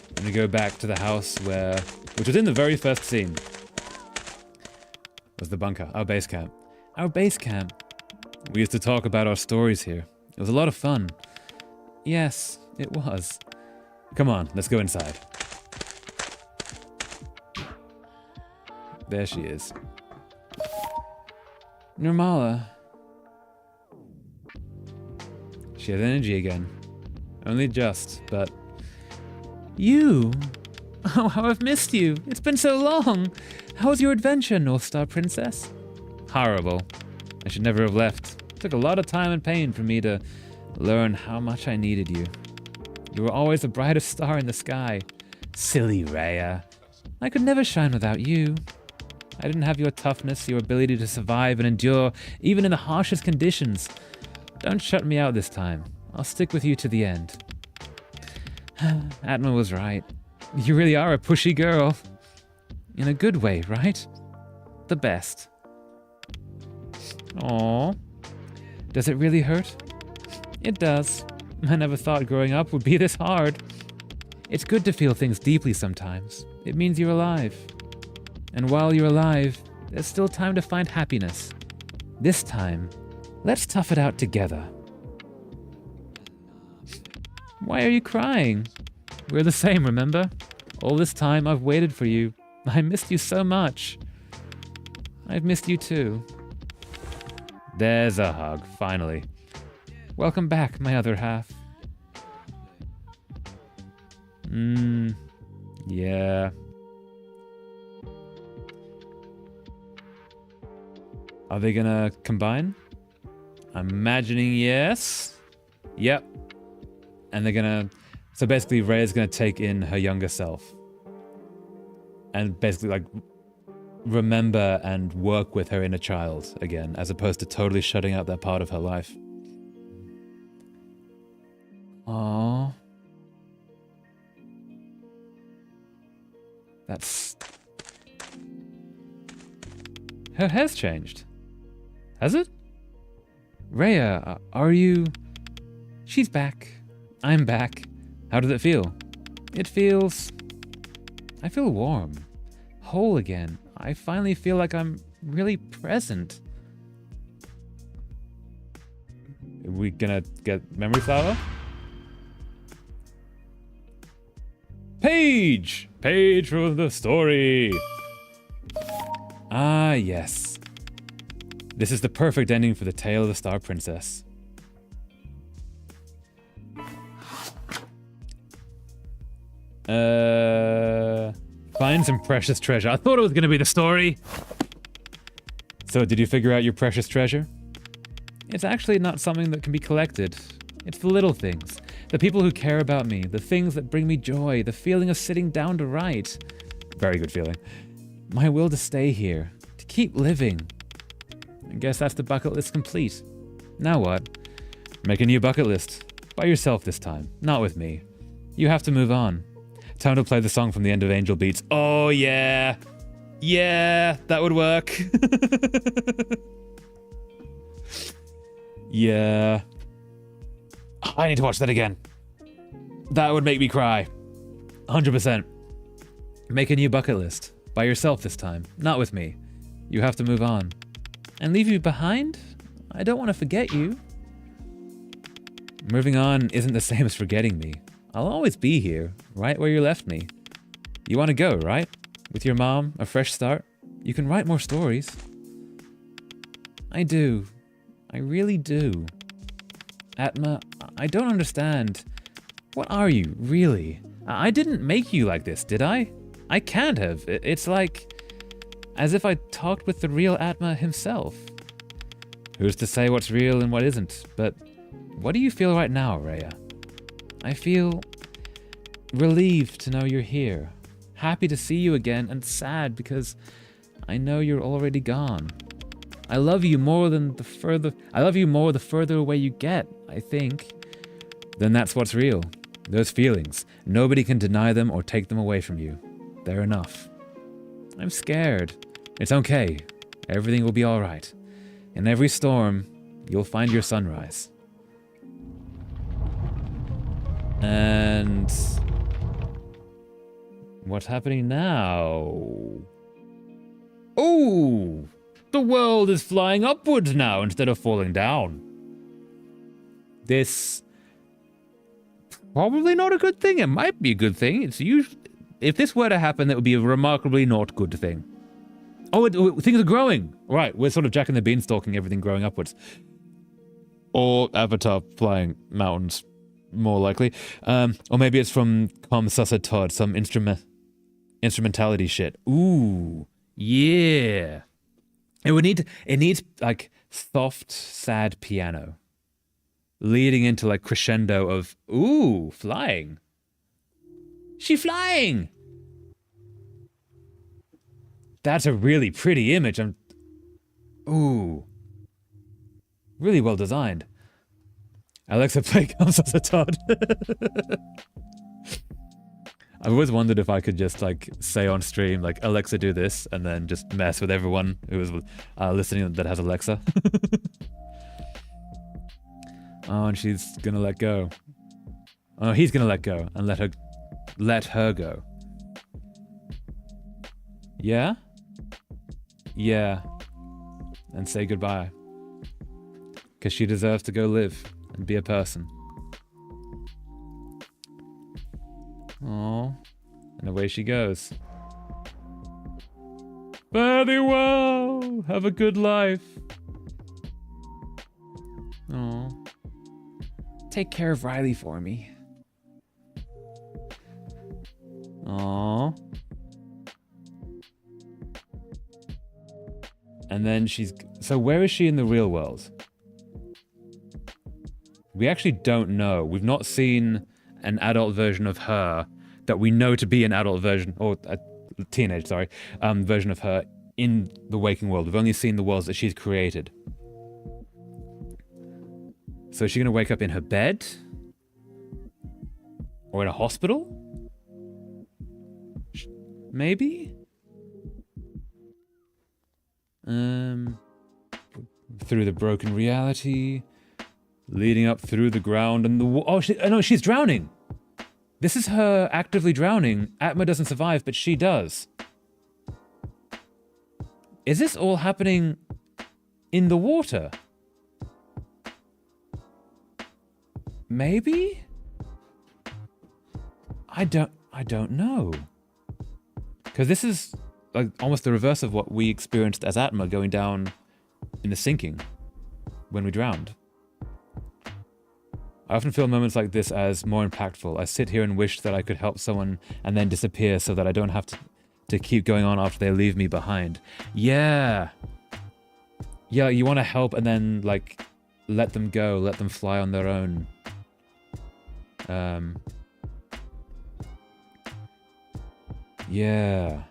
I'm gonna go back to the house which was in the very first scene. Was the bunker, our base camp. Our base camp. We used to talk about our stories here. It was a lot of fun. Yes, it was. Come on, let's go inside. There she is. Nirmala. She has energy again. Only just, but... You! Oh, how I've missed you! It's been so long! How was your adventure, North Star Princess? Horrible. I should never have left. It took a lot of time and pain for me to learn how much I needed you. You were always the brightest star in the sky. Silly Rhea. I could never shine without you. I didn't have your toughness, your ability to survive and endure, even in the harshest conditions. Don't shut me out this time. I'll stick with you to the end. Atma was right. You really are a pushy girl. In a good way, right? The best. Aww. Does it really hurt? It does. I never thought growing up would be this hard. It's good to feel things deeply sometimes. It means you're alive. And while you're alive, there's still time to find happiness. This time, let's tough it out together. Why are you crying? We're the same, remember? All this time I've waited for you. I missed you so much. I've missed you too. There's a hug, finally. Welcome back, my other half. Yeah. Are they gonna combine? I'm imagining yes. Yep. And they're gonna... So basically, Rhea's gonna take in her younger self. And basically, like, remember and work with her inner child again, as opposed to totally shutting out that part of her life. Aww. That's... Her hair's changed. Has it? Rhea, are you... She's back. I'm back. How does it feel? It feels... I feel warm. Whole again. I finally feel like I'm really present. Are we gonna get memory flower? Page! Page from the story! Ah, yes. This is the perfect ending for the tale of the Star Princess. Find some precious treasure. I thought it was gonna be the story. So, did you figure out your precious treasure? It's actually not something that can be collected. It's the little things. The people who care about me. The things that bring me joy. The feeling of sitting down to write. Very good feeling. My will to stay here. To keep living. I guess that's the bucket list complete. Now what? Make a new bucket list. By yourself this time. Not with me. You have to move on. Time to play the song from the end of Angel Beats. Oh yeah! Yeah! That would work. Yeah. I need to watch that again. That would make me cry. 100%. Make a new bucket list. By yourself this time. Not with me. You have to move on. And leave you behind? I don't want to forget you. Moving on isn't the same as forgetting me. I'll always be here, right where you left me. You want to go, right? With your mom, a fresh start? You can write more stories. I do. I really do. Atma, I don't understand. What are you, really? I didn't make you like this, did I? I can't have. It's like... as if I talked with the real Atma himself. Who's to say what's real and what isn't? But what do you feel right now, Rhea? I feel relieved to know you're here. Happy to see you again, and sad because I know you're already gone. I love you more the further away you get, I think. Then that's what's real. Those feelings. Nobody can deny them or take them away from you. They're enough. I'm scared. It's okay. Everything will be alright. In every storm, you'll find your sunrise. And what's happening now? Oh, the world is flying upwards now instead of falling down. This probably not a good thing. It might be a good thing. It's usually, if this were to happen, that would be a remarkably not good thing. Oh, things are growing. Right, we're sort of Jack and the Beanstalking everything growing upwards. Or Avatar flying mountains, more likely. Or maybe it's from Com Sussa Todd, some instrumentality shit. Ooh, yeah. It needs like soft, sad piano. Leading into like crescendo of, ooh, flying. She flying! That's a really pretty image. Ooh. Really well designed. Alexa, play comes as a Todd. I've always wondered if I could just like say on stream, like, Alexa, do this, and then just mess with everyone who is listening that has Alexa. Oh, and she's gonna let go. Oh, he's gonna let go and let her go. Yeah? Yeah. And say goodbye. Because she deserves to go live and be a person. Oh, and away she goes. Fare thee well. Have a good life. Oh. Take care of Riley for me. Oh. And then so where is she in the real world? We actually don't know. We've not seen an adult version of her that we know to be an adult version, or a teenage, sorry, version of her in the waking world. We've only seen the worlds that she's created. So is she going to wake up in her bed? Or in a hospital? Maybe? Through the broken reality, leading up through the ground and the oh no, she's drowning. This is her actively drowning. Atma doesn't survive, but she does. Is this all happening in the water? Maybe? I don't know. Because this is like almost the reverse of what we experienced as Atma going down in the sinking when we drowned. I often feel moments like this as more impactful. I sit here and wish that I could help someone and then disappear so that I don't have to keep going on after they leave me behind. Yeah. Yeah, you want to help and then like let them go, let them fly on their own. Yeah.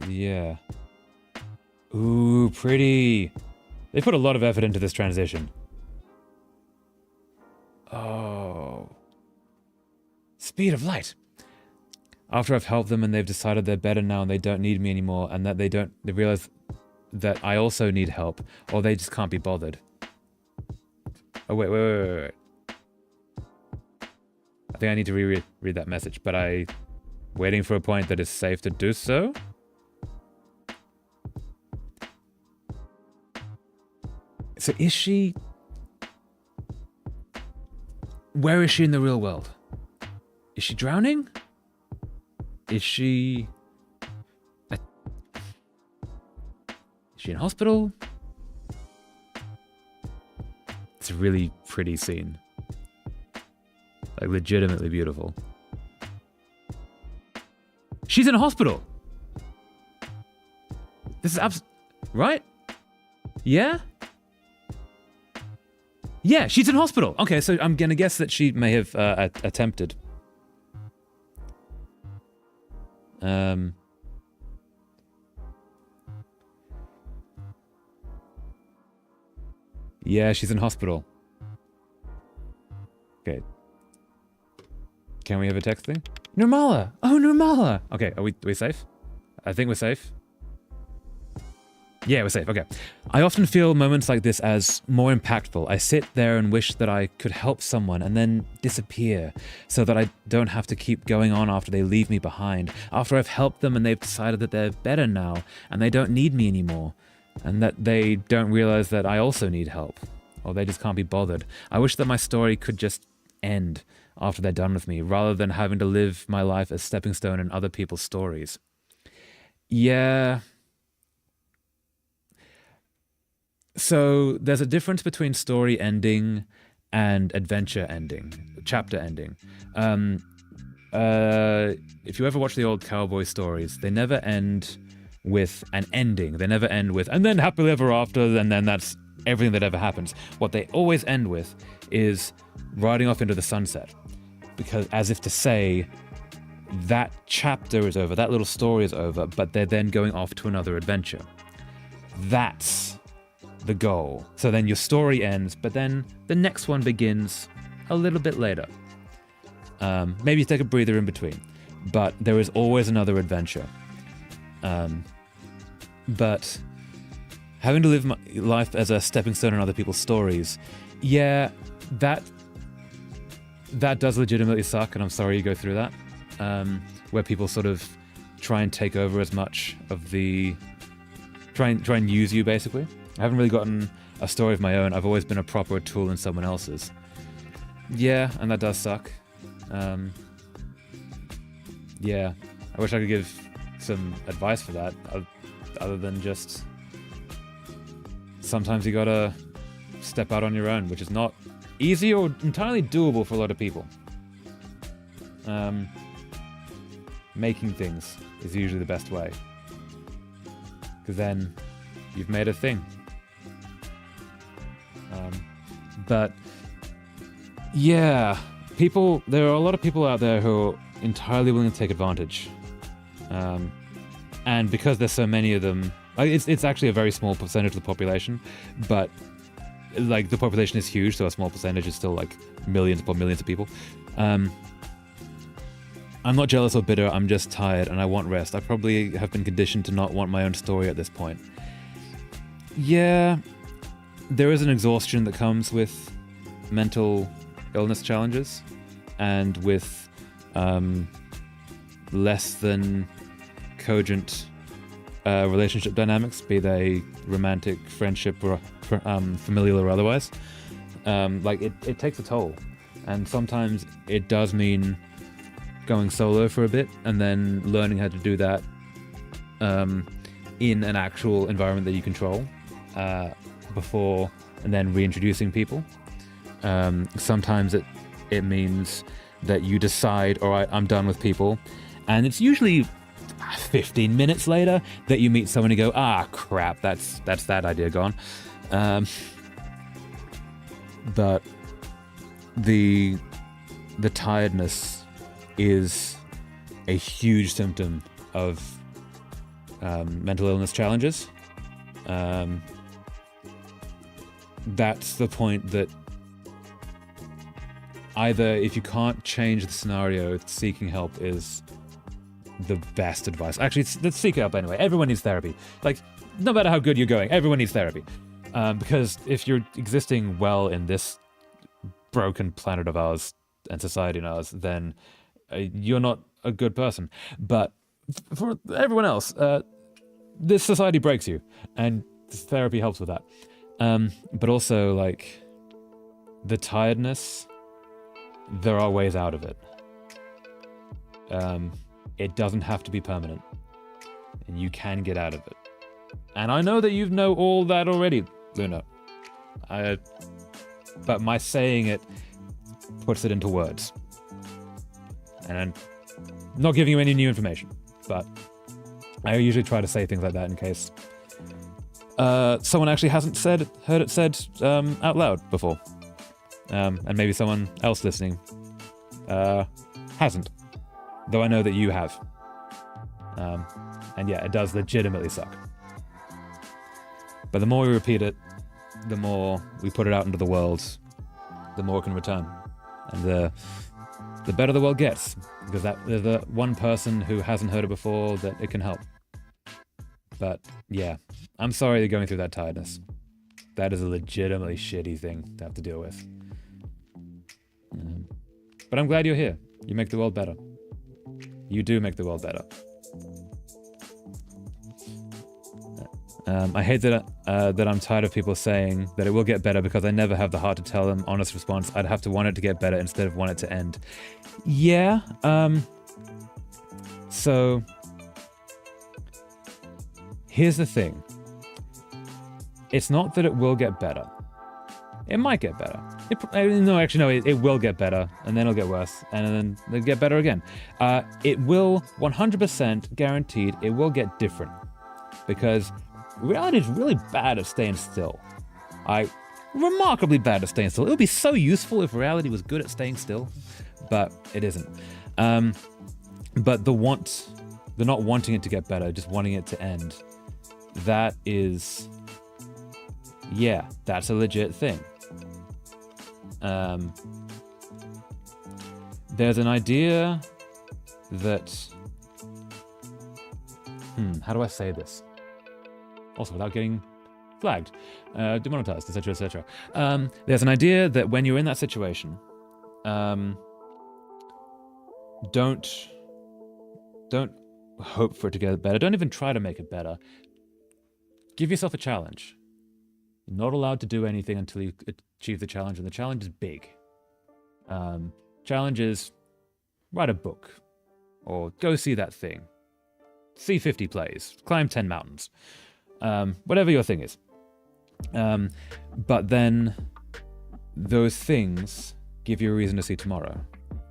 Yeah. Ooh, pretty. They put a lot of effort into this transition. Oh. Speed of light. After I've helped them and they've decided they're better now and they don't need me anymore and that they realize that I also need help or they just can't be bothered. Oh, wait. I think I need to reread that message, but waiting for a point that is safe to do so. So is she... Where is she in the real world? Is she drowning? Is she... Is she in hospital? It's a really pretty scene. Like, legitimately beautiful. She's in a hospital! This is right? Yeah? Yeah, she's in hospital. Okay, so I'm gonna guess that she may have attempted. Yeah, she's in hospital. Okay. Can we have a text thing? Nirmala! Oh, Nirmala! Okay, are we safe? I think we're safe. Yeah, we're safe. Okay. I often feel moments like this as more impactful. I sit there and wish that I could help someone and then disappear so that I don't have to keep going on after they leave me behind, after I've helped them and they've decided that they're better now and they don't need me anymore, and that they don't realize that I also need help, or they just can't be bothered. I wish that my story could just end after they're done with me, rather than having to live my life as stepping stone in other people's stories. Yeah. So there's a difference between story ending and adventure ending, chapter ending. If you ever watch the old cowboy stories, they never end with an ending. They never end with, and then happily ever after, and then that's everything that ever happens. What they always end with is riding off into the sunset, because as if to say, that chapter is over, that little story is over, but they're then going off to another adventure. That's the goal. So then your story ends, but then the next one begins a little bit later. Maybe you take a breather in between, but there is always another adventure. But having to live my life as a stepping stone in other people's stories, yeah, that does legitimately suck, and I'm sorry you go through that. Where people sort of try and take over as much of the... Try and use you, basically. I haven't really gotten a story of my own. I've always been a proper tool in someone else's. Yeah, and that does suck. Yeah, I wish I could give some advice for that, other than just... Sometimes you gotta step out on your own, which is not easy or entirely doable for a lot of people. Making things is usually the best way, because then you've made a thing. But yeah, there are a lot of people out there who are entirely willing to take advantage, and because there's so many of them, it's actually a very small percentage of the population, but like the population is huge, so a small percentage is still like millions upon millions of people. I'm not jealous or bitter, I'm just tired and I want rest. I probably have been conditioned to not want my own story at this point. Yeah, there is an exhaustion that comes with mental illness challenges and with less than cogent relationship dynamics, be they romantic, friendship, or familial or otherwise. Like it takes a toll, and sometimes it does mean going solo for a bit and then learning how to do that in an actual environment that you control before, and then reintroducing people. Sometimes it means that you decide, all right, I'm done with people, and it's usually 15 minutes later that you meet someone and go, crap, that's that idea gone. But the tiredness is a huge symptom of mental illness challenges. That's the point that either, if you can't change the scenario, seeking help is the best advice. Actually, let's seek help anyway. Everyone needs therapy. Like, no matter how good you're going, everyone needs therapy. Because if you're existing well in this broken planet of ours and society in ours, then you're not a good person. But for everyone else, this society breaks you, and therapy helps with that. But also, like, the tiredness, there are ways out of it. It doesn't have to be permanent, and you can get out of it. And I know that you know all that already, Luna. But my saying it puts it into words. And I'm not giving you any new information, but I usually try to say things like that in case someone actually hasn't heard it said out loud before. And maybe someone else listening hasn't, though I know that you have. And yeah, it does legitimately suck. But the more we repeat it, the more we put it out into the world, the more it can return. And the better the world gets, because there's the one person who hasn't heard it before that it can help. But yeah, I'm sorry you're going through that tiredness. That is a legitimately shitty thing to have to deal with. But I'm glad you're here. You make the world better. You do make the world better. I hate that I'm tired of people saying that it will get better because I never have the heart to tell them honest response. I'd have to want it to get better instead of want it to end. Yeah. So here's the thing. It's not that it will get better. It might get better. It will get better, and then it'll get worse, and then it'll get better again. It will 100% guaranteed. It will get different because reality is really bad at staying still. Remarkably bad at staying still. It would be so useful if reality was good at staying still, but it isn't. But the not wanting it to get better, just wanting it to end, that is, yeah, that's a legit thing. There's an idea that, how do I say this? Also, without getting flagged, demonetized, etc., etc. There's an idea that when you're in that situation, don't hope for it to get better. Don't even try to make it better. Give yourself a challenge. You're not allowed to do anything until you achieve the challenge, and the challenge is big. Challenge is write a book, or go see that thing, see 50 plays, climb 10 mountains, whatever your thing is. But then those things give you a reason to see tomorrow.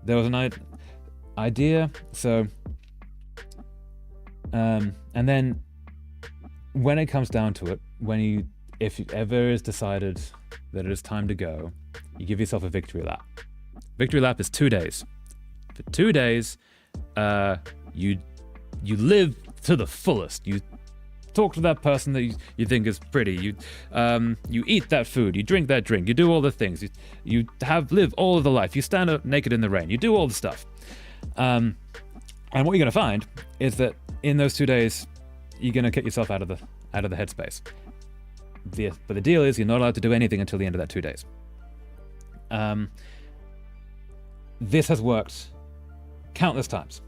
There was an idea, so, and then when it comes down to it, if it ever is decided that it is time to go, you give yourself a victory lap. Victory lap is 2 days. For 2 days, you live to the fullest. You talk to that person that you think is pretty. You eat that food. You drink that drink. You do all the things. You live all of the life. You stand up naked in the rain. You do all the stuff. And what you're gonna find is that in those 2 days, you're gonna kick yourself out of the headspace. But the deal is you're not allowed to do anything until the end of that 2 days. This has worked countless times.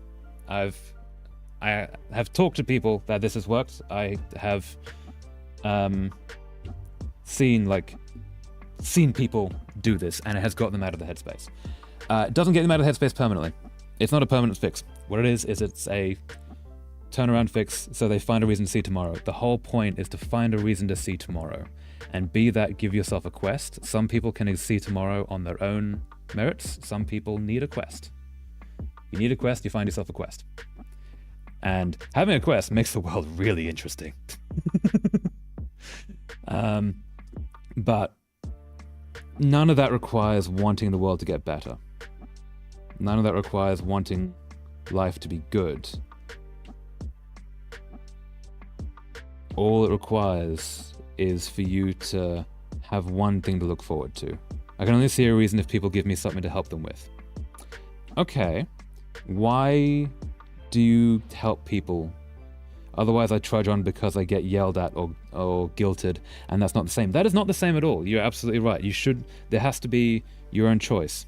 I have talked to people that this has worked. I have seen people do this, and it has got them out of the headspace. It doesn't get them out of the headspace permanently. It's not a permanent fix. What it is it's a turnaround fix, so they find a reason to see tomorrow. The whole point is to find a reason to see tomorrow, and be that give yourself a quest. Some people can see tomorrow on their own merits. Some people need a quest. You need a quest, you find yourself a quest. And having a quest makes the world really interesting. But none of that requires wanting the world to get better. None of that requires wanting life to be good. All it requires is for you to have one thing to look forward to. I can only see a reason if people give me something to help them with. Okay, why do you help people? Otherwise I trudge on because I get yelled at or guilted, and that's not the same. That is not the same at all. You're absolutely right. There has to be your own choice.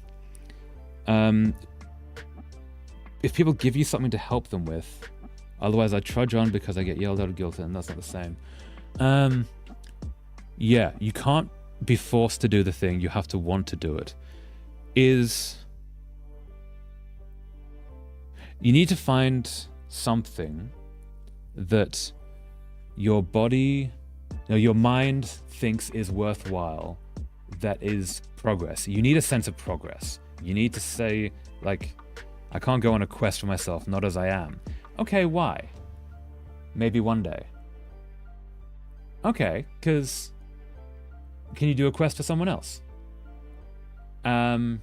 If people give you something to help them with, otherwise I trudge on because I get yelled at or guilted, and that's not the same. Yeah, you can't be forced to do the thing. You have to want to do it. You need to find something that your mind thinks is worthwhile, that is progress. You need a sense of progress. You need to say, I can't go on a quest for myself, not as I am. Okay, why? Maybe one day. Okay, because can you do a quest for someone else? But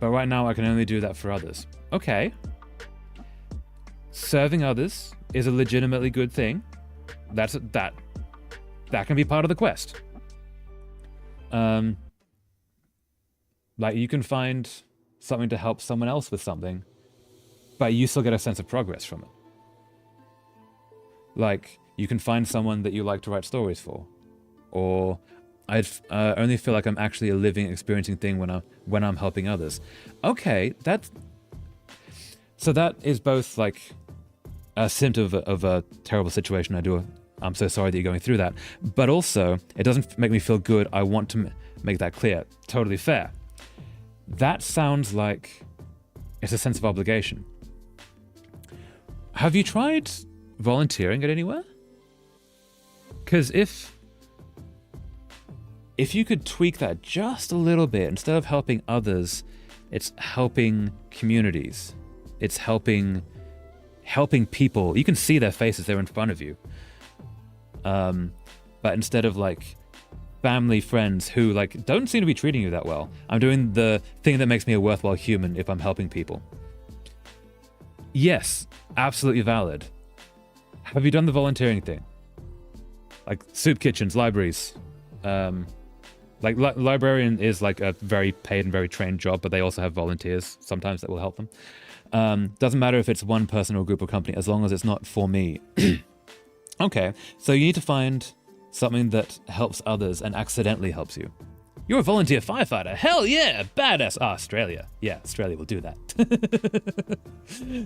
right now I can only do that for others. Okay. Serving others is a legitimately good thing. That can be part of the quest. You can find something to help someone else with something, but you still get a sense of progress from it. Like, you can find someone that you like to write stories for. Or I'd only feel like I'm actually a living, experiencing thing when I'm helping others. Okay, so that is both like a symptom of a terrible situation. I'm so sorry that you're going through that. But also, it doesn't make me feel good. I want to make that clear. Totally fair. That sounds like it's a sense of obligation. Have you tried volunteering at anywhere? Because if you could tweak that just a little bit, instead of helping others, it's helping communities. It's helping people. You can see their faces, they're in front of you. But instead of like family, friends who like don't seem to be treating you that well, I'm doing the thing that makes me a worthwhile human if I'm helping people. Yes, absolutely valid. Have you done the volunteering thing? Like soup kitchens, libraries. Like librarian is like a very paid and very trained job, but they also have volunteers sometimes that will help them. Doesn't matter if it's one person or group or company, as long as it's not for me. Okay, so you need to find something that helps others and accidentally helps you. You're a volunteer firefighter. Hell yeah, badass. Australia. Yeah, Australia will do that.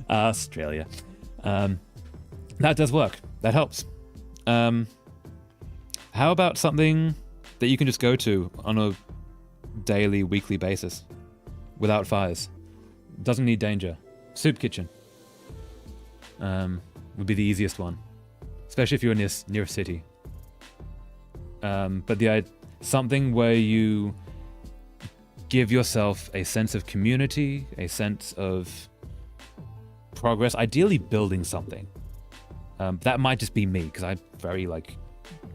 Australia. That does work. That helps. How about something that you can just go to on a daily, weekly basis without fires? Doesn't need danger. Soup kitchen would be the easiest one, especially if you're near a city. But something where you give yourself a sense of community, a sense of progress, ideally building something. That might just be me, because I'm very like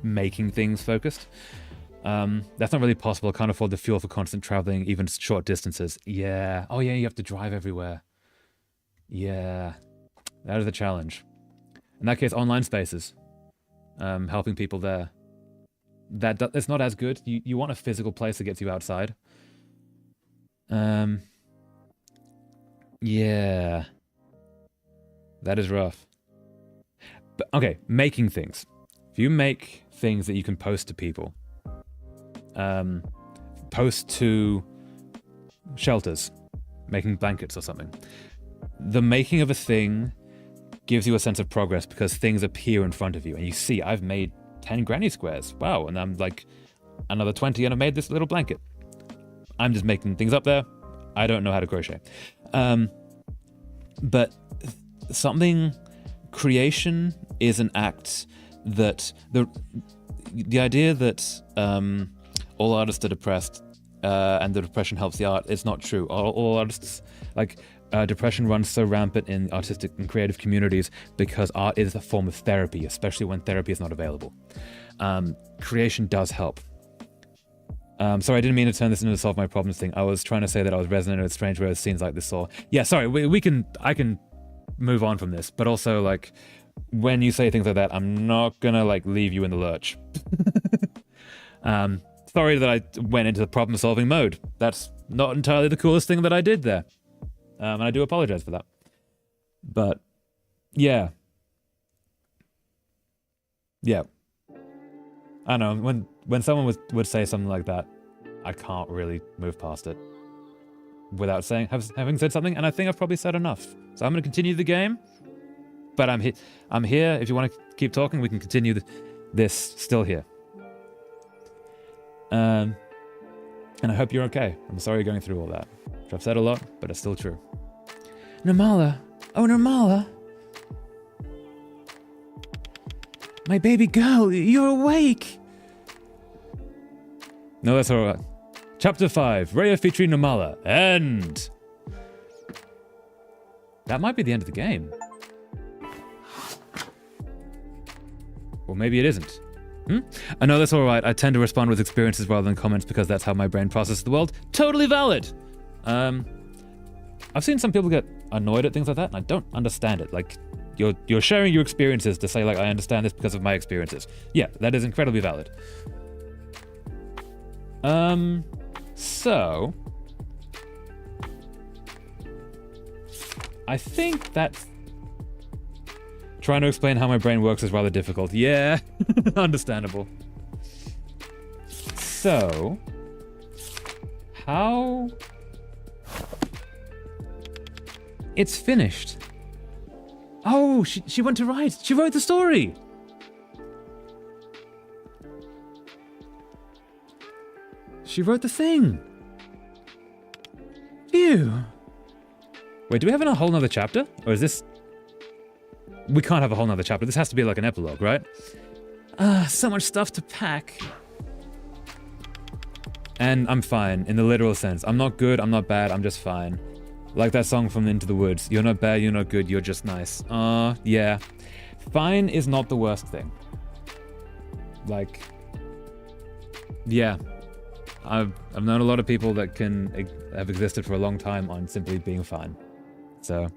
making things focused. That's not really possible. I can't afford the fuel for constant traveling, even short distances. Yeah. Oh yeah, you have to drive everywhere. Yeah. That is a challenge. In that case, online spaces. Helping people there. It's not as good. You want a physical place that gets you outside. Yeah. That is rough. But okay, making things. If you make things that you can post to people, post to shelters, making blankets or something. The making of a thing gives you a sense of progress because things appear in front of you and you see, I've made 10 granny squares. Wow. And I'm like another 20 and I made this little blanket. I'm just making things up there. I don't know how to crochet. But creation is an act that the idea that all artists are depressed and the depression helps the art is not true. All artists, depression runs so rampant in artistic and creative communities because art is a form of therapy, especially when therapy is not available. Creation does help. Sorry, I didn't mean to turn this into a solve my problems thing. I was trying to say that I was resonating with strange words, scenes like this. Or yeah, sorry, I can move on from this, but also like when you say things like that, I'm not gonna like leave you in the lurch. Sorry that I went into the problem solving mode. That's not entirely the coolest thing that I did there. And I do apologize for that. But yeah. Yeah. I don't know, when someone would say something like that, I can't really move past it without having said something, and I think I've probably said enough. So I'm going to continue the game, but I'm here. If you want to keep talking, we can continue this still here. And I hope you're okay. I'm sorry you're going through all that. Which I've said a lot, but it's still true. Nirmala! Oh, Nirmala! My baby girl, you're awake! No, that's alright. Chapter 5, Raya featuring Nirmala. End! That might be the end of the game. Or maybe it isn't. I know that's alright. I tend to respond with experiences rather than comments because that's how my brain processes the world. Totally valid! I've seen some people get annoyed at things like that, and I don't understand it. Like, you're sharing your experiences to say, like, I understand this because of my experiences. Yeah, that is incredibly valid. So I think that's Trying to explain how my brain works is rather difficult. Yeah, understandable. So, how... It's finished. Oh, she went to write. She wrote the story. She wrote the thing. Phew. Wait, do we have a whole nother chapter? Or is this... We can't have a whole nother chapter. This has to be like an epilogue, right? So much stuff to pack. And I'm fine, in the literal sense. I'm not good, I'm not bad, I'm just fine. Like that song from Into the Woods. You're not bad, you're not good, you're just nice. Yeah. Fine is not the worst thing. Like... Yeah. I've known a lot of people that have existed for a long time on simply being fine. So...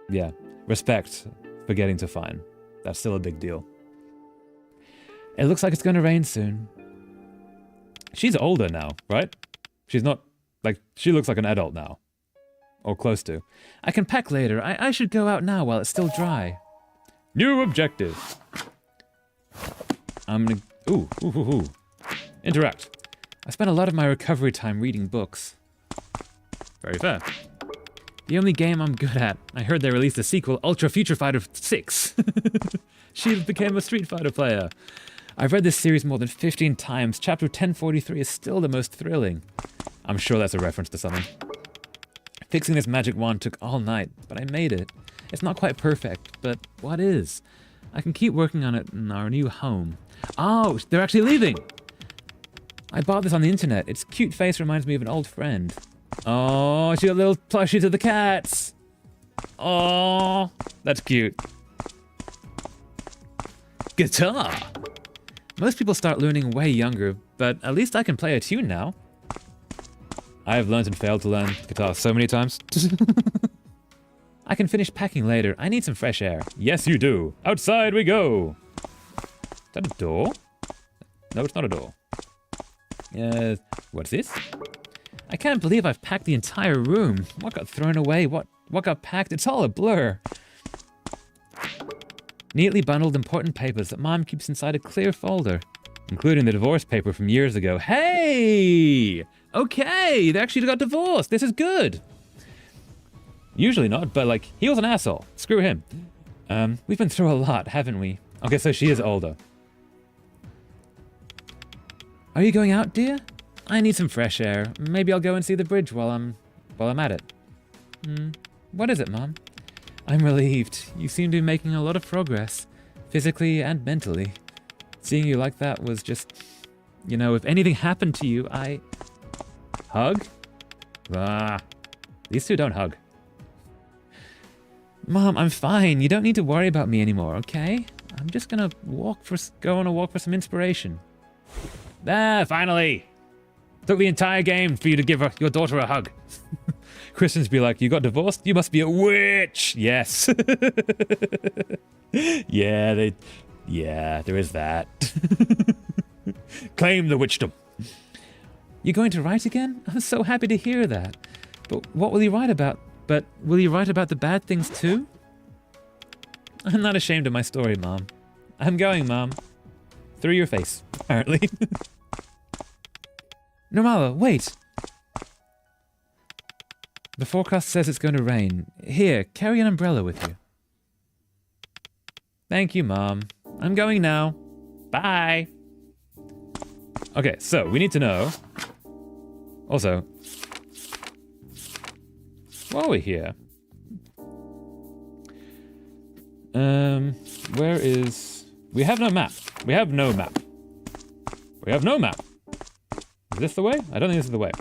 Yeah. Respect for getting to fine. That's still a big deal. It looks like it's going to rain soon. She's older now, right? She's not... Like, she looks like an adult now. Or close to. I can pack later. I should go out now while it's still dry. New objective. I'm gonna... Ooh. Interact. I spent a lot of my recovery time reading books. Very fair. The only game I'm good at. I heard they released a sequel, Ultra Future Fighter 6. She became a Street Fighter player. I've read this series more than 15 times. Chapter 1043 is still the most thrilling. I'm sure that's a reference to something. Fixing this magic wand took all night, but I made it. It's not quite perfect, but what is? I can keep working on it in our new home. Oh, they're actually leaving! I bought this on the internet. Its cute face reminds me of an old friend. Oh, she got little plushies of the cats! Oh, that's cute. Guitar! Most people start learning way younger, but at least I can play a tune now. I have learned and failed to learn guitar so many times. I can finish packing later. I need some fresh air. Yes, you do. Outside we go. Is that a door? No, it's not a door. What's this? I can't believe I've packed the entire room. What got thrown away? What got packed? It's all a blur. Neatly bundled important papers that Mom keeps inside a clear folder, including the divorce paper from years ago. Hey! Okay, they actually got divorced. This is good. Usually not, but like, he was an asshole. Screw him. We've been through a lot, haven't we? Okay, so she is older. Are you going out, dear? I need some fresh air. Maybe I'll go and see the bridge while I'm at it. What is it, Mom? I'm relieved. You seem to be making a lot of progress, physically and mentally. Seeing you like that was just, you know, if anything happened to you, Hug? These two don't hug. Mom, I'm fine. You don't need to worry about me anymore, okay? I'm just gonna go on a walk for some inspiration. Finally! Took the entire game for you to give your daughter a hug. Christians be like, you got divorced? You must be a witch! Yes. Yeah, there is that. Claim the witchdom. You're going to write again? I'm so happy to hear that. But what will you write about? But will you write about the bad things too? I'm not ashamed of my story, Mom. I'm going, Mom. Through your face, apparently. Normala, wait! The forecast says it's going to rain. Here, carry an umbrella with you. Thank you, Mom. I'm going now. Bye! Okay, so we need to know... Also... While we're here... Where is... We have no map. We have no map. We have no map. Is this the way? I don't think this is the way.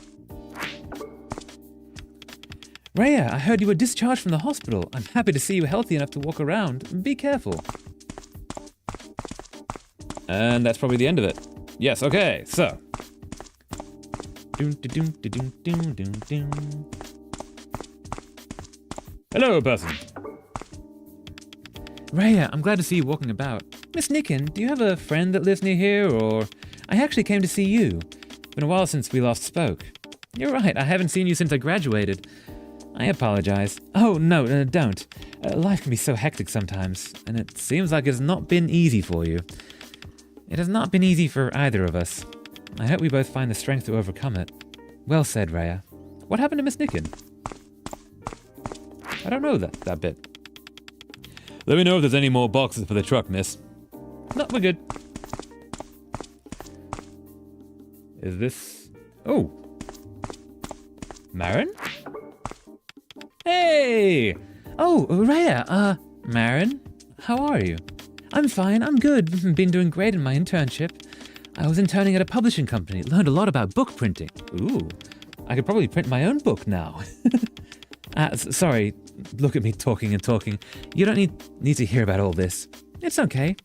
Rhea, I heard you were discharged from the hospital. I'm happy to see you healthy enough to walk around. Be careful. And that's probably the end of it. Yes, okay, so. Hello, person. Rhea, I'm glad to see you walking about. Miss Nicken, do you have a friend that lives near here, or... I actually came to see you. Been a while since we last spoke. You're right, I haven't seen you since I graduated. I apologize. Oh, no, don't. Life can be so hectic sometimes, and it seems like it's not been easy for you. It has not been easy for either of us. I hope we both find the strength to overcome it. Well said, Rhea. What happened to Miss Nicken? I don't know that bit. Let me know if there's any more boxes for the truck, miss. No, we're good. Is this... Oh. Marin? Hey! Oh, Rhea, Marin, how are you? I'm fine, I'm good. Been doing great in my internship. I was interning at a publishing company, learned a lot about book printing. Ooh, I could probably print my own book now. Sorry, look at me talking and talking. You don't need to hear about all this. It's okay.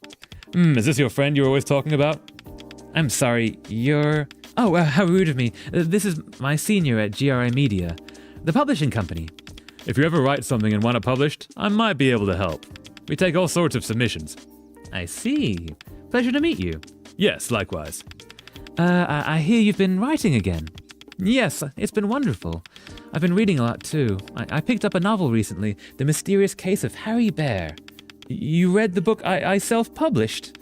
Is this your friend you were always talking about? I'm sorry, you're... Oh, how rude of me. This is my senior at GRI Media, the publishing company. If you ever write something and want it published, I might be able to help. We take all sorts of submissions. I see. Pleasure to meet you. Yes, likewise. I hear you've been writing again. Yes, it's been wonderful. I've been reading a lot too. I picked up a novel recently, The Mysterious Case of Harry Bear. You read the book I self-published?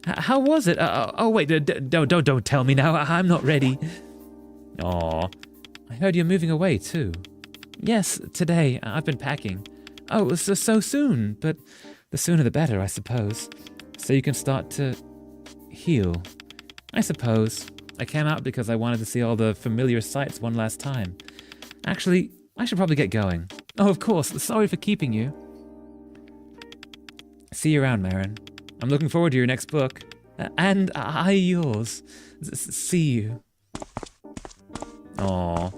How was it? Oh wait, don't tell me now. I'm not ready. Aw, I heard you're moving away too. Yes, today. I've been packing. Oh, so soon, but the sooner the better, I suppose. So you can start to heal. I suppose. I came out because I wanted to see all the familiar sights one last time. Actually, I should probably get going. Oh, of course. Sorry for keeping you. See you around, Marin. I'm looking forward to your next book. And I yours. See you. Aww.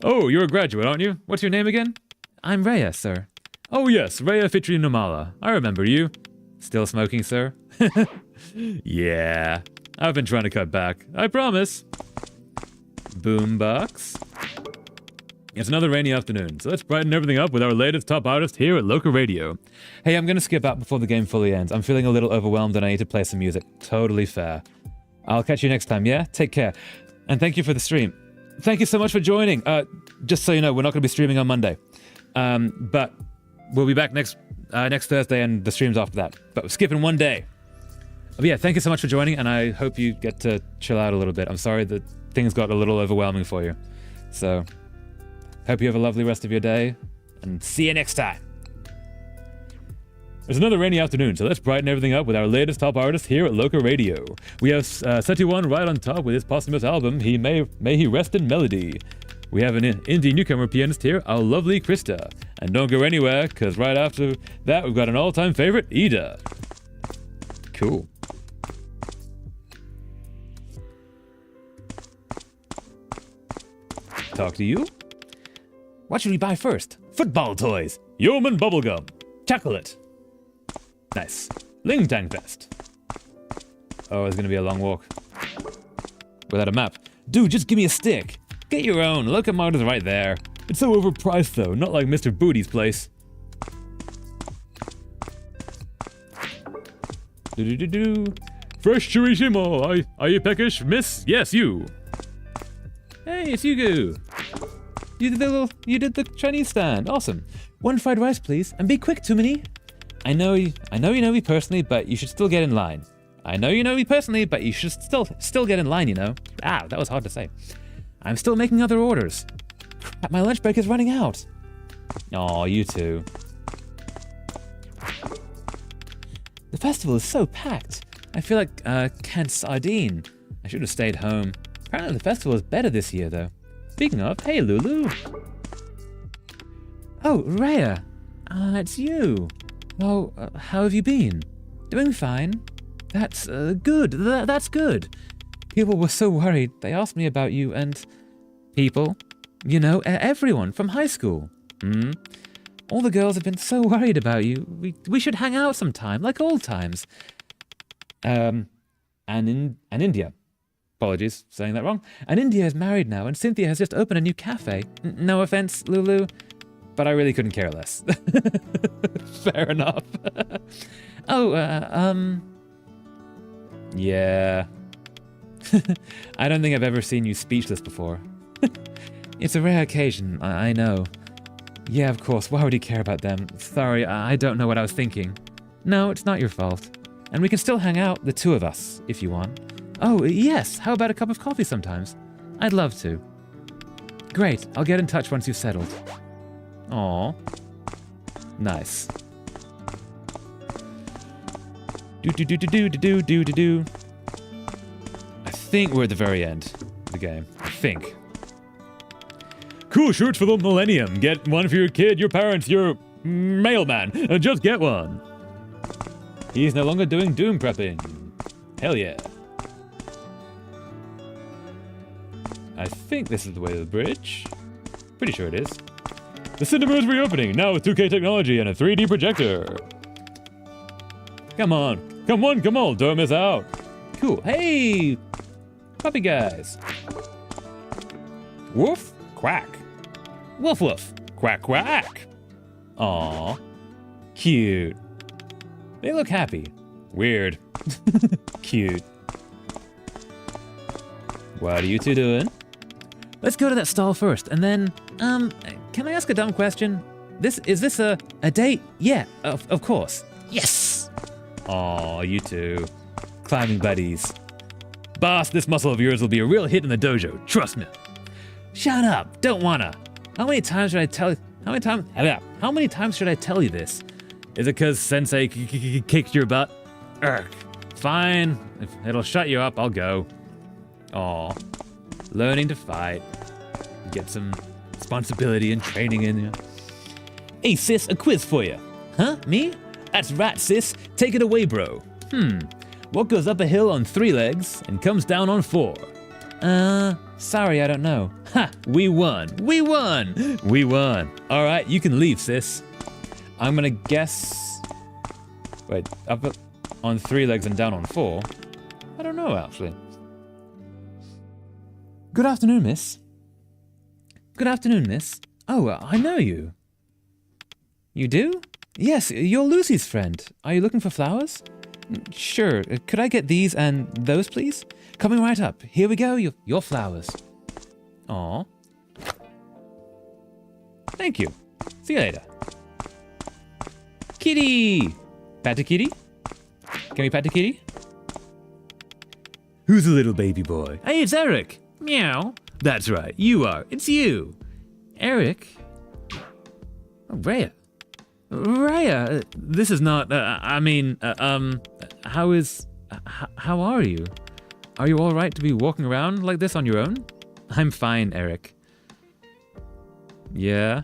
Oh, you're a graduate, aren't you? What's your name again? I'm Rhea, sir. Oh yes, Rhea Fitri Nomala. I remember you. Still smoking, sir? Yeah. I've been trying to cut back. I promise. Boombox? It's another rainy afternoon, so let's brighten everything up with our latest top artist here at Local Radio. Hey, I'm gonna skip out before the game fully ends. I'm feeling a little overwhelmed and I need to play some music. Totally fair. I'll catch you next time, yeah? Take care. And thank you for the stream. Thank you so much for joining. Just so you know, we're not gonna be streaming on Monday. But we'll be back next Thursday and the streams after that. But we're skipping one day. But yeah, thank you so much for joining, and I hope you get to chill out a little bit. I'm sorry that things got a little overwhelming for you. So, hope you have a lovely rest of your day, and see you next time. It's another rainy afternoon, so let's brighten everything up with our latest top artist here at Local Radio. We have Seti1 right on top with his posthumous album, May He Rest in Melody. We have an indie newcomer pianist here, our lovely Krista. And don't go anywhere, because right after that, we've got an all-time favorite, Ida. Cool. Talk to you? What should we buy first? Football toys, Yeoman bubblegum, chocolate. Nice. Ling Tang Fest. Oh, it's gonna be a long walk. Without a map. Dude, just give me a stick. Get your own. Locomotive's right there. It's so overpriced though, not like Mr. Booty's place. Do-do-do-do. Fresh Chirishimo. Are you peckish, miss? Yes, you. Hey, it's Yugu. You did the Chinese stand. Awesome. One fried rice, please, and be quick, too many. I know you know me personally, but you should still get in line. I know you know me personally, but you should still get in line, you know. Ah, that was hard to say. I'm still making other orders. Crap, my lunch break is running out. Aw, you too. The festival is so packed. I feel like canned sardine. I should have stayed home. Apparently the festival is better this year, though. Speaking of, hey, Lulu. Oh, Rhea. It's you. Oh, how have you been? Doing fine. That's good. That's good. People were so worried. They asked me about you and... People? You know, everyone from high school. All the girls have been so worried about you. We should hang out sometime, like old times. And India. Apologies, saying that wrong. And India is married now, and Cynthia has just opened a new cafe. No offense, Lulu, but I really couldn't care less. Fair enough. Yeah. I don't think I've ever seen you speechless before. It's a rare occasion, I know. Yeah, of course, why would he care about them? Sorry, I don't know what I was thinking. No, it's not your fault. And we can still hang out, the two of us, if you want. Oh, yes, how about a cup of coffee sometimes? I'd love to. Great, I'll get in touch once you've settled. Aw. Nice. Do. I think we're at the very end of the game. I think. Cool shirts for the millennium. Get one for your kid, your parents, your mailman. Just get one. He's no longer doing doom prepping. Hell yeah. I think this is the way to the bridge. Pretty sure it is. The cinema is reopening, now with 2K technology and a 3D projector. Come on. Come on, don't miss out. Cool. Hey! Puppy guys. Woof, quack. Woof, woof. Quack, quack. Aw. Cute. They look happy. Weird. Cute. What are you two doing? Let's go to that stall first, and then, can I ask a dumb question? Is this a date? Yeah, of course. Yes! Aw, you two. Climbing buddies. Boss, this muscle of yours will be a real hit in the dojo, trust me. Shut up, don't wanna. How many times should I tell you this? Is it cause Sensei kicked your butt? Fine, if it'll shut you up, I'll go. Aw. Learning to fight. Get some responsibility and training in you. Hey sis, a quiz for you. Huh? Me? That's right, sis. Take it away, bro. What goes up a hill on 3 legs and comes down on 4? Sorry, I don't know. Ha! We won! We won! We won! Alright, you can leave, sis. I'm gonna guess... Wait, up on 3 legs and down on 4? I don't know, actually. Good afternoon, miss. Good afternoon, miss. Oh, I know you. You do? Yes, you're Lucy's friend. Are you looking for flowers? Sure. Could I get these and those, please? Coming right up. Here we go, your flowers. Aw. Thank you. See you later. Kitty! Pat a kitty? Can we pet a kitty? Who's the little baby boy? Hey, it's Eric! Meow. That's right, you are. It's you. Eric? Oh, Rhea. Rhea, this is not, how are you? Are you alright to be walking around like this on your own? I'm fine, Eric. Yeah?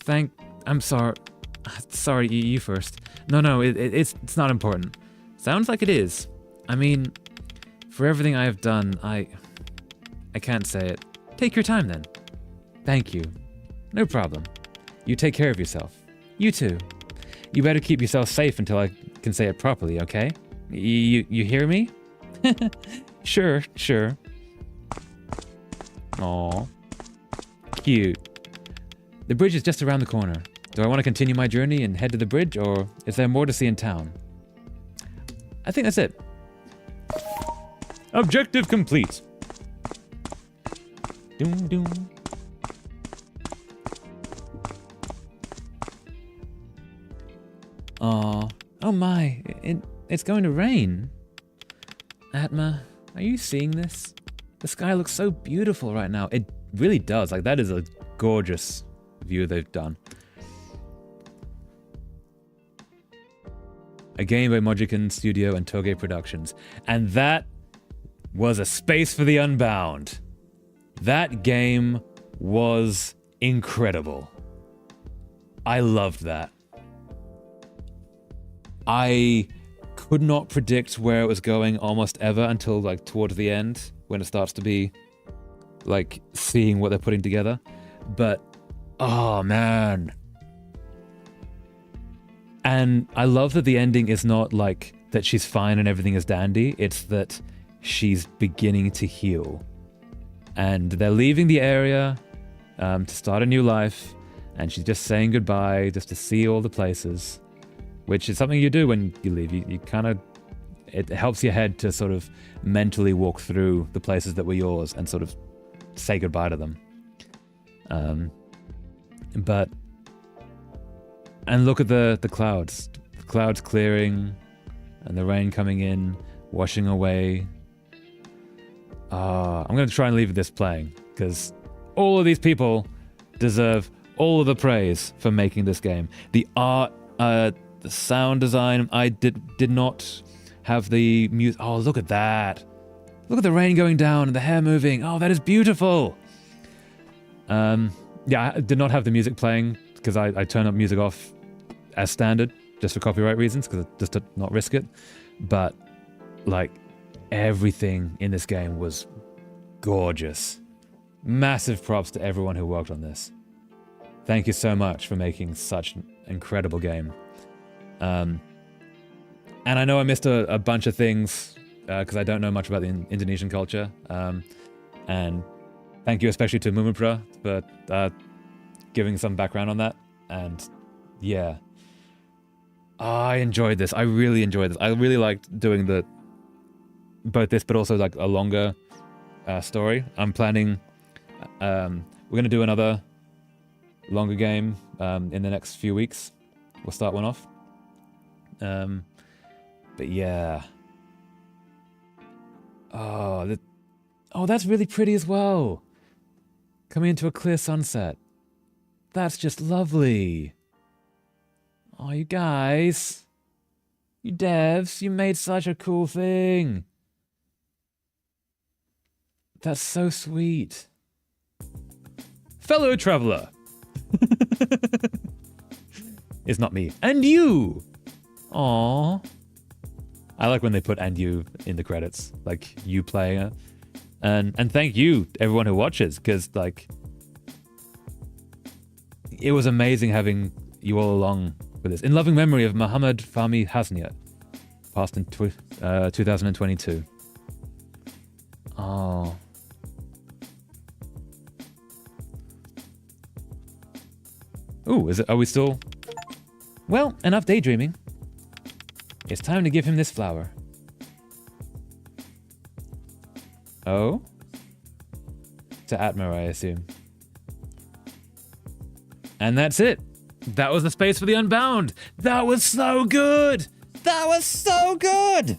I'm sorry. Sorry, you first. No, it's not important. Sounds like it is. I mean, for everything I have done, I can't say it. Take your time then. Thank you. No problem. You take care of yourself. You too. You better keep yourself safe until I can say it properly, okay? You hear me? Sure. Aw. Cute. The bridge is just around the corner. Do I want to continue my journey and head to the bridge, or is there more to see in town? I think that's it. Objective complete. Doom doom. Aw. Oh my, it's going to rain. Atma, are you seeing this? The sky looks so beautiful right now. It really does. Like, that is a gorgeous view they've done. A game by Mojican Studio and Toge Productions. And that was a space for the Unbound. That game was incredible. I loved that. I could not predict where it was going almost ever until like towards the end, when it starts to be like seeing what they're putting together. But oh man. And I love that the ending is not like that she's fine and everything is dandy. It's that she's beginning to heal. And they're leaving the area to start a new life. And she's just saying goodbye just to see all the places. Which is something you do when you leave. You kind of... It helps your head to sort of mentally walk through the places that were yours and sort of say goodbye to them. But and look at the clouds. The clouds clearing and the rain coming in, washing away. I'm going to try and leave this playing because all of these people deserve all of the praise for making this game. The art, the sound design, I did not have the music. Oh, look at that. Look at the rain going down and the hair moving. Oh, that is beautiful. Yeah, I did not have the music playing because I turned up music off as standard just for copyright reasons, because just to not risk it. But like everything in this game was gorgeous. Massive props to everyone who worked on this. Thank you so much for making such an incredible game. And I know I missed a bunch of things because I don't know much about the Indonesian culture. And thank you especially to Mumupra for giving some background on that. And yeah, I enjoyed this. I really enjoyed this. I really liked doing both this, but also like a longer story. I'm planning. We're gonna do another longer game in the next few weeks. We'll start one off. But yeah. Oh, that's really pretty as well. Coming into a clear sunset. That's just lovely. Oh, you guys. You devs, you made such a cool thing. That's so sweet. Fellow traveler. It's not me. And you. Aww. I like when they put "and you" in the credits, like you playing it. And thank you, everyone who watches, because like it was amazing having you all along with this. In loving memory of Muhammad Fahmi Hasniat, passed in 2022. Oh. Ooh, are we still? Well, enough daydreaming. It's time to give him this flower. Oh? To Atma, I assume. And that's it. That was the space for the Unbound. That was so good. That was so good.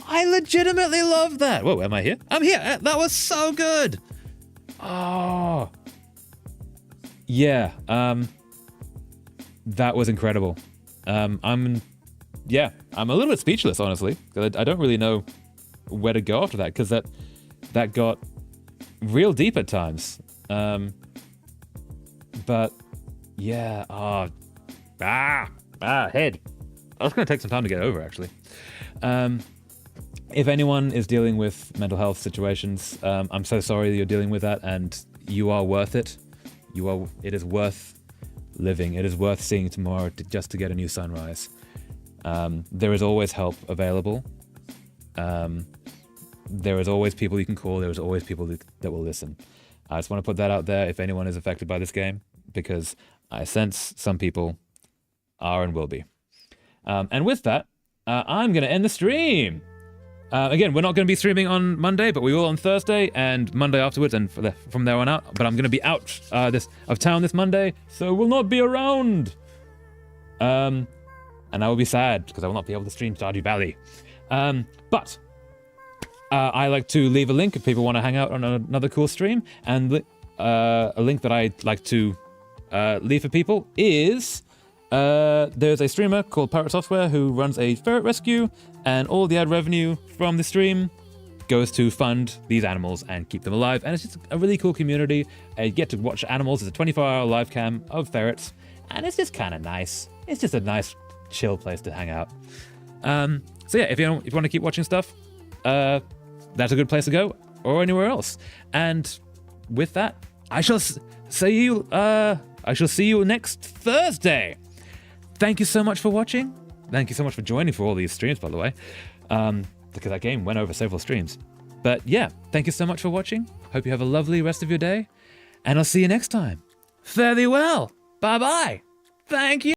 I legitimately love that. Whoa, am I here? I'm here. That was so good. Oh. Yeah. That was incredible. I'm a little bit speechless, honestly. I don't really know where to go after that, because that got real deep at times. But yeah, head. That's going to take some time to get over, actually. If anyone is dealing with mental health situations, I'm so sorry that you're dealing with that, and you are worth it. It is worth living. It is worth seeing tomorrow just to get a new sunrise. There is always help available. There is always people you can call. There is always people that will listen. I just want to put that out there if anyone is affected by this game, because I sense some people are and will be. And with that, I'm going to end the stream. Again, we're not going to be streaming on Monday, but we will on Thursday and Monday afterwards, and from there on out. But I'm going to be out of town this Monday, so we'll not be around. And I will be sad because I will not be able to stream Stardew Valley. But I like to leave a link if people want to hang out on another cool stream. And a link that I like to leave for people is there's a streamer called Pirate Software who runs a ferret rescue, and all the ad revenue from the stream goes to fund these animals and keep them alive. And it's just a really cool community. You get to watch animals. It's a 24-hour live cam of ferrets, and it's just kind of nice. It's just a nice, chill place to hang out. So yeah, if you want to keep watching stuff, that's a good place to go, or anywhere else. And with that, I shall see you next Thursday. Thank you so much for watching. Thank you so much for joining for all these streams, by the way, because that game went over several streams. But yeah, thank you so much for watching. Hope you have a lovely rest of your day, and I'll see you next time. Fare thee well. Bye-bye. Thank you.